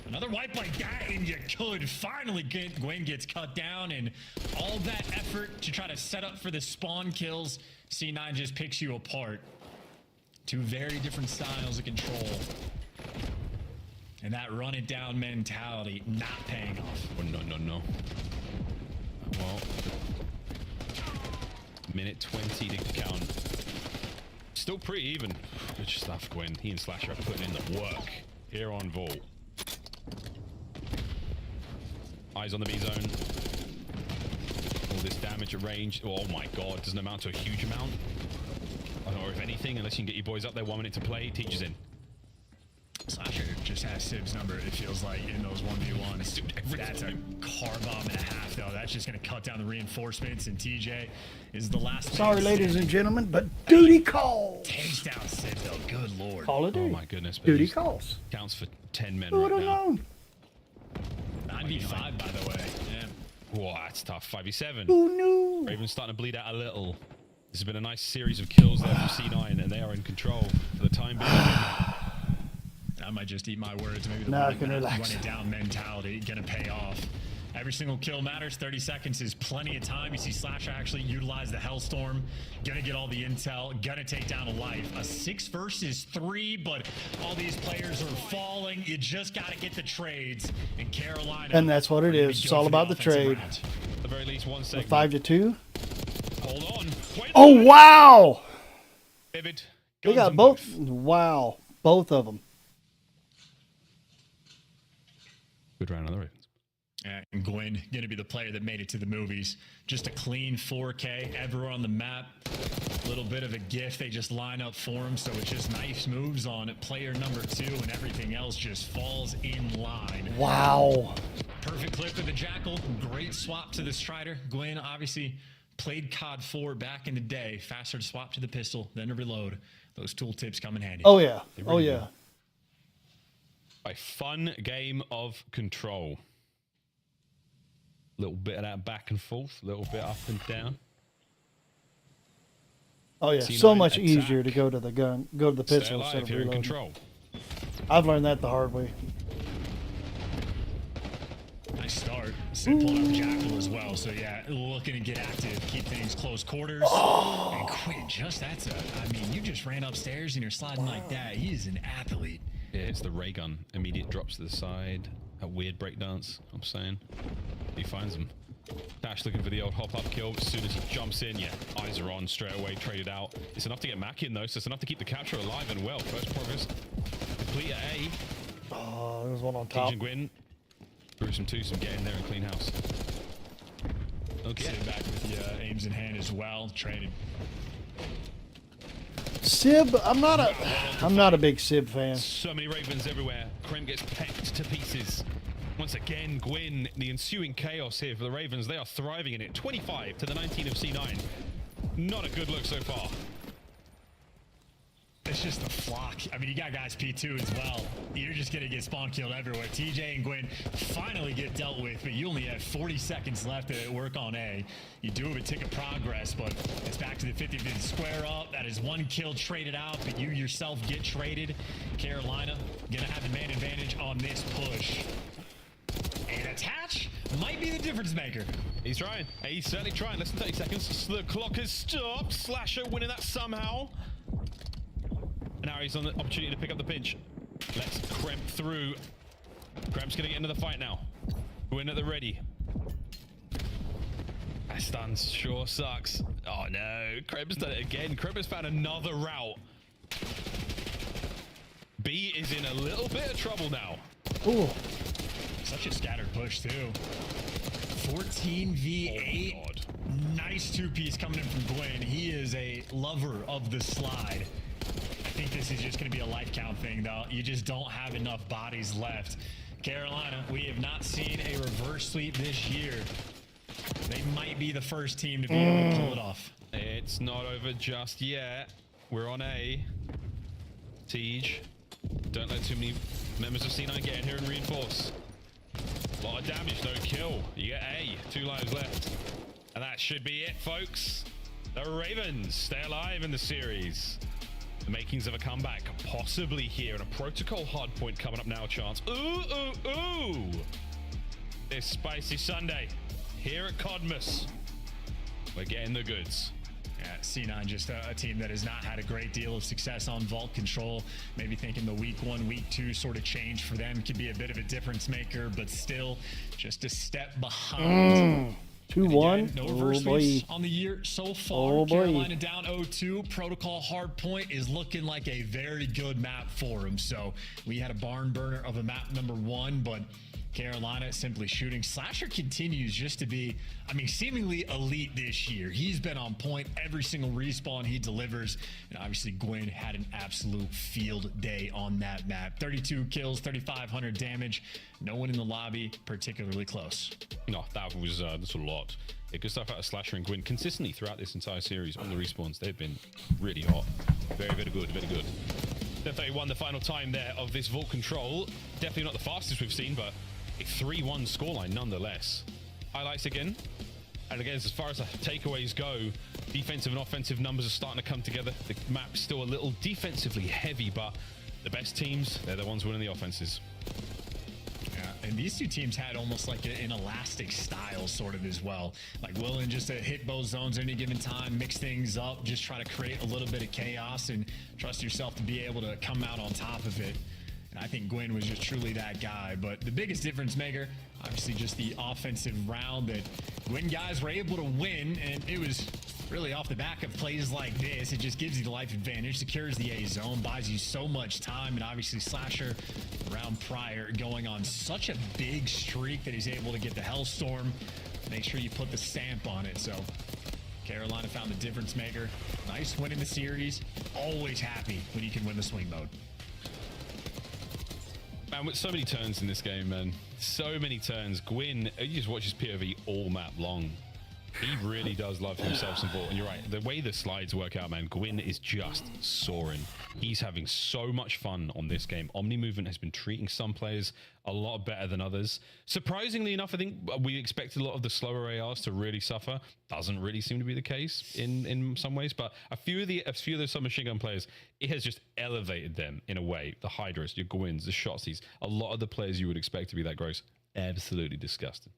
another wipe like that, and you could finally get Gwyn gets cut down, and all that effort to try to set up for the spawn kills, C9 just picks you apart. 2 very different styles of control. And that run it down mentality not paying off. Oh, no. Well, minute 20 to count. Still pretty even. Good stuff, Gwyn. He and Slasher are putting in the work here on Vault. Eyes on the B zone. All this damage at range. Oh my god, doesn't amount to a huge amount. I don't know if anything, unless you can get your boys up there. 1 minute to play. Teacher's in. Slasher just has Sib's number, it feels like, in those 1v1s. That's a car bomb and a half, though. That's just going to cut down the reinforcements, and TJ is the last. Sorry, ladies and gentlemen, but duty calls. Takes down Sib, though. Good lord. Call of Duty. Oh my goodness. Duty calls. Counts for 10 men Who would right have now. known? 9v5, by the way. Yeah. Whoa, that's tough. 5v7. Who knew? Ravens starting to bleed out a little. This has been a nice series of kills there from C9, and they are in control for the time being. I might just eat my words. Maybe the Nah, I can run relax. it down mentality gonna pay off. Every single kill matters. 30 seconds is plenty of time. You see Slasher actually utilize the Hellstorm. Gonna get all the intel. Gonna take down a life. A 6 versus 3, but all these players are falling. You just gotta get the trades. And Carolina. And that's what it is. It's all about the trade. At the very least, 1 A segment. 5-2. Hold on. Wait, Oh, wow. Vivid. They got both. Wow. Both of them. Good round on the Ravens. And Gwen going to be the player that made it to the movies. Just a clean 4K everywhere on the map. A little bit of a gift. They just line up for him, so it's just nice moves on it. Player number 2, and everything else just falls in line. Wow. Perfect clip to the Jackal. Great swap to the Strider. Gwen obviously played COD 4 back in the day. Faster to swap to the pistol than to reload. Those tooltips come in handy. Oh, yeah. Really Oh, yeah. A fun game of Control. Little bit of that back and forth, little bit up and down. Oh, yeah. C9 So much attack. easier to go to the gun, go to the Stay pistol instead alive of here in reloading. Control. I've learned that the hard way. Nice start. Sid pulled out Jackal as well. So, yeah, looking to get active, keep things close quarters. And Quinn, just that's I mean, you just ran upstairs and you're sliding like that. He is an athlete. Yeah, it's the ray gun. Immediate drops to the side. A weird breakdance, I'm saying. He finds him. Dash looking for the old hop-up kill. As soon as he jumps in, yeah, eyes are on straight away, traded out. It's enough to get Mac in, though, so it's enough to keep the capture alive and well. First progress complete at A. Oh, there's one on top. Agent Gwyn. Gruesome 2, some get in there and clean house. Okay. Sid back with the aims in hand as well. Traded. Sib, I'm not a big Sib fan. So many Ravens everywhere. Krem gets pecked to pieces. Once again, Gwyn, the ensuing chaos here for the Ravens. They are thriving in it. 25 to the 19 of C9. Not a good look so far. It's just the flock. I mean, you got guys P2 as well. You're just going to get spawn killed everywhere. TJ and Gwyn finally get dealt with, but you only have 40 seconds left to work on A. You do have a tick of progress, but it's back to the 50-50 square up. That is one kill traded out, but you yourself get traded. Carolina going to have the man advantage on this push. And attach might be the difference maker. He's trying. He's certainly trying. Less than 30 seconds. The clock has stopped. Slasher winning that somehow. And now he's on the opportunity to pick up the pinch. Let's Kremp through. Kremp's going to get into the fight now. Win at the ready. That stun sure sucks. Oh no. Kremp's done it again. Kremp has found another route. B is in a little bit of trouble now. Ooh. Such a scattered push, too. 14v8. Oh, nice two-piece coming in from Gwen. He is a lover of the slide. I think this is just going to be a life count thing, though. You just don't have enough bodies left. Carolina, we have not seen a reverse sweep this year. They might be the first team to be able to pull it off. It's not over just yet. We're on A. Tej. Don't let too many members of C9 get in here and reinforce. A lot of damage, no kill. You get A. 2 lives left. And that should be it, folks. The Ravens stay alive in the series. The makings of a comeback, possibly here, and a protocol hardpoint coming up now, chance. Ooh, ooh, ooh. This spicy Sunday here at Codmas. We're getting the goods. Yeah, C9 just a team that has not had a great deal of success on vault control. Maybe thinking the week 1, week 2 sort of change for them could be a bit of a difference maker, but still just a step behind. 2-1. No reverse sweeps on the year so far. Oh, boy. Carolina down 0-2. Protocol hardpoint is looking like a very good map for them. So we had a barn burner of a map number 1, but Carolina simply shooting. Slasher continues just to be, I mean, seemingly elite this year. He's been on point every single respawn he delivers. And obviously Gwen had an absolute field day on that map. 32 kills, 3,500 damage. No one in the lobby particularly close. No, that was that's a lot. Yeah, good stuff out of Slasher and Gwyn consistently throughout this entire series on the respawns. They've been really hot. Very, very good, very good. Definitely won the final time there of this vault control. Definitely not the fastest we've seen, but a 3-1 scoreline nonetheless. Highlights again. And again, as far as the takeaways go, defensive and offensive numbers are starting to come together. The map's still a little defensively heavy, but the best teams, they're the ones winning the offenses. Yeah, and these two teams had almost like an elastic style sort of as well. Like willing just to hit both zones at any given time, mix things up, just try to create a little bit of chaos and trust yourself to be able to come out on top of it. I think Gwyn was just truly that guy. But the biggest difference maker, obviously just the offensive round that Gwyn guys were able to win. And it was really off the back of plays like this. It just gives you the life advantage, secures the A zone, buys you so much time. And obviously Slasher, round prior, going on such a big streak that he's able to get the Hellstorm. Make sure you put the stamp on it. So Carolina found the difference maker. Nice win in the series. Always happy when you can win the swing mode. Man, with so many turns in this game, man. So many turns. Gwyn, you just watch his POV all map long. He really does love himself some ball. And you're right, the way the slides work out, man, Gwyn is just soaring. He's having so much fun on this game. Omni Movement has been treating some players a lot better than others. Surprisingly enough, I think we expected a lot of the slower ARs to really suffer. Doesn't really seem to be the case in some ways, but a few of those submachine gun players, it has just elevated them in a way. The Hydras, your Gwyns, the Shotsies, a lot of the players you would expect to be that gross. Absolutely disgusting.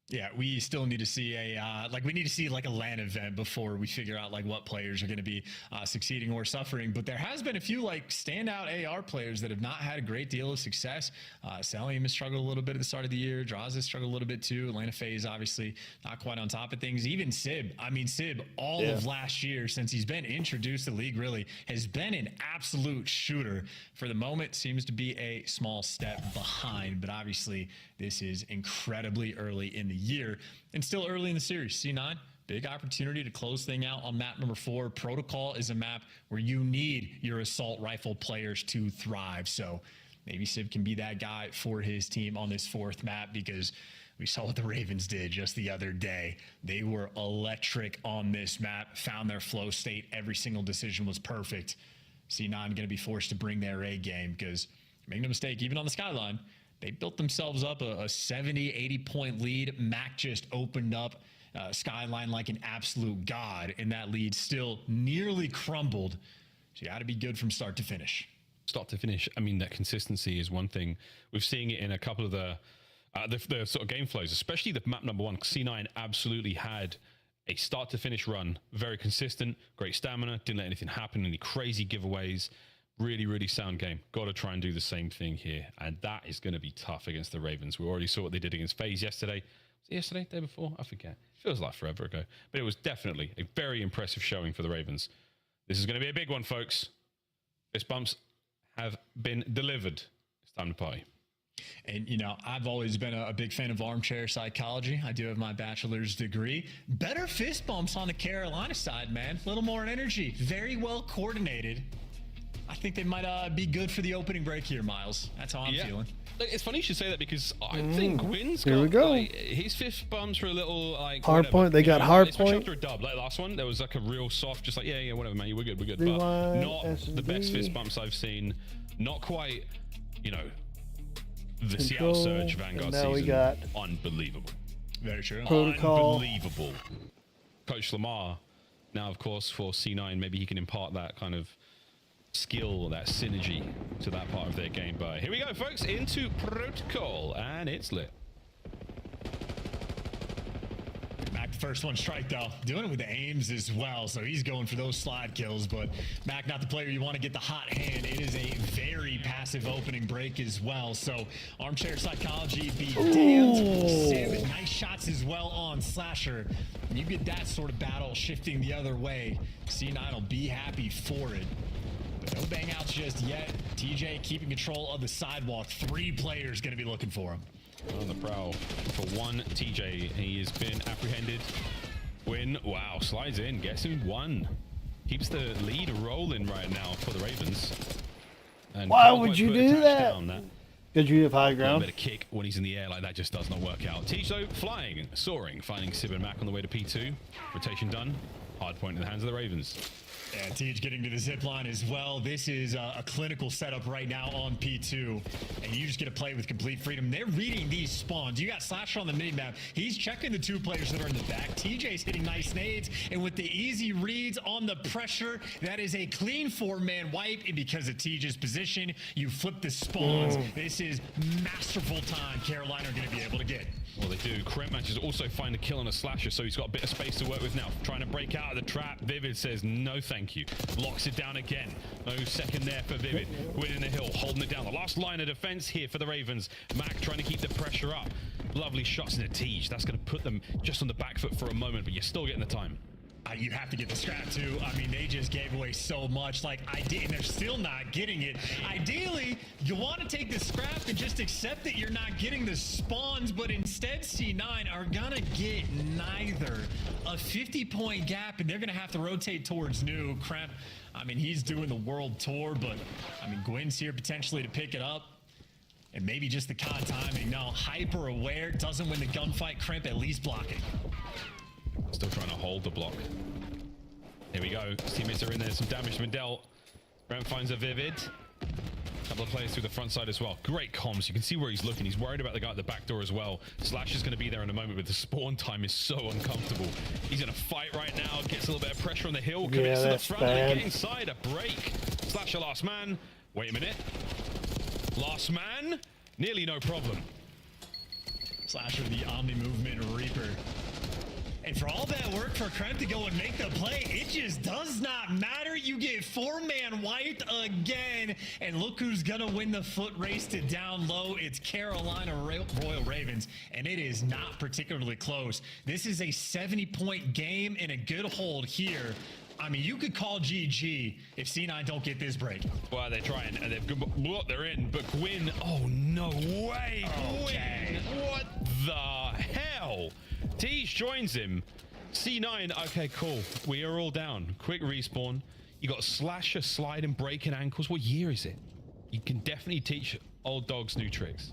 Yeah, we still need to see a like a LAN event before we figure out like what players are going to be succeeding or suffering. But there has been a few like standout AR players that have not had a great deal of success. Salium has struggled a little bit at the start of the year. Draws has struggled a little bit too. Atlanta FaZe obviously not quite on top of things. Even Sib, I mean Sib, all of last year since he's been introduced to the league, really has been an absolute shooter. For the moment, seems to be a small step behind, but obviously this is incredibly early in the year and still early in the series. C9, big opportunity to close thing out on map number 4. Protocol is a map where you need your assault rifle players to thrive. So maybe Civ can be that guy for his team on this 4th map, because we saw what the Ravens did just the other day. They were electric on this map, found their flow state. Every single decision was perfect. C9 going to be forced to bring their A game, because make no mistake, even on the Skyline, they built themselves up a 70, 80-point lead. Mac just opened up Skyline like an absolute god, and that lead still nearly crumbled. So you got to be good from start to finish. Start to finish. I mean, that consistency is one thing. We're seeing it in a couple of the sort of game flows, especially the map number 1. C9 absolutely had a start to finish run, very consistent, great stamina, didn't let anything happen, any crazy giveaways. Really, really sound game. Got to try and do the same thing here. And that is going to be tough against the Ravens. We already saw what they did against FaZe yesterday. Was it yesterday? Day before? I forget. Feels like forever ago. But it was definitely a very impressive showing for the Ravens. This is going to be a big one, folks. Fist bumps have been delivered. It's time to party. And, you know, I've always been a big fan of armchair psychology. I do have my bachelor's degree. Better fist bumps on the Carolina side, man. A little more energy. Very well coordinated. I think they might be good for the opening break here, Miles. That's how I'm feeling. It's funny you should say that, because I think Gwyn's Here got, we go. like, his fist bumps were a little like hard whatever. point. They got hard Especially point. after a dub. Like last one, there was like a real soft, just like yeah, whatever, man. We're good. But Rewind, not S&D. the best fist bumps I've seen. Not quite, you know, the Control, Seattle Surge Vanguard and now we season. got Unbelievable. Very true. Protocol. Unbelievable. Coach Lamar, now of course for C9, maybe he can impart that kind of skill, that synergy to that part of their game. But here we go, folks, into Protocol, and it's lit. Mac, the first one strike though, doing it with the aims as well, so he's going for those slide kills. But Mac, not the player you want to get the hot hand. It is a very passive opening break as well, so armchair psychology be damned. Sim, nice shots as well on Slasher. When you get that sort of battle shifting the other way, C9 will be happy for it. But no bang outs just yet. TJ keeping control of the sidewalk. 3 players going to be looking for him. On the prowl for one TJ. He has been apprehended. Win. Wow, slides in, gets him 1. Keeps the lead rolling right now for the Ravens. And Why can't would quite you put a do that? touchdown. Did you have high A ground? bit of kick when he's in the air like that just does not work out. Teach though, flying, soaring, finding Sib and Mac on the way to P2. Rotation done. Hard point in the hands of the Ravens. Yeah, Tej getting to the zip line as well. This is a clinical setup right now on P2, and you just get to play with complete freedom. They're reading these spawns. You got Slasher on the mini-map. He's checking the 2 players that are in the back. TJ's hitting nice nades, and with the easy reads on the pressure, that is a clean 4-man wipe, and because of TJ's position, you flip the spawns. This is masterful time Carolina are going to be able to get. Well, they do. Kremp manages also find a kill on a Slasher, so he's got a bit of space to work with now. Trying to break out of the trap. Vivid says no thank thank you. Locks it down again. No second there for Vivid. Winning the hill, holding it down. The last line of defense here for the Ravens. Mac trying to keep the pressure up. Lovely shots in the Tej. That's going to put them just on the back foot for a moment, but you're still getting the time. You have to get the scrap too. I mean, they just gave away so much. Like, and they're still not getting it. Ideally, you want to take the scrap and just accept that you're not getting the spawns, but instead C9 are gonna get neither. A 50-point gap, and they're gonna have to rotate towards new. Kremp, I mean, he's doing the world tour, but I mean, Gwyn's here potentially to pick it up. And maybe just the COD timing. No, hyper aware, doesn't win the gunfight. Kremp at least blocking. Still trying to hold the block. Here we go. His teammates are in there. Some damage has been dealt. Grant finds a Vivid. Couple of players through the front side as well. Great comms. You can see where he's looking. He's worried about the guy at the back door as well. Slash is going to be there in a moment, but the spawn time is so uncomfortable. He's going to fight right now. Gets a little bit of pressure on the hill. Commits to the front. Get inside. A break. Slash a last man. Wait a minute. Last man. Nearly no problem. Slash with the Omni movement Reaper. And for all that work for Kremp to go and make the play, it just does not matter. You get 4-man wiped again. And look who's going to win the foot race to down low. It's Carolina Royal Ravens. And it is not particularly close. This is a 70-point game and a good hold here. I mean, you could call GG if C9 don't get this break. Well, they're trying, and they're in, but Gwyn, oh, no way. Okay. Gwyn, what the hell? Tej joins him. C9, okay, cool. We are all down. Quick respawn. You got Slasher, slide, and breaking ankles. What year is it? You can definitely teach old dogs new tricks.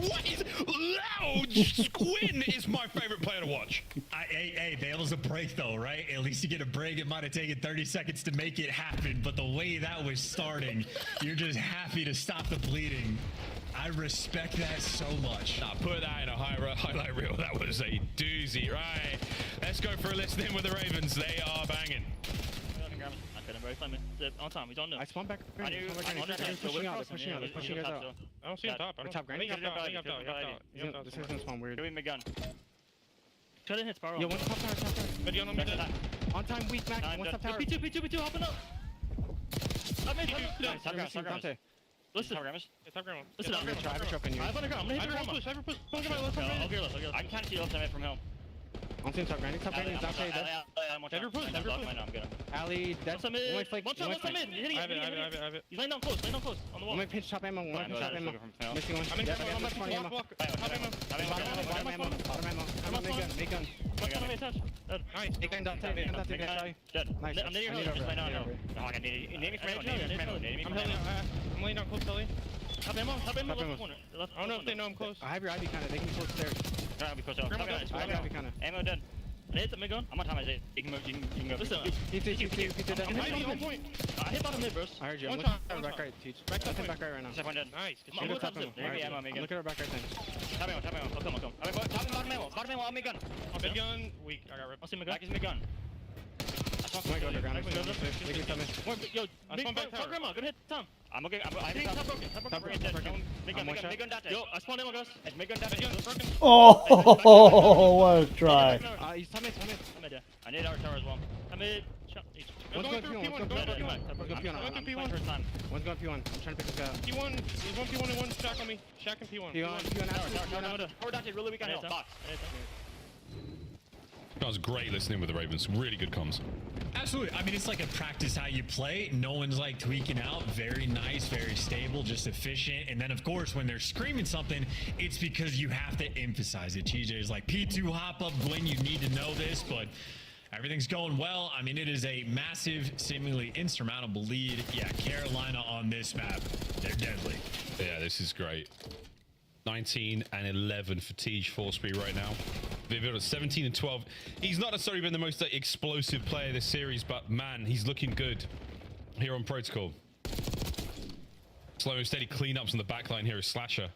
What is loud? Gwyn is my favorite player to watch. Hey, that was a break though, right? At least you get a break. It might have taken 30 seconds to make it happen, but the way that was starting, you're just happy to stop the bleeding. I respect that so much. Nah, put that in a highlight reel. That was a doozy, right? Let's go for a listen in with the Ravens. They are banging. On time, he's on the. I spawn back. They're pushing out. They're pushing out. They're pushing you guys out. I don't see him top. Top granny. This is gonna spawn weird. Give me gun. Try to hit Sparrow. Yo, one top tower. Video on me. On time, weak Mac. One top tower. P2, hopping up. I made Top Dante. Listen. Top grandma. Listen up. I have a choke on you. I'm gonna hit your grandma. I can't see left from him. I'm seeing top granny. Top granny. Dante. Never push. Ali, that's only flake. One shot mid. Hitting it. I have it. He's laying down close. On the wall. I'm gonna pinch top ammo. Missing one. I'm in Top ammo. Top ammo. Make gun. Nice. Make gun. Dante. Nice. I'm near your hill. Just lay down. I need I'm laying down close, Tully. Top ammo. Left corner. I don't know if they know I'm close. I have your Ivy kinda. They can be close stairs. I'll be close. I have your Ivy kinda. Ammo dead. I hit the mid gun. I'm on time, Isaiah. You can go. Listen. P2 on point. I hit bottom mid, bros. I heard you. I'm looking back right, Teach. Back right now. Second dead. Nice. I'm looking at our back right thing. Top ammo. I'll come. I mean, top and bottom ammo. Bottom ammo, I'll mid gun. Mid gun, weak. I got ripped. I'll see mid gun. Back is mid gun. I'm gonna go underground. Yo, top grandma, good hit, Tom. I'm okay. I think top broken. Mid gun, Yo, I spawned ammo, guys. Mid gun, broken. Oh, what a try. He's top mid. I need our tower as well. I'm in. One's going P1. One's going P1. I'm trying to pick this guy up. P1, there's one P1 and one Shack on me. Shack and P1. P1 Tower Dante, really weak on hill. Box. That was great listening with the Ravens. Really good comms. Absolutely. I mean, it's like a practice how you play. No one's like tweaking out. Very nice, very stable, just efficient. And then, of course, when they're screaming something, it's because you have to emphasize it. TJ is like, P2 hop up, Gwen, you need to know this, but everything's going well. I mean, it is a massive, seemingly insurmountable lead. Yeah, Carolina on this map, they're deadly. Yeah, this is great. 19 and 11 for Tej Forsby right now. Vivid at 17 and 12. He's not necessarily been the most explosive player this series, but man, he's looking good here on Protocol. Slow and steady cleanups on the backline here is Slasher.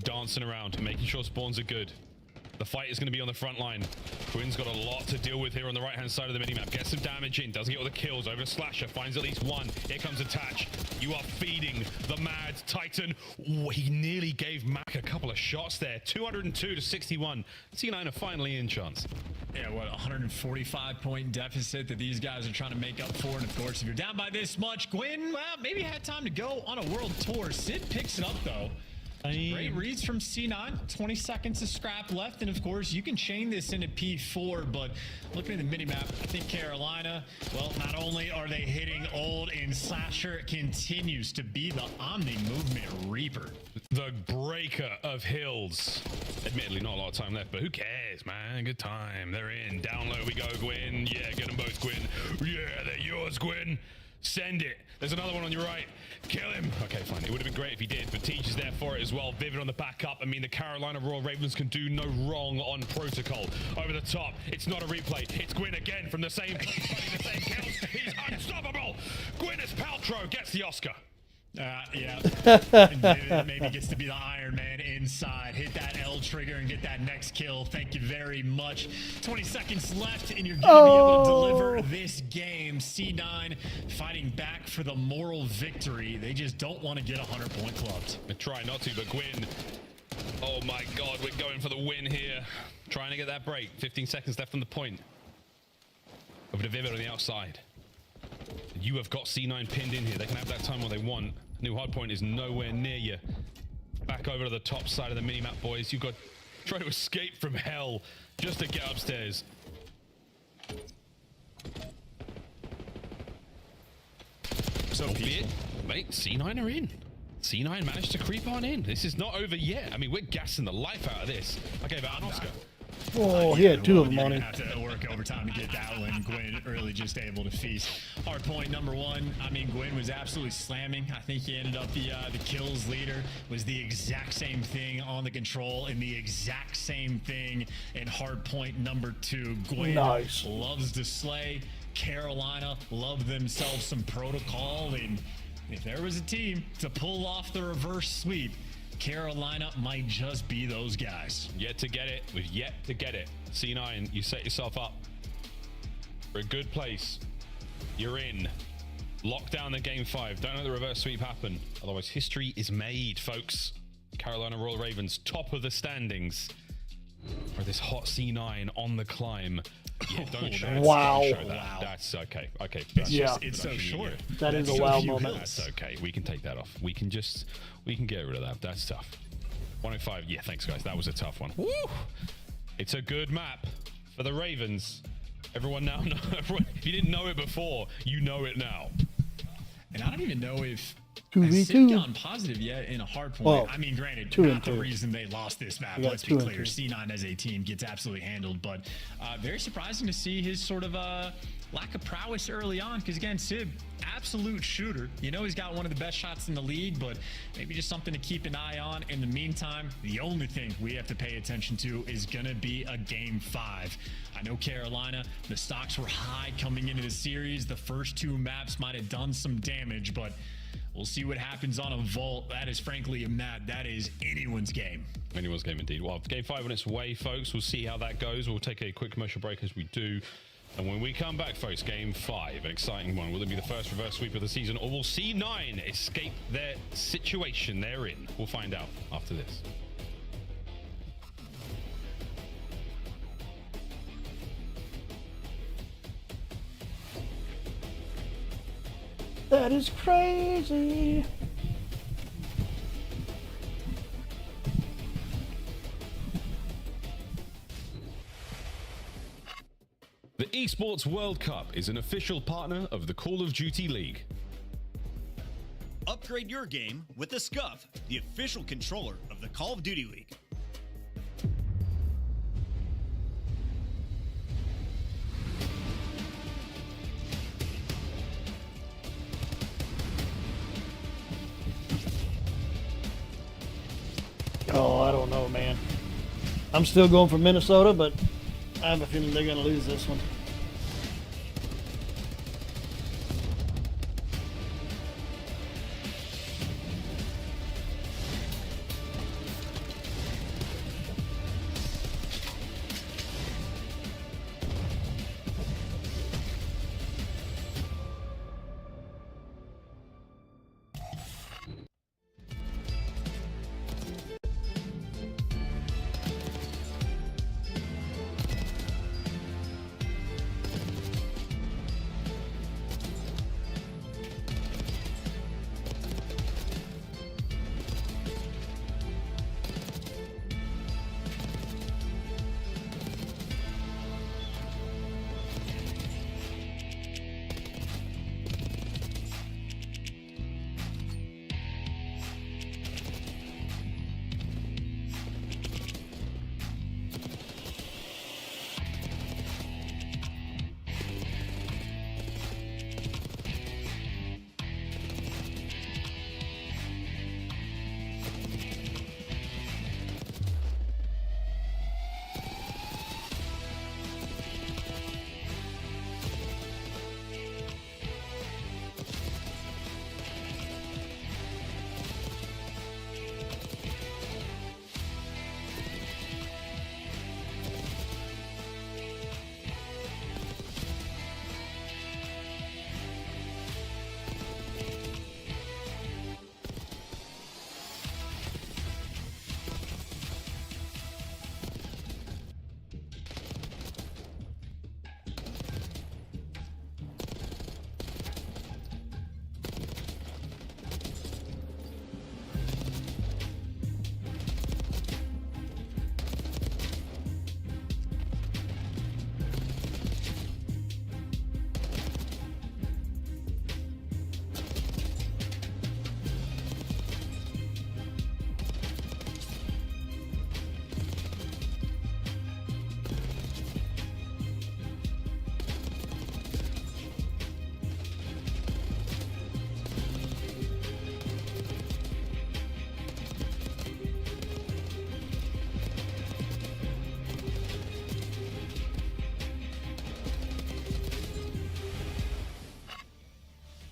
Dancing around, making sure spawns are good. The fight is going to be on the front line. Quinn's got a lot to deal with here on the right-hand side of the minimap. Gets some damage in, doesn't get all the kills. Over to Slasher, finds at least one. Here comes Attach. You are feeding the mad Titan. Ooh, he nearly gave Mac a couple of shots there. 202 to 61. C9 are finally in chance. Yeah, what, 145-point deficit that these guys are trying to make up for. And of course, if you're down by this much, Gwyn, well, maybe had time to go on a world tour. Sid picks it up, though. Great reads from C9. 20 seconds of scrap left. And of course, you can chain this into P4. But looking at the minimap, I think Carolina, well, not only are they hitting old, and Slasher continues to be the Omni Movement Reaper. The breaker of hills. Admittedly, not a lot of time left, but who cares, man? Good time. They're in. Down low we go, Gwyn. Yeah, get them both, Gwyn. Yeah, they're yours, Gwyn. Send it. There's another one on your right. Kill him. Okay, fine. It would have been great if he did, but Teach is there for it as well. Vivid on the backup. I mean, the Carolina Royal Ravens can do no wrong on protocol. Over the top. It's not a replay. It's Gwyn again from the same place, the same kills. He's unstoppable. Gwyneth Paltrow gets the Oscar. Yeah. Maybe gets to be the Iron Man inside. Hit that L trigger and get that next kill. Thank you very much. 20 seconds left, and you're going to be able to deliver this game. C9 fighting back for the moral victory. They just don't want to get 100-point clubbed. They try not to, but Gwyn. Oh my God, we're going for the win here. Trying to get that break. 15 seconds left on the point. Over to Vivid on the outside. You have got C9 pinned in here. They can have that time what they want. New hardpoint is nowhere near you. Back over to the top side of the minimap, boys. You've got to try to escape from hell just to get upstairs. So be it. Mate, C9 are in. C9 managed to creep on in. This is not over yet. I mean, we're gassing the life out of this. I gave out an Oscar. Oh, he had two of them on him. Have to work overtime to get that one. Gwyn really just able to feast. Hard point number one. I mean, Gwyn was absolutely slamming. I think he ended up the kills leader. Was the exact same thing on the control and the exact same thing in hard point number two. Gwyn loves to slay. Carolina love themselves some protocol, and if there was a team to pull off the reverse sweep, Carolina might just be those guys. Yet to get it. We've yet to get it. C9, you set yourself up for a good place. You're in. Lock down the game 5. Don't let the reverse sweep happen. Otherwise, history is made, folks. Carolina Royal Ravens, top of the standings. For this hot C9 on the climb. Yeah, don't show it. Wow. Don't show that. Wow. That's okay. Okay. It's so short. That is a wow moment. That's okay. We can take that off. We can get rid of that. That's tough. 105. Yeah, thanks, guys. That was a tough one. Woo! It's a good map for the Ravens. Everyone now knows. If you didn't know it before, you know it now. And I don't even know if 2v2 gone positive yet in a hard point. Well, I mean, granted, 2 not and 2. the reason they lost this map. Yeah, Let's be 2 and clear. 2. C9 as a team gets absolutely handled, but very surprising to see his sort of lack of prowess early on. Because again, Sib, absolute shooter. You know, he's got one of the best shots in the league, but maybe just something to keep an eye on. In the meantime, the only thing we have to pay attention to is gonna be a game 5. I know Carolina, the stocks were high coming into the series. The first 2 maps might have done some damage, but we'll see what happens on a vault. That is frankly a map that is anyone's game. Anyone's game indeed. Well, game 5 on its way, folks. We'll see how that goes. We'll take a quick commercial break as we do. And when we come back, folks, game 5, an exciting one. Will it be the first reverse sweep of the season, or will C9 escape their situation they're in? We'll find out after this. That is crazy. The Esports World Cup is an official partner of the Call of Duty League. Upgrade your game with the Scuff, the official controller of the Call of Duty League. Oh, I don't know, man. I'm still going for Minnesota, but I have a feeling they're going to lose this one.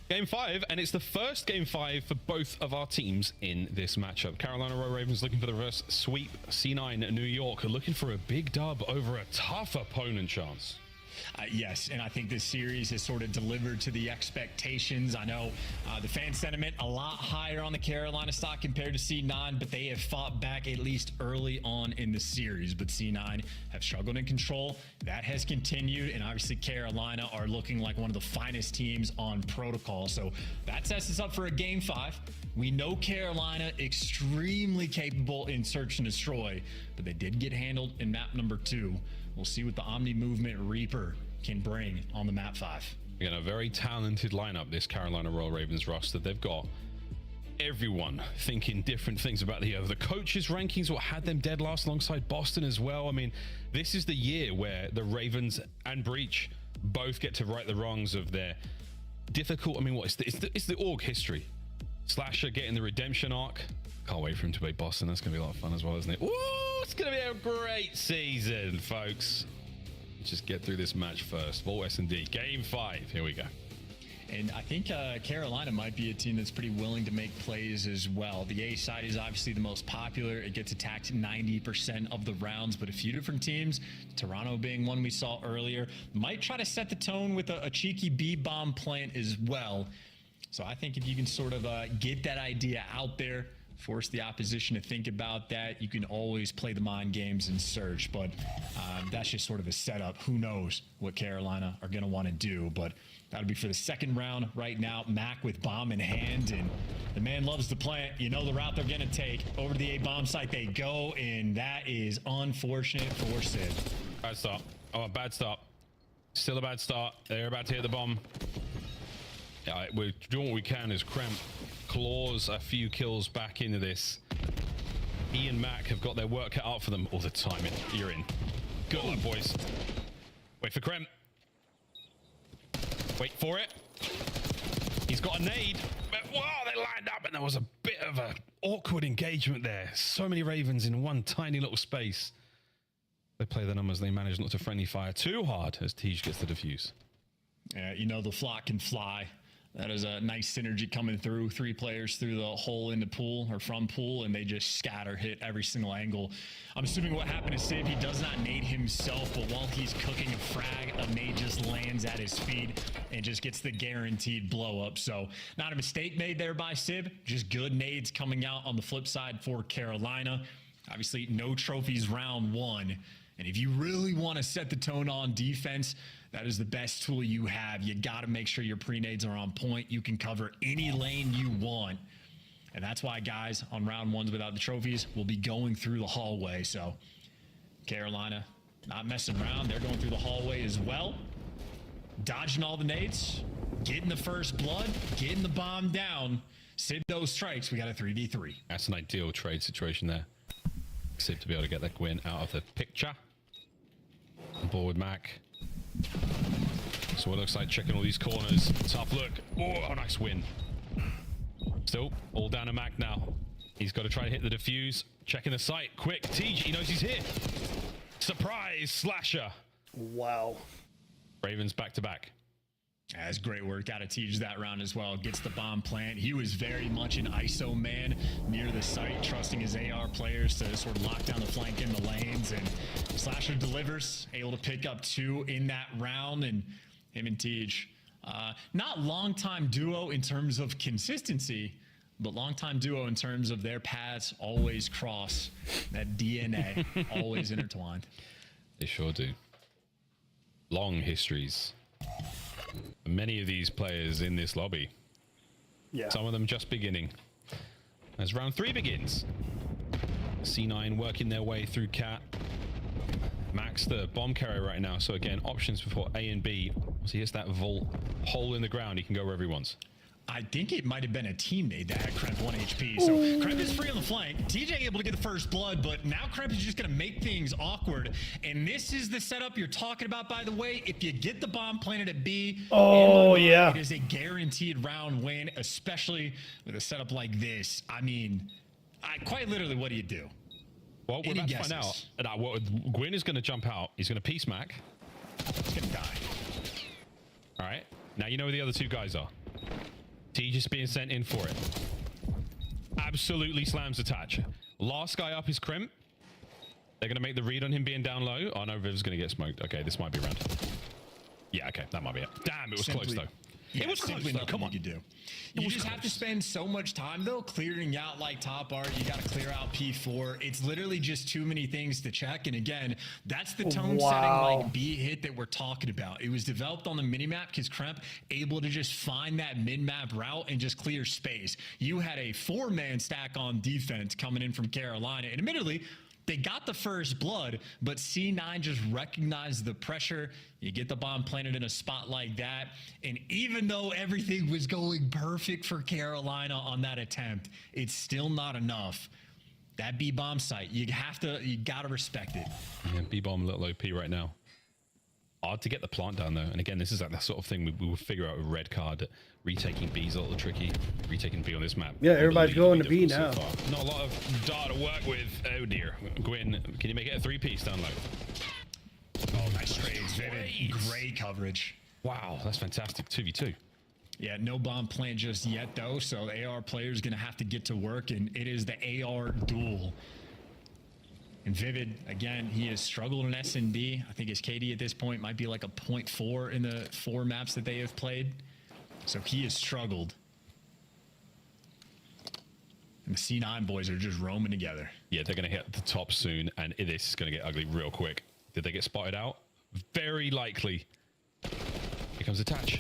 Game 5, and it's the first Game 5 for both of our teams in this matchup. Carolina Royal Ravens looking for the reverse sweep. C9 New York are looking for a big dub over a tough opponent, Chance. Yes, and I think this series has sort of delivered to the expectations. I know the fan sentiment a lot higher on the Carolina stock compared to C9, but they have fought back at least early on in the series. But C9 have struggled in control. That has continued, and obviously Carolina are looking like one of the finest teams on protocol. So that sets us up for a Game 5. We know Carolina extremely capable in search and destroy, but they did get handled in map number 2. We'll see what the Omni Movement Reaper can bring on the map 5. Again, a very talented lineup, this Carolina Royal Ravens roster. They've got everyone thinking different things about the coaches' rankings, what had them dead last alongside Boston as well. I mean, this is the year where the Ravens and Breach both get to right the wrongs of their difficult. I mean, what it's the org history. Slasher getting the redemption arc. Can't wait for him to play Boston. That's going to be a lot of fun as well, isn't it? Ooh, it's going to be a great season, folks. Let's just get through this match first. Vault S&D, Game 5. Here we go. And I think Carolina might be a team that's pretty willing to make plays as well. The A side is obviously the most popular. It gets attacked 90% of the rounds, but a few different teams, Toronto being one we saw earlier, might try to set the tone with a cheeky B-bomb plant as well. So I think if you can sort of get that idea out there, force the opposition to think about that, you can always play the mind games and search. But that's just sort of a setup. Who knows what Carolina are going to want to do, but that'll be for the second round right now. Mac with bomb in hand, and the man loves the plant. You know the route they're going to take. Over to the A bomb site they go, and that is unfortunate for Sid. Bad start. Oh, bad start. Still a bad start. They're about to hit the bomb. Yeah, we're doing what we can as Kremp claws a few kills back into this. He and Mac have got their work cut out for them all the time. You're in. Good luck, boys. Wait for Kremp. Wait for it. He's got a nade. But, wow, they lined up, and there was a bit of an awkward engagement there. So many Ravens in one tiny little space. They play the numbers. They manage not to friendly fire too hard as Tej gets the defuse. Yeah, you know the flock can fly. That is a nice synergy coming through. 3 players through the hole into pool or from pool, and they just scatter, hit every single angle. I'm assuming what happened to Sib, he does not nade himself, but while he's cooking a frag, a nade just lands at his feet and just gets the guaranteed blow up. So not a mistake made there by Sib, just good nades coming out on the flip side for Carolina. Obviously, no trophies round 1. And if you really want to set the tone on defense, that is the best tool you have. You got to make sure your pre-nades are on point. You can cover any lane you want. And that's why guys on round 1s without the trophies will be going through the hallway. So Carolina not messing around. They're going through the hallway as well. Dodging all the nades, getting the first blood, getting the bomb down. Sib those strikes. We got a 3v3. That's an ideal trade situation there. Sib to be able to get that Gwyn out of the picture. On board with Mac. So it looks like checking all these corners. Tough look. Oh, nice win. Still all down to Mac now. He's got to try to hit the defuse. Checking the site. Quick. TG, he knows he's hit. Surprise slasher. Wow. Ravens back to back. That's great work out of Tej that round as well. Gets the bomb plant. He was very much an ISO man near the site, trusting his AR players to sort of lock down the flank in the lanes. And Slasher delivers, able to pick up 2 in that round. And him and Tej, not long-time duo in terms of consistency, but long-time duo in terms of their paths always cross. That DNA always intertwined. They sure do. Long histories. Many of these players in this lobby. Yeah. Some of them just beginning. As round 3 begins. C9 working their way through Cat. Max the bomb carrier right now. So again, options before A and B. Once he hits that vault hole in the ground, he can go wherever he wants. I think it might have been a teammate that had Kremp 1 HP. So Kremp is free on the flank. TJ able to get the first blood, but now Kremp is just going to make things awkward. And this is the setup you're talking about, by the way. If you get the bomb planted at B, yeah, it is a guaranteed round win, especially with a setup like this. I mean, quite literally, what do you do? Well, we're about to find out. Gwyn is going to jump out. He's going to piece Mac. He's going to die. All right. Now you know where the other 2 guys are. T just being sent in for it. Absolutely slams attach. Last guy up is Crimp. They're going to make the read on him being down low. Oh, no, Viv's going to get smoked. Okay, this might be round. Yeah, okay, that might be it. Damn, it was close, though. Yeah, it was close, though. Come on. You do. You just have to spend so much time, though, clearing out like top art. You got to clear out P4. It's literally just too many things to check. And again, that's the tone setting like B hit that we're talking about. It was developed on the minimap because Kremp able to just find that mid-map route and just clear space. You had a 4-man stack on defense coming in from Carolina. And admittedly, they got the first blood, but C9 just recognized the pressure. You get the bomb planted in a spot like that. And even though everything was going perfect for Carolina on that attempt, it's still not enough. That B-bomb site, you gotta respect it. Yeah, B-bomb a little OP right now. Hard to get the plant down, though. And again, this is like that sort of thing we will figure out with red card. Retaking B is a little tricky. Retaking B on this map. Yeah, everybody's going to B now. Not a lot of data to work with. Oh, dear. Gwyn, can you make it a 3-piece down low? Oh, nice trades, Vivid. Great coverage. Wow, that's fantastic. 2v2. Yeah, no bomb plant just yet, though. So the AR player is going to have to get to work, and it is the AR duel. And Vivid, again, he has struggled in S&D. I think his KD at this point might be like a 0.4 in the 4 maps that they have played. So he has struggled. And the C9 boys are just roaming together. Yeah, they're going to hit the top soon, and this is going to get ugly real quick. Did they get spotted out? Very likely. Here comes Attach.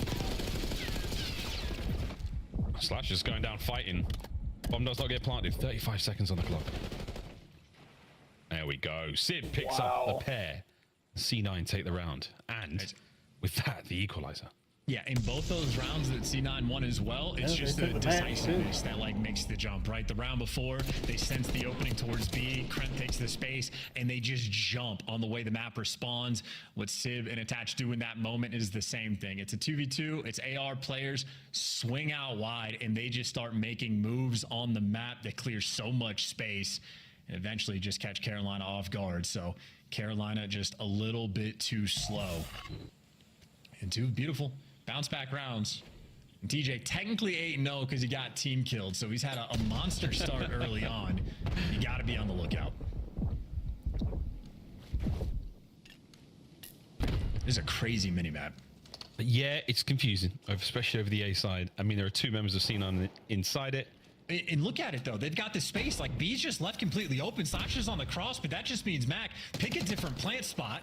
Slash is going down fighting. Bomb does not get planted. 35 seconds on the clock. There we go. Sid picks up the pair. C9 take the round. And with that, the equalizer. Yeah, in both those rounds that C9 won as well, it's just the decisiveness that like makes the jump, right? The round before, they sense the opening towards B, Krent takes the space, and they just jump on the way the map responds. What Sib and Attach do in that moment is the same thing. It's a 2v2, it's AR players swing out wide, and they just start making moves on the map that clear so much space, and eventually just catch Carolina off guard. So Carolina just a little bit too slow. And 2 beautiful bounce back rounds. And TJ technically 8-0 because he got team killed, so he's had a monster start early on. You got to be on the lookout. This is a crazy minimap. But yeah, it's confusing, especially over the A side. I mean, there are 2 members of C9 inside it. And look at it, though. They've got the space. Like, B's just left completely open. Slasher's on the cross, but that just means Mac, pick a different plant spot.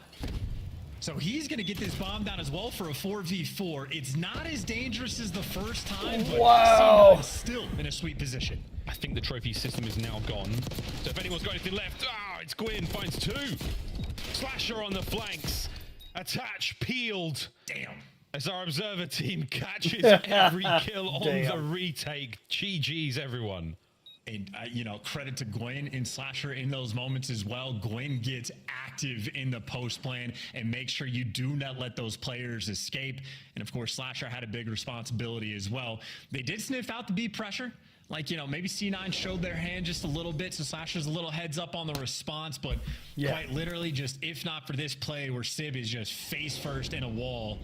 So he's going to get this bomb down as well for a 4v4. It's not as dangerous as the first time, but C9 is still in a sweet position. I think the trophy system is now gone. So if anyone's got anything left, it's Gwyn, finds 2. Slasher on the flanks. Attach, peeled. Damn. As our observer team catches every kill on the retake. GG's, everyone. And, you know, credit to Gwen and Slasher in those moments as well. Gwen gets active in the post plan and make sure you do not let those players escape. And, of course, Slasher had a big responsibility as well. They did sniff out the B pressure. Like, you know, maybe C9 showed their hand just a little bit, so Slasher's a little heads up on the response. But quite literally, just if not for this play where Sib is just face first in a wall,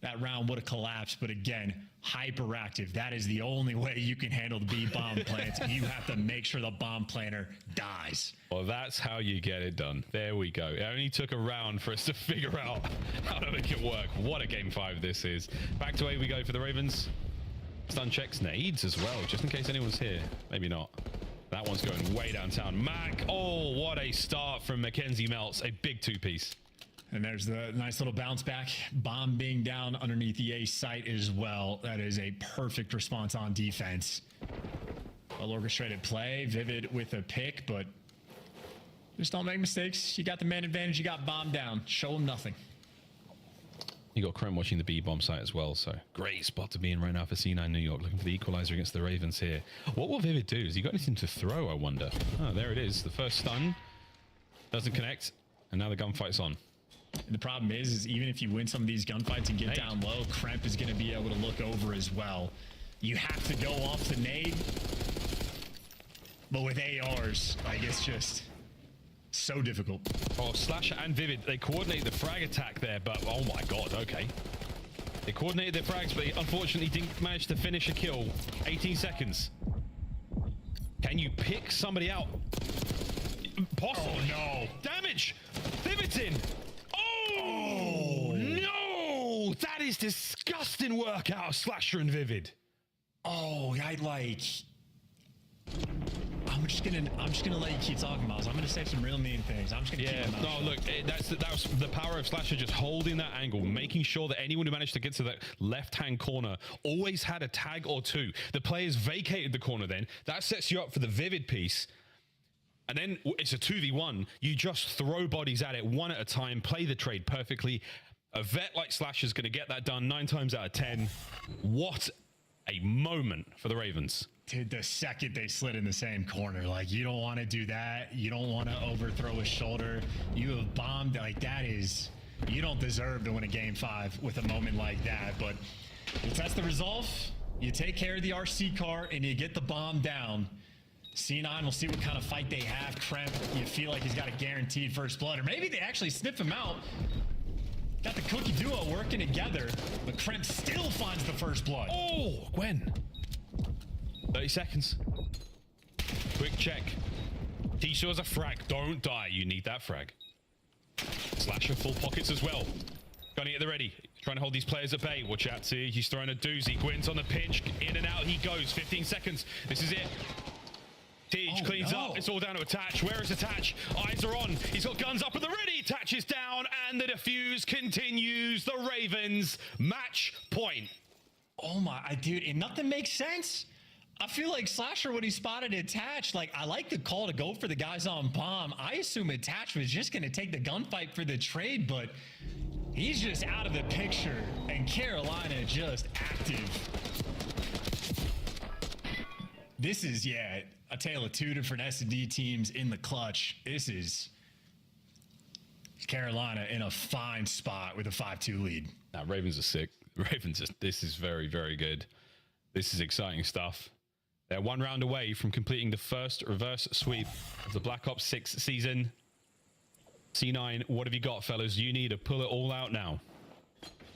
that round would have collapsed. But again, hyperactive. That is the only way you can handle the B bomb plants. You have to make sure the bomb planter dies. Well, that's how you get it done. There we go. It only took a round for us to figure out how to make it work. What a game 5 this is. Back to A we go for the Ravens. Stun checks, nades as well, just in case anyone's here. Maybe not. That one's going way downtown. Mac, oh, what a start from Mackenzie Melts. A big 2-piece. And there's the nice little bounce back. Bomb being down underneath the A site as well. That is a perfect response on defense. Well orchestrated play. Vivid with a pick, but just don't make mistakes. You got the man advantage. You got bomb down. Show them nothing. You got Krem watching the B bomb site as well, so great spot to be in right now for C9 New York, looking for the equalizer against the Ravens here. What will Vivid do? Has he got anything to throw, I wonder? Oh, there it is. The first stun doesn't connect, and now the gunfight's on. And the problem is even if you win some of these gunfights and get down low, Kremp is going to be able to look over as well. You have to go off the nade, but with ARs, like, it's just so difficult. Oh, Slasher and Vivid, they coordinate the frag attack there, but oh my god, okay. They coordinated their frags, but they unfortunately didn't manage to finish a kill. 18 seconds. Can you pick somebody out? Possibly. Oh, no. Damage! Vivid's in! Oh, no! That is disgusting work out of Slasher and Vivid. Oh, I'm just gonna let you keep talking, Miles. I'm gonna say some real mean things. I'm just gonna keep my mouth shut. Look, that was the power of Slasher, just holding that angle, making sure that anyone who managed to get to that left-hand corner always had a tag or two. The players vacated the corner then. That sets you up for the Vivid piece. And then it's a 2v1. You just throw bodies at it one at a time, play the trade perfectly. A vet like Slasher's going to get that done 9 times out of 10. What a moment for the Ravens. Dude, the second they slid in the same corner, like, you don't want to do that. You don't want to overthrow a shoulder. You have bombed. Like, that is, you don't deserve to win a game 5 with a moment like that. But you test the resolve, you take care of the RC car, and you get the bomb down. C9 will see what kind of fight they have. Kremp, you feel like he's got a guaranteed first blood, or maybe they actually sniff him out. Got the cookie duo working together, but Kremp still finds the first blood. Oh, Gwen. 30 seconds. Quick check. T-Shaw's a frag. Don't die. You need that frag. Slasher full pockets as well. Gunning at the ready. Trying to hold these players at bay. Watch out, see. He's throwing a doozy. Gwen's on the pinch. In and out he goes. 15 seconds. This is it. Teach cleans up. It's all down to Attach. Where is Attach? Eyes are on. He's got guns up at the ready. Attach is down, and the defuse continues. The Ravens match point. Oh my, dude, and nothing makes sense. I feel like Slasher, when he spotted Attach, like, I like the call to go for the guys on bomb. I assume Attach was just going to take the gunfight for the trade, but he's just out of the picture, and Carolina just active. This is, yeah, a tale of two different S&D teams in the clutch. This is Carolina in a fine spot with a 5-2 lead. Now, Ravens are sick. This is very, very good. This is exciting stuff. They're 1 round away from completing the first reverse sweep of the Black Ops 6 season. C9, what have you got, fellas? You need to pull it all out now.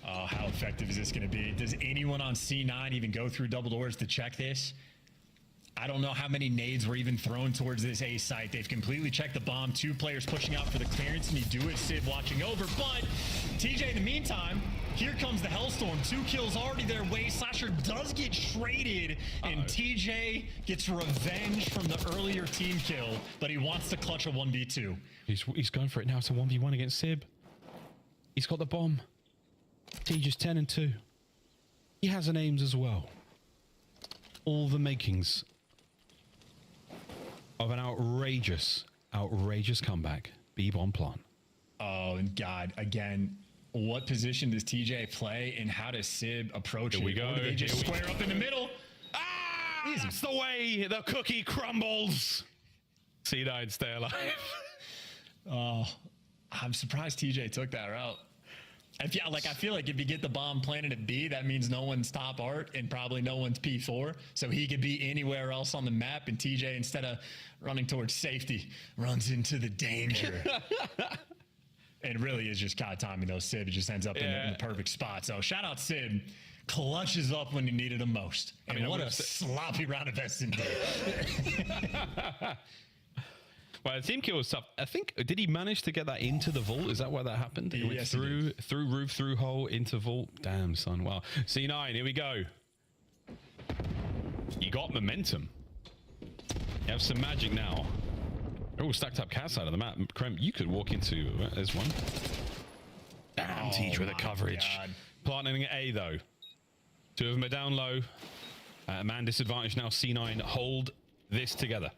Oh, how effective is this going to be? Does anyone on C9 even go through double doors to check this? I don't know how many nades were even thrown towards this A site. They've completely checked the bomb. 2 players pushing out for the clearance, and you do it, Civ watching over. But TJ, in the meantime, here comes the Hellstorm. 2 kills already their way. Slasher does get traded, and TJ gets revenge from the earlier team kill, but he wants to clutch a 1v2. He's going for it now. It's a 1v1 against Sib. He's got the bomb. TJ's 10 and 2. He has an aims as well. All the makings of an outrageous comeback. B-bomb plan. Oh, and God, again, what position does TJ play, and how does Sib approach it? Here we go. Or do they just square up in the middle? Ah! That's the way the cookie crumbles. C9, stay alive. Oh, I'm surprised TJ took that route. I feel like if you get the bomb planted at B, that means no one's top art and probably no one's P4. So he could be anywhere else on the map, and TJ, instead of running towards safety, runs into the danger. It really is just God timing, though. Sib just ends up in the perfect spot. So shout out Sib. Clutches up when you needed him most. And what a sloppy round of S&D. Well, the team kill was tough. I think, did he manage to get that into the vault? Is that where that happened? He went through roof, through hole, into vault. Damn, son. Wow. C9, here we go. You got momentum. You have some magic now. They're all stacked up cat side of the map. Kremp, you could walk into... There's one. Damn, Teach with the coverage. God. Planting A, though. 2 of them are down low. Man disadvantage now. C9, hold this together.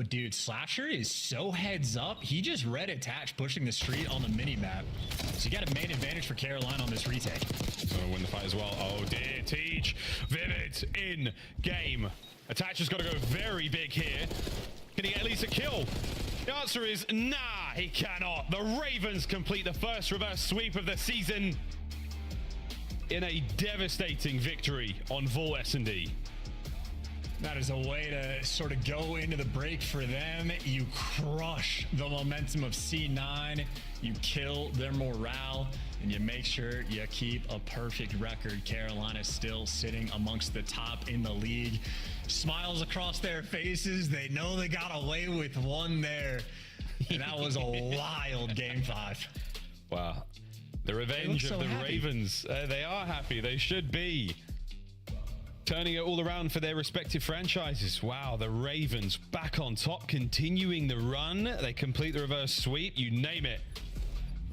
Dude, Slasher is so heads up. He just read Attach pushing the street on the mini-map. So you got a main advantage for Carolina on this retake. He's going to win the fight as well. Oh, dear. Teach. Vivid in game. Attach has got to go very big here. Can he get at least a kill? The answer is nah, he cannot. The Ravens complete the first reverse sweep of the season in a devastating victory on Vault S&D. That is a way to sort of go into the break for them. You crush the momentum of C9. You kill their morale, and you make sure you keep a perfect record. Carolina still sitting amongst the top in the league. Smiles across their faces. They know they got away with one there. And that was a wild game 5. Wow. The revenge of the Ravens. They are happy. They should be. Turning it all around for their respective franchises. Wow, the Ravens back on top, continuing the run. They complete the reverse sweep. You name it.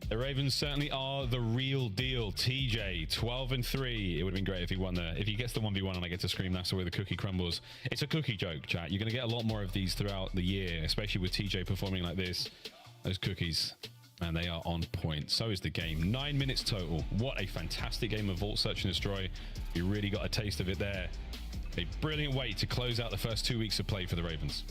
The Ravens certainly are the real deal. TJ, 12-3. It would have been great if he won there. If he gets the 1v1 and I get to scream, that's the way the cookie crumbles. It's a cookie joke, chat. You're going to get a lot more of these throughout the year, especially with TJ performing like this. Those cookies, man, they are on point. So is the game. 9 minutes total. What a fantastic game of Vault Search and Destroy. You really got a taste of it there. A brilliant way to close out the first 2 weeks of play for the Ravens.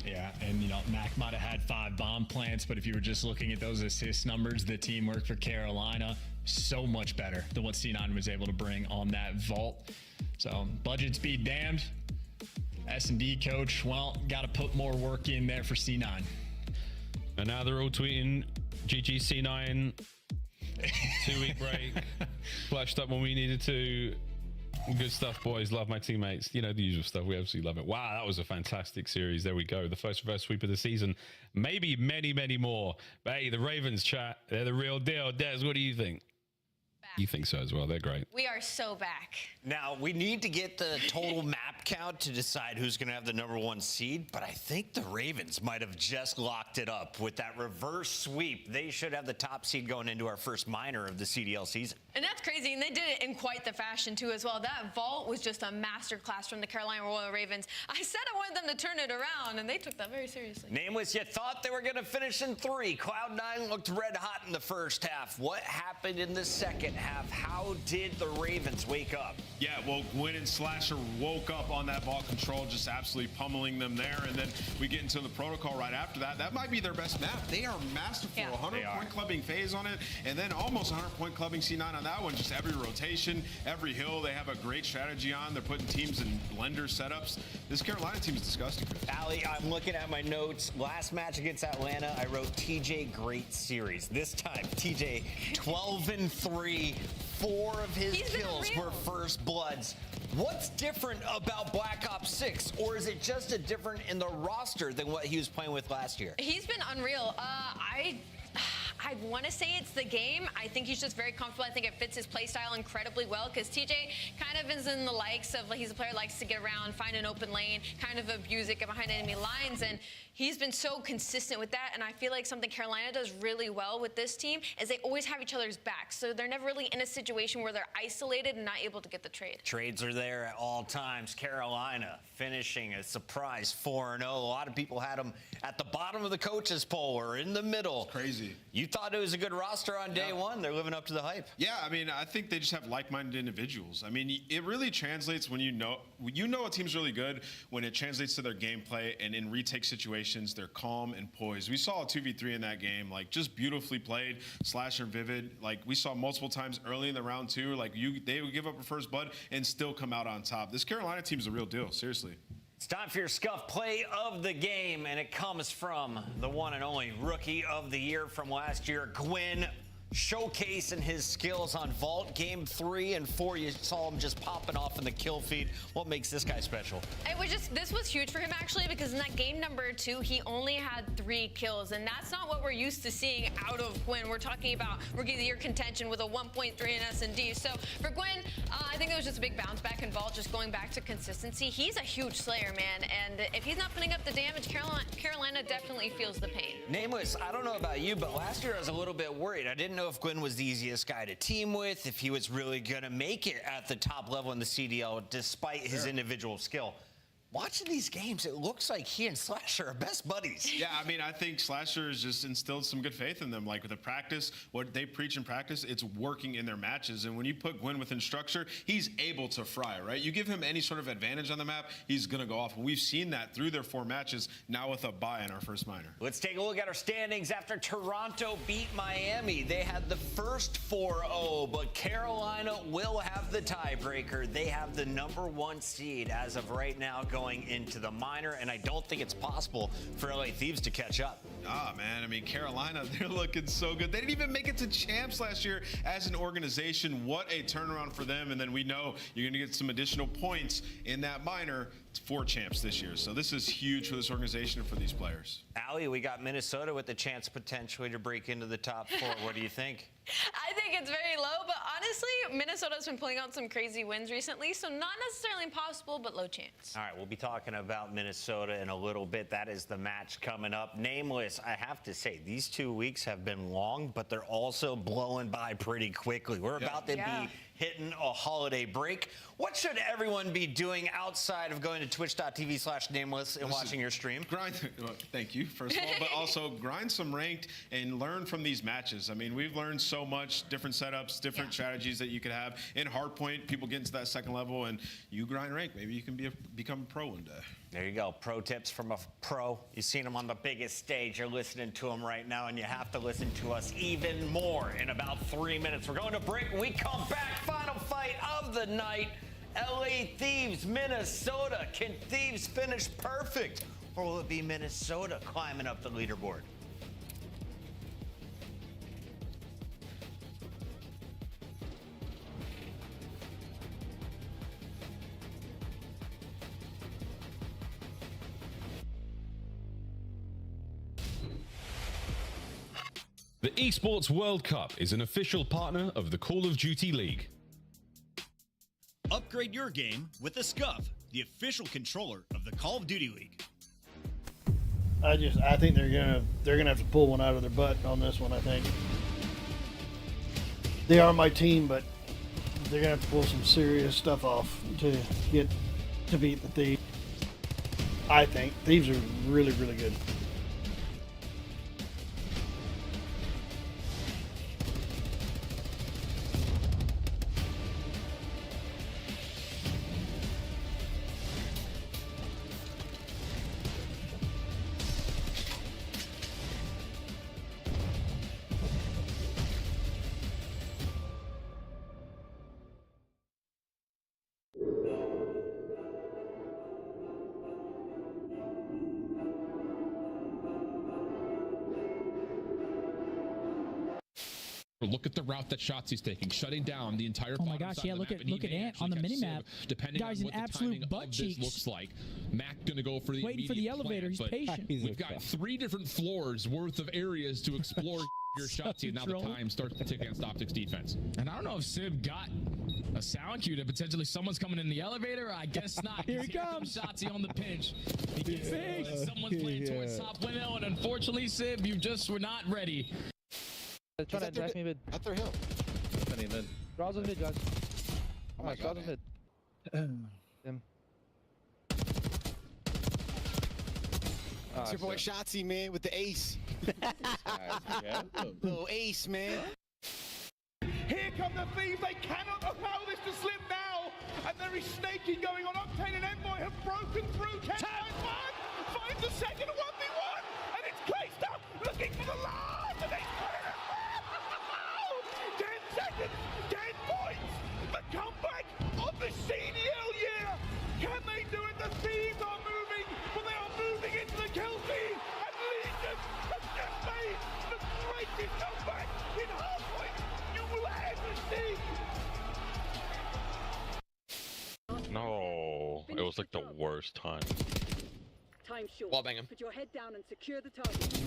Yeah, and you know, Mac might have had 5 bomb plants, but if you were just looking at those assist numbers, the teamwork for Carolina, so much better than what C9 was able to bring on that vault. So budgets be damned. S&D coach, well, got to put more work in there for C9. And now they're all tweeting GG C9, 2-week break, flashed up when we needed to. Good stuff, boys. Love my teammates. You know, the usual stuff. We absolutely love it. Wow, that was a fantastic series. There we go. The first reverse sweep of the season. Maybe many, many more. But hey, the Ravens, chat, they're the real deal. Des, what do you think? You think so as well. They're great. We are so back. Now, we need to get the total map count to decide who's going to have the #1 seed, but I think the Ravens might have just locked it up with that reverse sweep. They should have the top seed going into our first minor of the CDL season. And that's crazy, and they did it in quite the fashion, too, as well. That vault was just a masterclass from the Carolina Royal Ravens. I said I wanted them to turn it around, and they took that very seriously. Nameless, you thought they were going to finish in 3. Cloud9 looked red hot in the first half. What happened in the second half? How did the Ravens wake up? Yeah, well, Gwyn and Slasher woke up on that ball control, just absolutely pummeling them there. And then we get into the protocol right after that. That might be their best map. They are masterful. 100-point clubbing phase on it, and then almost 100-point clubbing C9 on that one. Just every rotation, every hill, they have a great strategy on. They're putting teams in blender setups. This Carolina team is disgusting. Ali, I'm looking at my notes. Last match against Atlanta, I wrote TJ great series. This time, TJ 12-3. 4 of his kills were first bloods. What's different about Black Ops 6, or is it just a different in the roster than what he was playing with last year? He's been unreal. I want to say it's the game. I think he's just very comfortable. I think it fits his play style incredibly well because TJ kind of is in the likes of, like, he's a player who likes to get around, find an open lane, kind of abuse it, get behind enemy lines, and he's been so consistent with that. And I feel like something Carolina does really well with this team is they always have each other's backs. So they're never really in a situation where they're isolated and not able to get the trade. Trades are there at all times. Carolina finishing a surprise 4-0. A lot of people had them at the bottom of the coaches poll or in the middle. Crazy. You thought it was a good roster on day one. They're living up to the hype. Yeah, I mean, I think they just have like-minded individuals. I mean, it really translates when you know a team's really good when it translates to their gameplay, and in retake situations, they're calm and poised. We saw a 2v3 in that game, like, just beautifully played. Slasher Vivid, like, we saw multiple times early in the round 2, like, they would give up a first blood and still come out on top. This Carolina team is a real deal, seriously. It's time for your Scuff play of the game, and it comes from the one and only rookie of the year from last year, Gwyn, showcasing his skills on Vault. Game 3 and 4, you saw him just popping off in the kill feed. What makes this guy special? This was huge for him, actually, because in that game number 2, he only had 3 kills, and that's not what we're used to seeing out of Gwyn. We're talking about rookie of the year contention with a 1.3 in S&D. So for Gwyn, I think it was just a big bounce back in Vault, just going back to consistency. He's a huge slayer, man, and if he's not putting up the damage, Carolina definitely feels the pain. Nameless, I don't know about you, but last year I was a little bit worried. I didn't know if Gwyn was the easiest guy to team with, if he was really going to make it at the top level in the CDL despite his individual skill. Watching these games, it looks like he and Slasher are best buddies. Yeah, I mean, I think Slasher has just instilled some good faith in them. Like, with the practice, what they preach in practice, it's working in their matches. And when you put Gwyn within structure, he's able to fry, right? You give him any sort of advantage on the map, he's going to go off. And we've seen that through their 4 matches, now with a bye in our first minor. Let's take a look at our standings after Toronto beat Miami. They had the first 4-0, but Carolina will have the tiebreaker. They have the #1 seed as of right now, going going into the minor, and I don't think it's possible for LA Thieves to catch up. Ah, man. I mean, Carolina, they're looking so good. They didn't even make it to champs last year as an organization. What a turnaround for them. And then we know you're going to get some additional points in that minor for champs this year. So this is huge for this organization and for these players. Allie, we got Minnesota with the chance potentially to break into the top 4. What do you think? I think it's very low, but honestly, Minnesota's been pulling out some crazy wins recently, so not necessarily impossible, but low chance. All right, we'll be talking about Minnesota in a little bit. That is the match coming up. Nameless, I have to say, these 2 weeks have been long, but they're also blowing by pretty quickly. We're about to be hitting a holiday break. What should everyone be doing outside of going to twitch.tv/nameless and watching your stream? Thank you, first of all, but also grind some ranked and learn from these matches. I mean, we've learned so much, different setups, different strategies that you could have. In Hardpoint, people get into that second level, and you grind rank. Maybe you can become a pro one day. There you go. Pro tips from a pro. You've seen him on the biggest stage. You're listening to him right now, and you have to listen to us even more in about 3 minutes. We're going to break. When we come back, final fight of the night. LA Thieves, Minnesota. Can Thieves finish perfect? Or will it be Minnesota climbing up the leaderboard? The Esports World Cup is an official partner of the Call of Duty League. Upgrade your game with the Scuff, the official controller of the Call of Duty League. I think they're gonna have to pull one out of their butt on this one. I think they are my team, but they're gonna have to pull some serious stuff off to beat the Thieves. I think Thieves are really, really good. Look at the route that Shotzi's taking, shutting down the entire. Oh my gosh! Yeah, look at Ant on the minimap. Depending Guys, on an what absolute the butt timing of cheeks. this looks like, Mac gonna go for the Waiting for the elevator. He's patient. We've got 3 different floors worth of areas to explore. Your Shotzi, and now the time starts to tick against Optics defense. And I don't know if Sib got a sound cue that potentially someone's coming in the elevator. I guess not. Here he comes. Shotzi on the pinch. He gets someone's playing towards top window, and unfortunately, Sib, you just were not ready. They're trying to drive me mid. At their hill. Mid. Draws on mid, guys. Oh my god. Mid. Him. It's your boy Shotzi, man, with the ace. Little ace, man. Here come the Thieves. They cannot allow this to slip now. And there is snaking going on. Octane and Envoy have broken through. Ken finds the second 1v1. And it's Clayster looking for the last. And they put it out. 10 seconds, 10 points. The comeback of the CDL year. Can they do it? The Thieves are moving, but they are moving into the kill feed. And Legion has just made the greatest comeback in Hardpoint you will ever see. No, it was like the worst time. Time short. Wall bang him. Put your head down and secure the target.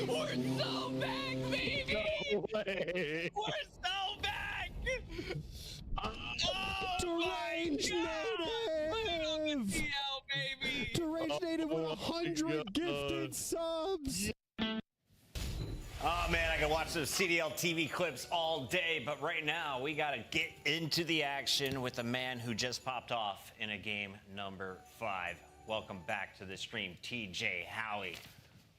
We're so back, baby! No way. We're so back! Deranged native! Deranged native with 100 gifted subs! Oh man, I can watch those CDL TV clips all day, but right now we gotta get into the action with the man who just popped off in a game number 5. Welcome back to the stream, TJ Howie.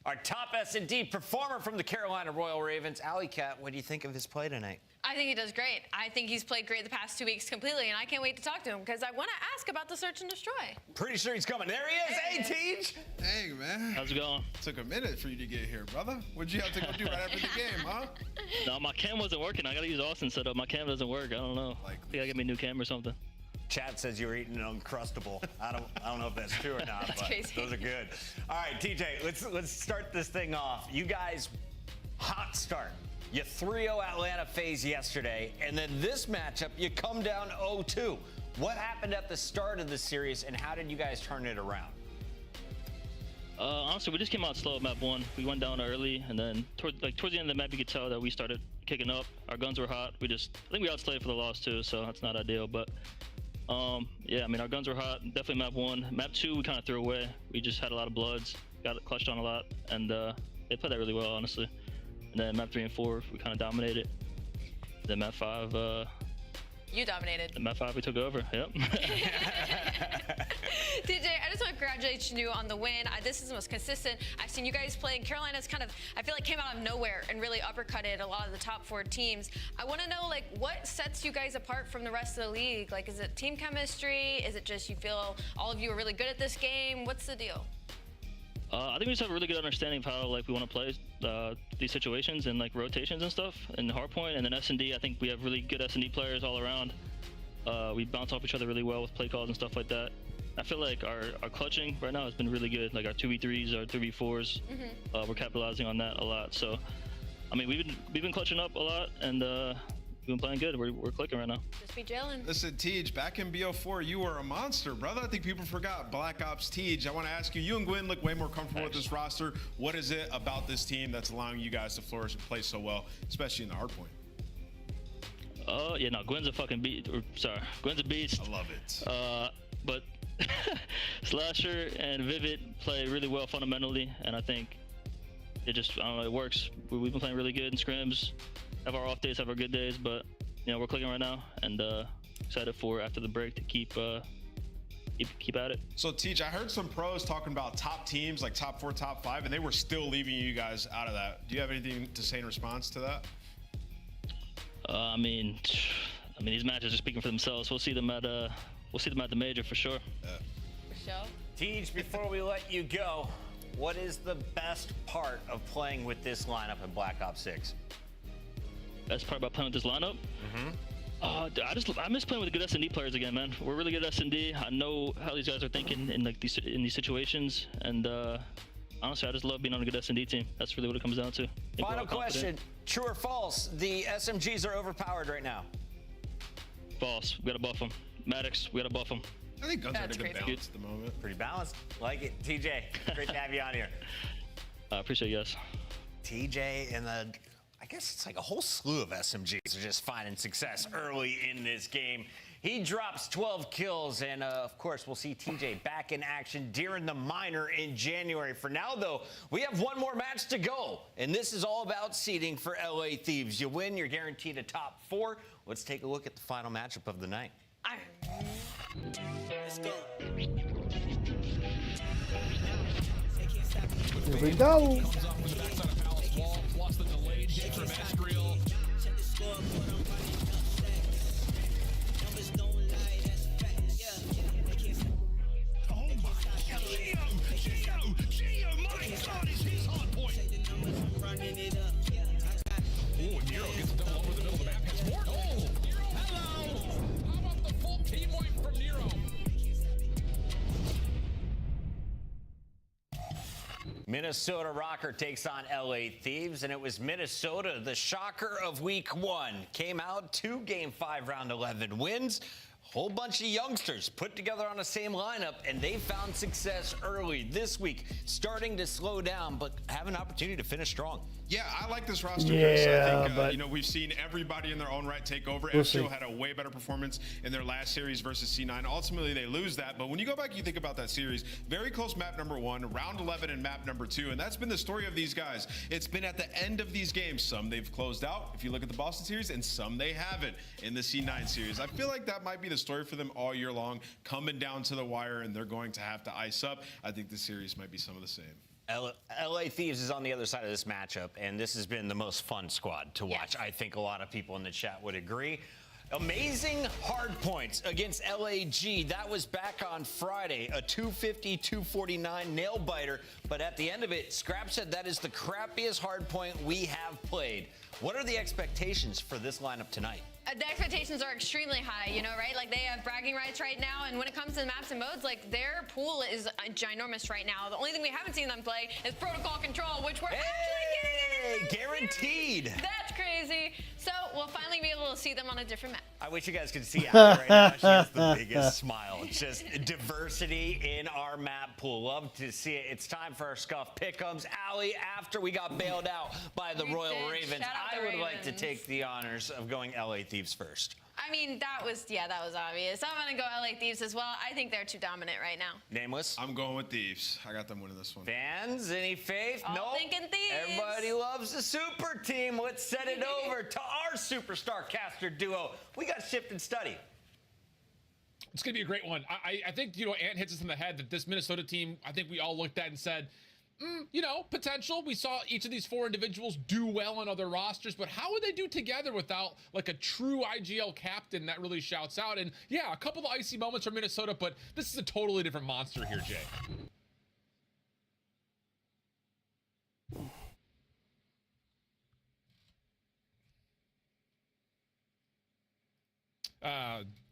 Our top S&D performer from the Carolina Royal Ravens, Alley Cat, what do you think of his play tonight? I think he does great. I think he's played great the past 2 weeks completely, and I can't wait to talk to him because I want to ask about the search and destroy. Pretty sure he's coming. There he is. Hey, Teej. Hey, man. How's it going? Took a minute for you to get here, brother. What'd you have to go do right after the game, huh? No, my cam wasn't working. I got to use Austin's setup. My cam doesn't work. I don't know. I think I gotta get me a new cam or something. Chad says you were eating an Uncrustable. I don't know if that's true or not, That's but crazy. those are good. All right, TJ, let's start this thing off. You guys, hot start. You 3-0 Atlanta FaZe yesterday, and then this matchup, you come down 0-2. What happened at the start of the series, and how did you guys turn it around? Honestly, we just came out slow at map 1. We went down early, and then towards the end of the map, you could tell that we started kicking up. Our guns were hot. I think we outslayed for the loss too, so that's not ideal. But yeah, I mean, our guns were hot. Definitely map 1. Map 2, we kind of threw away. We just had a lot of bloods, got it clutched on a lot, and they played that really well, honestly. And then map 3 and 4, we kind of dominated. Then map 5, You dominated. map 5, we took over. Yep. DJ, I just want to congratulate you on the win. This is the most consistent I've seen you guys play. And Carolina's kind of, I feel like, came out of nowhere and really uppercutted a lot of the top 4 teams. I want to know, like, what sets you guys apart from the rest of the league? Like, is it team chemistry? Is it just you feel all of you are really good at this game? What's the deal? I think we just have a really good understanding of how we want to play these situations and rotations and stuff in hardpoint. And then S&D, I think we have really good S&D players all around. We bounce off each other really well with play calls and stuff like that. I feel like our clutching right now has been really good. Like our 2v3s, our 3v4s, we're capitalizing on that a lot. So, I mean, we've been clutching up a lot, and we've been playing good. We're clicking right now. Just be Jalen. Listen, Teej, back in BO4, you were a monster, brother. I think people forgot Black Ops Teej. I want to ask you, you and Gwen look way more comfortable with this roster. What is it about this team that's allowing you guys to flourish and play so well, especially in the hardpoint? Yeah, no, Gwen's a fucking beast. Gwen's a beast. I love it. But Slasher and Vivid play really well fundamentally, and I think it just, I don't know, it works. We've been playing really good in scrims, have our off days, have our good days, but you know, we're clicking right now, and excited for after the break to keep at it. So Teej, I heard some pros talking about top teams, like top 4, top 5, and they were still leaving you guys out of that. Do you have anything to say in response to that? I mean, these matches are speaking for themselves. We'll see them at the major for sure. For sure. Teej, before we let you go, what is the best part of playing with this lineup in Black Ops 6? Best part about playing with this lineup? I miss playing with good S&D players again, man. We're really good at S&D. I know how these guys are thinking in these situations, and honestly, I just love being on a good S&D team. That's really what it comes down to. Final question, true or false, the SMGs are overpowered right now? False. We gotta buff them. Maddox, we gotta buff them. I think guns are in a good balance at the moment. Pretty balanced. Like it. TJ, great to have you on here. I appreciate you guys. TJ and I guess it's like a whole slew of SMGs are just finding success early in this game. He drops 12 kills, and of course, we'll see TJ back in action during the minor in January. For now, though, we have one more match to go, and this is all about seeding for LA Thieves. You win, you're guaranteed a top 4. Let's take a look at the final matchup of the night. Let's go. Here we go. Minnesota Rocker takes on LA Thieves, and it was Minnesota, the shocker of week 1. Came out 2 Game 5 round 11 wins. Whole bunch of youngsters put together on the same lineup, and they found success early this week, starting to slow down, but have an opportunity to finish strong. Yeah, I like this roster. Yeah, I think, but you know, we've seen everybody in their own right take over. We'll FGO see. had a way better performance in their last series versus C9. Ultimately, they lose that. But when you go back, you think about that series, very close map number 1, round 11 and map number 2. And that's been the story of these guys. It's been at the end of these games. Some they've closed out, if you look at the Boston series, and some they haven't in the C9 series. I feel like that might be the story for them all year long, coming down to the wire, and they're going to have to ice up. I think the series might be some of the same. LA Thieves is on the other side of this matchup, and this has been the most fun squad to watch. I think a lot of people in the chat would agree. Amazing hard points against LAG. That was back on Friday, a 250-249 nail biter. But at the end of it, Scrap said that is the crappiest hard point we have played. What are the expectations for this lineup tonight? The expectations are extremely high, you know, right? Like, they have bragging rights right now, and when it comes to maps and modes, like, their pool is ginormous right now. The only thing we haven't seen them play is Protocol Control, which we're actually getting guaranteed. That's crazy. So we'll finally be able to see them on a different map. I wish you guys could see Allie right now. She has the biggest smile. It's just diversity in our map pool. Love to see it. It's time for our Scuff Pick'ems. Allie, after we got bailed out by the Royal Ravens, I would like to take the honors of going LA Thieves first. I mean, that was obvious. I'm going to go LA Thieves as well. I think they're too dominant right now. Nameless? I'm going with Thieves. I got them winning this one. Fans, any faith? All Nope. thinking Thieves. Everybody loves the super team. Let's send it over to our superstar caster duo. We got Shift and Study. It's going to be a great one. I think, you know, Ant hits us in the head that this Minnesota team, I think we all looked at and said, you know, potential. We saw each of these four individuals do well on other rosters, but how would they do together without like a true IGL captain that really shouts out? And yeah, a couple of icy moments from Minnesota, but this is a totally different monster here, Jay.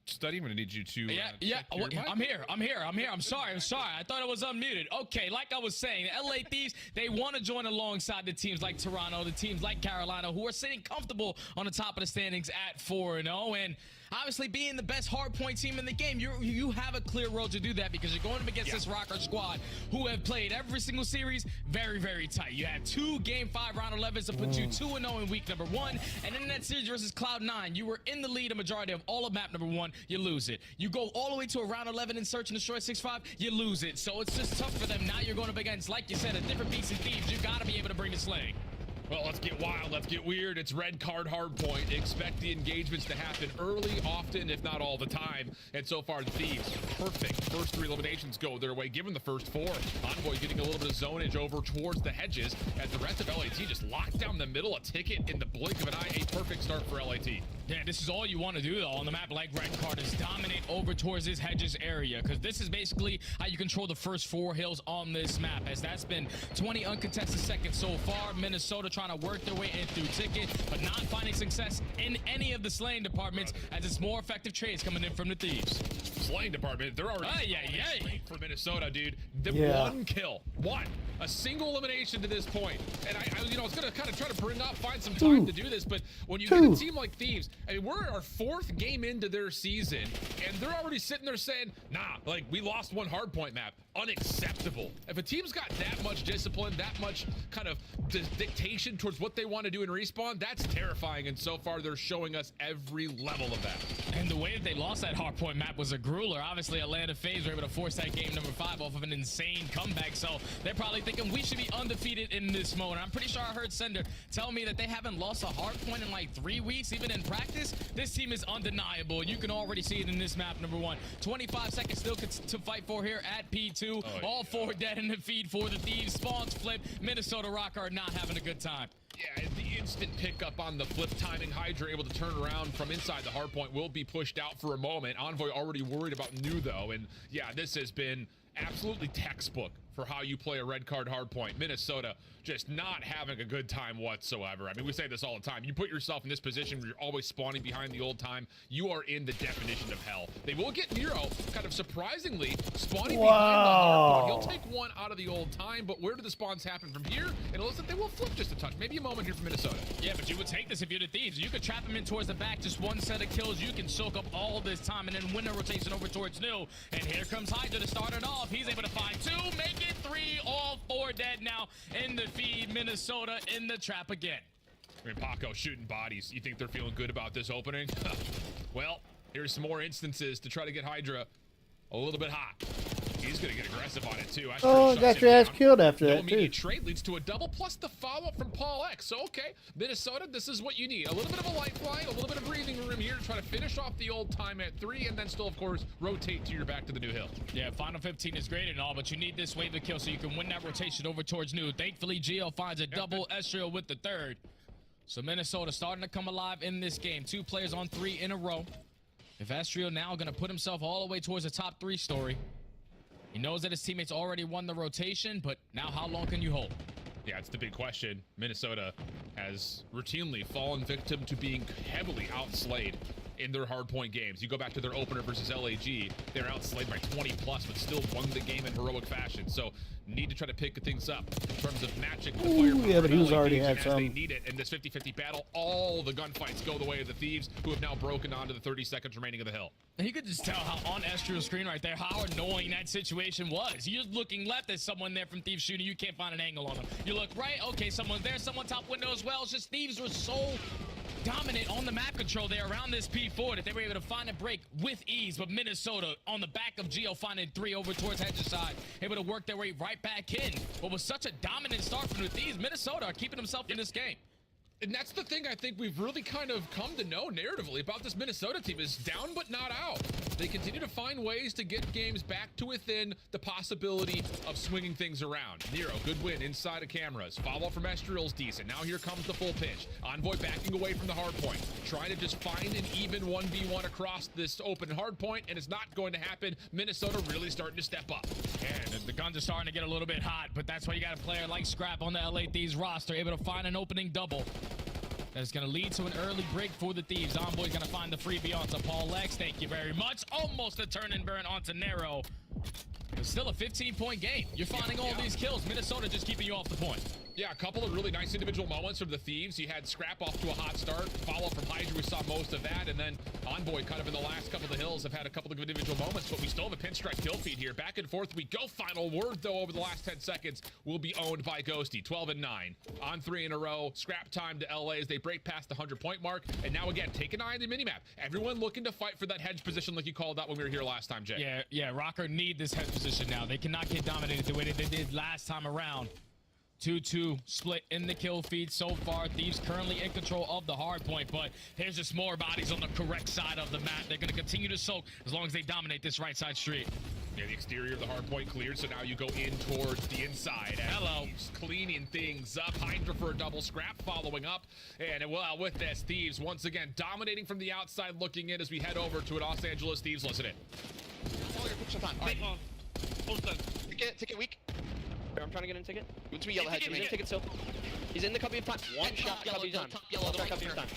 Study, I'm gonna need you to I'm here. I'm sorry. I thought I was unmuted. Okay, like I was saying, the LA Thieves, they want to join alongside the teams like Toronto, the teams like Carolina, who are sitting comfortable on the top of the standings at 4-0. And obviously, being the best hardpoint team in the game, you have a clear road to do that because you're going up against this Rocker squad who have played every single series very, very tight. You had 2 Game 5 Round 11s to put you 2-0 in week number 1. And in that series versus Cloud9, you were in the lead a majority of all of map number 1. You lose it. You go all the way to a Round 11 and Search and Destroy 6-5. You lose it. So it's just tough for them. Now you're going up against, like you said, a different beast of Thieves. You got to be able to bring the sling. Well, let's get wild. Let's get weird. It's red card hardpoint. Expect the engagements to happen early, often, if not all the time. And so far, the Thieves, perfect. First 3 eliminations go their way, given the first 4. Envoy getting a little bit of zonage over towards the hedges as the rest of LAT just locked down the middle. A ticket in the blink of an eye. A perfect start for LAT. Yeah, this is all you want to do, though, on the map like red card is dominate over towards this hedges area, because this is basically how you control the first 4 hills on this map, as that's been 20 uncontested seconds so far. Minnesota trying to work their way in through ticket, but not finding success in any of the slaying departments, as it's more effective trades coming in from the Thieves. Slaying department, they're already for Minnesota, dude. The 1 kill, 1. A single elimination to this point. And I you know, I was gonna kind of try to find some time to do this, but when you get a team like Thieves, I mean, we're our 4th game into their season, and they're already sitting there saying, nah, like, we lost 1 hardpoint map. Unacceptable. If a team's got that much discipline, that much kind of dictation towards what they want to do in respawn, that's terrifying, and so far they're showing us every level of that. And the way that they lost that hardpoint map was a grueler. Obviously, Atlanta FaZe were able to force that game number 5 off of an insane comeback, so they're probably thinking we should be undefeated in this mode. And I'm pretty sure I heard Sender tell me that they haven't lost a hardpoint in like 3 weeks, even in practice. This team is undeniable. You can already see it in this map number 1. 25 seconds still to fight for here at P2. All 4 dead in the feed for the Thieves. Spawns flip. Minnesota Rock are not having a good time. Yeah, the instant pickup on the flip timing. Hydra able to turn around from inside the hardpoint will be pushed out for a moment. Envoy already worried about New, though. And yeah, this has been absolutely textbook for how you play a red card hardpoint. Minnesota just not having a good time whatsoever. I mean, we say this all the time. You put yourself in this position where you're always spawning behind the old time, you are in the definition of hell. They will get Nero kind of surprisingly spawning behind the hardpoint. He'll take 1 out of the old time, but where do the spawns happen from here? And listen, they will flip just a touch. Maybe a moment here for Minnesota. Yeah, but you would take this if you're the Thieves. You could trap them in towards the back, just 1 set of kills. You can soak up all this time and then win a rotation over towards New. And here comes Hydra to start it off. He's able to find 2, make it 3, all 4 dead now in the feed. Minnesota in the trap again. I mean, Paco shooting bodies. You think they're feeling good about this opening? Well, here's some more instances to try to get Hydra a little bit hot. He's going to get aggressive on it, too. Oh, got your ass killed after No that, too. immediate trade leads to a double, plus the follow-up from Paul X. So, okay, Minnesota, this is what you need. A little bit of a lifeline, a little bit of breathing room here to try to finish off the old time at 3, and then still, of course, rotate to your back to the new hill. Yeah, Final 15 is great and all, but you need this wave of kill so you can win that rotation over towards new. Thankfully, Gio finds a double, Estriel with the third. So Minnesota starting to come alive in this game. 2 players on 3 in a row. If Estriel now going to put himself all the way towards the top 3 story. He knows that his teammates already won the rotation, but now how long can you hold? Yeah, it's the big question. Minnesota has routinely fallen victim to being heavily outslayed in their hardpoint games. You go back to their opener versus LAG, they're outslayed by 20 plus, but still won the game in heroic fashion. So need to try to pick things up in terms of matching the firepower. Yeah, but he's already had as some. they need it in this 50-50 battle. All the gunfights go the way of the Thieves, who have now broken onto the 30 seconds remaining of the hill. You could just tell how on Estriel's screen right there how annoying that situation was. You're looking left, there's someone there from Thieves shooting, you can't find an angle on them. You look right, okay, someone's there, someone top window as well. It's just Thieves were so dominant on the map control there around this P4 that they were able to find a break with ease. But Minnesota on the back of Gio finding 3 over towards Hedge's side, able to work their way right back in. What was such a dominant start from the Thieves, Minnesota are keeping themselves in this game. And that's the thing I think we've really kind of come to know narratively about this Minnesota team is down but not out. They continue to find ways to get games back to within the possibility of swinging things around. Nero, good win inside of cameras. Follow-up from Estriel's decent. Now here comes the full pinch. Envoy backing away from the hard point. Trying to just find an even 1v1 across this open hard point, and it's not going to happen. Minnesota really starting to step up. And the guns are starting to get a little bit hot, but that's why you got a player like Scrap on the LA Thieves roster, able to find an opening double. That's going to lead to an early break for the Thieves. Envoy's going to find the freebie onto Paul Lex. Thank you very much. Almost a turn and burn onto Nero. It's still a 15-point game. You're finding all these kills. Minnesota just keeping you off the point. Yeah, a couple of really nice individual moments from the Thieves. You had Scrap off to a hot start. Follow from Hydra, we saw most of that. And then Envoy kind of in the last couple of the hills have had a couple of individual moments, but we still have a pinstripe kill feed here. Back and forth we go. Final word, though, over the last 10 seconds will be owned by Ghosty. 12-9. On 3 in a row. Scrap time to LA as they break past the 100-point mark. And now, again, take an eye on the minimap. Everyone looking to fight for that hedge position like you called out when we were here last time, Jay. Yeah, Rocker need this hedge position now. They cannot get dominated the way that they did last time around. 2-2 split in the kill feed so far. Thieves currently in control of the hard point, but there's just more bodies on the correct side of the map. They're going to continue to soak as long as they dominate this right side street. Yeah, the exterior of the hard point cleared, so now you go in towards the inside. Hello. Thieves cleaning things up. Hydra for a double Scrap following up. And well, with this, Thieves once again dominating from the outside looking in as we head over to a Los Angeles Thieves. Listen in. Ticket weak. I'm trying to get in ticket. Go to yellow hedge. He's in ticket still. He's in the cubby of time. One shot cubby time. Yellow, One shot cubby of time.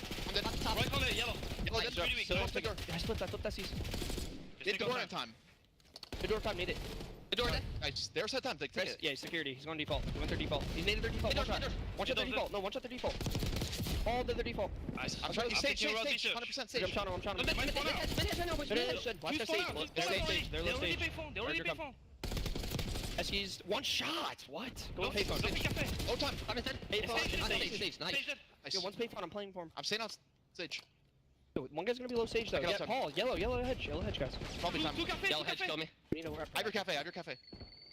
Right on it, yellow. Yellow, Still on ticket. I split. I flipped that season. Mid door in time. Mid door time, need it. Mid door. Nice. There's that time. Take it. Yeah, security. He's going default. He went their default. He's needed their default. One shot. One shot their default. No, one shot their default. All their default. Nice. I'm trying to sage. 100% sage. I'm trying to. Watch their stage. They're low stage. They already pay phone. SG's one shot. What? Go No, pay phone. Oh, time. I'm in 10. Stage. Nice. Nice. Yo, one's pay phone. I'm playing for him. I'm staying on stage. Yo, one guy's gonna be low stage though. Yeah, Paul. Yellow hedge, guys. Probably time. Yellow hedge, kill me. You know where? Hydra cafe.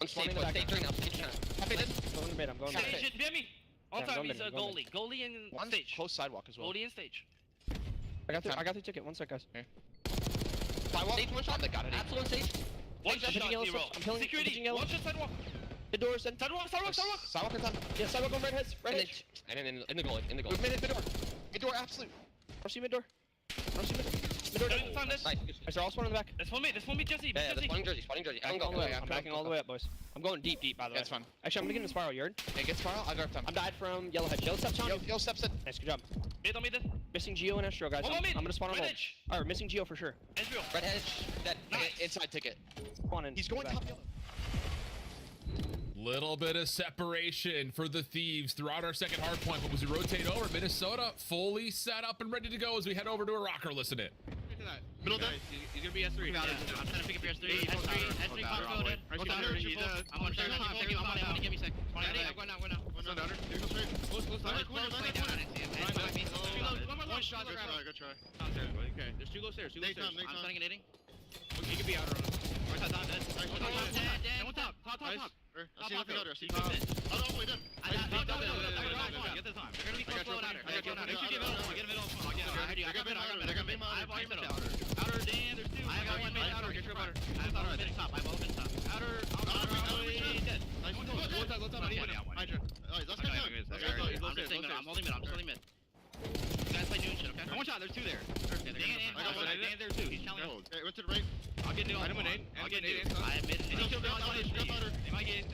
I'm spawning in the back. Cafe then. I'm going to mid. I'm going to mid. Stage, behind me. All Yeah, time, I'm he's a going mid. goalie. Goalie and One stage. close sidewalk as well. Goalie and stage. I got the ticket. One sec, guys. Sidewalk. Stage one shot. They got it. Absolute stage. One shot, yellow. zero. I'm killing Security. yellow. One shot sidewalk. The doors and Sidewalk. Sidewalk in time. yeah, sidewalk on red heads. Red hedge. And then in the goalie. Mid door. Mid door. Absolute. RC mid door. Mid door. Found this. Nice. They're all spawning in the back. That's for me, Jesse. Yeah, that's spawning jersey. I'm backing all the way up, boys. I'm going deep, by the way. That's fine. Actually, I'm gonna get in the spiral yard. Yeah, get spiral. I got time. I'm died from yellow hedge. Yellow steps on. Yo, steps in. Nice, good job. Mid on me then. Missing Geo and Estro, guys. I'm gonna spawn on Red ult. edge. Alright, we're missing Geo for sure. Ezreal. Red edge. That inside ticket. Spawn in. He's going top yellow. Little bit of separation for the Thieves throughout our second hard point, but as we rotate over, Minnesota fully set up and ready to go as we head over to a rocker. Listen in. Middle there. He's gonna be S3. Yeah, I'm trying to pick up your S3. S3 console. I'm on track. I'm gonna give me a sec. I'm going out. One shot. Good try. Okay. There's two low stairs. I'm starting an hitting. You can be out on him. One top. I see nothing out there. I see top. Oh, no, wait, done. Get the time. They're gonna be close to outer. Make sure you get middle. Get middle. I got middle. I have outer. Outer, Dan, there's two. I got one mid outer. Get your outer. I have outer mid top. I have all mid top. Outer, dead. Low top, not even. Hydra. Alright, let's go down. I'm just saying mid. I'm holding mid. You guys play new shit, okay? One shot, there's two there. Dan there too. He's counting hold. Okay, went to the right. I'll get new. I'll get new. I have mid. Any kills are on spawn A's. They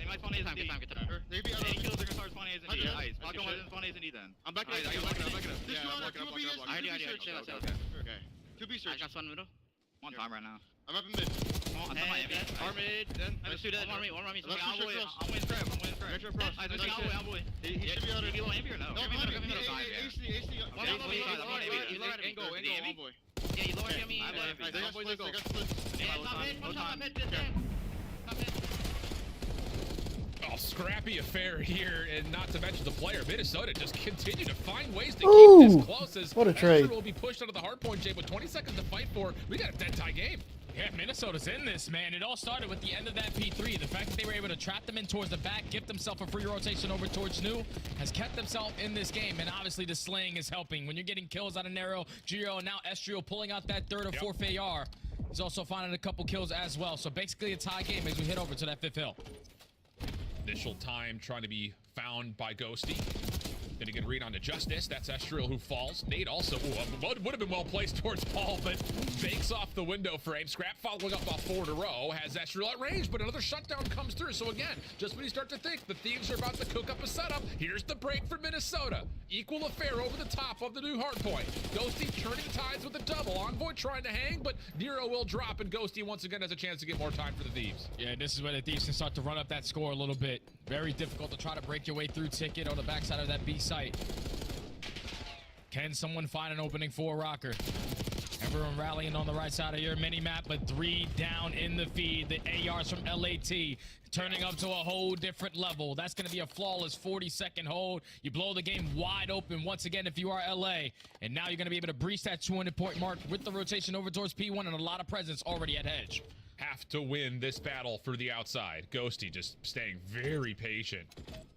might spawn A's. Get time. They be out. Any kills are gonna start spawn A's and D. Nice. I'll go with spawn A's and D then. I'm back. I got it. Yeah, I'm walking up. I already. Okay. 2B search. I got one middle. One time right now. I'm up in mid. Our mid. Then. I'm two dead. One on me. I'm winning scrap. I'm boy. He should be out of. You want or no? No, AC. Ain't go. Boy. Yeah, you lower me. They got split. Top mid. Oh, scrappy affair here, and not to mention the player. Minnesota just continue to find ways to keep this close. As what a trade. will be pushed onto the hard point, Jay, with 20 seconds to fight for. We got a dead tie game. Yeah, Minnesota's in this, man. It all started with the end of that P3. The fact that they were able to trap them in towards the back, give themselves a free rotation over towards New, has kept themselves in this game. And obviously the slaying is helping. When you're getting kills out of Nero, Giro, and now Estriel pulling out that third or fourth AR, he's also finding a couple kills as well. So basically a tie game as we hit over to that fifth hill. Initial time trying to be found by Ghosty. Gonna get a read onto Justice. That's Estriel who falls. Nate also would have been well placed towards Paul, but bakes off the window frame. Scrap following up off 4 in a row. Has Estriel at range, but another shutdown comes through. So again, just when you start to think the Thieves are about to cook up a setup, here's the break for Minnesota. Equal affair over the top of the new hard point. Ghosty turning tides with a double. Envoy trying to hang, but Nero will drop, and Ghosty once again has a chance to get more time for the Thieves. Yeah, this is where the Thieves can start to run up that score a little bit. Very difficult to try to break your way through Ticket on the backside of that B site. Can someone find an opening for Rocker? Everyone rallying on the right side of your mini-map, but 3 down in the feed. The ARs from LAT turning up to a whole different level. That's going to be a flawless 40-second hold. You blow the game wide open once again if you are LA. And now you're going to be able to breach that 200-point mark with the rotation over towards P1 and a lot of presence already at hedge. Have to win this battle for the outside. Ghosty just staying very patient.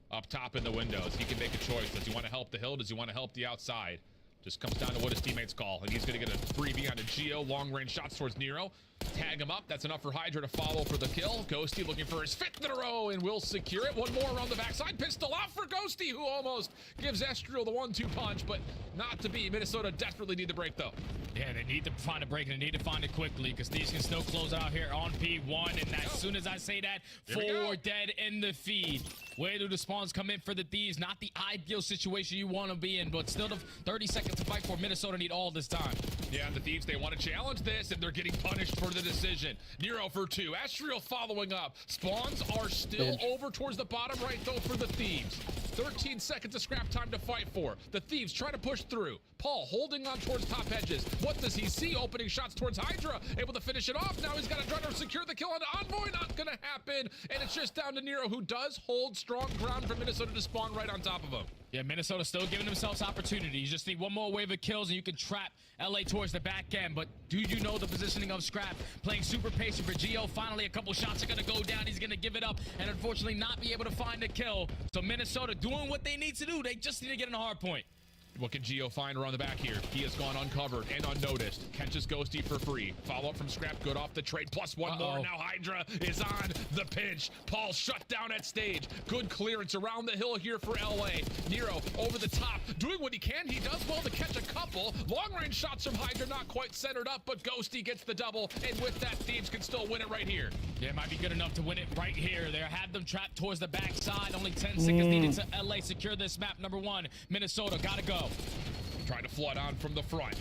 Up top in the windows, he can make a choice. Does he want to help the hill? Does he want to help the outside? Just comes down to what his teammates call. And he's going to get a freebie onto Geo. Long-range shots towards Nero. Tag him up. That's enough for Hydra to follow for the kill. Ghosty looking for his 5th in a row and will secure it. One more around the backside. Pistol off for Ghosty, who almost gives Estriel the 1-2 punch, but not to be. Minnesota desperately need the break, though. Yeah, they need to find a break, and they need to find it quickly because these can still close out here on P1. And as soon as I say that, 4 dead in the feed. Where do the spawns come in for the Thieves? Not the ideal situation you want to be in, but still the 30 seconds to fight for. Minnesota need all this time. Yeah, and the Thieves, they want to challenge this, and they're getting punished for the decision. Nero for 2. Estriel following up. Spawns are still over towards the bottom right, though, for the Thieves. 13 seconds of scrap time to fight for. The Thieves try to push through. Paul holding on towards top edges. What does he see? Opening shots towards Hydra. Able to finish it off. Now he's got to try to secure the kill onto Envoy. Not going to happen. And it's just down to Nero, who does hold strong ground for Minnesota to spawn right on top of him. Yeah, Minnesota still giving themselves opportunities. You just need one more wave of kills and you can trap LA towards the back end. But do you know the positioning of Scrap? Playing super patient for Geo. Finally, a couple shots are going to go down. He's going to give it up and unfortunately not be able to find a kill. So Minnesota doing what they need to do. They just need to get in a hard point. What can Geo find around the back here? He has gone uncovered and unnoticed. Catches Ghosty for free. Follow up from Scrap. Good off the trade. Plus one more. Now Hydra is on the pinch. Paul shut down at stage. Good clearance around the hill here for LA. Nero over the top. Doing what he can. He does well to catch a couple. Long range shots from Hydra. Not quite centered up, but Ghosty gets the double. And with that, Thieves can still win it right here. Yeah, it might be good enough to win it right here. They have them trapped towards the backside. Only 10 seconds needed to LA secure this map. Number 1, Minnesota gotta go. Trying to flood on from the front.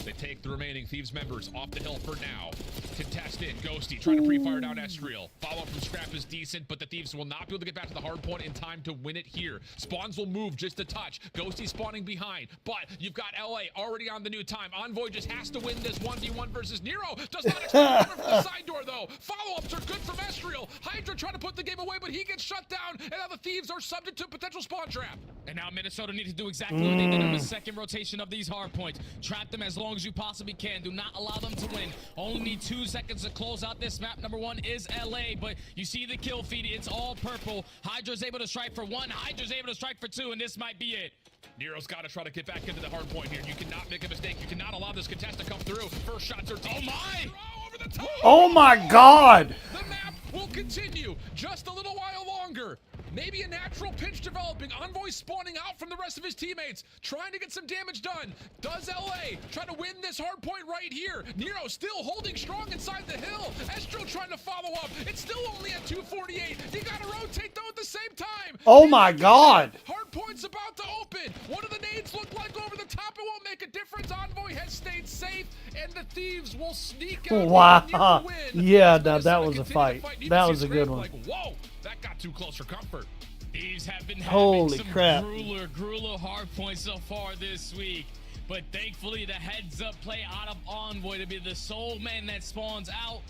They take the remaining Thieves members off the hill for now. Contest in. Ghosty trying to pre-fire down Estriel. Follow-up from Scrap is decent, but the Thieves will not be able to get back to the hard point in time to win it here. Spawns will move just a touch. Ghosty spawning behind, but you've got LA already on the new time. Envoy just has to win this 1v1 versus Nero. Does not expect cover from the side door, though. Follow-ups are good from Estriel. Hydra trying to put the game away, but he gets shut down, and now the Thieves are subject to a potential spawn trap. And now Minnesota needs to do exactly what they did on the second rotation of these hard points. Trap them as long as you possibly can. Do not allow them to win. Only need 2 2 seconds to close out this map. Number 1 is LA, but you see the kill feed. It's all purple. Hydra's able to strike for 1. Hydra's able to strike for 2, and this might be it. Nero's got to try to get back into the hard point here. You cannot make a mistake. You cannot allow this contest to come through. First shots are deep. Oh my! Over the top. Oh my God! The map will continue just a little while longer. Maybe a natural pinch developing. Envoy spawning out from the rest of his teammates, trying to get some damage done. Does LA try to win this hard point right here? Nero still holding strong inside the hill. Estro trying to follow up. It's still only at 248. You gotta rotate though at the same time. Oh my God! Hard point's about to open. What do the nades look like over the top? It won't make a difference. Envoy has stayed safe, and the Thieves will sneak out. Wow. Yeah, no, that was a fight. That was a good one. Like, whoa, that got too close for comfort. Thieves have been Holy having some crap. grueler hard points so far this week. But thankfully, the heads-up play out of Envoy to be the sole man that spawns out.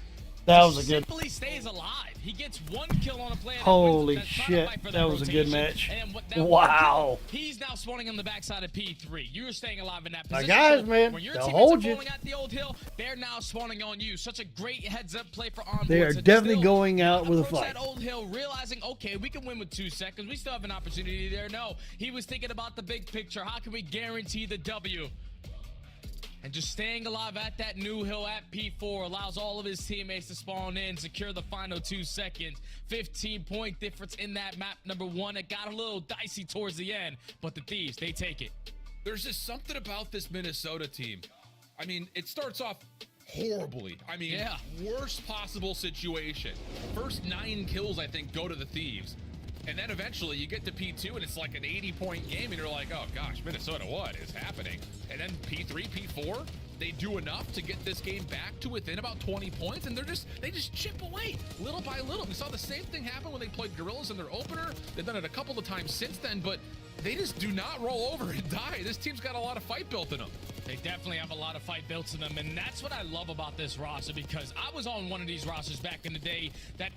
That was a good. Simply stays alive. He gets 1 kill on a play. Holy shit, that was a good match. Wow. He's now spawning on the backside of P3. You're staying alive in that position. guys, So man, when your they'll teammates hold are you. falling at the old hill, they're now spawning on you. Such a great heads-up play for Envoy. They are to definitely still going out with a approach fight. that old hill, realizing, okay, we can win with 2 seconds. We still have an opportunity there. No, he was thinking about the big picture. How can we guarantee the W? And just staying alive at that new hill at P4 allows all of his teammates to spawn in, secure the final 2 seconds. 15-point difference in that map. Number 1, it got a little dicey towards the end, but the Thieves, they take it. There's just something about this Minnesota team. I mean, it starts off horribly. I mean, worst possible situation. First 9 kills, I think, go to the Thieves. And then eventually you get to P2 and it's like an 80-point game and you're like, oh gosh, Minnesota, what is happening? And then P3, P4, they do enough to get this game back to within about 20 points and they just chip away little by little. We saw the same thing happen when they played Gorillas in their opener. They've done it a couple of times since then, but they just do not roll over and die. This team's got a lot of fight built in them. They definitely have a lot of fight built in them, and that's what I love about this roster, because I was on one of these rosters back in the day that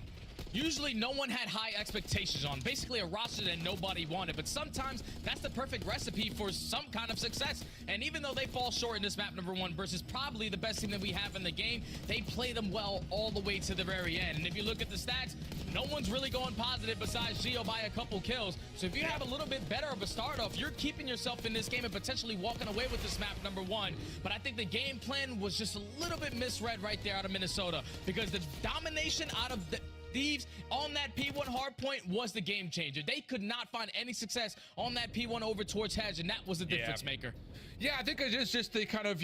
usually no one had high expectations on. Basically a roster that nobody wanted. But sometimes that's the perfect recipe for some kind of success. And even though they fall short in this map number 1 versus probably the best team that we have in the game, they play them well all the way to the very end. And if you look at the stats, no one's really going positive besides Gio by a couple kills. So if you have a little bit better of a start off, you're keeping yourself in this game and potentially walking away with this map number 1. But I think the game plan was just a little bit misread right there out of Minnesota, because the domination out of the Thieves on that P1 hard point was the game changer. They could not find any success on that P1 over towards Hedge, and that was the difference maker. Yeah, I think it's just the kind of,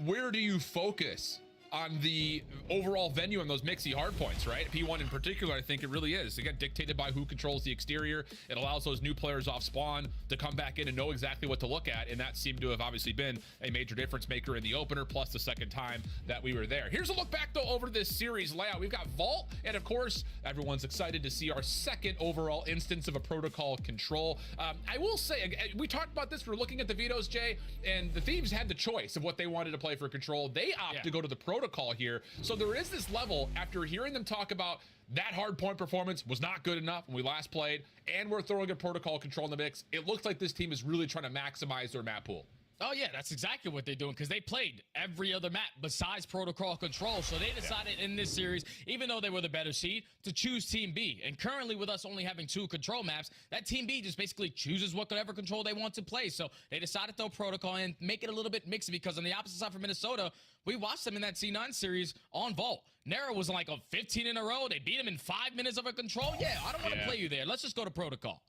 where do you focus on the overall venue and those mixy hard points, right? P1 in particular, I think it really is. Again, dictated by who controls the exterior. It allows those new players off spawn to come back in and know exactly what to look at, and that seemed to have obviously been a major difference maker in the opener, plus the second time that we were there. Here's a look back, though, over this series layout. We've got Vault, and of course, everyone's excited to see our second overall instance of a protocol control. I will say, we talked about this, we're looking at the vetoes, Jay, and the Thieves had the choice of what they wanted to play for control. They opted to go to the protocol here. So there is this level, after hearing them talk about that hard point performance was not good enough when we last played, and we're throwing a protocol control in the mix, it looks like this team is really trying to maximize their map pool. Oh, yeah, that's exactly what they're doing, because they played every other map besides Protocol Control. So they decided in this series, even though they were the better seed, to choose Team B. And currently, with us only having 2 control maps, that Team B just basically chooses whatever control they want to play. So they decided to throw Protocol and make it a little bit mixed, because on the opposite side for Minnesota, we watched them in that C9 series on Vault. Nero was like a 15 in a row. They beat him in 5 minutes of a control. Yeah, I don't want to play you there. Let's just go to Protocol.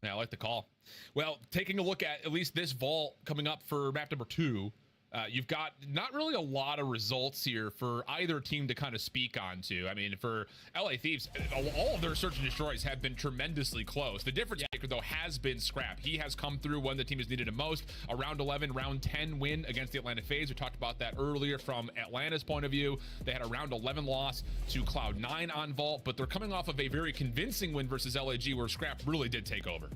Yeah, I like the call. Well, taking a look at least this vault coming up for map number 2, you've got not really a lot of results here for either team to kind of speak on to. I mean, for LA Thieves, all of their search and destroys have been tremendously close. The difference maker, though, has been Scrap. He has come through when the team has needed him most. A round 11, round 10 win against the Atlanta FaZe. We talked about that earlier from Atlanta's point of view. They had a round 11 loss to Cloud9 on Vault, but they're coming off of a very convincing win versus LAG where Scrap really did take over.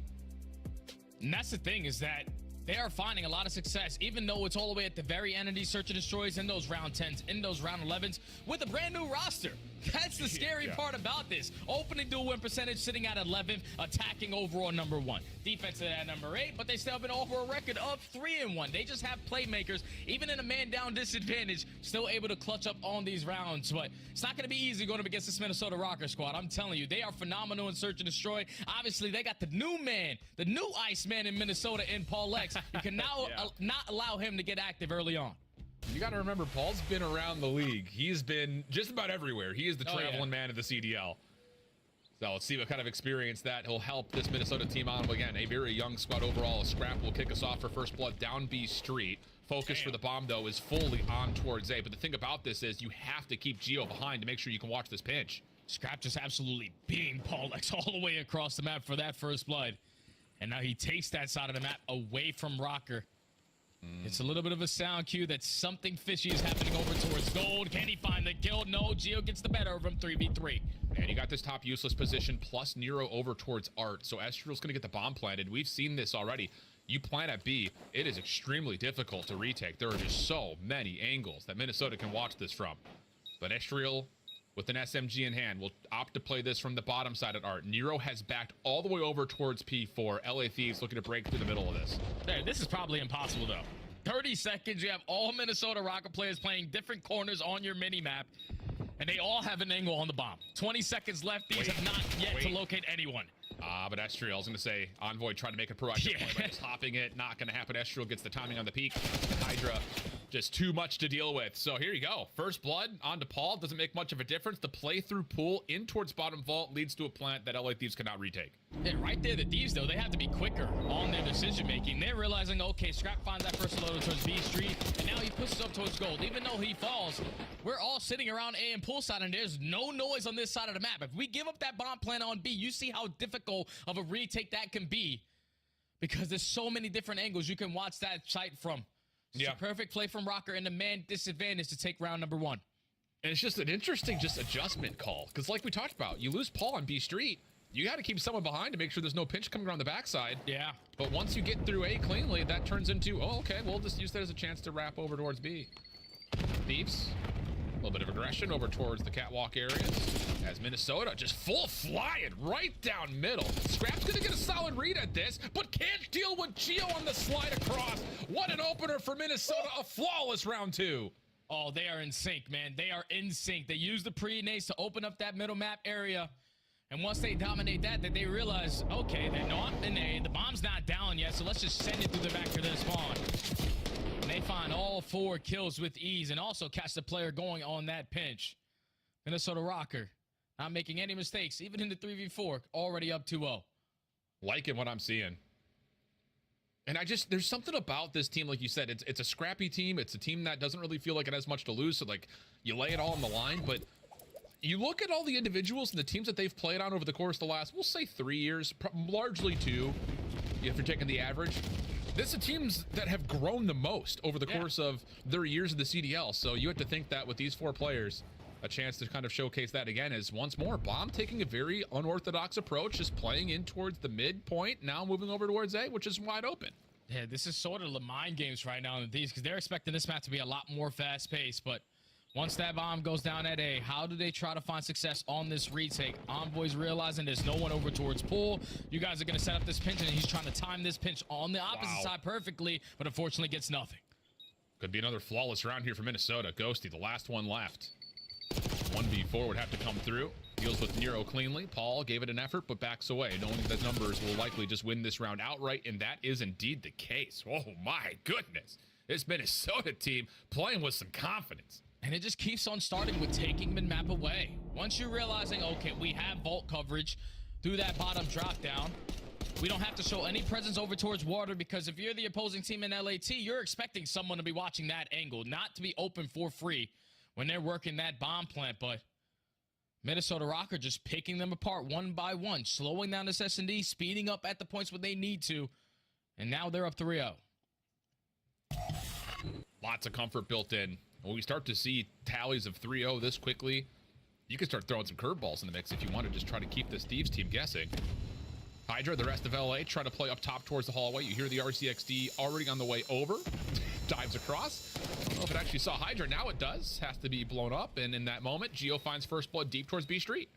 And that's the thing, is that they are finding a lot of success, even though it's all the way at the very end of these search and destroys, in those round 10s, in those round 11s, with a brand new roster. That's the scary part about this. Opening dual win percentage sitting at 11th, attacking overall number 1. Defensive at number 8, but they still have an overall record of 3-1. They just have playmakers, even in a man-down disadvantage, still able to clutch up on these rounds. But it's not going to be easy going up against this Minnesota Rocker squad. I'm telling you, they are phenomenal in search and destroy. Obviously, they got the new man, the new Iceman in Minnesota in Paul X. You can now not allow him to get active early on. You got to remember, Paul's been around the league. He's been just about everywhere. He is the traveling man of the CDL. So let's see what kind of experience that he'll help this Minnesota team on. Again, a very young squad overall. Scrap will kick us off for first blood down B Street. Focus for the bomb, though, is fully on towards A. But the thing about this is you have to keep Geo behind to make sure you can watch this pinch. Scrap just absolutely beamed Paul X all the way across the map for that first blood. And now he takes that side of the map away from Rocker. It's a little bit of a sound cue that something fishy is happening over towards Gold. Can he find the kill? No, Geo gets the better of him, 3v3. And you got this top useless position plus Nero over towards Art. So Estriel's going to get the bomb planted. We've seen this already. You plant at B, it is extremely difficult to retake. There are just so many angles that Minnesota can watch this from. But Estriel, with an SMG in hand, will opt to play this from the bottom side at Art. Nero has backed all the way over towards P4. LA Thieves looking to break through the middle of this. Hey, this is probably impossible, though. 30 seconds, you have all Minnesota Rocket players playing different corners on your mini-map, and they all have an angle on the bomb. 20 seconds left. These have not yet to locate anyone. But Estriel, I was going to say, Envoy trying to make a proactive play, but just hopping it, not going to happen. Estriel gets the timing on the peak. Hydra, just too much to deal with. So here you go. First blood on to Paul. Doesn't make much of a difference. The playthrough pool in towards bottom vault leads to a plant that LA Thieves cannot retake. Yeah, right there, the Thieves, though, they have to be quicker on their decision-making. They're realizing, okay, Scrap finds that first loader towards B Street, and now he pushes up towards Gold. Even though he falls, we're all sitting around A and poolside, and there's no noise on this side of the map. If we give up that bomb plant on B, you see how difficult of a retake that can be, because there's so many different angles you can watch that site from. It's a perfect play from Rocker and the man disadvantage to take round number 1. And it's just an interesting adjustment call, because like we talked about, you lose Paul on B Street, you got to keep someone behind to make sure there's no pinch coming around the backside. Yeah. But once you get through A cleanly, that turns into, oh, okay, we'll just use that as a chance to wrap over towards B. Thieves, a little bit of aggression over towards the catwalk areas, as Minnesota just full flying right down middle. Scrap's going to get a solid read at this, but can't deal with Geo on the slide across. What an opener for Minnesota, a flawless round 2. Oh, they are in sync, man. They are in sync. They use the pre-nades to open up that middle map area. And once they dominate that, they realize, okay, they're not in A. The bomb's not down yet, so let's just send it through the back of their spawn. And they find all 4 kills with ease and also catch the player going on that pinch. Minnesota Rocker not making any mistakes, even in the 3v4, already up 2-0. Liking what I'm seeing. And there's something about this team, like you said, it's a scrappy team. It's a team that doesn't really feel like it has much to lose. So, like, you lay it all on the line, but you look at all the individuals and the teams that they've played on over the course of the last, we'll say 3 years, largely 2, if you're taking the average. This are teams that have grown the most over the course of their years in the CDL. So you have to think that with these 4 players, a chance to kind of showcase that again is once more Bomb taking a very unorthodox approach, just playing in towards the midpoint, now moving over towards A, which is wide open. Yeah, this is sort of the mind games right now in these, because they're expecting this match to be a lot more fast-paced, but once that bomb goes down at A, how do they try to find success on this retake? Envoy's realizing there's no one over towards Pool. You guys are going to set up this pinch, and he's trying to time this pinch on the opposite side perfectly, but unfortunately gets nothing. Could be another flawless round here for Minnesota. Ghosty, the last one left. 1v4 would have to come through. Deals with Nero cleanly. Paul gave it an effort, but backs away, knowing that numbers will likely just win this round outright, and that is indeed the case. Oh my goodness. This Minnesota team playing with some confidence. And it just keeps on starting with taking mid-map away. Once you're realizing, okay, we have vault coverage through that bottom drop down, we don't have to show any presence over towards water, because if you're the opposing team in LAT, you're expecting someone to be watching that angle, not to be open for free when they're working that bomb plant. But Minnesota Rocker just picking them apart one by one, slowing down this S&D, speeding up at the points where they need to, and now they're up 3-0. Lots of comfort built in. When we start to see tallies of 3-0 this quickly, you can start throwing some curveballs in the mix if you want to just try to keep this Thieves team guessing. Hydra, the rest of LA, try to play up top towards the hallway. You hear the RCXD already on the way over. dives across. I don't know if it actually saw Hydra. Now it does. Has to be blown up. And in that moment, Geo finds first blood deep towards B Street.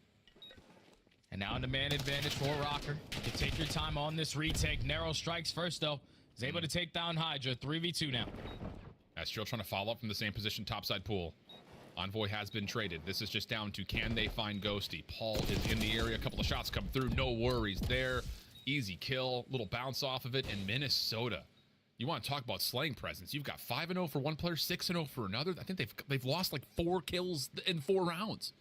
And now in the man advantage for Rocker. You can take your time on this retake. Narrow strikes first, though. Is able to take down Hydra. 3v2 now. Astral trying to follow up from the same position, topside pool. Envoy has been traded. This is just down to can they find Ghosty. Paul is in the area. A couple of shots come through. No worries there. Easy kill. Little bounce off of it. And Minnesota. You want to talk about slaying presence. You've got 5-0 for one player, 6-0 for another. I think they've lost like 4 kills in 4 rounds.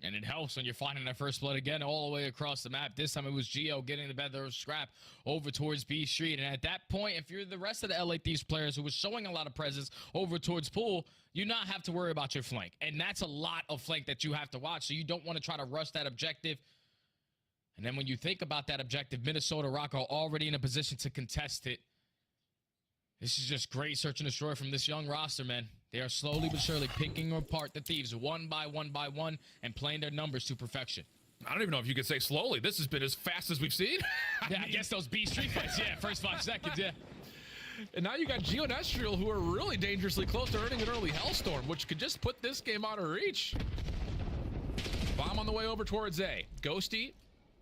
And it helps when you're finding that first blood again all the way across the map. This time it was Geo getting the better of Scrap over towards B Street. And at that point, if you're the rest of the LA Thieves players who was showing a lot of presence over towards Pool, you not have to worry about your flank. And that's a lot of flank that you have to watch. So you don't want to try to rush that objective. And then when you think about that objective, Minnesota Rock are already in a position to contest it. This is just great search and destroy from this young roster, man. They are slowly but surely picking apart the Thieves one by one and playing their numbers to perfection. I don't even know if you could say slowly. This has been as fast as we've seen. I guess those B Street fights, yeah, first 5 seconds, yeah. And now you got Geo and Estriel, who are really dangerously close to earning an early Hellstorm, which could just put this game out of reach. Bomb on the way over towards A. Ghosty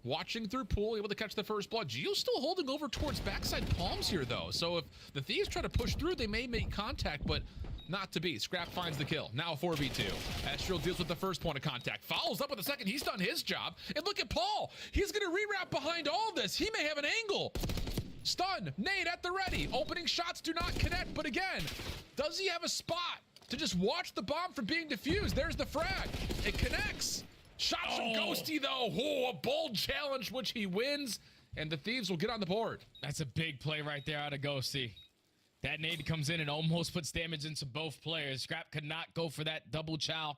watching through pool, able to catch the first blood. Geo's still holding over towards backside palms here, though. So if the Thieves try to push through, they may make contact, but not to be. Scrap finds the kill. Now 4v2. Estriel deals with the first point of contact. Follows up with the second. He's done his job. And look at Paul. He's going to rewrap behind all this. He may have an angle. Stun. Nade at the ready. Opening shots do not connect. But again, does he have a spot to just watch the bomb from being defused? There's the frag. It connects. Shots from Ghosty, though. Oh, a bold challenge, which he wins. And the Thieves will get on the board. That's a big play right there out of Ghosty. That nade comes in and almost puts damage into both players. Scrap could not go for that double chow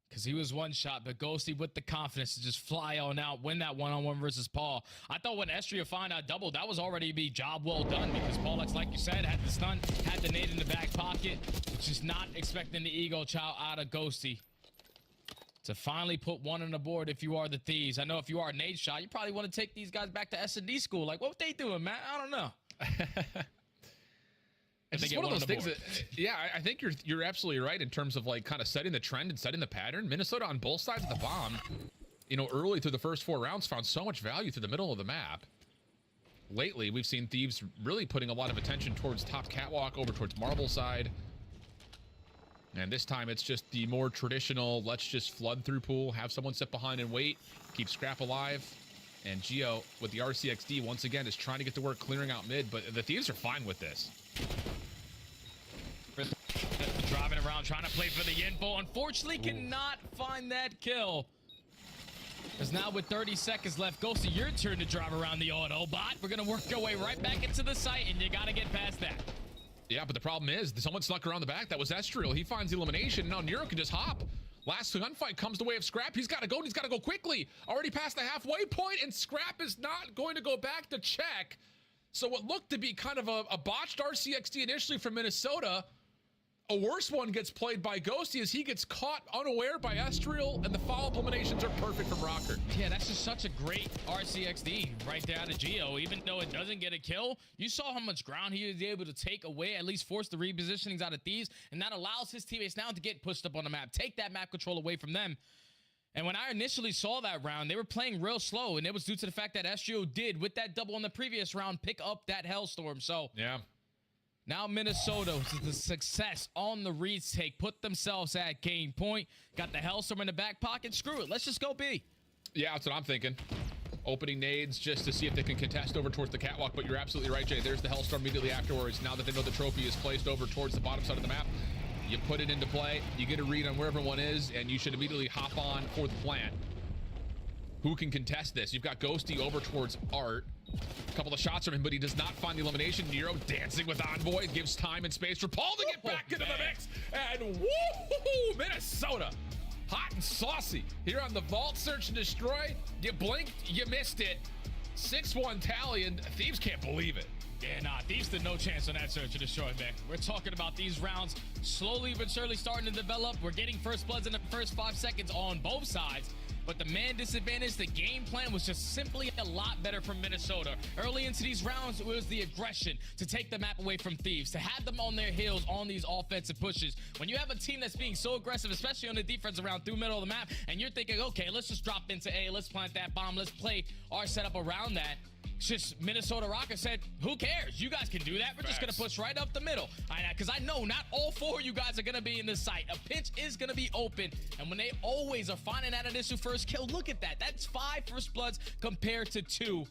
because he was one shot, but Ghosty with the confidence to just fly on out, win that one-on-one versus Paul. I thought when Estriel found out double, that was already be job well done because Paul, like you said, had the stun, had the nade in the back pocket, just not expecting the ego chow out of Ghosty to finally put one on the board if you are the Thieves. I know if you are Nade Shot, you probably want to take these guys back to S&D school. Like, what they doing, man? I don't know. It's just one of those things that, yeah, I think you're absolutely right in terms of like kind of setting the trend and setting the pattern. Minnesota on both sides of the bomb, you know, early through the first 4 rounds found so much value through the middle of the map. Lately, we've seen Thieves really putting a lot of attention towards top catwalk, over towards marble side. And this time it's just the more traditional, let's just flood through pool, have someone sit behind and wait, keep Scrap alive. And Geo with the RCXD once again is trying to get to work clearing out mid, but the Thieves are fine with this. Driving around, trying to play for the info. Unfortunately, cannot find that kill. Because now with 30 seconds left, Ghosty, your turn to drive around the Autobot. We're going to work our way right back into the site, and you got to get past that. Yeah, but the problem is, someone snuck around the back. That was Estriel. He finds the elimination. Now Nero can just hop. Last gunfight comes the way of Scrap. He's got to go, and he's got to go quickly. Already past the halfway point, and Scrap is not going to go back to check. So what looked to be kind of a botched RCXD initially from Minnesota, a worse one gets played by Ghosty as he gets caught unaware by Estriel, and the follow-up eliminations are perfect from Rocker. Yeah, that's just such a great RCXD right there out of Geo. Even though it doesn't get a kill, you saw how much ground he was able to take away, at least force the repositionings out of Thieves, and that allows his teammates now to get pushed up on the map, take that map control away from them. And when I initially saw that round, they were playing real slow, and it was due to the fact that Estriel did, with that double in the previous round, pick up that Hellstorm. So yeah. Now Minnesota, with the success on the retake, put themselves at game point. Got the Hellstorm in the back pocket. Screw it. Let's just go B. Yeah, that's what I'm thinking. Opening nades just to see if they can contest over towards the catwalk. But you're absolutely right, Jay. There's the Hellstorm immediately afterwards. Now that they know the trophy is placed over towards the bottom side of the map, you put it into play. You get a read on where everyone is, and you should immediately hop on for the plant. Who can contest this? You've got Ghosty over towards Art. A couple of shots from him, but he does not find the elimination. Nero dancing with Envoy, gives time and space for Paul to get back into the mix. And woo, Minnesota, hot and saucy here on the Vault Search and Destroy. You blinked, you missed it. 6-1 tally, and Thieves can't believe it. Yeah, nah, Thieves stood no chance on that Search and Destroy, man. We're talking about these rounds slowly but surely starting to develop. We're getting first bloods in the first 5 seconds on both sides. but the man disadvantage, the game plan was just simply a lot better from Minnesota. Early into these rounds, it was the aggression to take the map away from Thieves, to have them on their heels on these offensive pushes. When you have a team that's being so aggressive, especially on the defensive round through middle of the map, and you're thinking, okay, let's just drop into A, let's plant that bomb, let's play our setup around that. It's just Minnesota Rockets said, who cares? You guys can do that. We're just going to push right up the middle. Because I know not all four of you guys are going to be in this site. A pinch is going to be open. And when they always are finding that initial first kill, look at that. That's 5 first bloods compared to 2.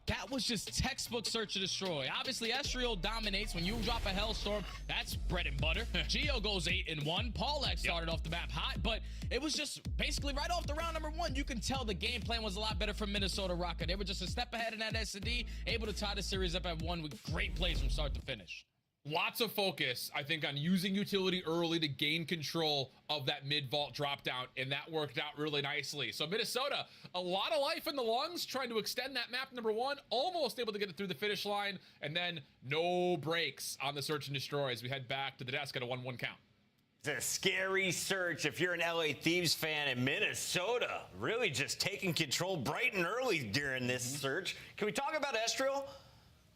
That was just textbook search and destroy. Obviously, Estriel dominates. When you drop a Hellstorm, that's bread and butter. Geo goes 8-1. Paulek started off the map hot, but it was just basically right off the round number 1. You can tell the game plan was a lot better from Minnesota Rocket. They were just a step ahead in that S&D, able to tie the series up at 1 with great plays from start to finish. Lots of focus, I think, on using utility early to gain control of that mid-vault drop down, and that worked out really nicely. So Minnesota, a lot of life in the lungs, trying to extend that map number 1, almost able to get it through the finish line, and then no breaks on the search and destroy as we head back to the desk at a 1-1 count. It's a scary search if you're an LA Thieves fan in Minnesota. Really just taking control bright and early during this search. Can we talk about Estriel?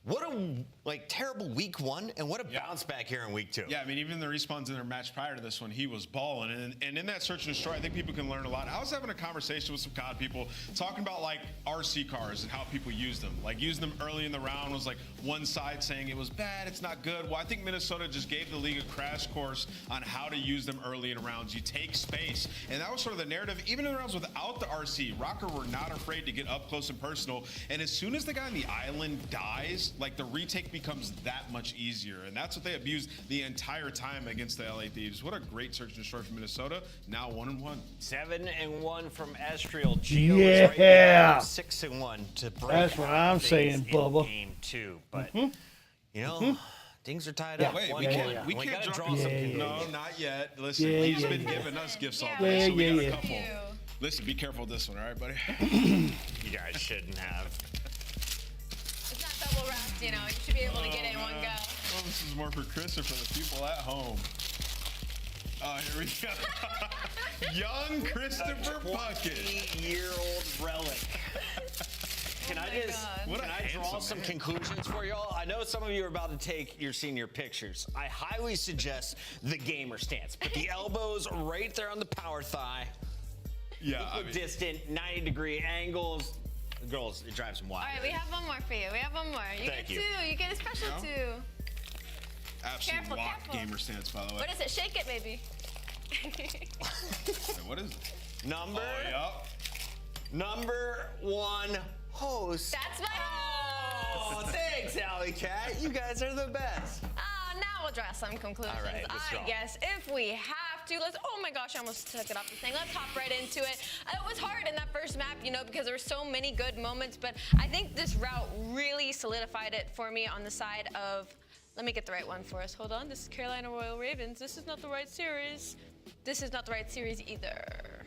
What a terrible week 1, and what a bounce back here in week 2. Yeah, I mean, even the respawns in their match prior to this one, he was balling. And in that search and destroy, I think people can learn a lot. I was having a conversation with some COD people talking about RC cars and how people use them. Using them early in the round was one side saying it was bad, it's not good. Well, I think Minnesota just gave the league a crash course on how to use them early in rounds. You take space, and that was sort of the narrative. Even in the rounds without the RC, Rocker were not afraid to get up close and personal. And as soon as the guy on the island dies, the retake becomes that much easier, and that's what they abused the entire time against the LA Thieves. What a great search and destroy from Minnesota. Now 1-1. 7-1 from Estriel. Geo is right there, 6-1 to break. That's what I'm saying, Bubba. Game 2, but things are tied up. Wait, we can't draw some. No, not yet. Listen, he's been giving us gifts all day, so we got a couple. Listen, be careful with this one, all right, buddy? You guys shouldn't have. Double wrapped, you should be able to get it in one go. Well, this is more for Chris or for the people at home. Oh, here we go. Young Christopher Puckett. 20-year-old relic. Can I draw some conclusions for y'all? I know some of you are about to take your senior pictures. I highly suggest the gamer stance. Put the elbows right there on the power thigh. Yeah, distant, 90-degree angles. Girls, it drives them wild. All right, we have one more for you. We have one more. You Thank get you. 2. You get a special 2. Absolute lock gamer stance, by the way. What is it? Shake it, baby. Wait, what is it? Number 1 host. That's my host. Oh, thanks, Alley Cat. You guys are the best. Now we'll draw some conclusions. All right, let's draw. I guess if we have to, oh my gosh, I almost took it off the thing. Let's hop right into it. It was hard in that first map, because there were so many good moments, but I think this route really solidified it for me on the side of, let me get the right one for us. Hold on, this is Carolina Royal Ravens. This is not the right series. This is not the right series either.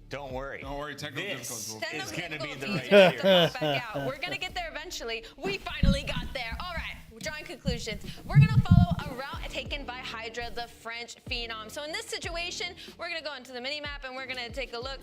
Don't worry. Technical difficulties. It's going to be the right series. We're going to get there eventually. We finally got there. All right. Drawing conclusions. We're going to follow a route taken by Hydra, the French phenom. So in this situation, we're going to go into the mini-map and we're going to take a look.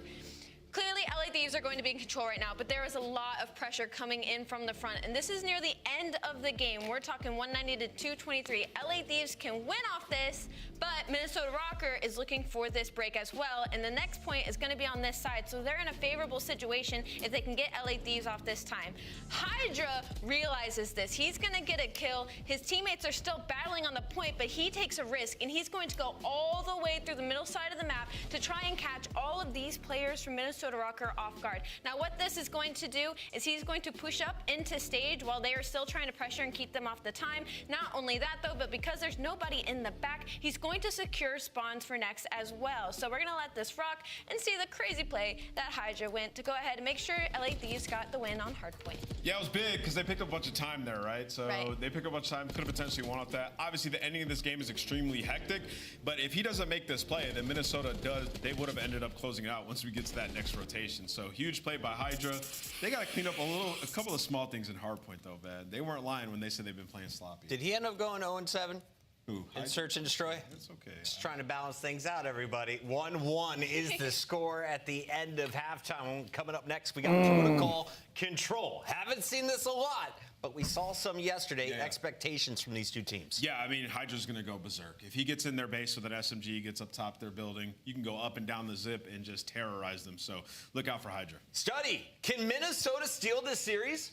Clearly, LA Thieves are going to be in control right now, but there is a lot of pressure coming in from the front, and this is near the end of the game. We're talking 190 to 223. LA Thieves can win off this, but Minnesota Rocker is looking for this break as well, and the next point is going to be on this side, so they're in a favorable situation if they can get LA Thieves off this time. Hydra realizes this. He's going to get a kill. His teammates are still battling on the point, but he takes a risk, and he's going to go all the way through the middle side of the map to try and catch all of these players from Minnesota Rocker off guard. Now what this is going to do is he's going to push up into stage while they are still trying to pressure and keep them off the time. Not only that though, but because there's nobody in the back, he's going to secure spawns for next as well. So we're gonna let this rock and see the crazy play that Hydra went to go ahead and make sure LA Thieves got the win on hardpoint. Yeah, it was big because they picked up a bunch of time there, right? So they picked up a bunch of time, could have potentially won off that. Obviously the ending of this game is extremely hectic, but if he doesn't make this play, then Minnesota they would have ended up closing it out once we get to that next rotation. So huge play by Hydra. They got to clean up a couple of small things in hardpoint though, man. They weren't lying when they said they've been playing sloppy. Did he end up going 0-7? In Search and Destroy? It's okay. Just trying to balance things out, everybody. 1-1 is the score at the end of halftime. Coming up next, we got Protocol Control. Haven't seen this a lot, but we saw some yesterday. Expectations from these two teams. Yeah, I mean, Hydra's going to go berserk. If he gets in their base with an SMG, gets up top their building, you can go up and down the zip and just terrorize them. So look out for Hydra. Study, can Minnesota steal this series?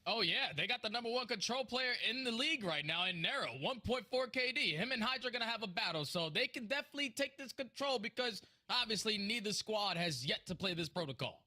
Oh, yeah. They got the #1 control player in the league right now in Nero. 1.4 KD. Him and Hydra are going to have a battle. So they can definitely take this control because obviously neither squad has yet to play this protocol.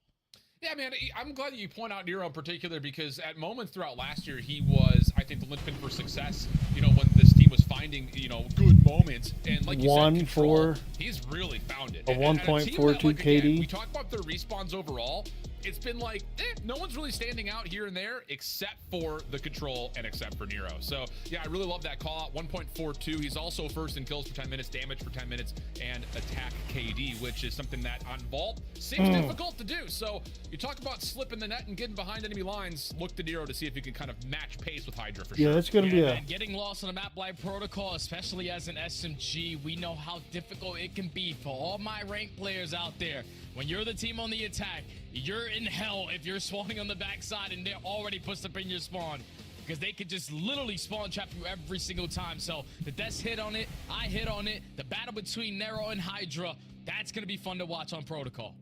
Yeah, man, I'm glad that you point out Nero in particular because at moments throughout last year, he was, I think, the linchpin for success, you know, when this team was finding, you know, good moments. And like you said, control, he's really found it. A 1.42 KD. Again, we talk about their respawns overall. It's been like, no one's really standing out here and there except for the control and except for Nero. So, yeah, I really love that call out. 1.42. He's also first in kills for 10 minutes, damage for 10 minutes, and attack KD, which is something that on Vault seems difficult to do. So, you talk about slipping the net and getting behind enemy lines. Look to Nero to see if you can kind of match pace with Hydra for sure. Yeah, that's going to be and getting lost on a map like Protocol, especially as an SMG, we know how difficult it can be for all my ranked players out there. When you're the team on the attack, you're in hell if you're spawning on the backside and they're already pushed up in your spawn. Because they could just literally spawn trap you every single time. So the Death's hit on it, I hit on it. The battle between Nero and Hydra, that's going to be fun to watch on Protocol.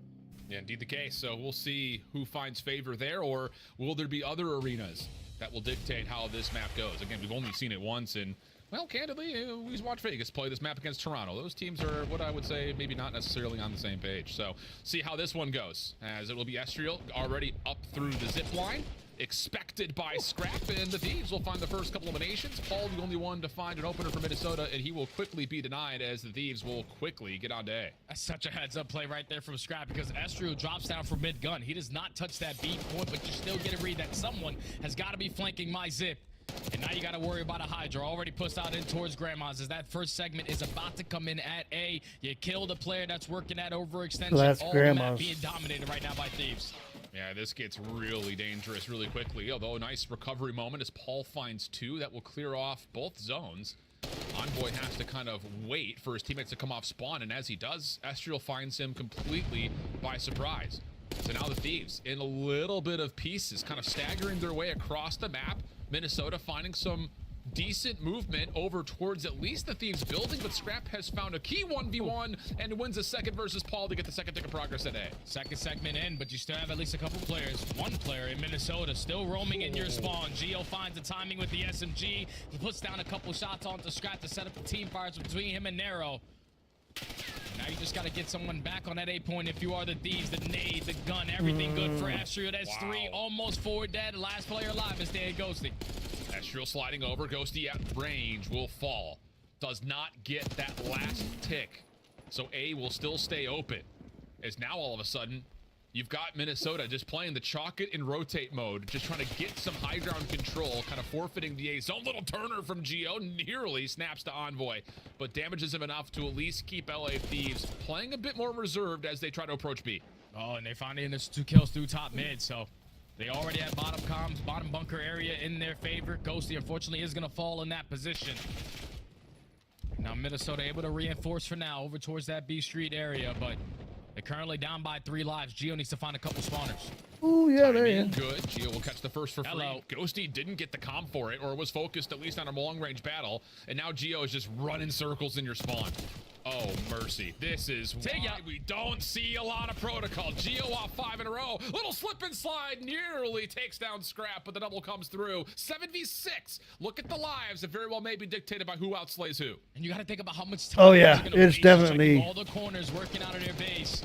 Yeah, indeed the case. So we'll see who finds favor there, or will there be other arenas that will dictate how this map goes? Again, we've only seen it once, and well, candidly, we watched Vegas play this map against Toronto. Those teams are what I would say maybe not necessarily on the same page. So see how this one goes, as it will be Estriel already up through the zip line, expected by Scrap, and the Thieves will find the first couple eliminations. Paul, the only one to find an opener for Minnesota, and he will quickly be denied as the Thieves will quickly get on to A. That's such a heads-up play right there from Scrap because Estriel drops down from mid-gun. He does not touch that B point, but you still get a read that someone has got to be flanking my zip. And now you got to worry about a Hydra already pushed out in towards Grandma's as that first segment is about to come in at A. You kill the player that's working that overextension. That's all Grandma's. the map being dominated right now by Thieves. Yeah, this gets really dangerous really quickly, although a nice recovery moment as Paul finds two that will clear off both zones. Envoy has to kind of wait for his teammates to come off spawn, and as he does, Estriel finds him completely by surprise. So now the Thieves in a little bit of pieces, kind of staggering their way across the map. Minnesota finding some decent movement over towards at least the Thieves building, but Scrap has found a key 1v1 and wins a second versus Paul to get the second tick of progress at A. Second segment in, but you still have at least a couple players. One player in Minnesota still roaming in your spawn. Gio finds the timing with the SMG. He puts down a couple shots onto Scrap to set up the team fires between him and Nero. Now you just got to get someone back on that A point if you are the Thieves, the nade, the gun, everything good for Estriel. That's three, almost four dead. Last player alive is dead, Ghosty. Estriel sliding over, Ghosty at range will fall. Does not get that last tick. So A will still stay open. As now all of a sudden, you've got Minnesota just playing the chalk it and rotate mode, just trying to get some high ground control, kind of forfeiting the A zone. Little Turner from Gio nearly snaps to Envoy, but damages him enough to at least keep LA Thieves playing a bit more reserved as they try to approach B. Oh, and they finally in this 2 kills through top mid, so they already have bottom comms, bottom bunker area in their favor. Ghosty, unfortunately, is going to fall in that position. Now Minnesota able to reinforce for now over towards that B Street area, but they're currently down by 3 lives. Gio needs to find a couple spawners. Oh, yeah, there he is. Good. Gio will catch the first for free. Ghosty didn't get the comm for it, or was focused at least on a long-range battle, and now Gio is just running circles in your spawn. Oh, mercy. This is why we don't see a lot of protocol. Gio off 5 in a row. Little slip and slide nearly takes down Scrap, but the double comes through. 7v6. Look at the lives. It very well may be dictated by who outslays who. And you got to think about how much time. Oh, yeah. It's definitely all the corners working out of their base.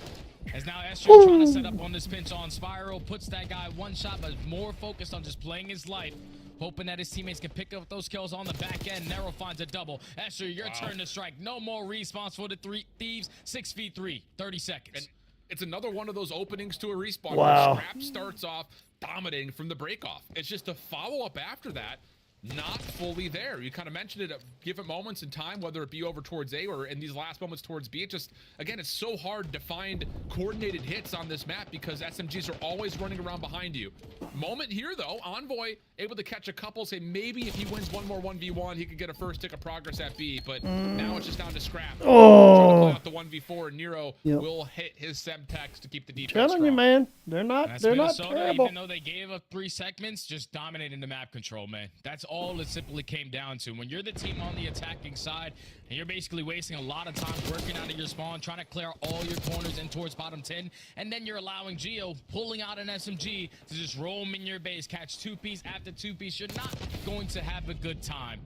As now Estriel trying to set up on this pinch on Spiral, puts that guy one shot, but more focused on just playing his life, hoping that his teammates can pick up those kills on the back end. Nero finds a double. Estriel, your turn to strike. No more respawns for the Thieves. 6v3, 30 seconds. And it's another one of those openings to a respawn wow. where Scrap starts off dominating from the break off. It's just a follow-up after that. not fully there. You kind of mentioned it at given moments in time, whether it be over towards A or in these last moments towards B. It just, again, it's so hard to find coordinated hits on this map because SMGs are always running around behind you. Moment here, though, Envoy able to catch a couple, say maybe if he wins one more 1v1, he could get a first tick of progress at B, but now it's just down to Scrap. Oh. Trying to play out the 1v4, and Nero will hit his Semtex to keep the defense Telling you, strong. man, they're not Minnesota, terrible. even though they gave up 3 segments, just dominating the map control, man. That's all it simply came down to. When you're the team on the attacking side, and you're basically wasting a lot of time working out of your spawn, trying to clear all your corners in towards bottom 10, and then you're allowing Geo pulling out an SMG to just roam in your base, catch 2-piece after 2-piece, you're not going to have a good time.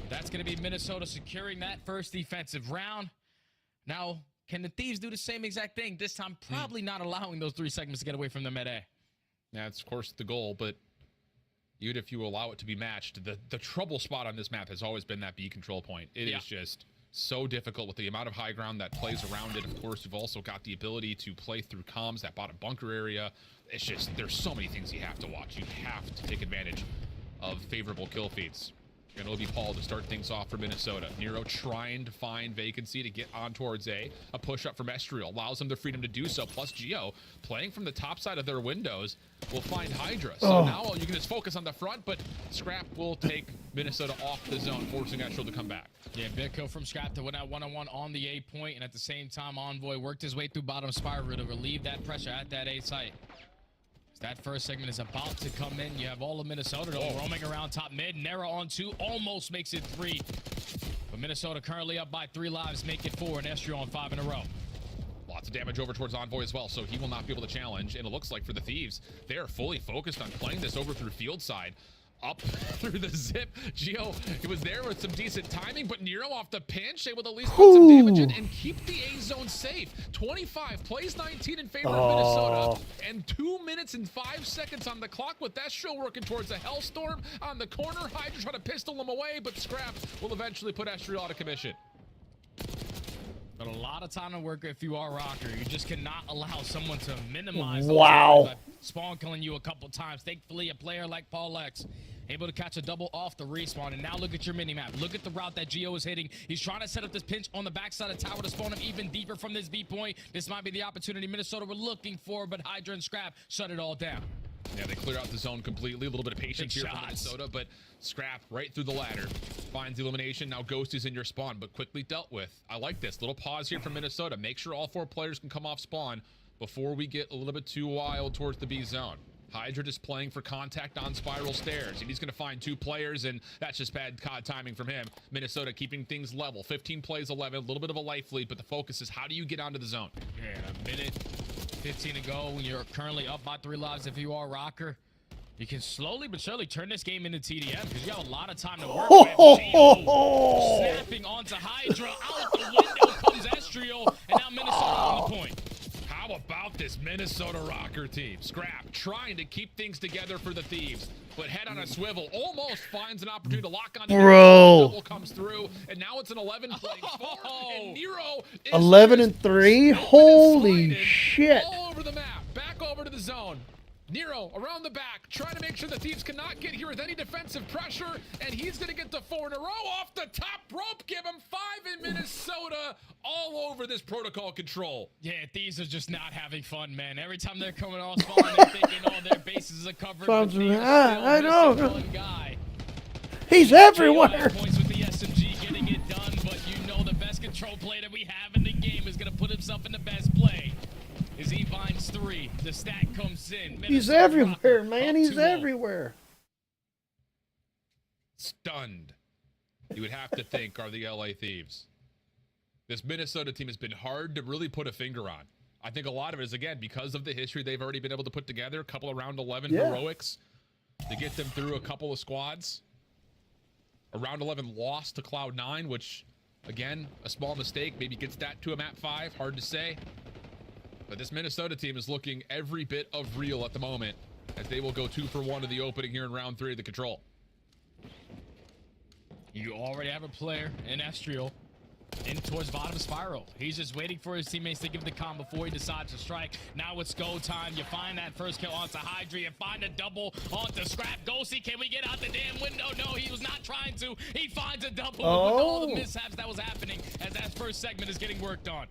That's going to be Minnesota securing that first defensive round. Now, can the Thieves do the same exact thing? This time, probably not allowing those 3 segments to get away from them at A. That's, of course, the goal, but even if you allow it to be matched, the trouble spot on this map has always been that B control point. It is just so difficult with the amount of high ground that plays around it. Of course, you've also got the ability to play through comms, that bottom bunker area. It's just, there's so many things you have to watch. You have to take advantage of favorable kill feeds. And it'll be Paul to start things off for Minnesota. Nero trying to find vacancy to get on towards A. A push up from Estriel allows them the freedom to do so. Plus Geo, playing from the top side of their windows, will find Hydra. So now you can just focus on the front, but Scrap will take Minnesota off the zone, forcing Estriel to come back. Yeah, big kill from Scrap to win that one-on-one on the A point, and at the same time, Envoy worked his way through bottom spiral to relieve that pressure at that A site. That first segment is about to come in. You have all of Minnesota though, roaming around top mid. Nera on 2, almost makes it 3. But Minnesota currently up by 3 lives, make it 4, and Estriel on 5 in a row. Lots of damage over towards Envoy as well, so he will not be able to challenge. And it looks like for the Thieves, they are fully focused on playing this over through field side. Up through the zip. Geo, he was there with some decent timing, but Nero off the pinch, able to at least put some damage in and keep the A zone safe. 25 plays 19 in favor of Minnesota, and 2 minutes and 5 seconds on the clock with Estriel working towards a Hellstorm on the corner. Hydra trying to pistol him away, but Scrap will eventually put Estriel out of commission. But a lot of time to work if you are Rocker. You just cannot allow someone to minimize Wow. those spawn killing you a couple times. Thankfully, a player like Paul X able to catch a double off the respawn. And now look at your mini-map. Look at the route that Geo is hitting. He's trying to set up this pinch on the backside of tower to spawn him even deeper from this B point. This might be the opportunity Minnesota were looking for, but Hydra and Scrap shut it all down. Yeah, they clear out the zone completely. A little bit of patience here from Minnesota, but Scrap right through the ladder. Finds the elimination. Now Ghost is in your spawn, but quickly dealt with. I like this. Little pause here from Minnesota. Make sure all 4 players can come off spawn before we get a little bit too wild towards the B zone. Hydra just playing for contact on spiral stairs, and he's going to find 2 players, and that's just bad COD timing from him. Minnesota keeping things level. 15 plays 11, a little bit of a life lead, but the focus is how do you get onto the zone? Yeah, a minute 15 to go when you're currently up by 3 lives. If you are Rocker, you can slowly but surely turn this game into TDM because you have a lot of time to work with. Snapping onto Hydra. Out the window comes Estriel, and now Minnesota on the point. How about this Minnesota Rocker team? Scrap trying to keep things together for the Thieves, but head on a swivel, almost finds an opportunity to lock on. Bro. Double comes through, and now it's an 11 play 4, and Nero is 11 and 3. Holy shit. all over the map. Back over to the zone. Nero around the back, trying to make sure the Thieves cannot get here with any defensive pressure, and he's going to get to 4 in a row off the top rope. Give him 5 in Minnesota, all over this protocol control. Yeah, Thieves are just not having fun, man. Every time they're coming off spawn, they're thinking, oh, their bases are covered. I know. One guy. He's everywhere. Points with the SMG getting it done, but you know the best control play that we have in the game is going to put himself in the best play. Is he finds 3. The stack comes in. Minnesota He's everywhere, Rocker, man. up He's 2-0. everywhere. Stunned, you would have to think, are the LA Thieves. This Minnesota team has been hard to really put a finger on. I think a lot of it is, again, because of the history they've already been able to put together. A couple of round 11 heroics to get them through a couple of squads. A round 11 loss to Cloud9, which, again, a small mistake. Maybe gets that to a map 5. Hard to say. But this Minnesota team is looking every bit of real at the moment, as they will go 2 for 1 in the opening here in round 3 of the control. You already have a player in Estriel in towards bottom spiral. He's just waiting for his teammates to give the comm before he decides to strike. Now it's go time. You find that first kill onto Hydra. You find a double onto Scrap. Ghosty, can we get out the damn window? No, he was not trying to. He finds a double with all the mishaps that was happening as that first segment is getting worked on.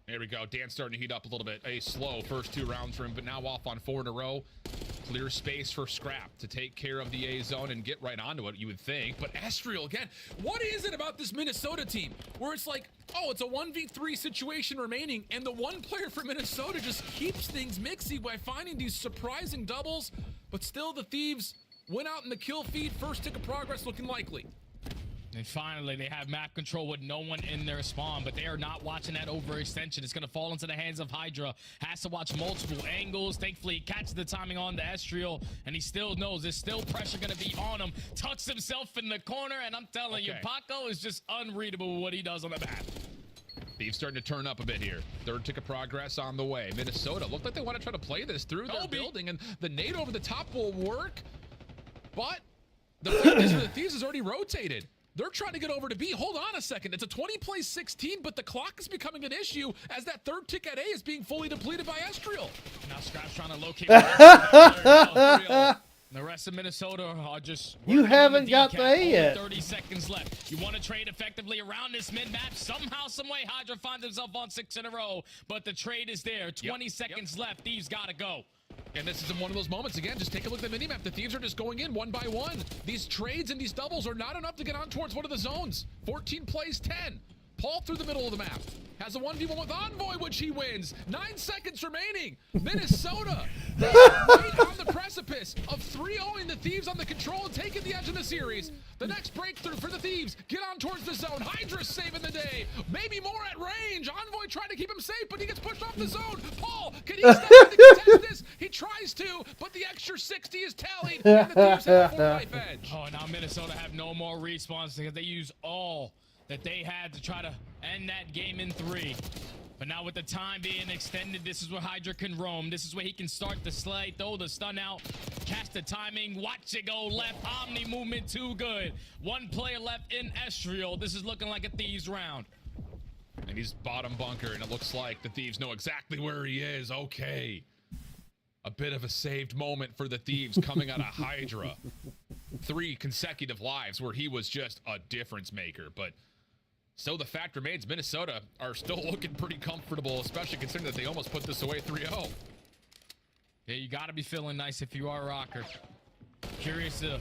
There we go. Dan's starting to heat up a little bit. A slow first 2 rounds for him, but now off on 4 in a row. Clear space for Scrap to take care of the A zone and get right onto it, you would think. But Estriel, again, what is it about this Minnesota team where it's like, oh, it's a 1v3 situation remaining, and the one player for Minnesota just keeps things mixy by finding these surprising doubles, but still the Thieves went out in the kill feed. First tick of progress looking likely. And finally, they have map control with no one in their spawn, but they are not watching that overextension. It's going to fall into the hands of Hydra. Has to watch multiple angles. Thankfully, he catches the timing on the Estriel, and he still knows there's still pressure going to be on him. Tucks himself in the corner, and I'm telling you, Paco is just unreadable with what he does on the map. Thieves starting to turn up a bit here. Third tick of progress on the way. Minnesota looked like they want to try to play this through their building, and the nade over the top will work, but the focus for the Thieves is already rotated. They're trying to get over to B. Hold on a second. It's a 20-play 16, but the clock is becoming an issue as that third tick at A is being fully depleted by Estriel. Now Scrap's trying to locate the rest of Minnesota are just... You haven't got the A yet. 30 seconds left. You want to trade effectively around this mid-map. Somehow, someway, Hydra finds himself on 6 in a row, but the trade is there. 20 seconds left. Thieves got to go. And this is one of those moments, again, just take a look at the minimap. The Thieves are just going in one by one. These trades and these doubles are not enough to get on towards one of the zones. 14 plays 10. Paul through the middle of the map. Has a 1v1 with Envoy, which he wins. 9 seconds remaining. Minnesota, they are right on the precipice of 3-0ing the Thieves on the control and taking the edge in the series. The next breakthrough for the Thieves. Get on towards the zone. Hydra saving the day. Maybe more at range. Envoy trying to keep him safe, but he gets pushed off the zone. Paul, can he step in to contest this? He tries to, but the extra 60 is tallied, and the Thieves have a 4-life edge. Oh, now Minnesota have no more respawns because they use all that they had to try to end that game in 3. But now with the time being extended, this is where Hydra can roam. This is where he can start the slide, throw the stun out, catch the timing, watch it go left. Omni movement too good. 1 player left in Estriel. This is looking like a Thieves round. And he's bottom bunker, and it looks like the Thieves know exactly where he is. Okay. A bit of a saved moment for the Thieves coming out of Hydra. 3 consecutive lives where he was just a difference maker, but still the fact remains Minnesota are still looking pretty comfortable, especially considering that they almost put this away 3-0. Yeah, you got to be feeling nice if you are a rocker. Curious to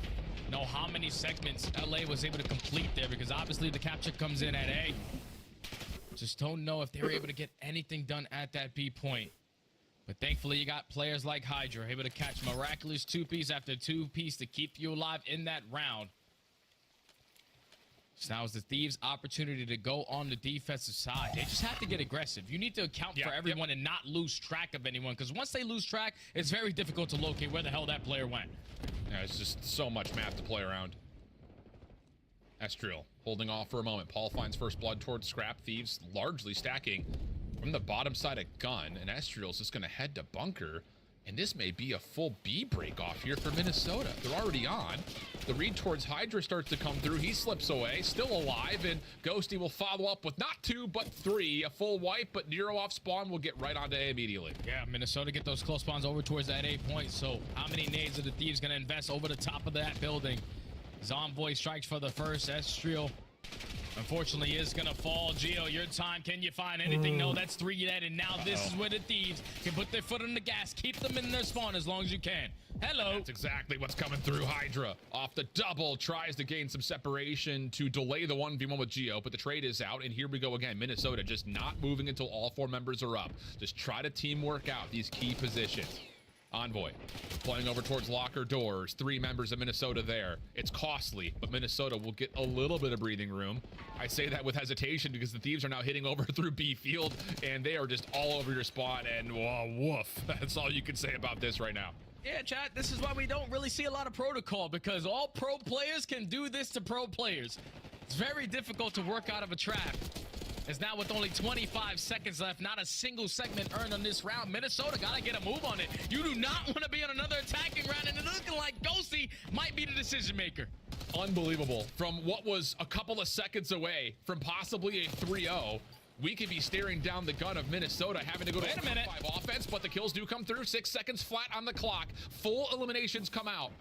know how many segments LA was able to complete there, because obviously the capture comes in at A. Just don't know if they were able to get anything done at that B point. But thankfully, you got players like Hydra able to catch miraculous 2-piece after 2-piece to keep you alive in that round. So now is the Thieves' opportunity to go on the defensive side. They just have to get aggressive. You need to account for everyone and not lose track of anyone, because once they lose track, it's very difficult to locate where the hell that player went. Yeah, it's just so much map to play around. Estriel holding off for a moment. Paul finds first blood towards Scrap. Thieves largely stacking from the bottom side of gun, and Estriel's just going to head to bunker. And this may be a full B break off here for Minnesota. They're already on. The read towards Hydra starts to come through. He slips away, still alive, and Ghosty will follow up with not 2, but 3. A full wipe, but Nero off spawn will get right onto A immediately. Yeah, Minnesota get those close spawns over towards that A point. So how many nades are the Thieves going to invest over the top of that building? Zomboy strikes for the first. Estriel, unfortunately, is going to fall. Geo, your time. Can you find anything? No, that's 3 dead. And now this is where the Thieves can put their foot on the gas. Keep them in their spawn as long as you can. Hello. That's exactly what's coming through. Hydra off the double tries to gain some separation to delay the 1v1 with Geo, but the trade is out. And here we go again. Minnesota just not moving until all 4 members are up. Just try to teamwork out these key positions. Envoy playing over towards locker doors. 3 members of Minnesota there. It's costly, but Minnesota will get a little bit of breathing room. I say that with hesitation because the Thieves are now hitting over through B field, and they are just all over your spot, and woof. That's all you can say about this right now. Yeah, chat, this is why we don't really see a lot of protocol, because all pro players can do this to pro players. It's very difficult to work out of a trap. As now with only 25 seconds left, not a single segment earned on this round. Minnesota got to get a move on it. You do not want to be on another attacking round, and it's looking like Ghosty might be the decision maker. Unbelievable. From what was a couple of seconds away from possibly a 3-0, we could be staring down the gun of Minnesota having to go to a 5 offense, but the kills do come through. 6 seconds flat on the clock. Full eliminations come out.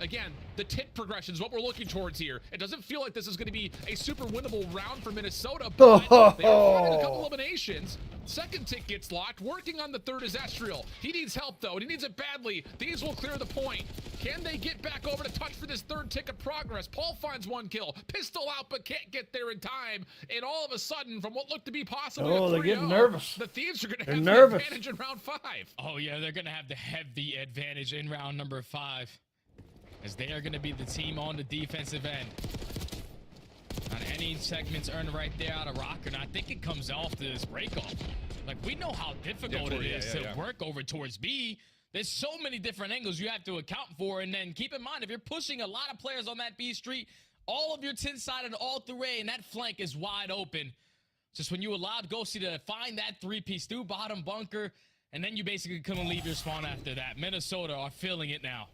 Again, the tick progression is what we're looking towards here. It doesn't feel like this is going to be a super winnable round for Minnesota, but they are finding a couple eliminations. Second tick gets locked. Working on the third is Estriel. He needs help, though, and he needs it badly. These will clear the point. Can they get back over to touch for this third tick of progress? Paul finds 1 kill. Pistol out, but can't get there in time. And all of a sudden, from what looked to be possibly a 3-0, they're getting nervous. the Thieves are going to They're have nervous. the advantage in round 5. Oh, yeah, they're going to have the advantage in round number 5. As they are going to be the team on the defensive end. On any segments earned right there out of Rocker. And I think it comes off to this breakoff. Like, we know how difficult it is to work over towards B. There's so many different angles you have to account for. And then keep in mind, if you're pushing a lot of players on that B street, all of your 10-sided all through A, and that flank is wide open. Just when you allowed Ghosty to find that 3-piece through bottom bunker, and then you basically couldn't leave your spawn after that. Minnesota are feeling it now.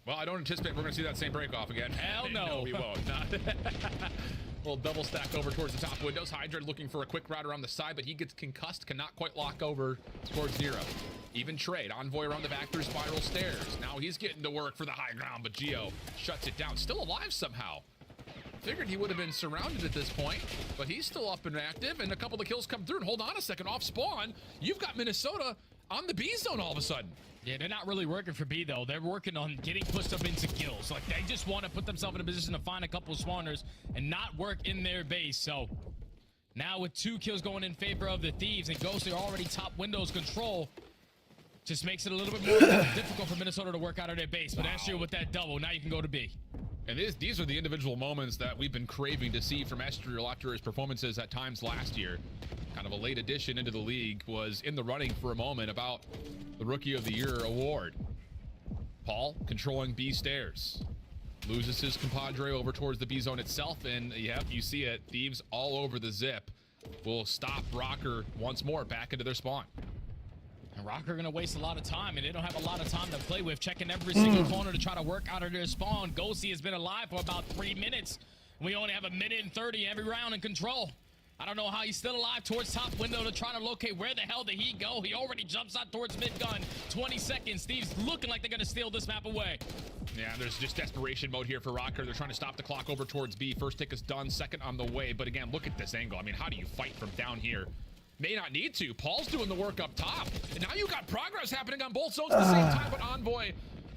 Well, I don't anticipate we're going to see that same break off again. Hell no. No, we won't. Not. Little double stack over towards the top windows. Hydra looking for a quick route around the side, but he gets concussed, cannot quite lock over towards 0. Even trade. Envoy around the back through spiral stairs. Now he's getting to work for the high ground, but Geo shuts it down. Still alive somehow. Figured he would have been surrounded at this point, but he's still up and active, and a couple of kills come through. And hold on a second, off spawn, you've got Minnesota on the B zone all of a sudden. Yeah, they're not really working for B, though. They're working on getting pushed up into kills. Like, they just want to put themselves in a position to find a couple of spawners and not work in their base. So, now with 2 kills going in favor of the Thieves and Ghost are already top windows control, just makes it a little bit more difficult for Minnesota to work out of their base. But Esther with that double, now you can go to B. And these are the individual moments that we've been craving to see from Estriel after his performances at times last year. Kind of a late addition into the league, was in the running for a moment about the Rookie of the Year award. Paul controlling B stairs. Loses his compadre over towards the B zone itself, and yep, you see it. Thieves all over the zip will stop Rocker once more back into their spawn. And Rocker going to waste a lot of time, and they don't have a lot of time to play with, checking every single corner to try to work out of their spawn. Ghosty has been alive for about 3 minutes. We only have 1:30 every round in control. I don't know how he's still alive towards top window to try to locate where the hell did he go. He already jumps out towards mid-gun. 20 seconds. Steve's looking like they're going to steal this map away. Yeah, there's just desperation mode here for Rocker. They're trying to stop the clock over towards B. First tick is done, second on the way. But again, look at this angle. I mean, how do you fight from down here? May not need to. Paul's doing the work up top. And now you got progress happening on both zones at the same time, but Envoy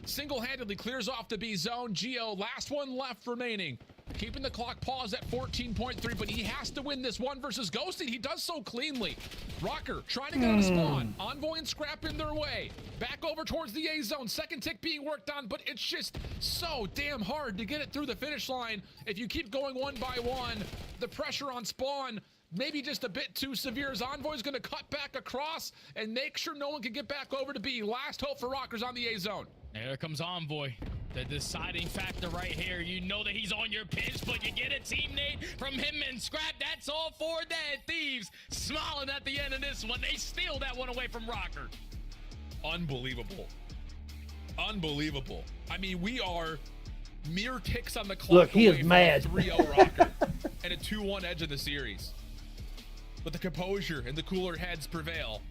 single-handedly clears off the B zone. Geo, last one left remaining. Keeping the clock paused at 14.3, but he has to win this one versus Ghosty. He does so cleanly. Rocker trying to get out of spawn. Envoy and Scrap in their way. Back over towards the A zone. Second tick being worked on, but it's just so damn hard to get it through the finish line. If you keep going one by one, the pressure on spawn maybe just a bit too severe, as Envoy's going to cut back across and make sure no one can get back over to B. Last hope for Rockers on the A zone. There comes Envoy. The deciding factor right here. You know that he's on your pinch, but you get a teammate from him and Scrap. That's all for dead. Thieves smiling at the end of this one. They steal that one away from Rocker. Unbelievable. Unbelievable. I mean, we are mere ticks on the clock. Look, he away is from mad. a 3-0 Rocker and a 2-1 edge of the series. But the composure and the cooler heads prevail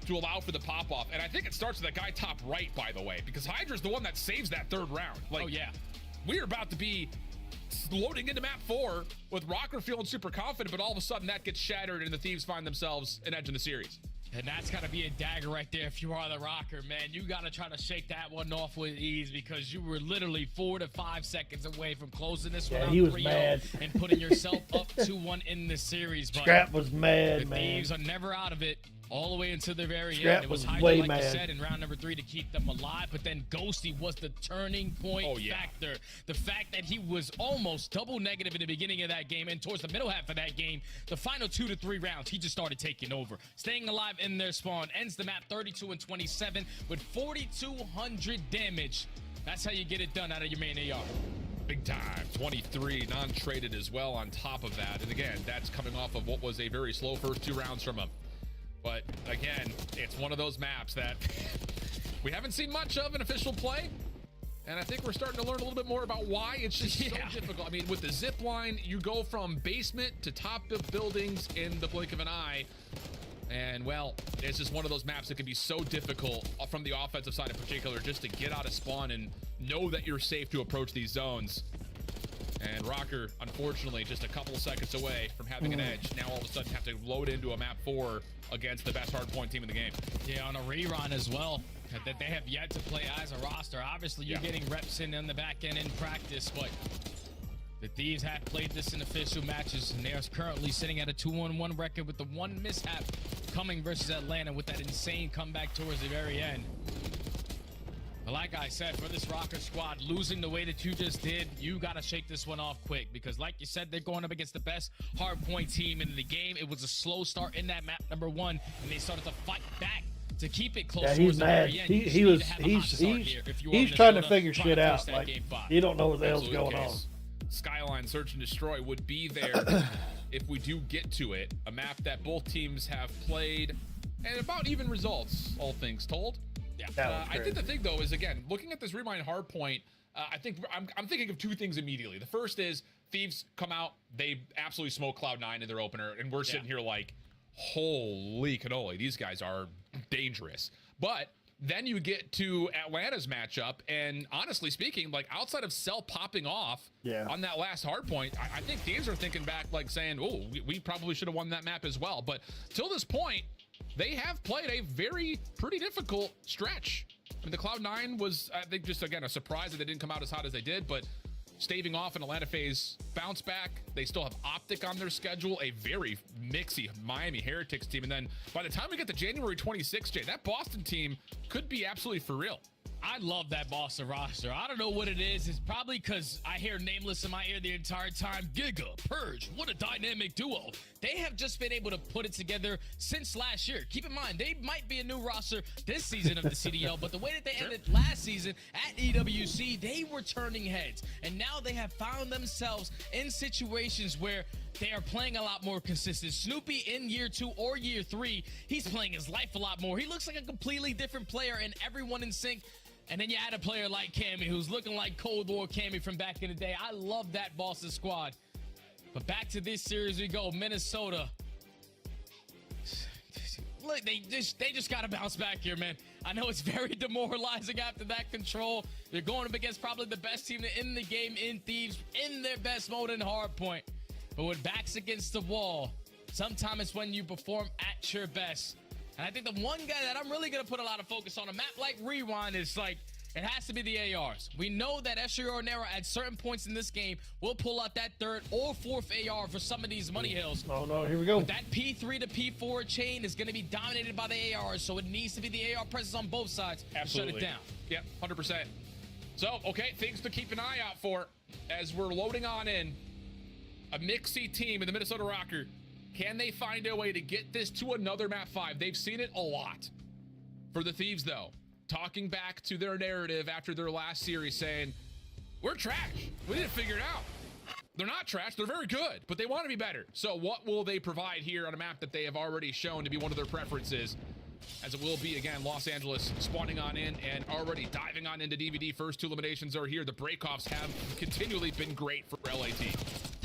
to allow for the pop-off. And I think it starts with that guy top right, by the way, because Hydra's the one that saves that third round. Like, oh, yeah. We're about to be loading into map 4 with Rocker feeling super confident, but all of a sudden that gets shattered and the Thieves find themselves an edge in the series. And that's got to be a dagger right there if you are the Rocker, man. You got to try to shake that one off with ease, because you were literally 4 to 5 seconds away from closing this one out he was 3-0 mad. and putting yourself up 2-1 in the series. But Scrap was mad, the man. Thieves are never out of it. All the way until the very Scrap end. It was was Hydra, way like you mad. said, in round number 3 to keep them alive. But then Ghosty was the turning point factor. The fact that he was almost double negative in the beginning of that game and towards the middle half of that game, the final 2 to 3 rounds, he just started taking over. Staying alive in their spawn. Ends the map 32-27 with 4,200 damage. That's how you get it done out of your main AR. Big time. 23 non-traded as well on top of that. And again, that's coming off of what was a very slow first 2 rounds from him. But again, it's one of those maps that we haven't seen much of in official play. And I think we're starting to learn a little bit more about why it's just so difficult. I mean, with the zip line, you go from basement to top of buildings in the blink of an eye. And, well, it's just one of those maps that can be so difficult from the offensive side in particular, just to get out of spawn and know that you're safe to approach these zones. And Rocker, unfortunately, just a couple seconds away from having an edge. Now all of a sudden have to load into a map 4 against the best hardpoint team in the game. Yeah, on a rerun as well, that they have yet to play as a roster. Obviously, you're getting reps in on the back end in practice, but the Thieves have played this in official matches, and they are currently sitting at a 2-1 record with the one mishap coming versus Atlanta with that insane comeback towards the very end. But like I said, for this Rocker squad, losing the way that you just did, you got to shake this one off quick, because like you said, they're going up against the best hardpoint team in the game. It was a slow start in that map number 1, and they started to fight back to keep it close. Yeah, he's mad. He's trying to figure shit out. Like, he don't know what the hell's going on. Skyline Search and Destroy would be there if we do get to it. A map that both teams have played, and about even results, all things told. Yeah. I think the thing, though, is, again, looking at this Rewind hardpoint, I think I'm thinking of two things immediately. The first is Thieves come out, they absolutely smoke Cloud9 in their opener, and we're sitting here like, holy cannoli, these guys are dangerous. But then you get to Atlanta's matchup, and honestly speaking, like, outside of Cell popping off on that last hard point, I think Thieves are thinking back, like, saying, oh, we probably should have won that map as well. But till this point, they have played a pretty difficult stretch. I mean, the Cloud9 was, I think, just, again, a surprise that they didn't come out as hot as they did, but staving off an Atlanta phase bounce back. They still have Optic on their schedule, a very mixy Miami Heretics team. And then by the time we get to January 26th, Jay, that Boston team could be absolutely for real. I love that Boston roster. I don't know what it is. It's probably because I hear Nameless in my ear the entire time. Giga, Purge, what a dynamic duo. They have just been able to put it together since last year. Keep in mind, they might be a new roster this season of the CDL, but the way that they ended last season at EWC, they were turning heads. And now they have found themselves in situations where they are playing a lot more consistent. Snoopy in year 2 or year 3, he's playing his life a lot more. He looks like a completely different player, and everyone in sync. And then you add a player like Cammy, who's looking like Cold War Cammy from back in the day. I love that Boston squad. But back to this series we go. Minnesota. Look, they just got to bounce back here, man. I know it's very demoralizing after that control. They're going up against probably the best team in the game in Thieves, in their best mode in hardpoint. But with backs against the wall, sometimes it's when you perform at your best. And I think the one guy that I'm really going to put a lot of focus on a map like Rewind is, like, it has to be the ARs. We know that Escher or Nero at certain points in this game will pull out that 3rd or 4th AR for some of these money hills. Oh, no, here we go. But that P3 to P4 chain is going to be dominated by the ARs, so it needs to be the AR presence on both sides. Absolutely. To shut it down. Yep, 100%. So, okay, things to keep an eye out for as we're loading on in. A mixy team in the Minnesota Rocker. Can they find a way to get this to another map 5? They've seen it a lot. For the Thieves, though, talking back to their narrative after their last series saying, we're trash. We need to figure it out. They're not trash. They're very good, but they want to be better. So what will they provide here on a map that they have already shown to be one of their preferences? As it will be, again, Los Angeles spawning on in and already diving on into DVD. First 2 eliminations are here. The breakoffs have continually been great for LAT.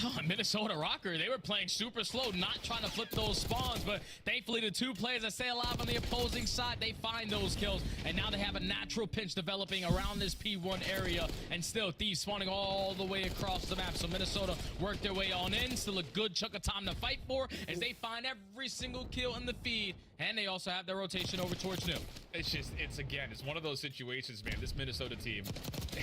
Oh, Minnesota Rocker, they were playing super slow, not trying to flip those spawns, but thankfully the 2 players that stay alive on the opposing side, they find those kills, and now they have a natural pinch developing around this P1 area, and still Thieves spawning all the way across the map. So Minnesota work their way on in, still a good chunk of time to fight for as they find every single kill in the feed, and they also have their rotation over towards New. It's one of those situations, man. This Minnesota team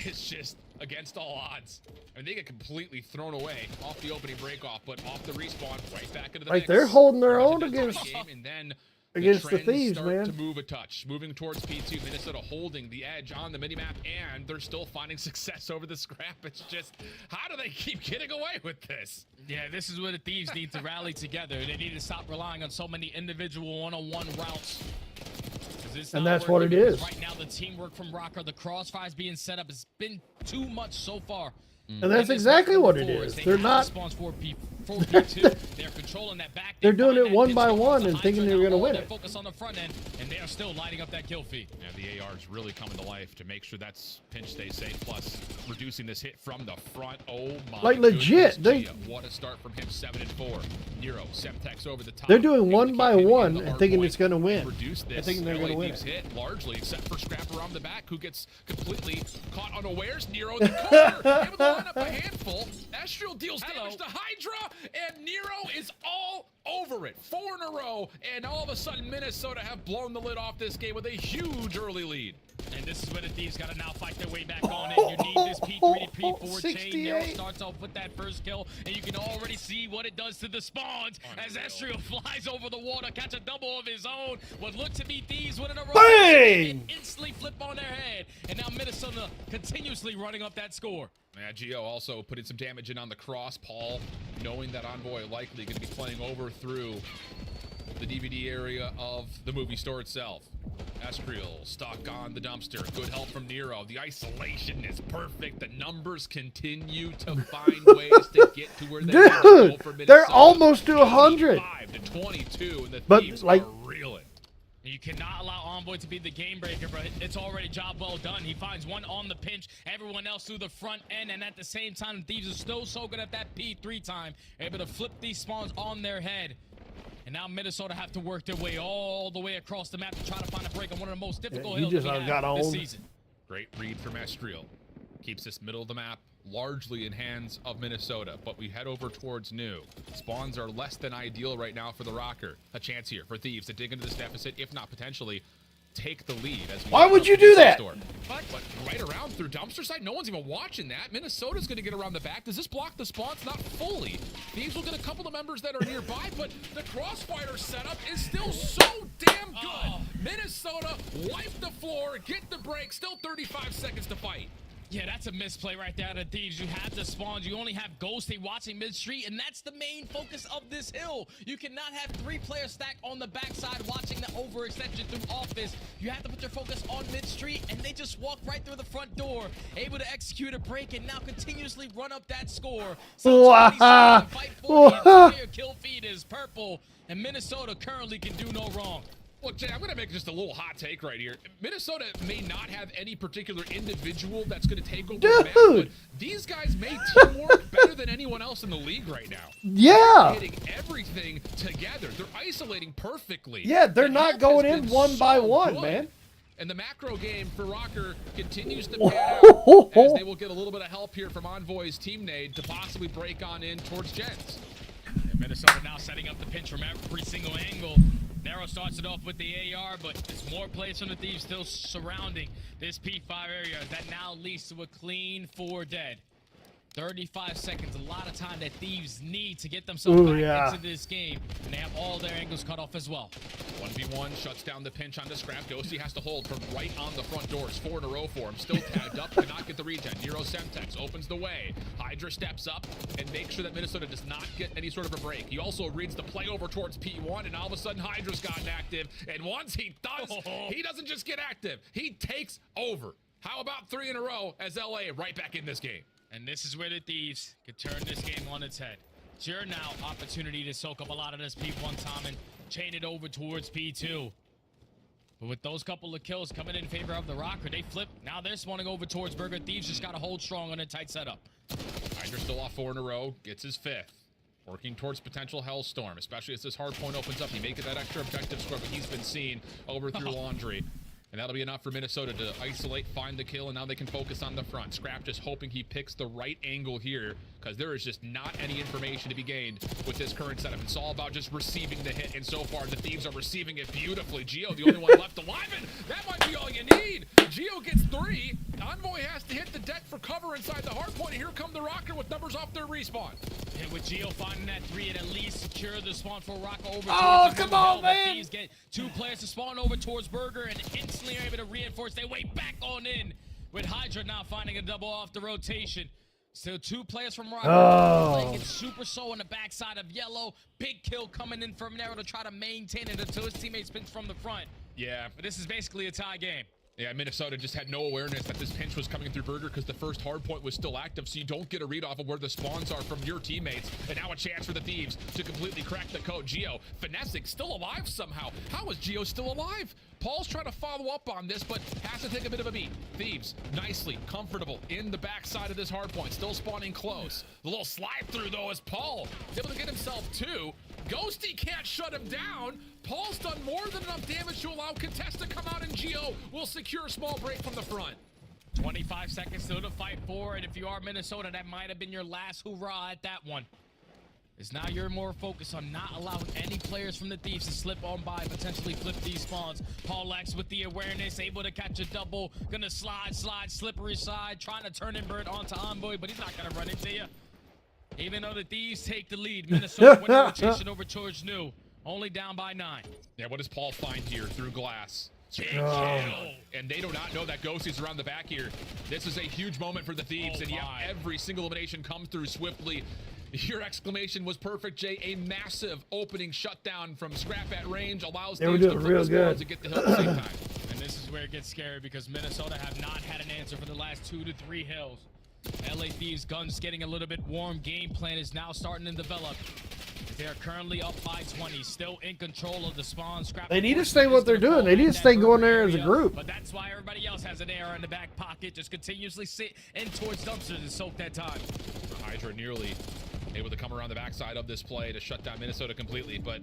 is just against all odds. I mean, they get completely thrown away off the opening break-off, but off the respawn, right back into the mix. They're holding their own against the Thieves, man. To move a touch, moving towards P2. Minnesota holding the edge on the minimap, and they're still finding success over the scrap. It's just, how do they keep getting away with this? Yeah, this is where the Thieves need to rally together. They need to stop relying on so many individual one-on-one routes. And that's what it is. Right now, the teamwork from Rocker, the crossfires being set up has been too much so far. And that's exactly what it is. They're not. for P2. They're controlling that back. They're doing it one by one and thinking they're going to win it. Focus on the front end, and they are still lighting up that kill feed. Yeah, the AR is really coming to life to make sure that's pinch stays safe, plus reducing this hit from the front. Oh my Like legit, goodness, what a start from him, 7 and 4. Nero, Semtex over the top. They're doing one by one and thinking it's going to win. Reduce They're this. thinking they're going to win Thieves it. hit largely, except for Scrap around the back, who gets completely caught unawares. Nero in the corner, able to line up a handful. Estriel deals damage to Hydra, and Nero is all over it. 4 in a row, and all of a sudden Minnesota have blown the lid off this game with a huge early lead. And this is where the Thieves got to now fight their way back on it. You need this P3 to P4 chain. Nero starts off with that first kill, and you can already see what it does to the spawns as Estriel flies over the wall to catch a double of his own. What looked to be Thieves winning a row. Bang! Instantly flip on their head, and now Minnesota continuously running up that score. Yeah, Gio also putting some damage in on the cross. Paul, knowing that Envoy likely going to be playing over through the DVD area of the movie store itself. Estriel stuck on the dumpster. Good help from Nero. The isolation is perfect. The numbers continue to find ways to get to where they need to go for Minnesota. They're almost to 100. 5 to 22, and the But, Thieves like, are reeling. You cannot allow Envoy to be the game breaker, but it's already job well done. He finds one on the pinch, everyone else through the front end, and at the same time, Thieves are still so good at that P3 time, able to flip these spawns on their head. And now Minnesota have to work their way all the way across the map to try to find a break on one of the most difficult hills that we have this season. Great read from Estriel. Keeps this middle of the map largely in hands of Minnesota, but we head over towards New. Spawns are less than ideal right now for the Rocker. A chance here for Thieves to dig into this deficit, if not potentially take the lead. Why would you do that? But right around through dumpster side, no one's even watching that. Minnesota's going to get around the back. Does this block the spawns? Not fully. Thieves will get a couple of members that are nearby, but the crossfire setup is still so damn good. Minnesota wipe the floor, get the break, still 35 seconds to fight. Yeah, that's a misplay right there, the Thieves. You have the spawns. You only have Ghosty watching mid-street, and that's the main focus of this hill. You cannot have 3 players stacked on the backside watching the overextension through office. You have to put your focus on mid-street, and they just walk right through the front door, able to execute a break, and now continuously run up that score. So the fight for the entire kill feed is purple, and Minnesota currently can do no wrong. Look, Jay, I'm going to make just a little hot take right here. Minnesota may not have any particular individual that's going to take over the map, but these guys may teamwork better than anyone else in the league right now. Yeah. They're hitting everything together. They're isolating perfectly. Yeah, they're not going in one by one, man. And the macro game for Rocker continues to pan out as they will get a little bit of help here from Envoy's team nade to possibly break on in towards Jens. And Minnesota now setting up the pinch from every single angle. Nero starts it off with the AR, but there's more players from the Thieves still surrounding this P5 area. That now leads to a clean 4 dead. 35 seconds, a lot of time that Thieves need to get themselves back into this game, and they have all their angles cut off as well. 1v1 shuts down the pinch on the Scrap. Ghosty has to hold from right on the front doors. 4 in a row for him. Still tagged up, cannot get the regen. Nero Semtex opens the way. Hydra steps up and makes sure that Minnesota does not get any sort of a break. He also reads the play over towards P1, and all of a sudden Hydra's gotten active. And once he does, he doesn't just get active. He takes over. How about 3 in a row as LA right back in this game? And this is where the Thieves could turn this game on its head. It's your now opportunity to soak up a lot of this P1 time and chain it over towards P2. But with those couple of kills coming in favor of the Rocker, they flip. Now they're spawning over towards Burger. Thieves just got to hold strong on a tight setup. Hydra still off 4 in a row, gets his 5th. Working towards potential Hellstorm, especially as this hard point opens up. He may get that extra objective score, but he's been seen over through Laundry. And that'll be enough for Minnesota to isolate, find the kill, and now they can focus on the front. Scrap just hoping he picks the right angle here, because there is just not any information to be gained with this current setup. It's all about just receiving the hit, and so far the Thieves are receiving it beautifully. Gio, the only one left alive, and that might be all you need. Gio gets 3. Envoy has to hit the deck for cover inside the hard point, and here come the Rocker with numbers off their respawn. And with Gio finding that 3, it at least secure the spawn for Rocker over towards come on, man! Thieves get 2 players to spawn over towards Burger, and instantly are able to reinforce their way back on in, with Hydra now finding a double off the rotation. Still 2 players from Rocker. Playing it super so on the backside of Yellow. Big kill coming in from Nero to try to maintain it until his teammates spins from the front. Yeah. But this is basically a tie game. Yeah, Minnesota just had no awareness that this pinch was coming through Burger because the first hard point was still active, so you don't get a read off of where the spawns are from your teammates. And now a chance for the Thieves to completely crack the code. Geo, finessing, still alive somehow. How is Geo still alive? Paul's trying to follow up on this, but has to take a bit of a beat. Thieves, nicely, comfortable in the backside of this hard point, still spawning close. The little slide through, though, as Paul is able to get himself two. Ghosty can't shut him down. Paul's done more than enough damage to allow Contest to come out, and Geo will secure a small break from the front. 25 seconds still to fight for, and if you are Minnesota, that might have been your last hoorah at that one. It's now you're more focused on not allowing any players from the Thieves to slip on by, potentially flip these spawns. Paul X with the awareness, able to catch a double, gonna slide, slippery side, trying to turn invert onto Envoy, but he's not gonna run into you. Even though the Thieves take the lead, Minnesota winning rotation over towards New, only down by 9. Yeah, what does Paul find here through glass? Big kill. And they do not know that Ghosty's around the back here. This is a huge moment for the Thieves, and yeah, every single elimination comes through swiftly. Your exclamation was perfect, Jay. A massive opening shutdown from Scrap at range allows Thieves to flip the spawns and get the hill at the same time. And this is where it gets scary because Minnesota have not had an answer for the last 2 to 3 hills. LA Thieves guns getting a little bit warm. Game plan is now starting to develop. They are currently up by 20, still in control of the spawn. Scrap They need to stay what they're doing. They need to stay going there as a group. But that's why everybody else has an AR in the back pocket. Just continuously sit in towards dumpsters and soak that time. Hydra nearly able to come around the backside of this play to shut down Minnesota completely, but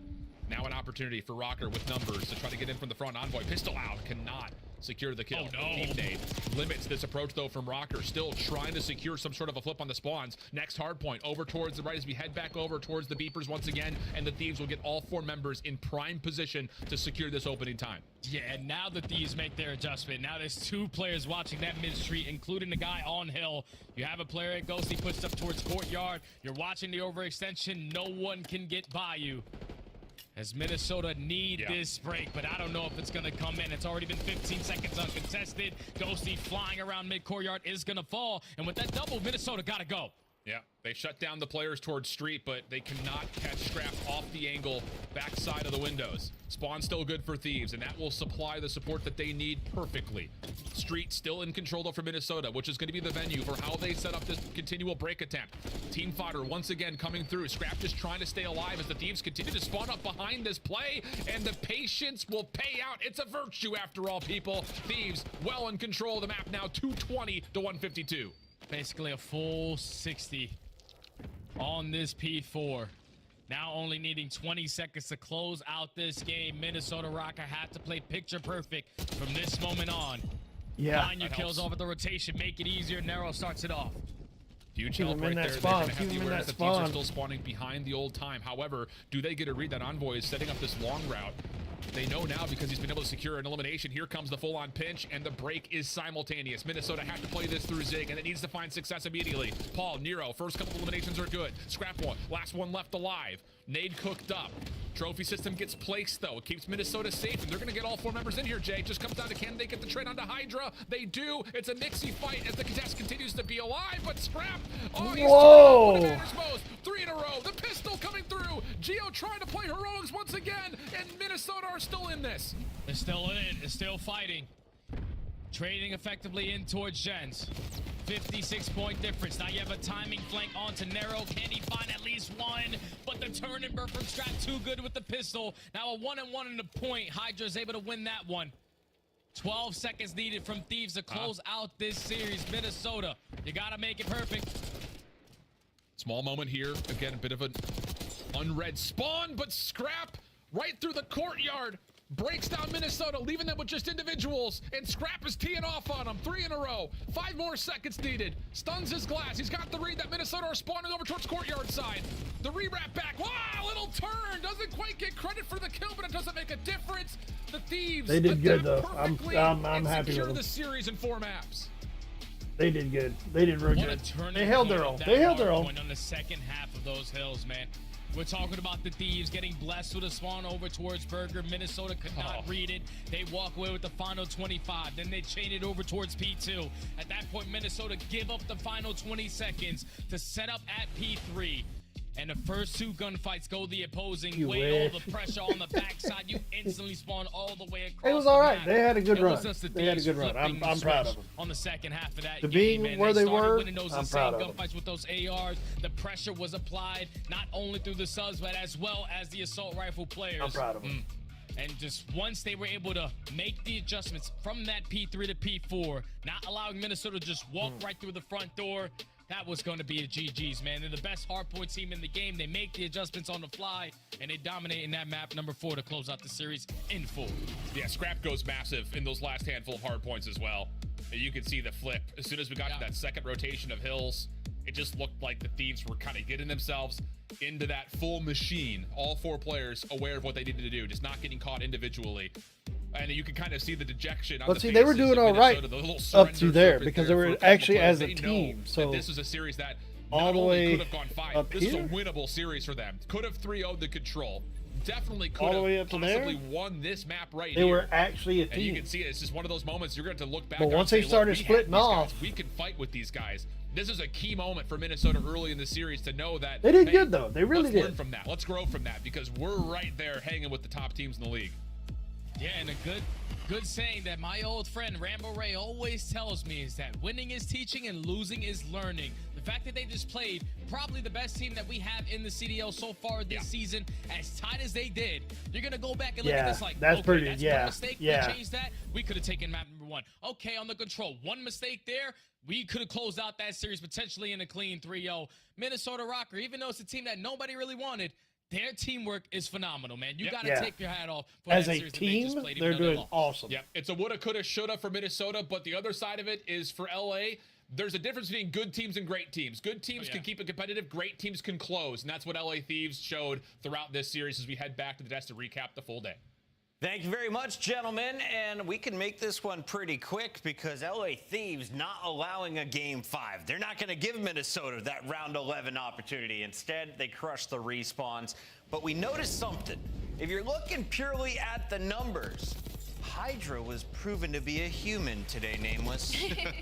now an opportunity for Rocker with numbers to try to get in from the front. Envoy pistol out, cannot secure the kill. Oh, no. Deep nade limits this approach though from Rocker, still trying to secure some sort of a flip on the spawns. Next hard point over towards the right as we head back over towards the beepers once again, and the Thieves will get all 4 members in prime position to secure this opening time. Yeah, and now the Thieves make their adjustment. Now there's 2 players watching that mid street, including the guy on hill. You have a player at Ghosty pushed up towards courtyard. You're watching the overextension. No one can get by you. As Minnesota need this break, but I don't know if it's going to come in. It's already been 15 seconds uncontested. Ghosty flying around mid-courtyard is going to fall. And with that double, Minnesota got to go. Yeah, they shut down the players towards street, but they cannot catch Scrap off the angle backside of the windows. Spawn still good for Thieves, and that will supply the support that they need perfectly. Street still in control though for Minnesota, which is going to be the venue for how they set up this continual break attempt. Team Fodder once again coming through. Scrap just trying to stay alive as the Thieves continue to spawn up behind this play, and the patience will pay out. It's a virtue after all, people. Thieves well in control of the map now, 220 to 152. Basically a full 60 on this P4. Now only needing 20 seconds to close out this game. Minnesota Rocker have to play picture perfect from this moment on. Yeah. Find your kills off at the rotation. Make it easier. Narrow starts it off. Huge help right there. They're going to have the awareness that Thieves are still spawning behind the old time. However, do they get a read that Envoy is setting up this long route? They know now because he's been able to secure an elimination. Here comes the full-on pinch, and the break is simultaneous. Minnesota has to play this through Zig, and it needs to find success immediately. Paul, Nero, first couple eliminations are good. Scrap one, last one left alive. Nade cooked up. Trophy system gets placed, though. It keeps Minnesota safe, and they're going to get all 4 members in here, Jay. Just comes down to can they get the trade onto Hydra? They do. It's a Nixie fight as the contest continues to be alive, but Scrap, oh, he's Whoa! what matters most. 3 in a row. The pistol coming through. Geo trying to play heroics once again, and Minnesota are still in this. They're still in it. They're still fighting. Trading effectively in towards Gens. 56-point difference. Now you have a timing flank onto Narrow. Can he find at least one? But the turn and burn from Scrap too good with the pistol. Now a 1-and-1 in the point. Hydra's able to win that one. 12 seconds needed from Thieves to close out this series. Minnesota, you got to make it perfect. Small moment here. Again, a bit of an unread spawn, but Scrap right through the courtyard. Breaks down Minnesota, leaving them with just individuals, and Scrap is teeing off on them. 3 in a row. 5 more seconds needed. Stuns his glass. He's got the read that Minnesota are spawning over towards courtyard side. The re-wrap back. Wow, little turn. Doesn't quite get credit for the kill, but it doesn't make a difference. The Thieves. They did good though. I'm happy with secure them. the series in 4 maps. They did good. They did real good. They held their own. They held their own. On the second half of those hills, man. We're talking about the Thieves getting blessed with a spawn over towards Burger. Minnesota could not read it. They walk away with the final 25. Then they chain it over towards P2. At that point, Minnesota give up the final 20 seconds to set up at P3. and the first 2 gunfights go the opposing You way. wish. All the pressure on the backside, you instantly spawn all the way across. It was all the right. map. They had a good It was run. just the They had a Thieves good run. flipping I'm the proud of switch them. on the second half of that To game, being and where they started were, winning those I'm insane proud of them. gunfights with those ARs. The pressure was applied not only through the subs, but as well as the assault rifle players. I'm proud of them. And just once they were able to make the adjustments from that P3 to P4, not allowing Minnesota to just walk right through the front door, that was going to be a GG's, man. They're the best hardpoint team in the game. They make the adjustments on the fly, and they dominate in that map number 4 to close out the series in full. Yeah, Scrap goes massive in those last handful of hard points as well. You can see the flip. As soon as we got to that second rotation of hills, it just looked like the Thieves were kind of getting themselves into that full machine. All 4 players aware of what they needed to do, just not getting caught individually. And you can kind of see the dejection on But the see, they were faces doing of all right Minnesota, the little up to surrender there circuit because there they for were a couple actually players. as a They know team. that So this was a series that all not the only way could have gone 5. up This is a here? winnable series for them. Could have 3-0'd the control. Definitely could All the have way up to there? possibly won this map right They here. were actually a And you team. can see it. It's just one of those moments you're going to look back But on once and they say, started look, we splitting have these off- guys. We can fight with these guys. This is a key moment for Minnesota early in the series to know that They did hey, good, though. They really let's learn did. from that. Let's grow from that because we're right there hanging with the top teams in the league. Yeah, and a good saying that my old friend Rambo Ray always tells me is that winning is teaching and losing is learning. The fact that they just played probably the best team that we have in the CDL so far this season, as tight as they did, you're gonna go back and look at this like, that's okay, pretty. that's Yeah, one mistake. yeah. We changed that. We could have taken map number 1. Okay, on the control, one mistake there. We could have closed out that series potentially in a clean 3-0. Minnesota Rocker, even though it's a team that nobody really wanted, their teamwork is phenomenal, man. You got to take your hat off for As that a series that they team, just played, even they're though they doing lost. awesome. Yeah, it's a woulda, coulda, shoulda for Minnesota, but the other side of it is for LA. There's a difference between good teams and great teams. Good teams can keep it competitive. Great teams can close, and that's what LA Thieves showed throughout this series as we head back to the desk to recap the full day. Thank you very much, gentlemen. And we can make this one pretty quick because LA Thieves not allowing a game 5. They're not going to give Minnesota that round 11 opportunity. Instead, they crush the respawns. But we noticed something. If you're looking purely at the numbers, Hydra was proven to be a human today, Nameless.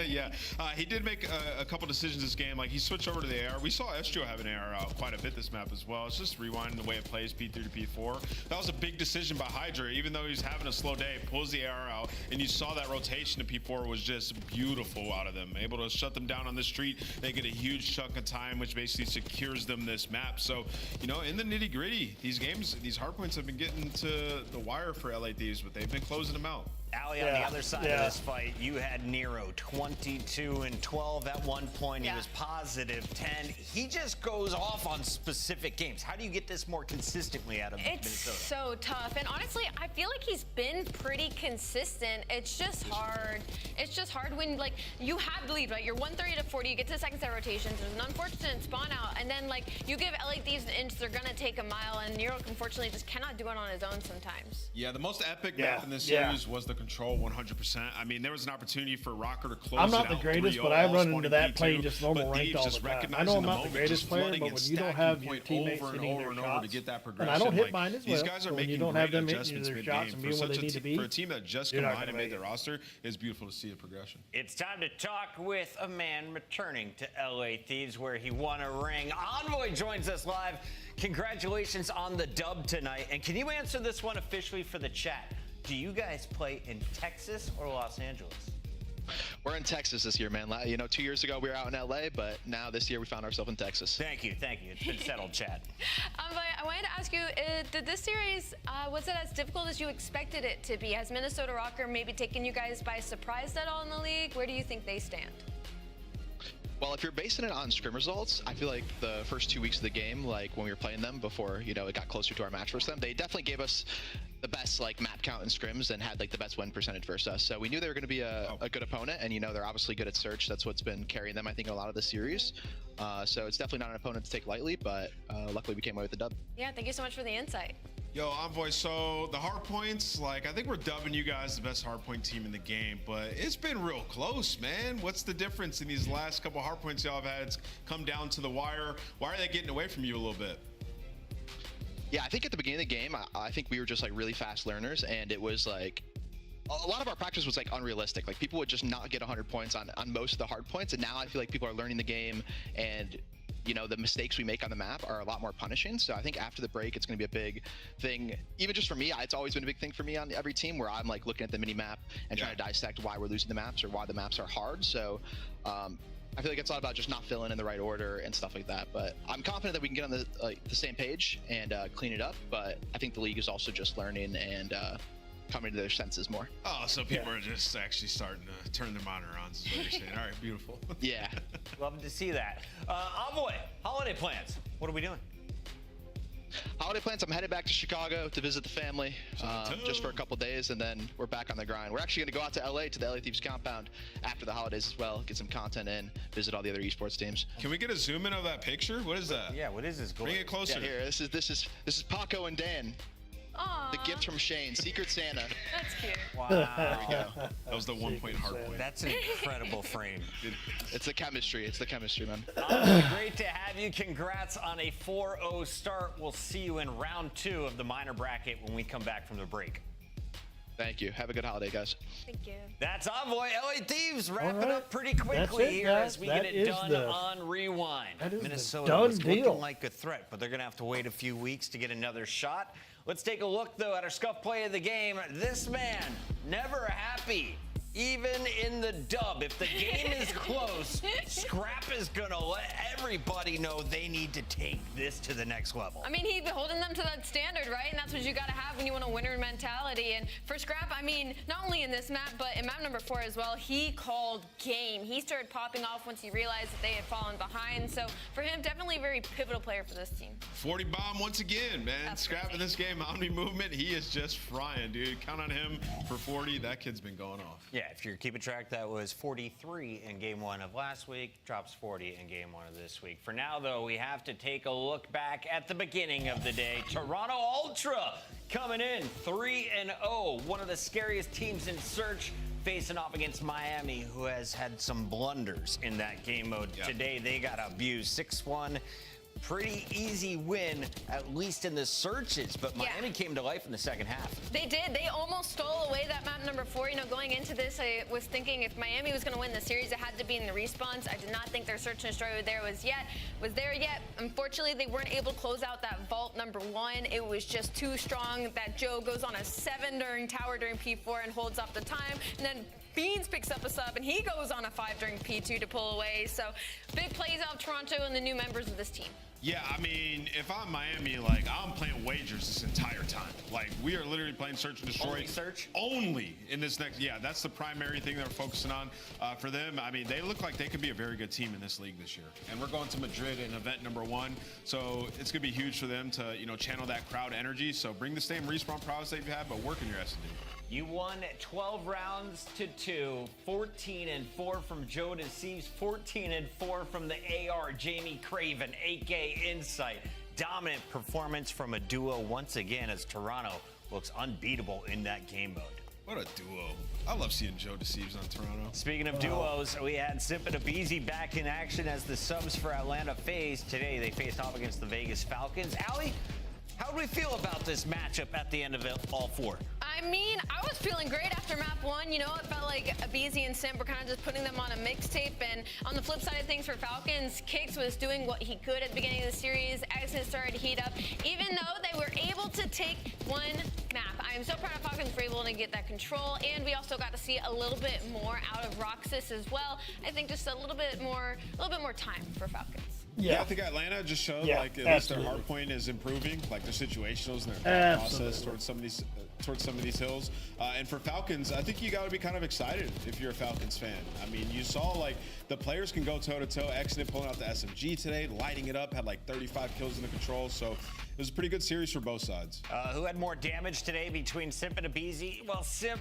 Yeah, he did make a couple decisions this game. Like he switched over to the AR. We saw Estro have an AR out quite a bit this map as well. It's just rewinding the way it plays P3 to P4. That was a big decision by Hydra. Even though he's having a slow day, pulls the AR out, and you saw that rotation to P4 was just beautiful out of them. Able to shut them down on the street. They get a huge chunk of time, which basically secures them this map. So, you know, in the nitty gritty, these games, these hardpoints have been getting to the wire for LA Thieves, but they've been closing them out. Ali, on the other side of this fight, you had Nero 22 and 12 at one point. He was positive 10. He just goes off on specific games. How do you get this more consistently out of Minnesota? It's so tough. And honestly, I feel like he's been pretty consistent. It's just hard. It's just hard when, like, you have the lead, right? You're 130 to 40. You get to the second set rotations. There's an unfortunate spawn out. And then, like, you give LA Thieves an inch, they're going to take a mile. And Nero, unfortunately, just cannot do it on his own sometimes. Yeah, the most epic map in this series was the control 100%. I mean, there was an opportunity for Rocker to close I'm not it the out greatest, 3-0, but I all run into spawning that P2, playing just normal but ranked Thieves all the just time. I recognizing know I'm the not the moment, greatest just player, flooding but and when you don't stacking have your point teammates over and hitting over their and over shots, to get that and progression. I don't hit like, mine as these well, guys are but when you making don't have great them hitting adjustments their mid-game. shots and For being where they such need to be, for a team that just you're not combined and gonna made make their roster, it's beautiful to see the progression. It's time to talk with a man returning to LA Thieves where he won a ring. Envoy joins us live. Congratulations on the dub tonight. And can you answer this one officially for the chat? Do you guys play in Texas or Los Angeles? We're in Texas this year, man. You know, 2 years ago we were out in LA, but now this year we found ourselves in Texas. Thank you. It's been settled, Chad. I wanted to ask you, did this series, was it as difficult as you expected it to be? Has Minnesota Rocker maybe taken you guys by surprise at all in the league? Where do you think they stand? Well, if you're basing it on scrim results, I feel like the first 2 weeks of the game, like when we were playing them before, you know, it got closer to our match versus them, they definitely gave us the best like map count and scrims and had like the best win percentage versus us. So we knew they were going to be a good opponent, and you know they're obviously good at search. That's what's been carrying them, I think, in a lot of the series. So it's definitely not an opponent to take lightly, but luckily we came away with the dub. Yeah, thank you so much for the insight. Yo, Envoy, so the hard points, like, I think we're dubbing you guys the best hard point team in the game, but it's been real close, man. What's the difference in these last couple hard points y'all have had? It's come down to the wire. Why are they getting away from you a little bit? Yeah, I think at the beginning of the game, I think we were just like really fast learners, and it was like a lot of our practice was like unrealistic. Like people would just not get 100 points on most of the hard points, and now I feel like people are learning the game and you know, the mistakes we make on the map are a lot more punishing. So I think after the break, it's going to be a big thing. Even just for me, it's always been a big thing for me on every team where I'm like looking at the mini map and trying to dissect why we're losing the maps or why the maps are hard. So I feel like it's a lot about just not filling in the right order and stuff like that. But I'm confident that we can get on the same page and clean it up. But I think the league is also just learning and coming to their senses more. Oh, so people are just actually starting to turn their monitor on, is what you're saying. All right, beautiful. Yeah. Love to see that. Envoy, holiday plans. What are we doing? Holiday plans, I'm headed back to Chicago to visit the family just for a couple days, and then we're back on the grind. We're actually going to go out to LA to the LA Thieves compound after the holidays as well, get some content in, visit all the other esports teams. Can we get a zoom in of that picture? What is that? Yeah, what is this? Bring it closer. Yeah, here, this is Paco and Dan. Aww. The gift from Shane, Secret Santa. That's cute. Wow. There we go. That was the 1-point hard point. That's an incredible frame. It's the chemistry. It's the chemistry, man. Great to have you. Congrats on a 4-0 start. We'll see you in round 2 of the minor bracket when we come back from the break. Thank you. Have a good holiday, guys. Thank you. That's Envoy. LA Thieves wrapping right. up pretty quickly That's it, here guys. as we That get is it done the- on Rewind. that is the Minnesota done was deal. looking like a threat, but they're going to have to wait a few weeks to get another shot. Let's take a look, though, at our scuff play of the game. This man, never happy. Even in the dub, if the game is close, Scrap is going to let everybody know they need to take this to the next level. I mean, he's holding them to that standard, right? And that's what you got to have when you want a winner mentality. And for Scrap, I mean, not only in this map, but in map number 4 as well, he called game. He started popping off once he realized that they had fallen behind. So for him, definitely a very pivotal player for this team. 40 bomb once again, man. That's Scrap crazy. in this game, Omni movement, he is just frying, dude. Count on him for 40. That kid's been going off. Yeah, if you're keeping track, that was 43 in game 1 of last week, drops 40 in game 1 of this week. For now, though, we have to take a look back at the beginning of the day. Toronto Ultra coming in 3-0, one of the scariest teams in Search, facing off against Miami, who has had some blunders in that game mode. Yeah. Today, they got abused 6-1. Pretty easy win, at least in the searches, but Miami came to life in the second half. They did. They almost stole away that map number 4. You know, going into this, I was thinking if Miami was going to win the series, it had to be in the respawns. I did not think their search and destroy was there yet. Unfortunately, they weren't able to close out that vault number 1. It was just too strong. That Joe goes on a 7 during tower during P4 and holds off the time. And then Beans picks up a sub, and he goes on a 5 during P2 to pull away. So big plays out of Toronto and the new members of this team. Yeah, I mean, if I'm Miami, like, I'm playing wagers this entire time. Like, we are literally playing search and destroy. Only search? Only in this next, yeah, that's the primary thing they're focusing on for them. I mean, they look like they could be a very good team in this league this year. And we're going to Madrid in event number 1. So it's going to be huge for them to, you know, channel that crowd energy. So bring the same respawn prowess that you've had, but work in your S&D. You won 12 rounds to 2, 14-4 from Joe Deceives, 14-4 from the AR, Jamie Craven, AK Insight. Dominant performance from a duo once again as Toronto looks unbeatable in that game mode. What a duo. I love seeing Joe Deceives on Toronto. Speaking of duos, we had Simp and Abizi back in action as the subs for Atlanta faced. Today they faced off against the Vegas Falcons. Allie, how do we feel about this matchup at the end of all 4? I mean, I was feeling great after map 1. You know, it felt like Abizi and Simp were kind of just putting them on a mixtape. And on the flip side of things for Falcons, Kix was doing what he could at the beginning of the series. Exit started to heat up, even though they were able to take one map. I am so proud of Falcons for able to get that control. And we also got to see a little bit more out of Roxas as well. I think just a little bit more time for Falcons. Yeah, I think Atlanta just showed like at least their hard point is improving, like their situationals and their process towards some of these hills. And for Falcons, I think you got to be kind of excited if you're a Falcons fan. I mean, you saw like the players can go toe to toe. Exodus pulling out the SMG today, lighting it up, had like 35 kills in the control. So it was a pretty good series for both sides. Who had more damage today between Simp and Abizi? Well, Simp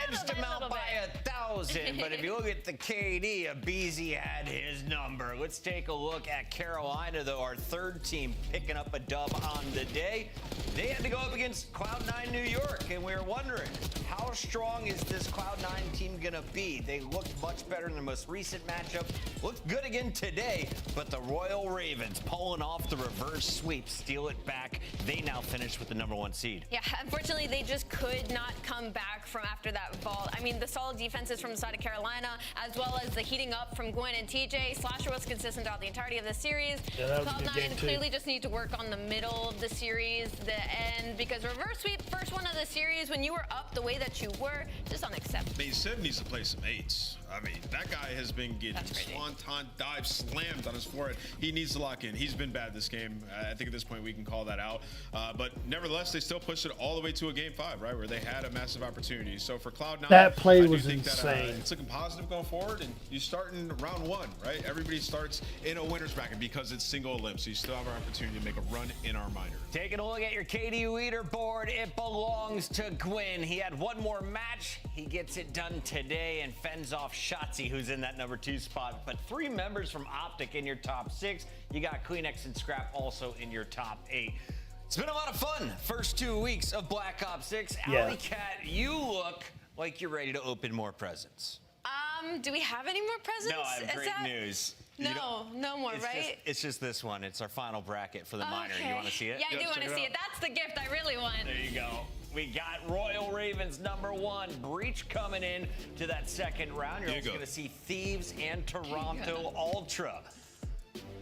edged him out by 1,000, but if you look at the KD, Abizi had his number. Let's take a look at Carolina, though, our third team picking up a dub on the day. They had to go up against Cloud9 New York, and we were wondering, how strong is this Cloud9 team going to be? They looked much better in the most recent matchup. Looked good again today, but the Royal Ravens pulling off the reverse sweep, steal it back. They now finish with the #1 seed. Yeah, unfortunately, they just could not come back from after that vault. I mean, the solid defenses from the side of Carolina, as well as the heating up from Gwen and TJ. Slasher was consistent throughout the entirety of this series. Yeah, that was a good game, Cloud9 too. clearly just need to work on the middle of the series, the end, because reverse sweep, first one of the series, when you were up the way that you were, just unacceptable. I mean, Sid needs to play some eights. I mean, that guy has been getting swanton dive slammed on his forehead. He needs to lock in. He's been bad this game. I think at this point we can call that out. But nevertheless, they still pushed it all the way to a game 5, right, where they had a massive opportunity. So for Cloud9, That play I do was think insane. That, it's looking positive going forward, and you start in round 1, right? Everybody starts in a winner's bracket because it's single elim, so you still have an opportunity to make a run in our minor. Taking a look at your KD leaderboard, it belongs to Gwyn. He had one more match. He gets it done today and fends off Shotzi, who's in that number 2 spot. But 3 members from Optic in your top 6. You got Kleenex and Scrap also in your top 8. It's been a lot of fun. First 2 weeks of Black Ops 6. Yeah. Alley Cat, you look like you're ready to open more presents. Do we have any more presents? No, I have great news. No, no more, right? It's just this one. It's our final bracket for the minor. You want to see it? Yeah, I do want to see it. That's the gift I really want. There you go. We got Royal Ravens number 1, Breach coming in to that second round. You're also going to see Thieves and Toronto Ultra.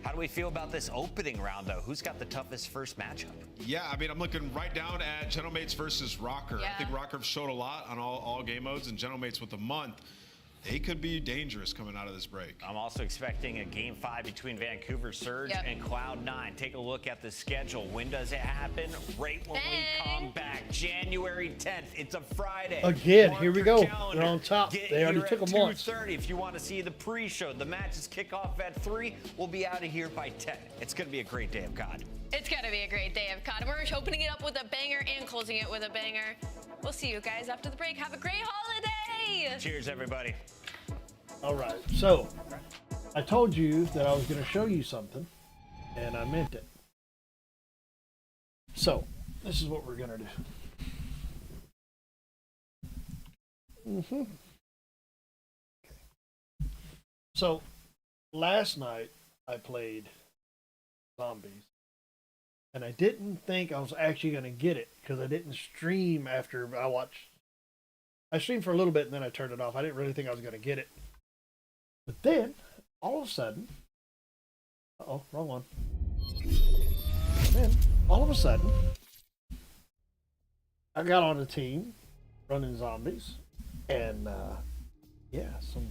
How do we feel about this opening round, though? Who's got the toughest first matchup? Yeah, I mean, I'm looking right down at Gentlemates versus Rocker. Yeah. I think Rocker showed a lot on all game modes, and Gentlemates with a month. They could be dangerous coming out of this break. I'm also expecting a game 5 between Vancouver Surge and Cloud9. Take a look at the schedule. When does it happen? Right when we come back. January 10th. It's a Friday. Again, Mark here we your go. calendar. They're on top. Get They already here took at them once. 2:30 if you want to see the pre-show. The matches kick off at 3. We'll be out of here by 10. It's going to be a great day of COD. It's going to be a great day of COD. We're opening it up with a banger and closing it with a banger. We'll see you guys after the break. Have a great holiday. Cheers, everybody. All right, so I told you that I was going to show you something, and I meant it. So this is what we're going to do. So last night I played Zombies, and I didn't think I was actually going to get it because I didn't stream after I watched. I streamed for a little bit and then I turned it off. I didn't really think I was going to get it. But then, all of a sudden, uh-oh, wrong one. Then, all of a sudden, I got on a team running Zombies, and yeah, some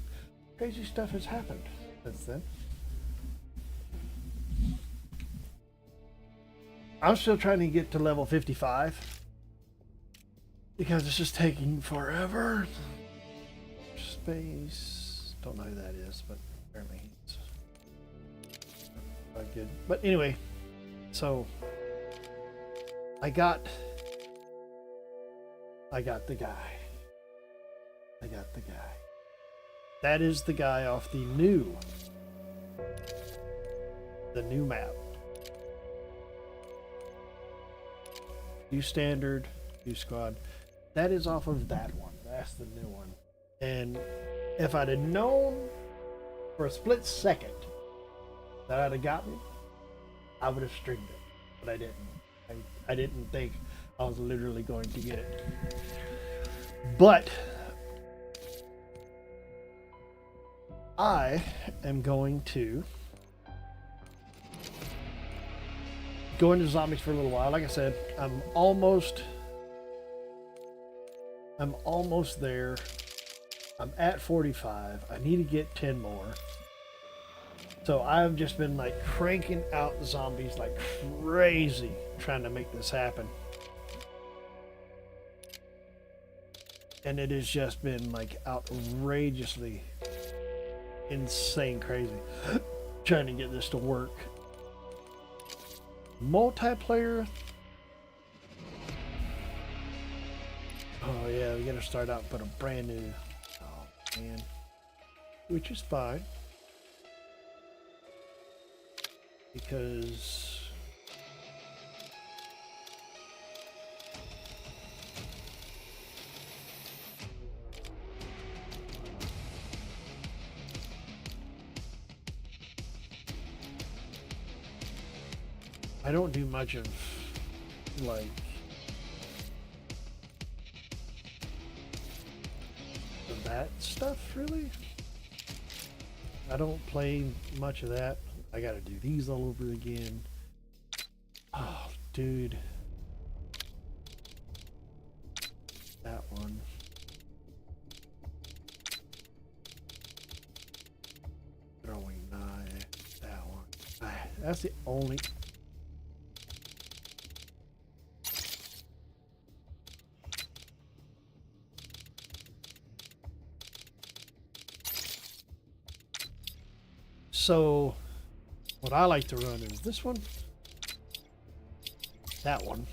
crazy stuff has happened since then. I'm still trying to get to level 55 because it's just taking forever. Space. Don't know who that is, but apparently he's not good. But anyway, so I got the guy. I got the guy. That is the guy off the new map. New standard, new squad. That is off of that one. That's the new one. And if I'd have known for a split second that I'd have gotten it, I would have streamed it. But I didn't. I didn't think I was literally going to get it. But I am going to go into Zombies for a little while. Like I said, I'm almost there. I'm at 45. I need to get 10 more. So I've just been like cranking out Zombies like crazy trying to make this happen. And it has just been like outrageously insane crazy trying to get this to work. Multiplayer. Oh yeah, we gotta start out and put a brand new, oh man, which is fine because I don't do much of like that stuff really. I don't play much of that. I gotta do these all over again. Oh, dude. That one. Throwing knife. That one. That's the only... So, what I like to run is this one, that one,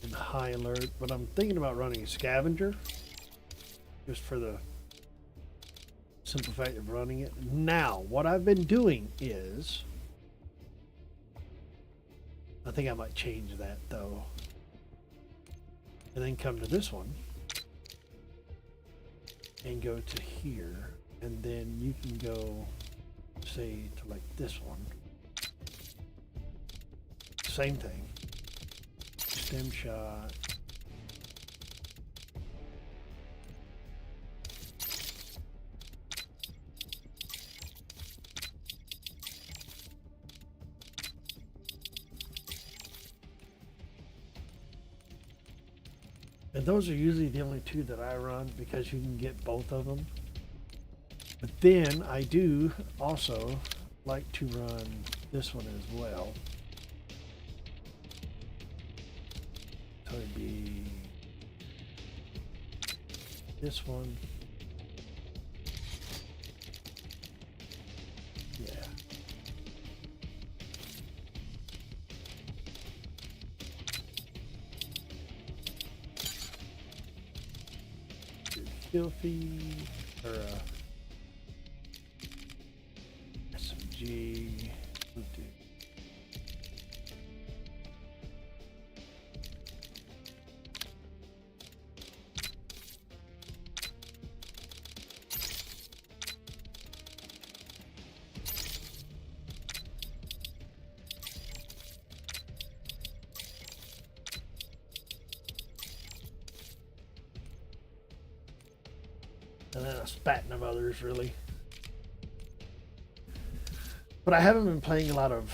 and high alert, but I'm thinking about running a scavenger, just for the simple fact of running it. Now, what I've been doing is, I think I might change that though, and then come to this one, and go to here. And then you can go, say, to like this one. Same thing. Stem shot. And those are usually the only two that I run because you can get both of them. But then I do also like to run this one as well. So it'd be this one. Yeah. Filthy or SMG. We'll do. And then a spatin of others, really. But I haven't been playing a lot of,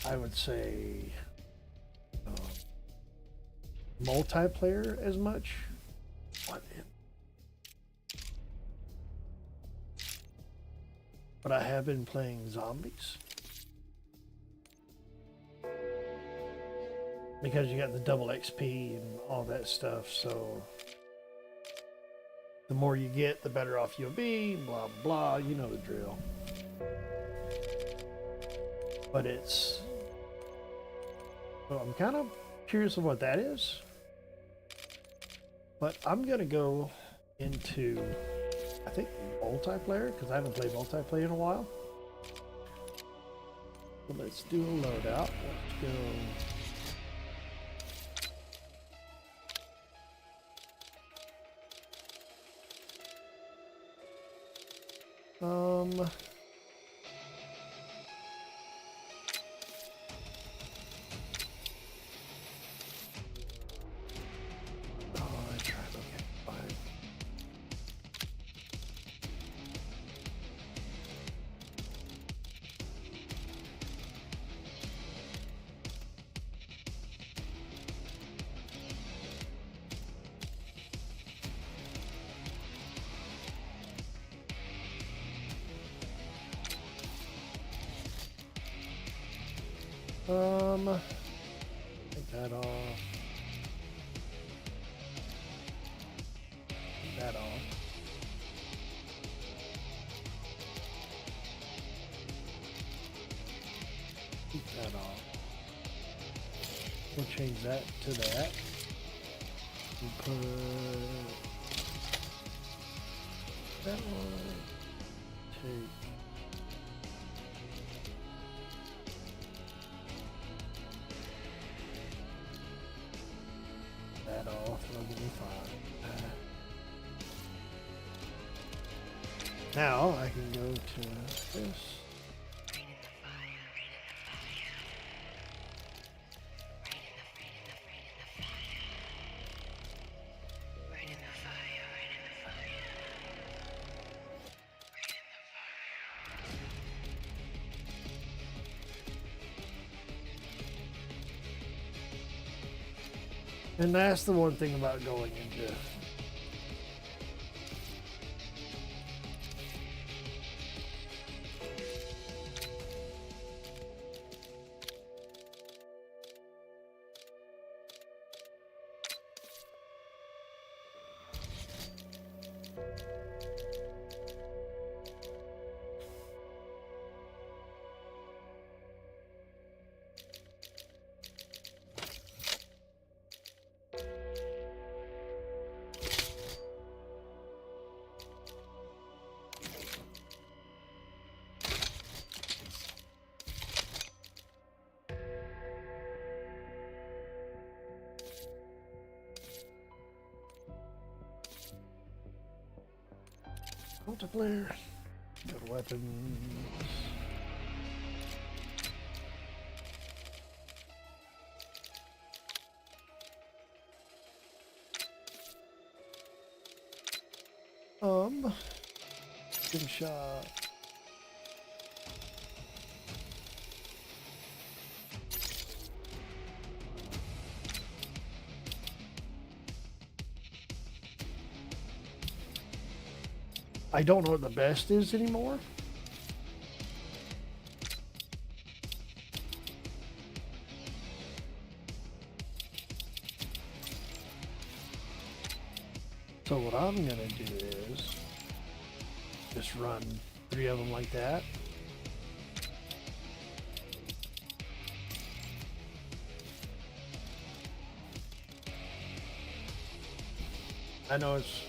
I would say, multiplayer as much. But I have been playing zombies. Because you got the double XP and all that stuff, so the more you get, the better off you'll be, blah, blah, you know the drill. But it's... Well, I'm kind of curious of what that is. But I'm going to go into, I think, multiplayer, because I haven't played multiplayer in a while. So let's do a loadout. Let's go... take that off. Take that off. Keep that off. We'll change that to that. We'll put that one. Take that off, and I'll give me 5. Now I can go to this. And that's the one thing about going into multiplayer, good weapons. Good shot. I don't know what the best is anymore. So what I'm gonna do is just run 3 of them like that. I know it's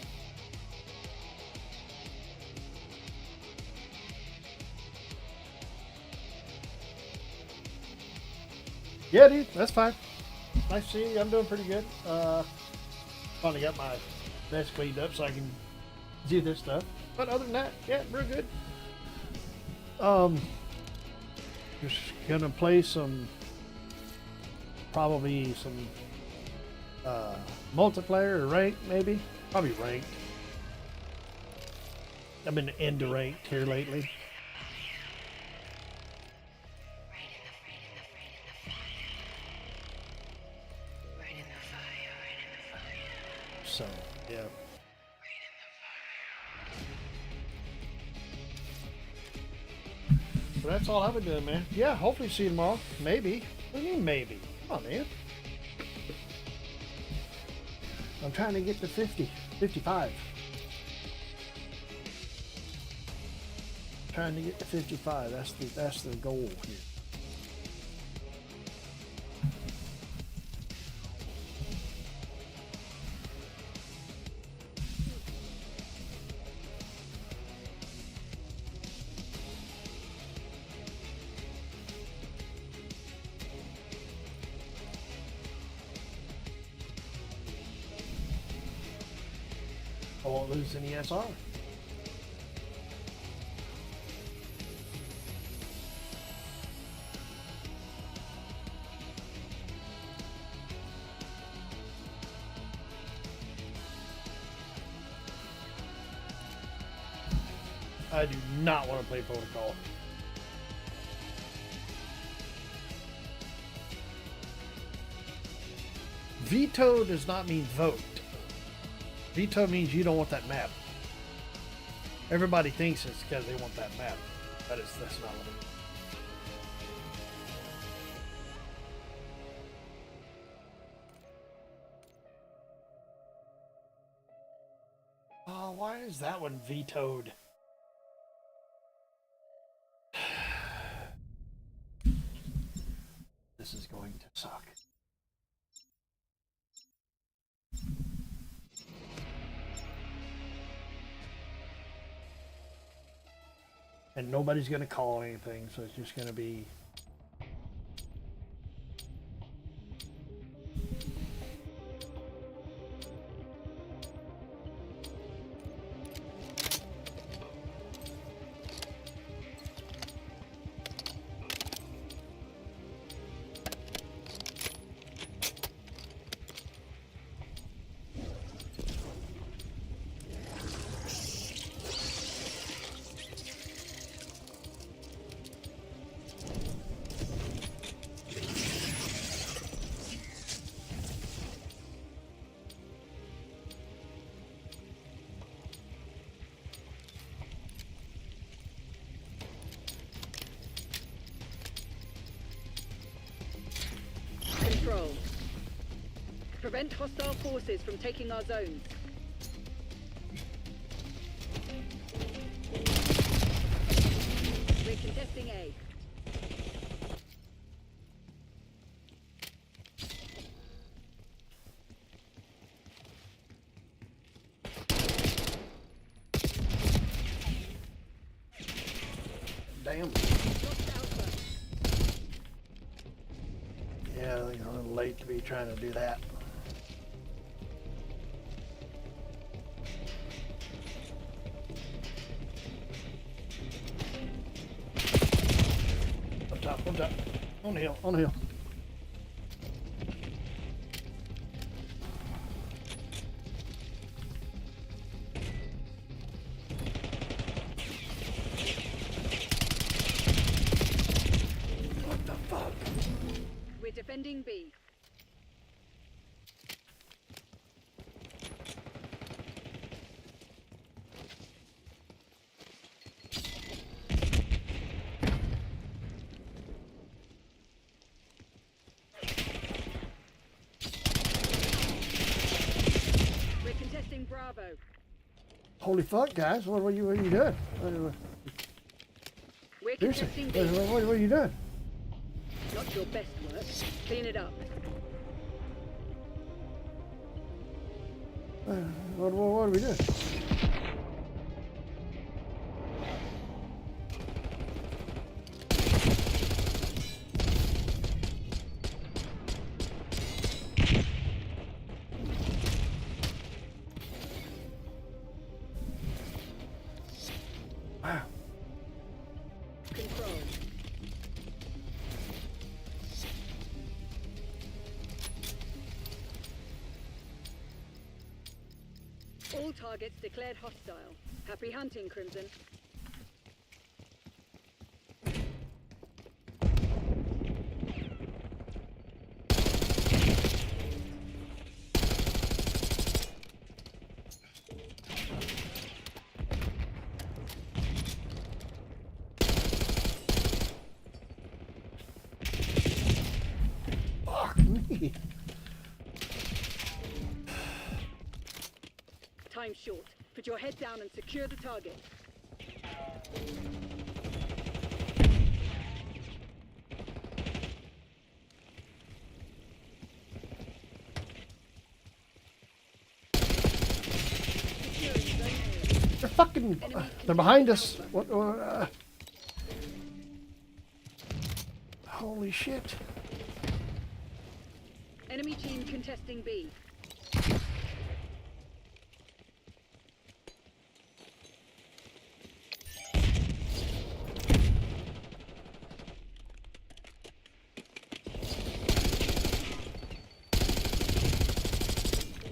yeah, dude, that's fine. Nice to see you. I'm doing pretty good. Finally got my mess cleaned up so I can do this stuff. But other than that, yeah, we're good. Just gonna play some, probably some multiplayer or ranked, maybe. Probably ranked. I've been into ranked here lately. So, yeah. So that's all I've been doing, man. Yeah, hopefully see you tomorrow. Maybe. What do you mean maybe? Come on, man. I'm trying to get to 50, 55. Trying to get to 55. That's the goal here. I won't lose any SR. I do not want to play Protocol. Veto does not mean vote. Veto means you don't want that map. Everybody thinks it's because they want that map. That's not what it is. Oh, why is that one vetoed? This is going to suck. And nobody's going to call anything, so it's just going to be... Prevent hostile forces from taking our zones. We're contesting A. Damn. Yeah, I think I'm a little late to be trying to do that. Up top, up top. On the hill, on the hill. What the fuck? We're defending B. We're contesting Bravo. Holy fuck, guys! What are you doing? We're Seriously, contesting B. what are you doing? Not your best work. Clean it up. What are we doing? Wow. Control. All targets declared hostile. Happy hunting, Crimson. Fuck me. Time short. Put your head down and secure the target. They're fucking. They're behind us. What? Holy shit. Enemy team contesting B.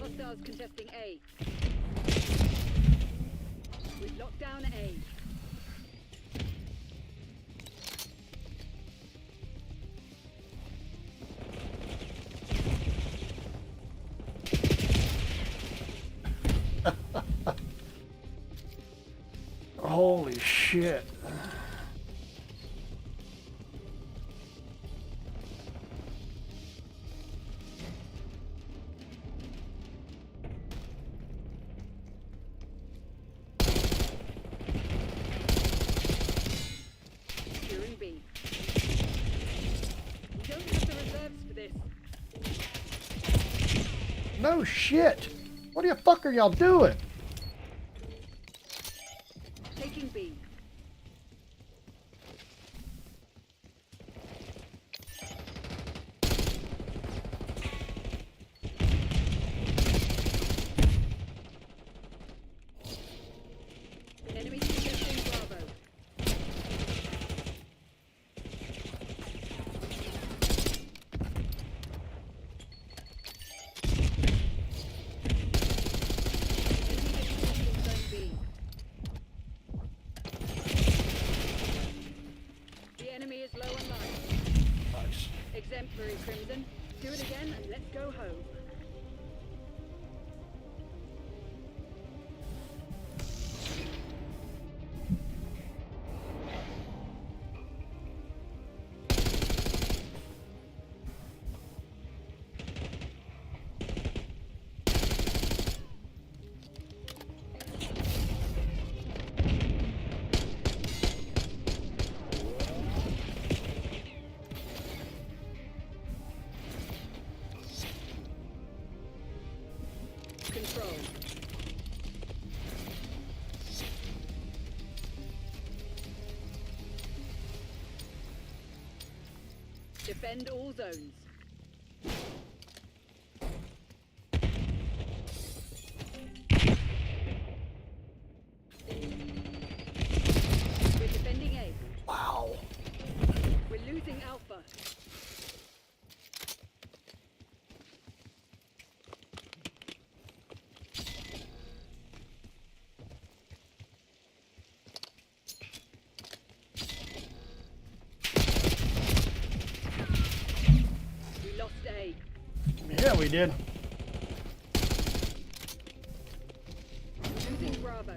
Hostiles contesting A. We've locked down A. Holy shit. Securing B. We don't have the reserves for this. No shit. What the fuck are y'all doing? Taking B. Enemy contesting Bravo. Zone B. The enemy is low on life. Nice. Exemplary, Crimson. Do it again and let's go home. Defend all zones. We're defending A. Wow. We're losing Alpha. We lost A. Yeah, we did. Losing Bravo.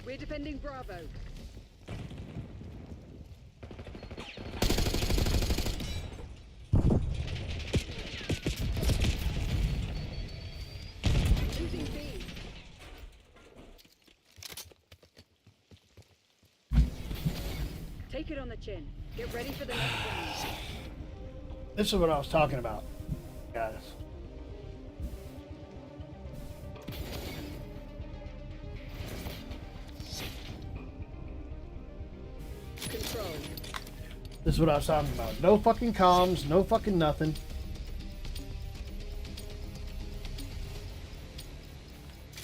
We're defending Bravo. Losing B. Take it on the chin. Get ready for the next round. This is what I was talking about, guys. Control. This is what I was talking about. No fucking comms, no fucking nothing.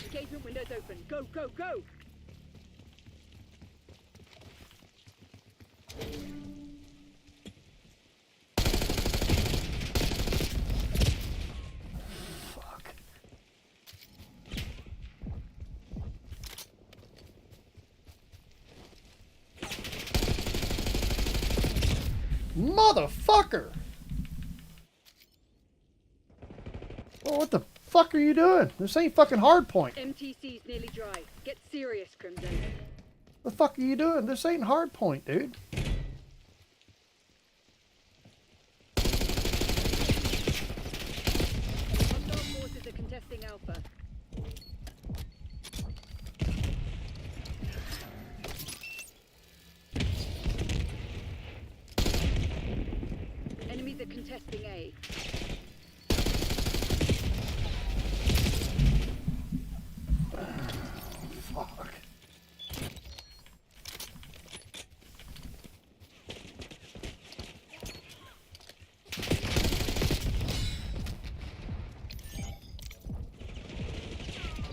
Engagement windows open. Go, go, go! Motherfucker! Well, what the fuck are you doing? This ain't fucking hard point. MTC's nearly dry. Get serious, Crimson. The fuck are you doing? This ain't hard point, dude. Hostile forces are contesting Alpha. Enemies are contesting A. Fuck.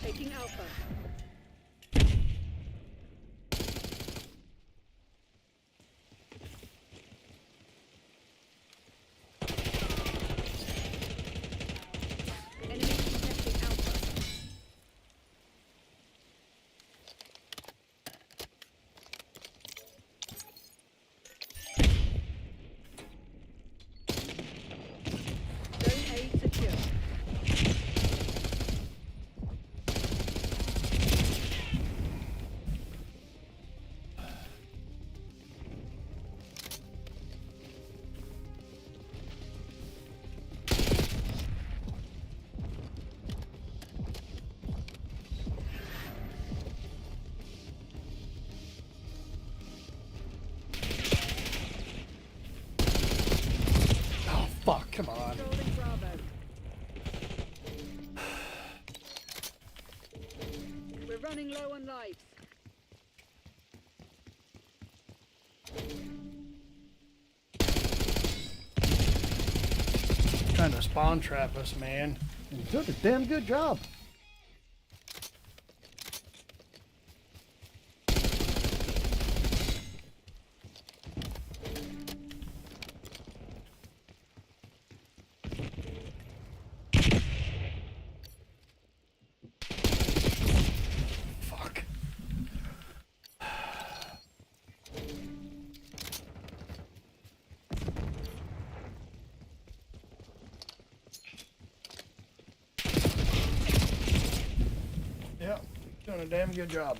Taking Alpha. Enemies contesting Alpha. Zone A secure. Oh, fuck, come on. Controlling Bravo. We're running low on lives. Trying to spawn trap us, man. You did a damn good job. Fuck. Yeah, doing a damn good job.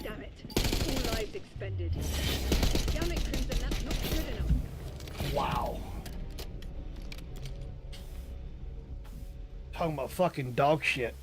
Damn it. All lives expended. Damn it, Crimson, that's not good enough. Wow. Talking about fucking dog shit.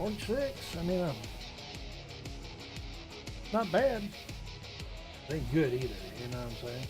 Point 6. I mean, not bad. It ain't good either. You know what I'm saying?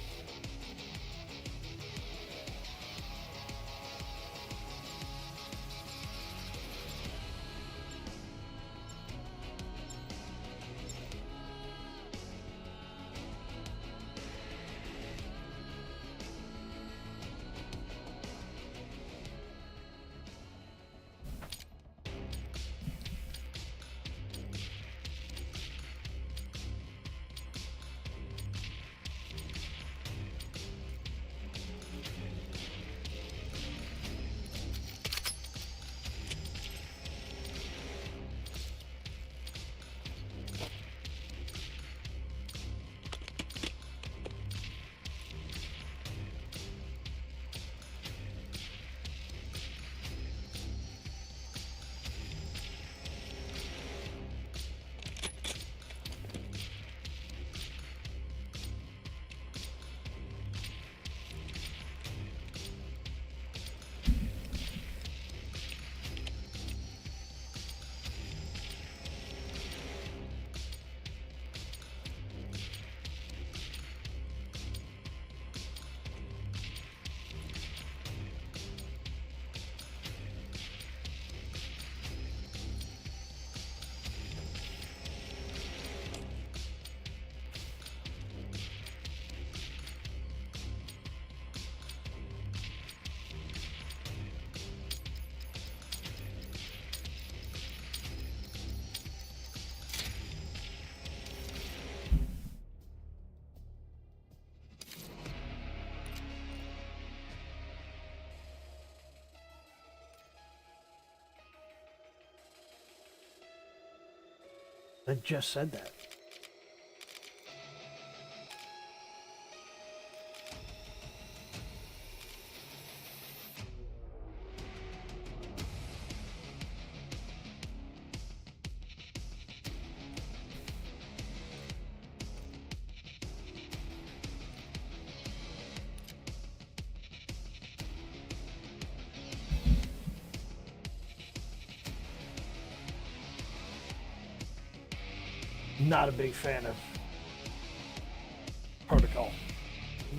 I just said that. Not a big fan of protocol.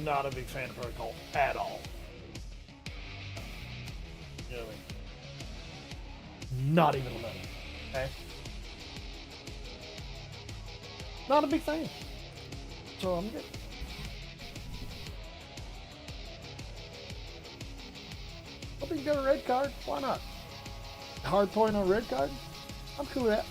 Not a big fan of protocol at all. You know what I mean? Not even a little. Okay? Not a big fan. So I'm good. I think you got a red card. Why not? Hard point on a red card? I'm cool with that.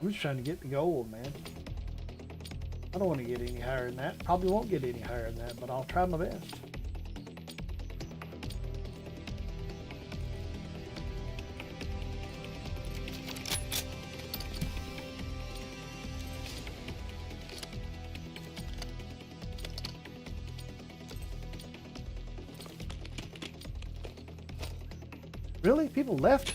We're just trying to get the gold, man. I don't want to get any higher than that. Probably won't get any higher than that, but I'll try my best. Really? People left?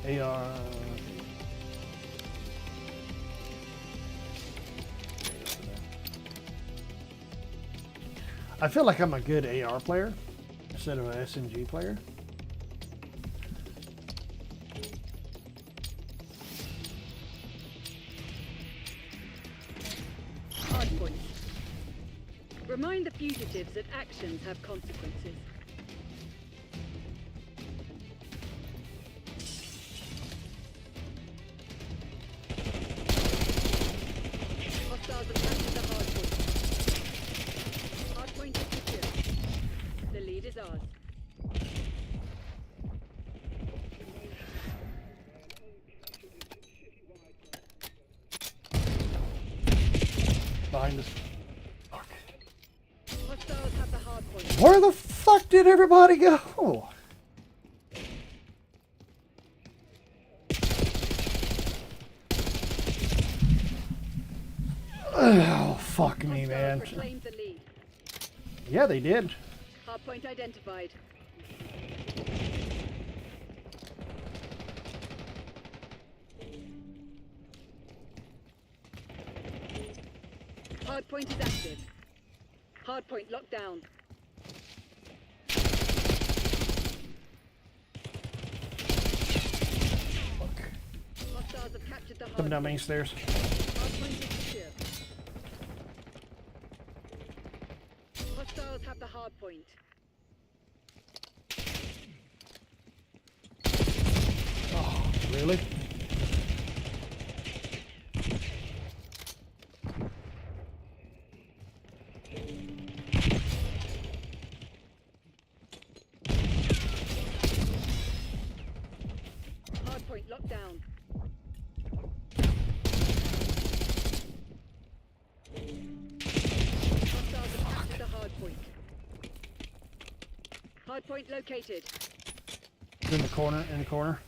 AR. I feel like I'm a good AR player instead of an SMG player. Hardpoint. Remind the fugitives that actions have consequences. Hostiles have captured the hardpoint. Hardpoint is secure. The lead is ours. Behind us. Hostiles have the hardpoint. Where the fuck did everybody go? Oh, fuck me, man. Reclaimed the lead. Yeah, they did. Hardpoint identified. Hardpoint is active. Hardpoint locked down. Hostiles have captured the hardpoint. Coming down main stairs. Hardpoint is secure. Hostiles have the hardpoint. Oh, really? Hardpoint locked down. Hostiles have captured the hardpoint. Hardpoint located. In the corner, in the corner.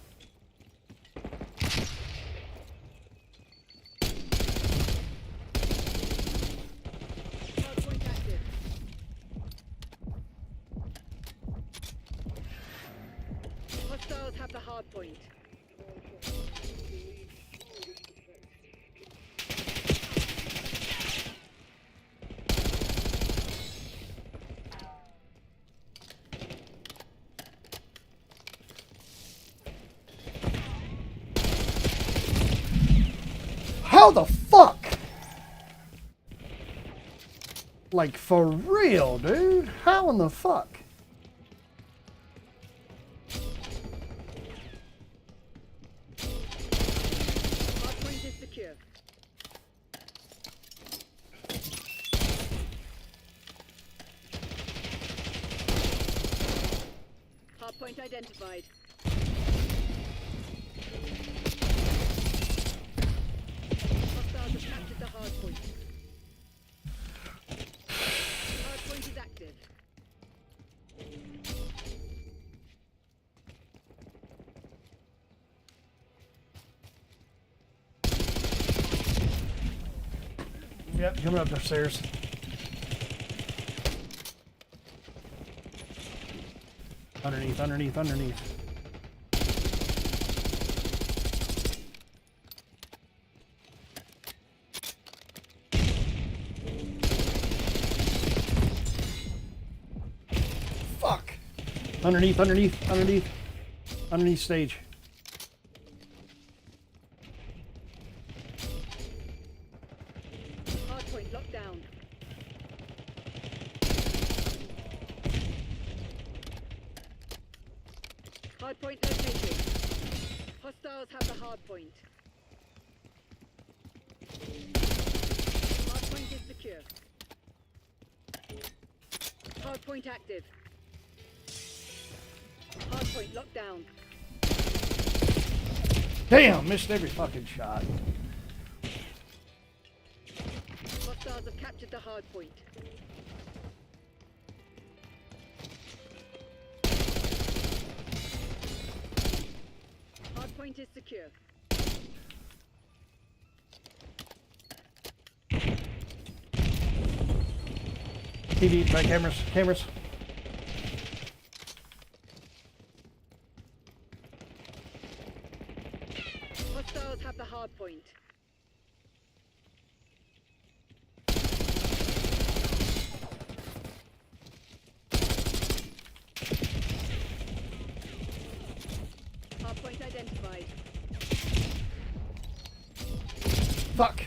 Hardpoint active. Hostiles have the hardpoint. How the fuck? Like, for real, dude? How in the fuck? Hardpoint is secure. Hardpoint identified. Hostiles have captured the hardpoint. Hardpoint is active. Yep, coming up the stairs. Underneath, underneath, underneath. Fuck. Underneath, underneath, underneath. Underneath stage. Hardpoint locked down. Hard point located. Hostiles have the hard point. Hard point is secure. Hard point active. Hard point locked down. Damn, missed every fucking shot. Hostiles have captured the hard point. Hard point is secure. TV, back cameras. Hostiles have the hard point. Hard point identified. Fuck.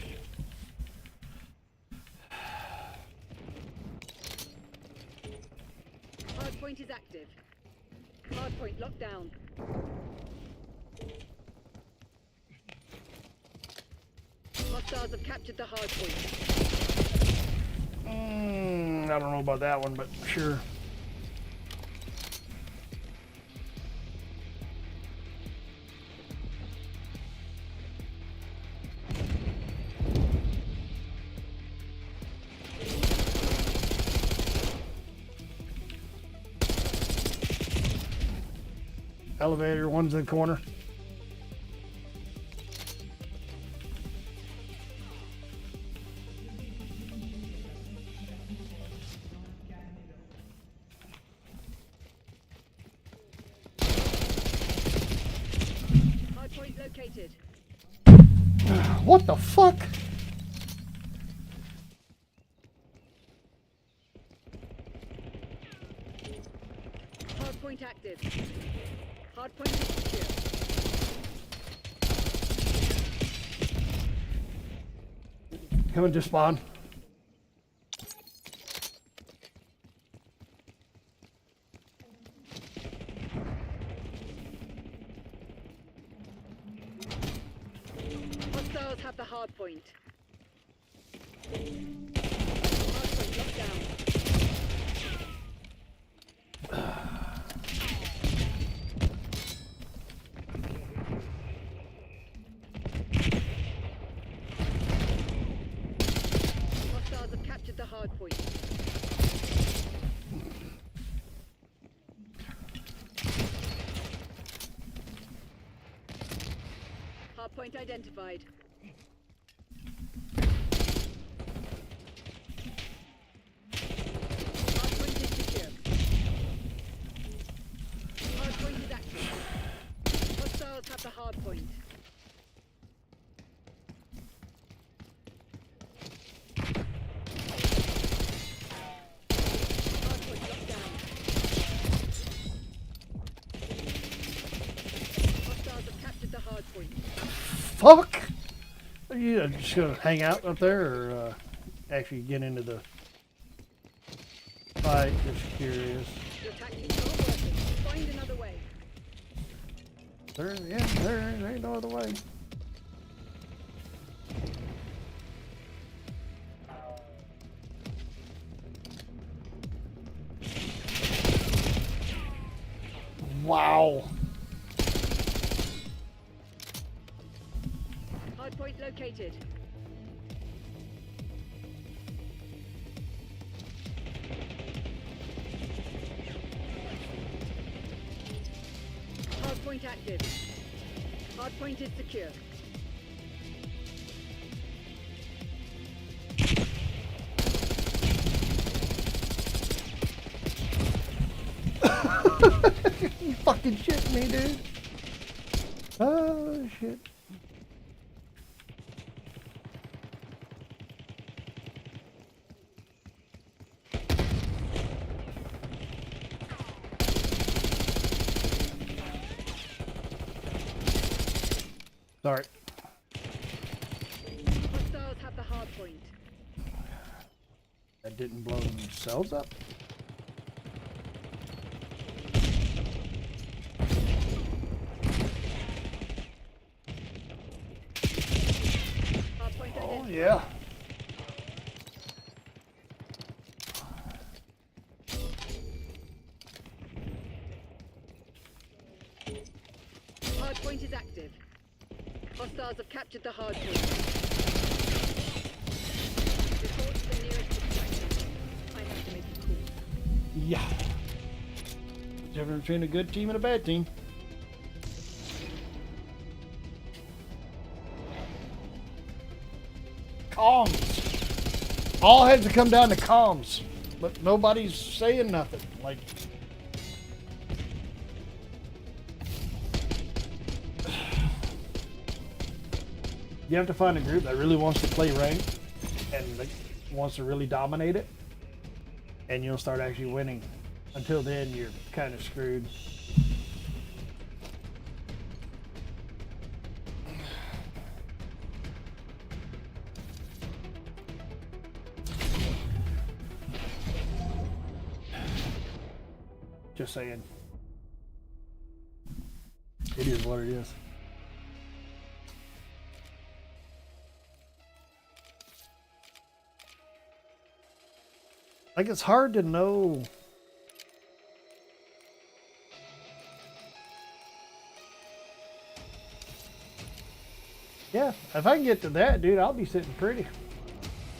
Hard point is active. Hard point locked down. Hostiles have captured the hard point. I don't know about that one, but sure. Elevator, one's in the corner. Hard point located. What the fuck? Hard point active. Hard point is secure. Coming to spawn. Hostiles have the hard point. Hard point locked down. Hostiles have captured the hard point. Hard point identified. Hard point is secure. Hard point is active. Hostiles have the hard point. Hard point locked down. Hostiles have captured the hard point. Fuck! Are you just gonna hang out up there or actually get into the fight? Just curious. Your tactics aren't working. Find another way. There ain't no other way. Wow. Hard point located. Hard point active. Hard point is secure. You fucking shit me, dude. Oh shit. Sorry. Hostiles have the hard point. That didn't blow themselves up. Oh, yeah. Hardpoint is active. Hostiles have captured the hardpoint. Report to the nearest extraction. I have to make a call. Yeah. Difference between a good team and a bad team. Comms. All had to come down to comms, but nobody's saying nothing. Like, you have to find a group that really wants to play ranked and wants to really dominate it, and you'll start actually winning. Until then, you're kind of screwed. Just saying. It is what it is. Like, it's hard to know. Yeah, if I can get to that, dude, I'll be sitting pretty.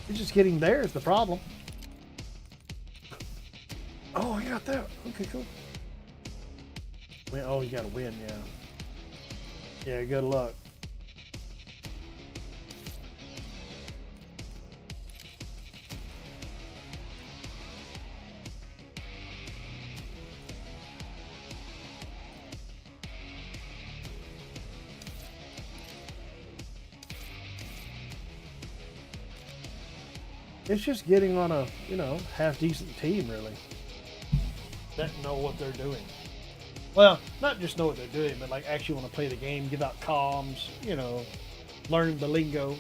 It's just getting there is the problem. Oh, I got that. Okay, cool. Oh, you gotta win, yeah. Yeah, good luck. It's just getting on a, you know, half-decent team, really. That know what they're doing. Well, not just know what they're doing, but like actually want to play the game, give out comms, you know, learn the lingo.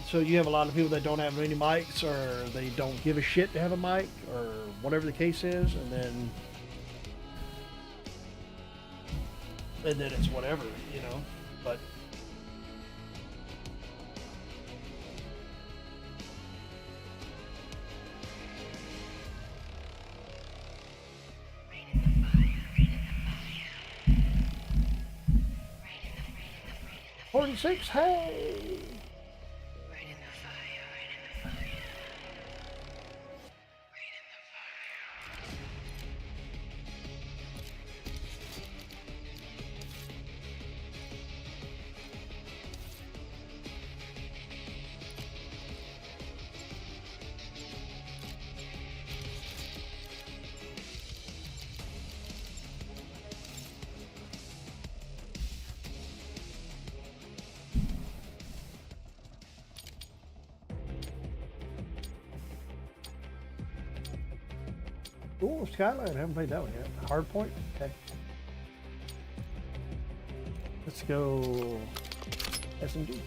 So you have a lot of people that don't have any mics, or they don't give a shit to have a mic, or whatever the case is, and then it's whatever, you know. But .46, hey! Ooh, Skyline, I haven't played that one yet. Hardpoint? Okay. Let's go SMG.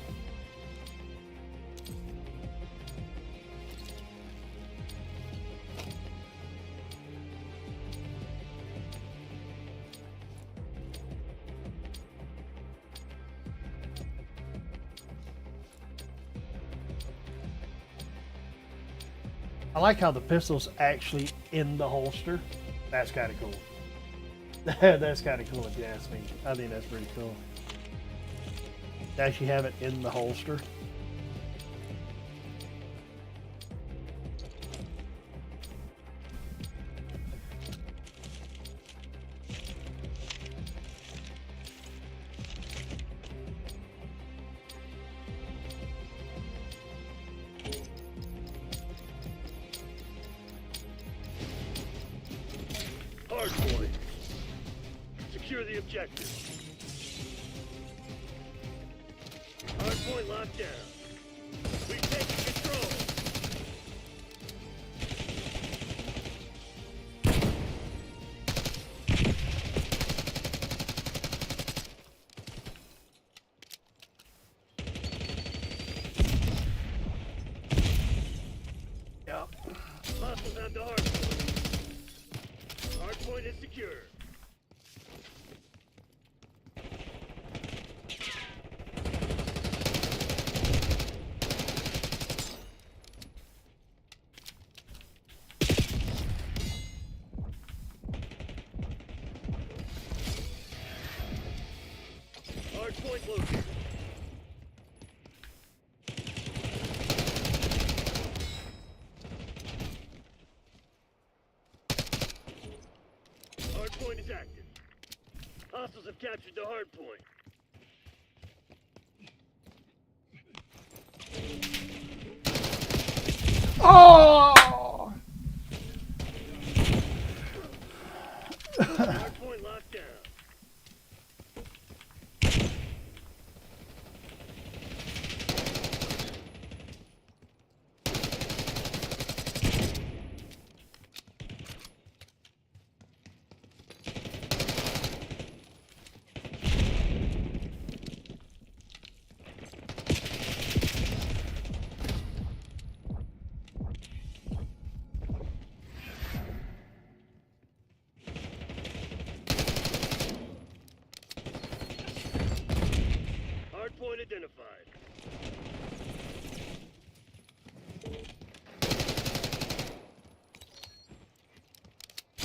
I like how the pistol's actually in the holster. That's kind of cool. That's kind of cool if you ask me. I think that's pretty cool. To actually have it in the holster. Hardpoint. Secure the objective. Hardpoint locked down. We've taken control. Yep. Hostiles have the hardpoint. Hardpoint is secure. Hardpoint located. Hardpoint is active. Hostiles have captured the hardpoint. Oh! Hardpoint locked down. Hardpoint identified.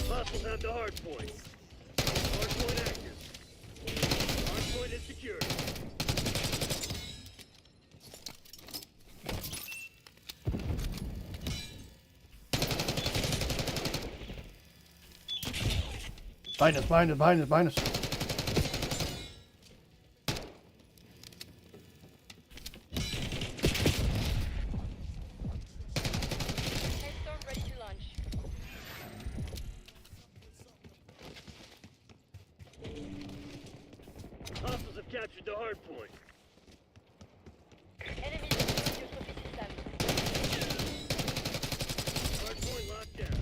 Hostiles have the hardpoint. Hardpoint active. Hardpoint is secured. Behind us, behind us, behind us, behind us. Ready to launch. Hostiles have captured the hardpoint. Enemy your system. Hardpoint locked down.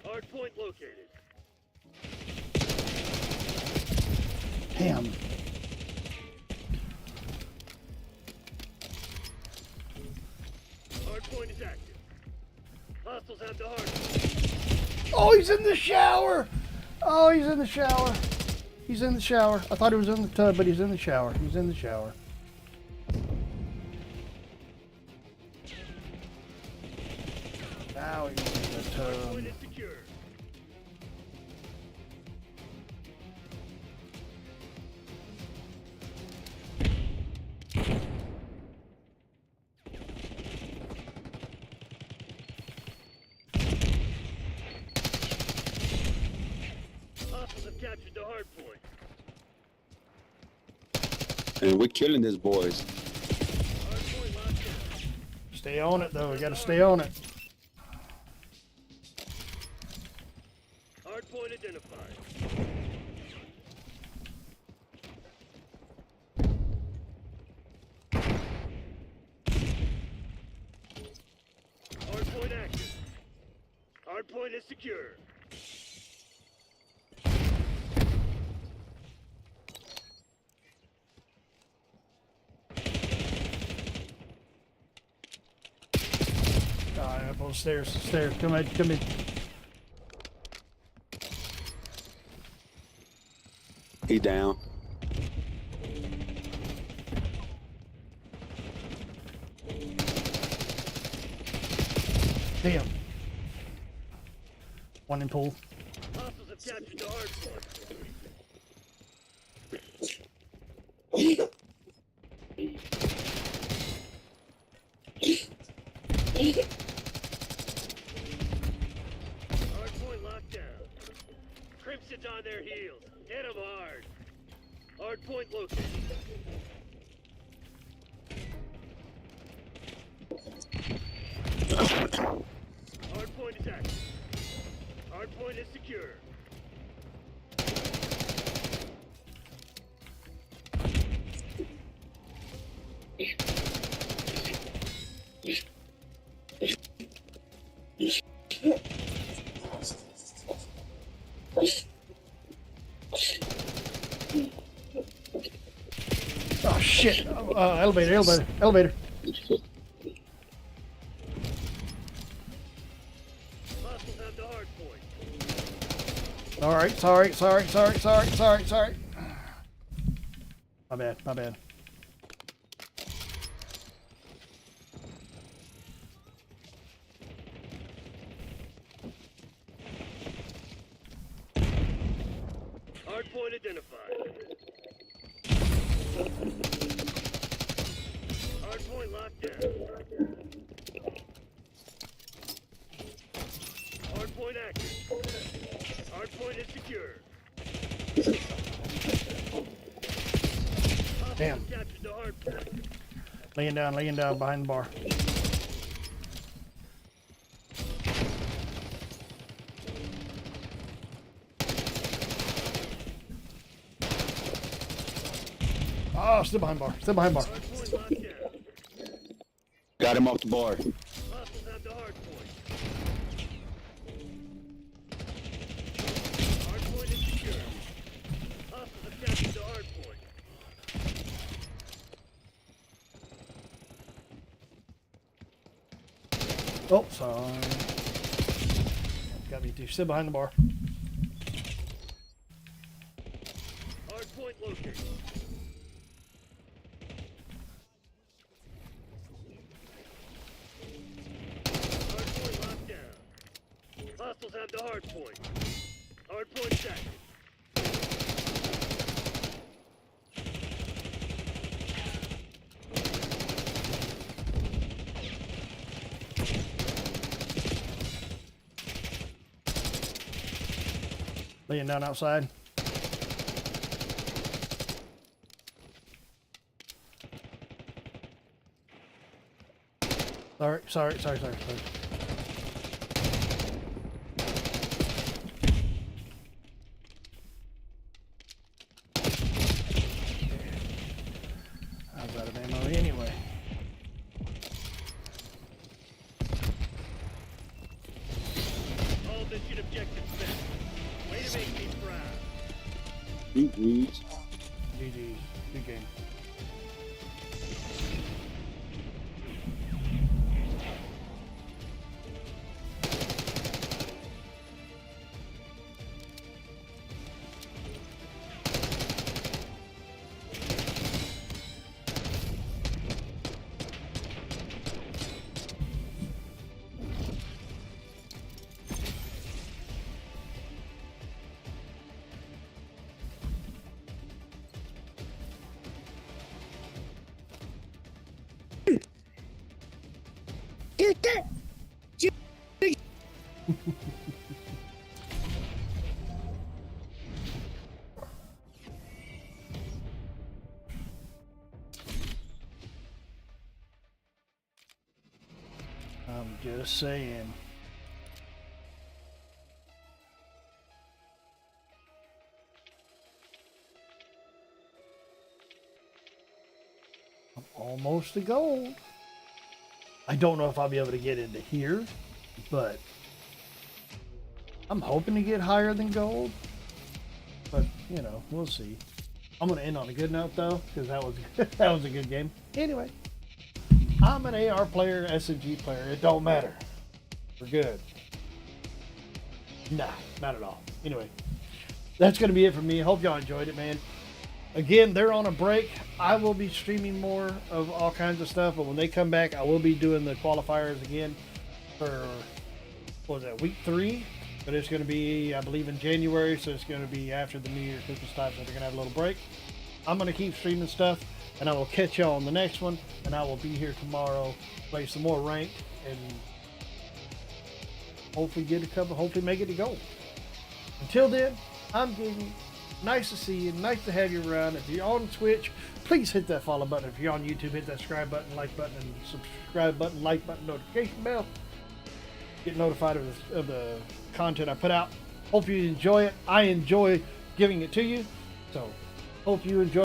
Hardpoint located. Damn. Hardpoint is active. Hostiles have the hardpoint. Oh, he's in the shower. Oh, he's in the shower. He's in the shower. I thought he was in the tub, but he's in the shower. He's in the shower. Now he's in the tub. Hardpoint is secure. Hostiles have captured the hardpoint. And we're killing these boys. Hardpoint locked down. Stay on it, though. We gotta stay on it. Hardpoint identified. Hardpoint active. Hardpoint is secure. Up on the stairs, stairs. Come in, come in. He down. Damn. One in pool. Hostiles have captured the hardpoint. Hardpoint locked down. Crimson's on their heels. Hit them hard. Hardpoint located. Hardpoint is active. Hardpoint is secure. Oh shit! Elevator, elevator, elevator. Hostiles have the hardpoint. All right, sorry. My bad, my bad. Hardpoint identified. Hardpoint locked down. Hardpoint active. Hardpoint is secure. Damn. Captured the hardpoint. Laying down behind the bar. Oh, still behind bar. Still behind bar. Got him off the bar. Hostiles have the hardpoint. Hardpoint is secure. Hostiles have captured the hardpoint. Oh, sorry. Got me too. Still behind the bar. Hardpoint located. Hardpoint locked down. Hostiles have the hardpoint. Hardpoint set. Laying down outside. Sorry. I was out of ammo anyway. All mission objectives met. Way to make me proud. GG's. GG. Good game. I'm just saying. I'm almost to gold. I don't know if I'll be able to get into here, but I'm hoping to get higher than gold. But, you know, we'll see. I'm going to end on a good note, though, because that was a good game. Anyway, I'm an AR player, SMG player. It don't matter. We're good. Nah, not at all. Anyway, that's going to be it for me. Hope y'all enjoyed it, man. Again, they're on a break. I will be streaming more of all kinds of stuff, but when they come back, I will be doing the qualifiers again for, what was that, week 3? But it's going to be, I believe, in January, so it's going to be after the New Year, Christmas time, so they're going to have a little break. I'm going to keep streaming stuff, and I will catch y'all on the next one, and I will be here tomorrow, play some more ranked, and hopefully get a couple, hopefully make it to gold. Until then, I'm Gigme. Nice to see you. Nice to have you around. If you're on Twitch, please hit that follow button. If you're on YouTube, hit that subscribe button, like button, and subscribe button, like button, notification bell. Get notified of the content I put out. Hope you enjoy it. I enjoy giving it to you. So, hope you enjoy.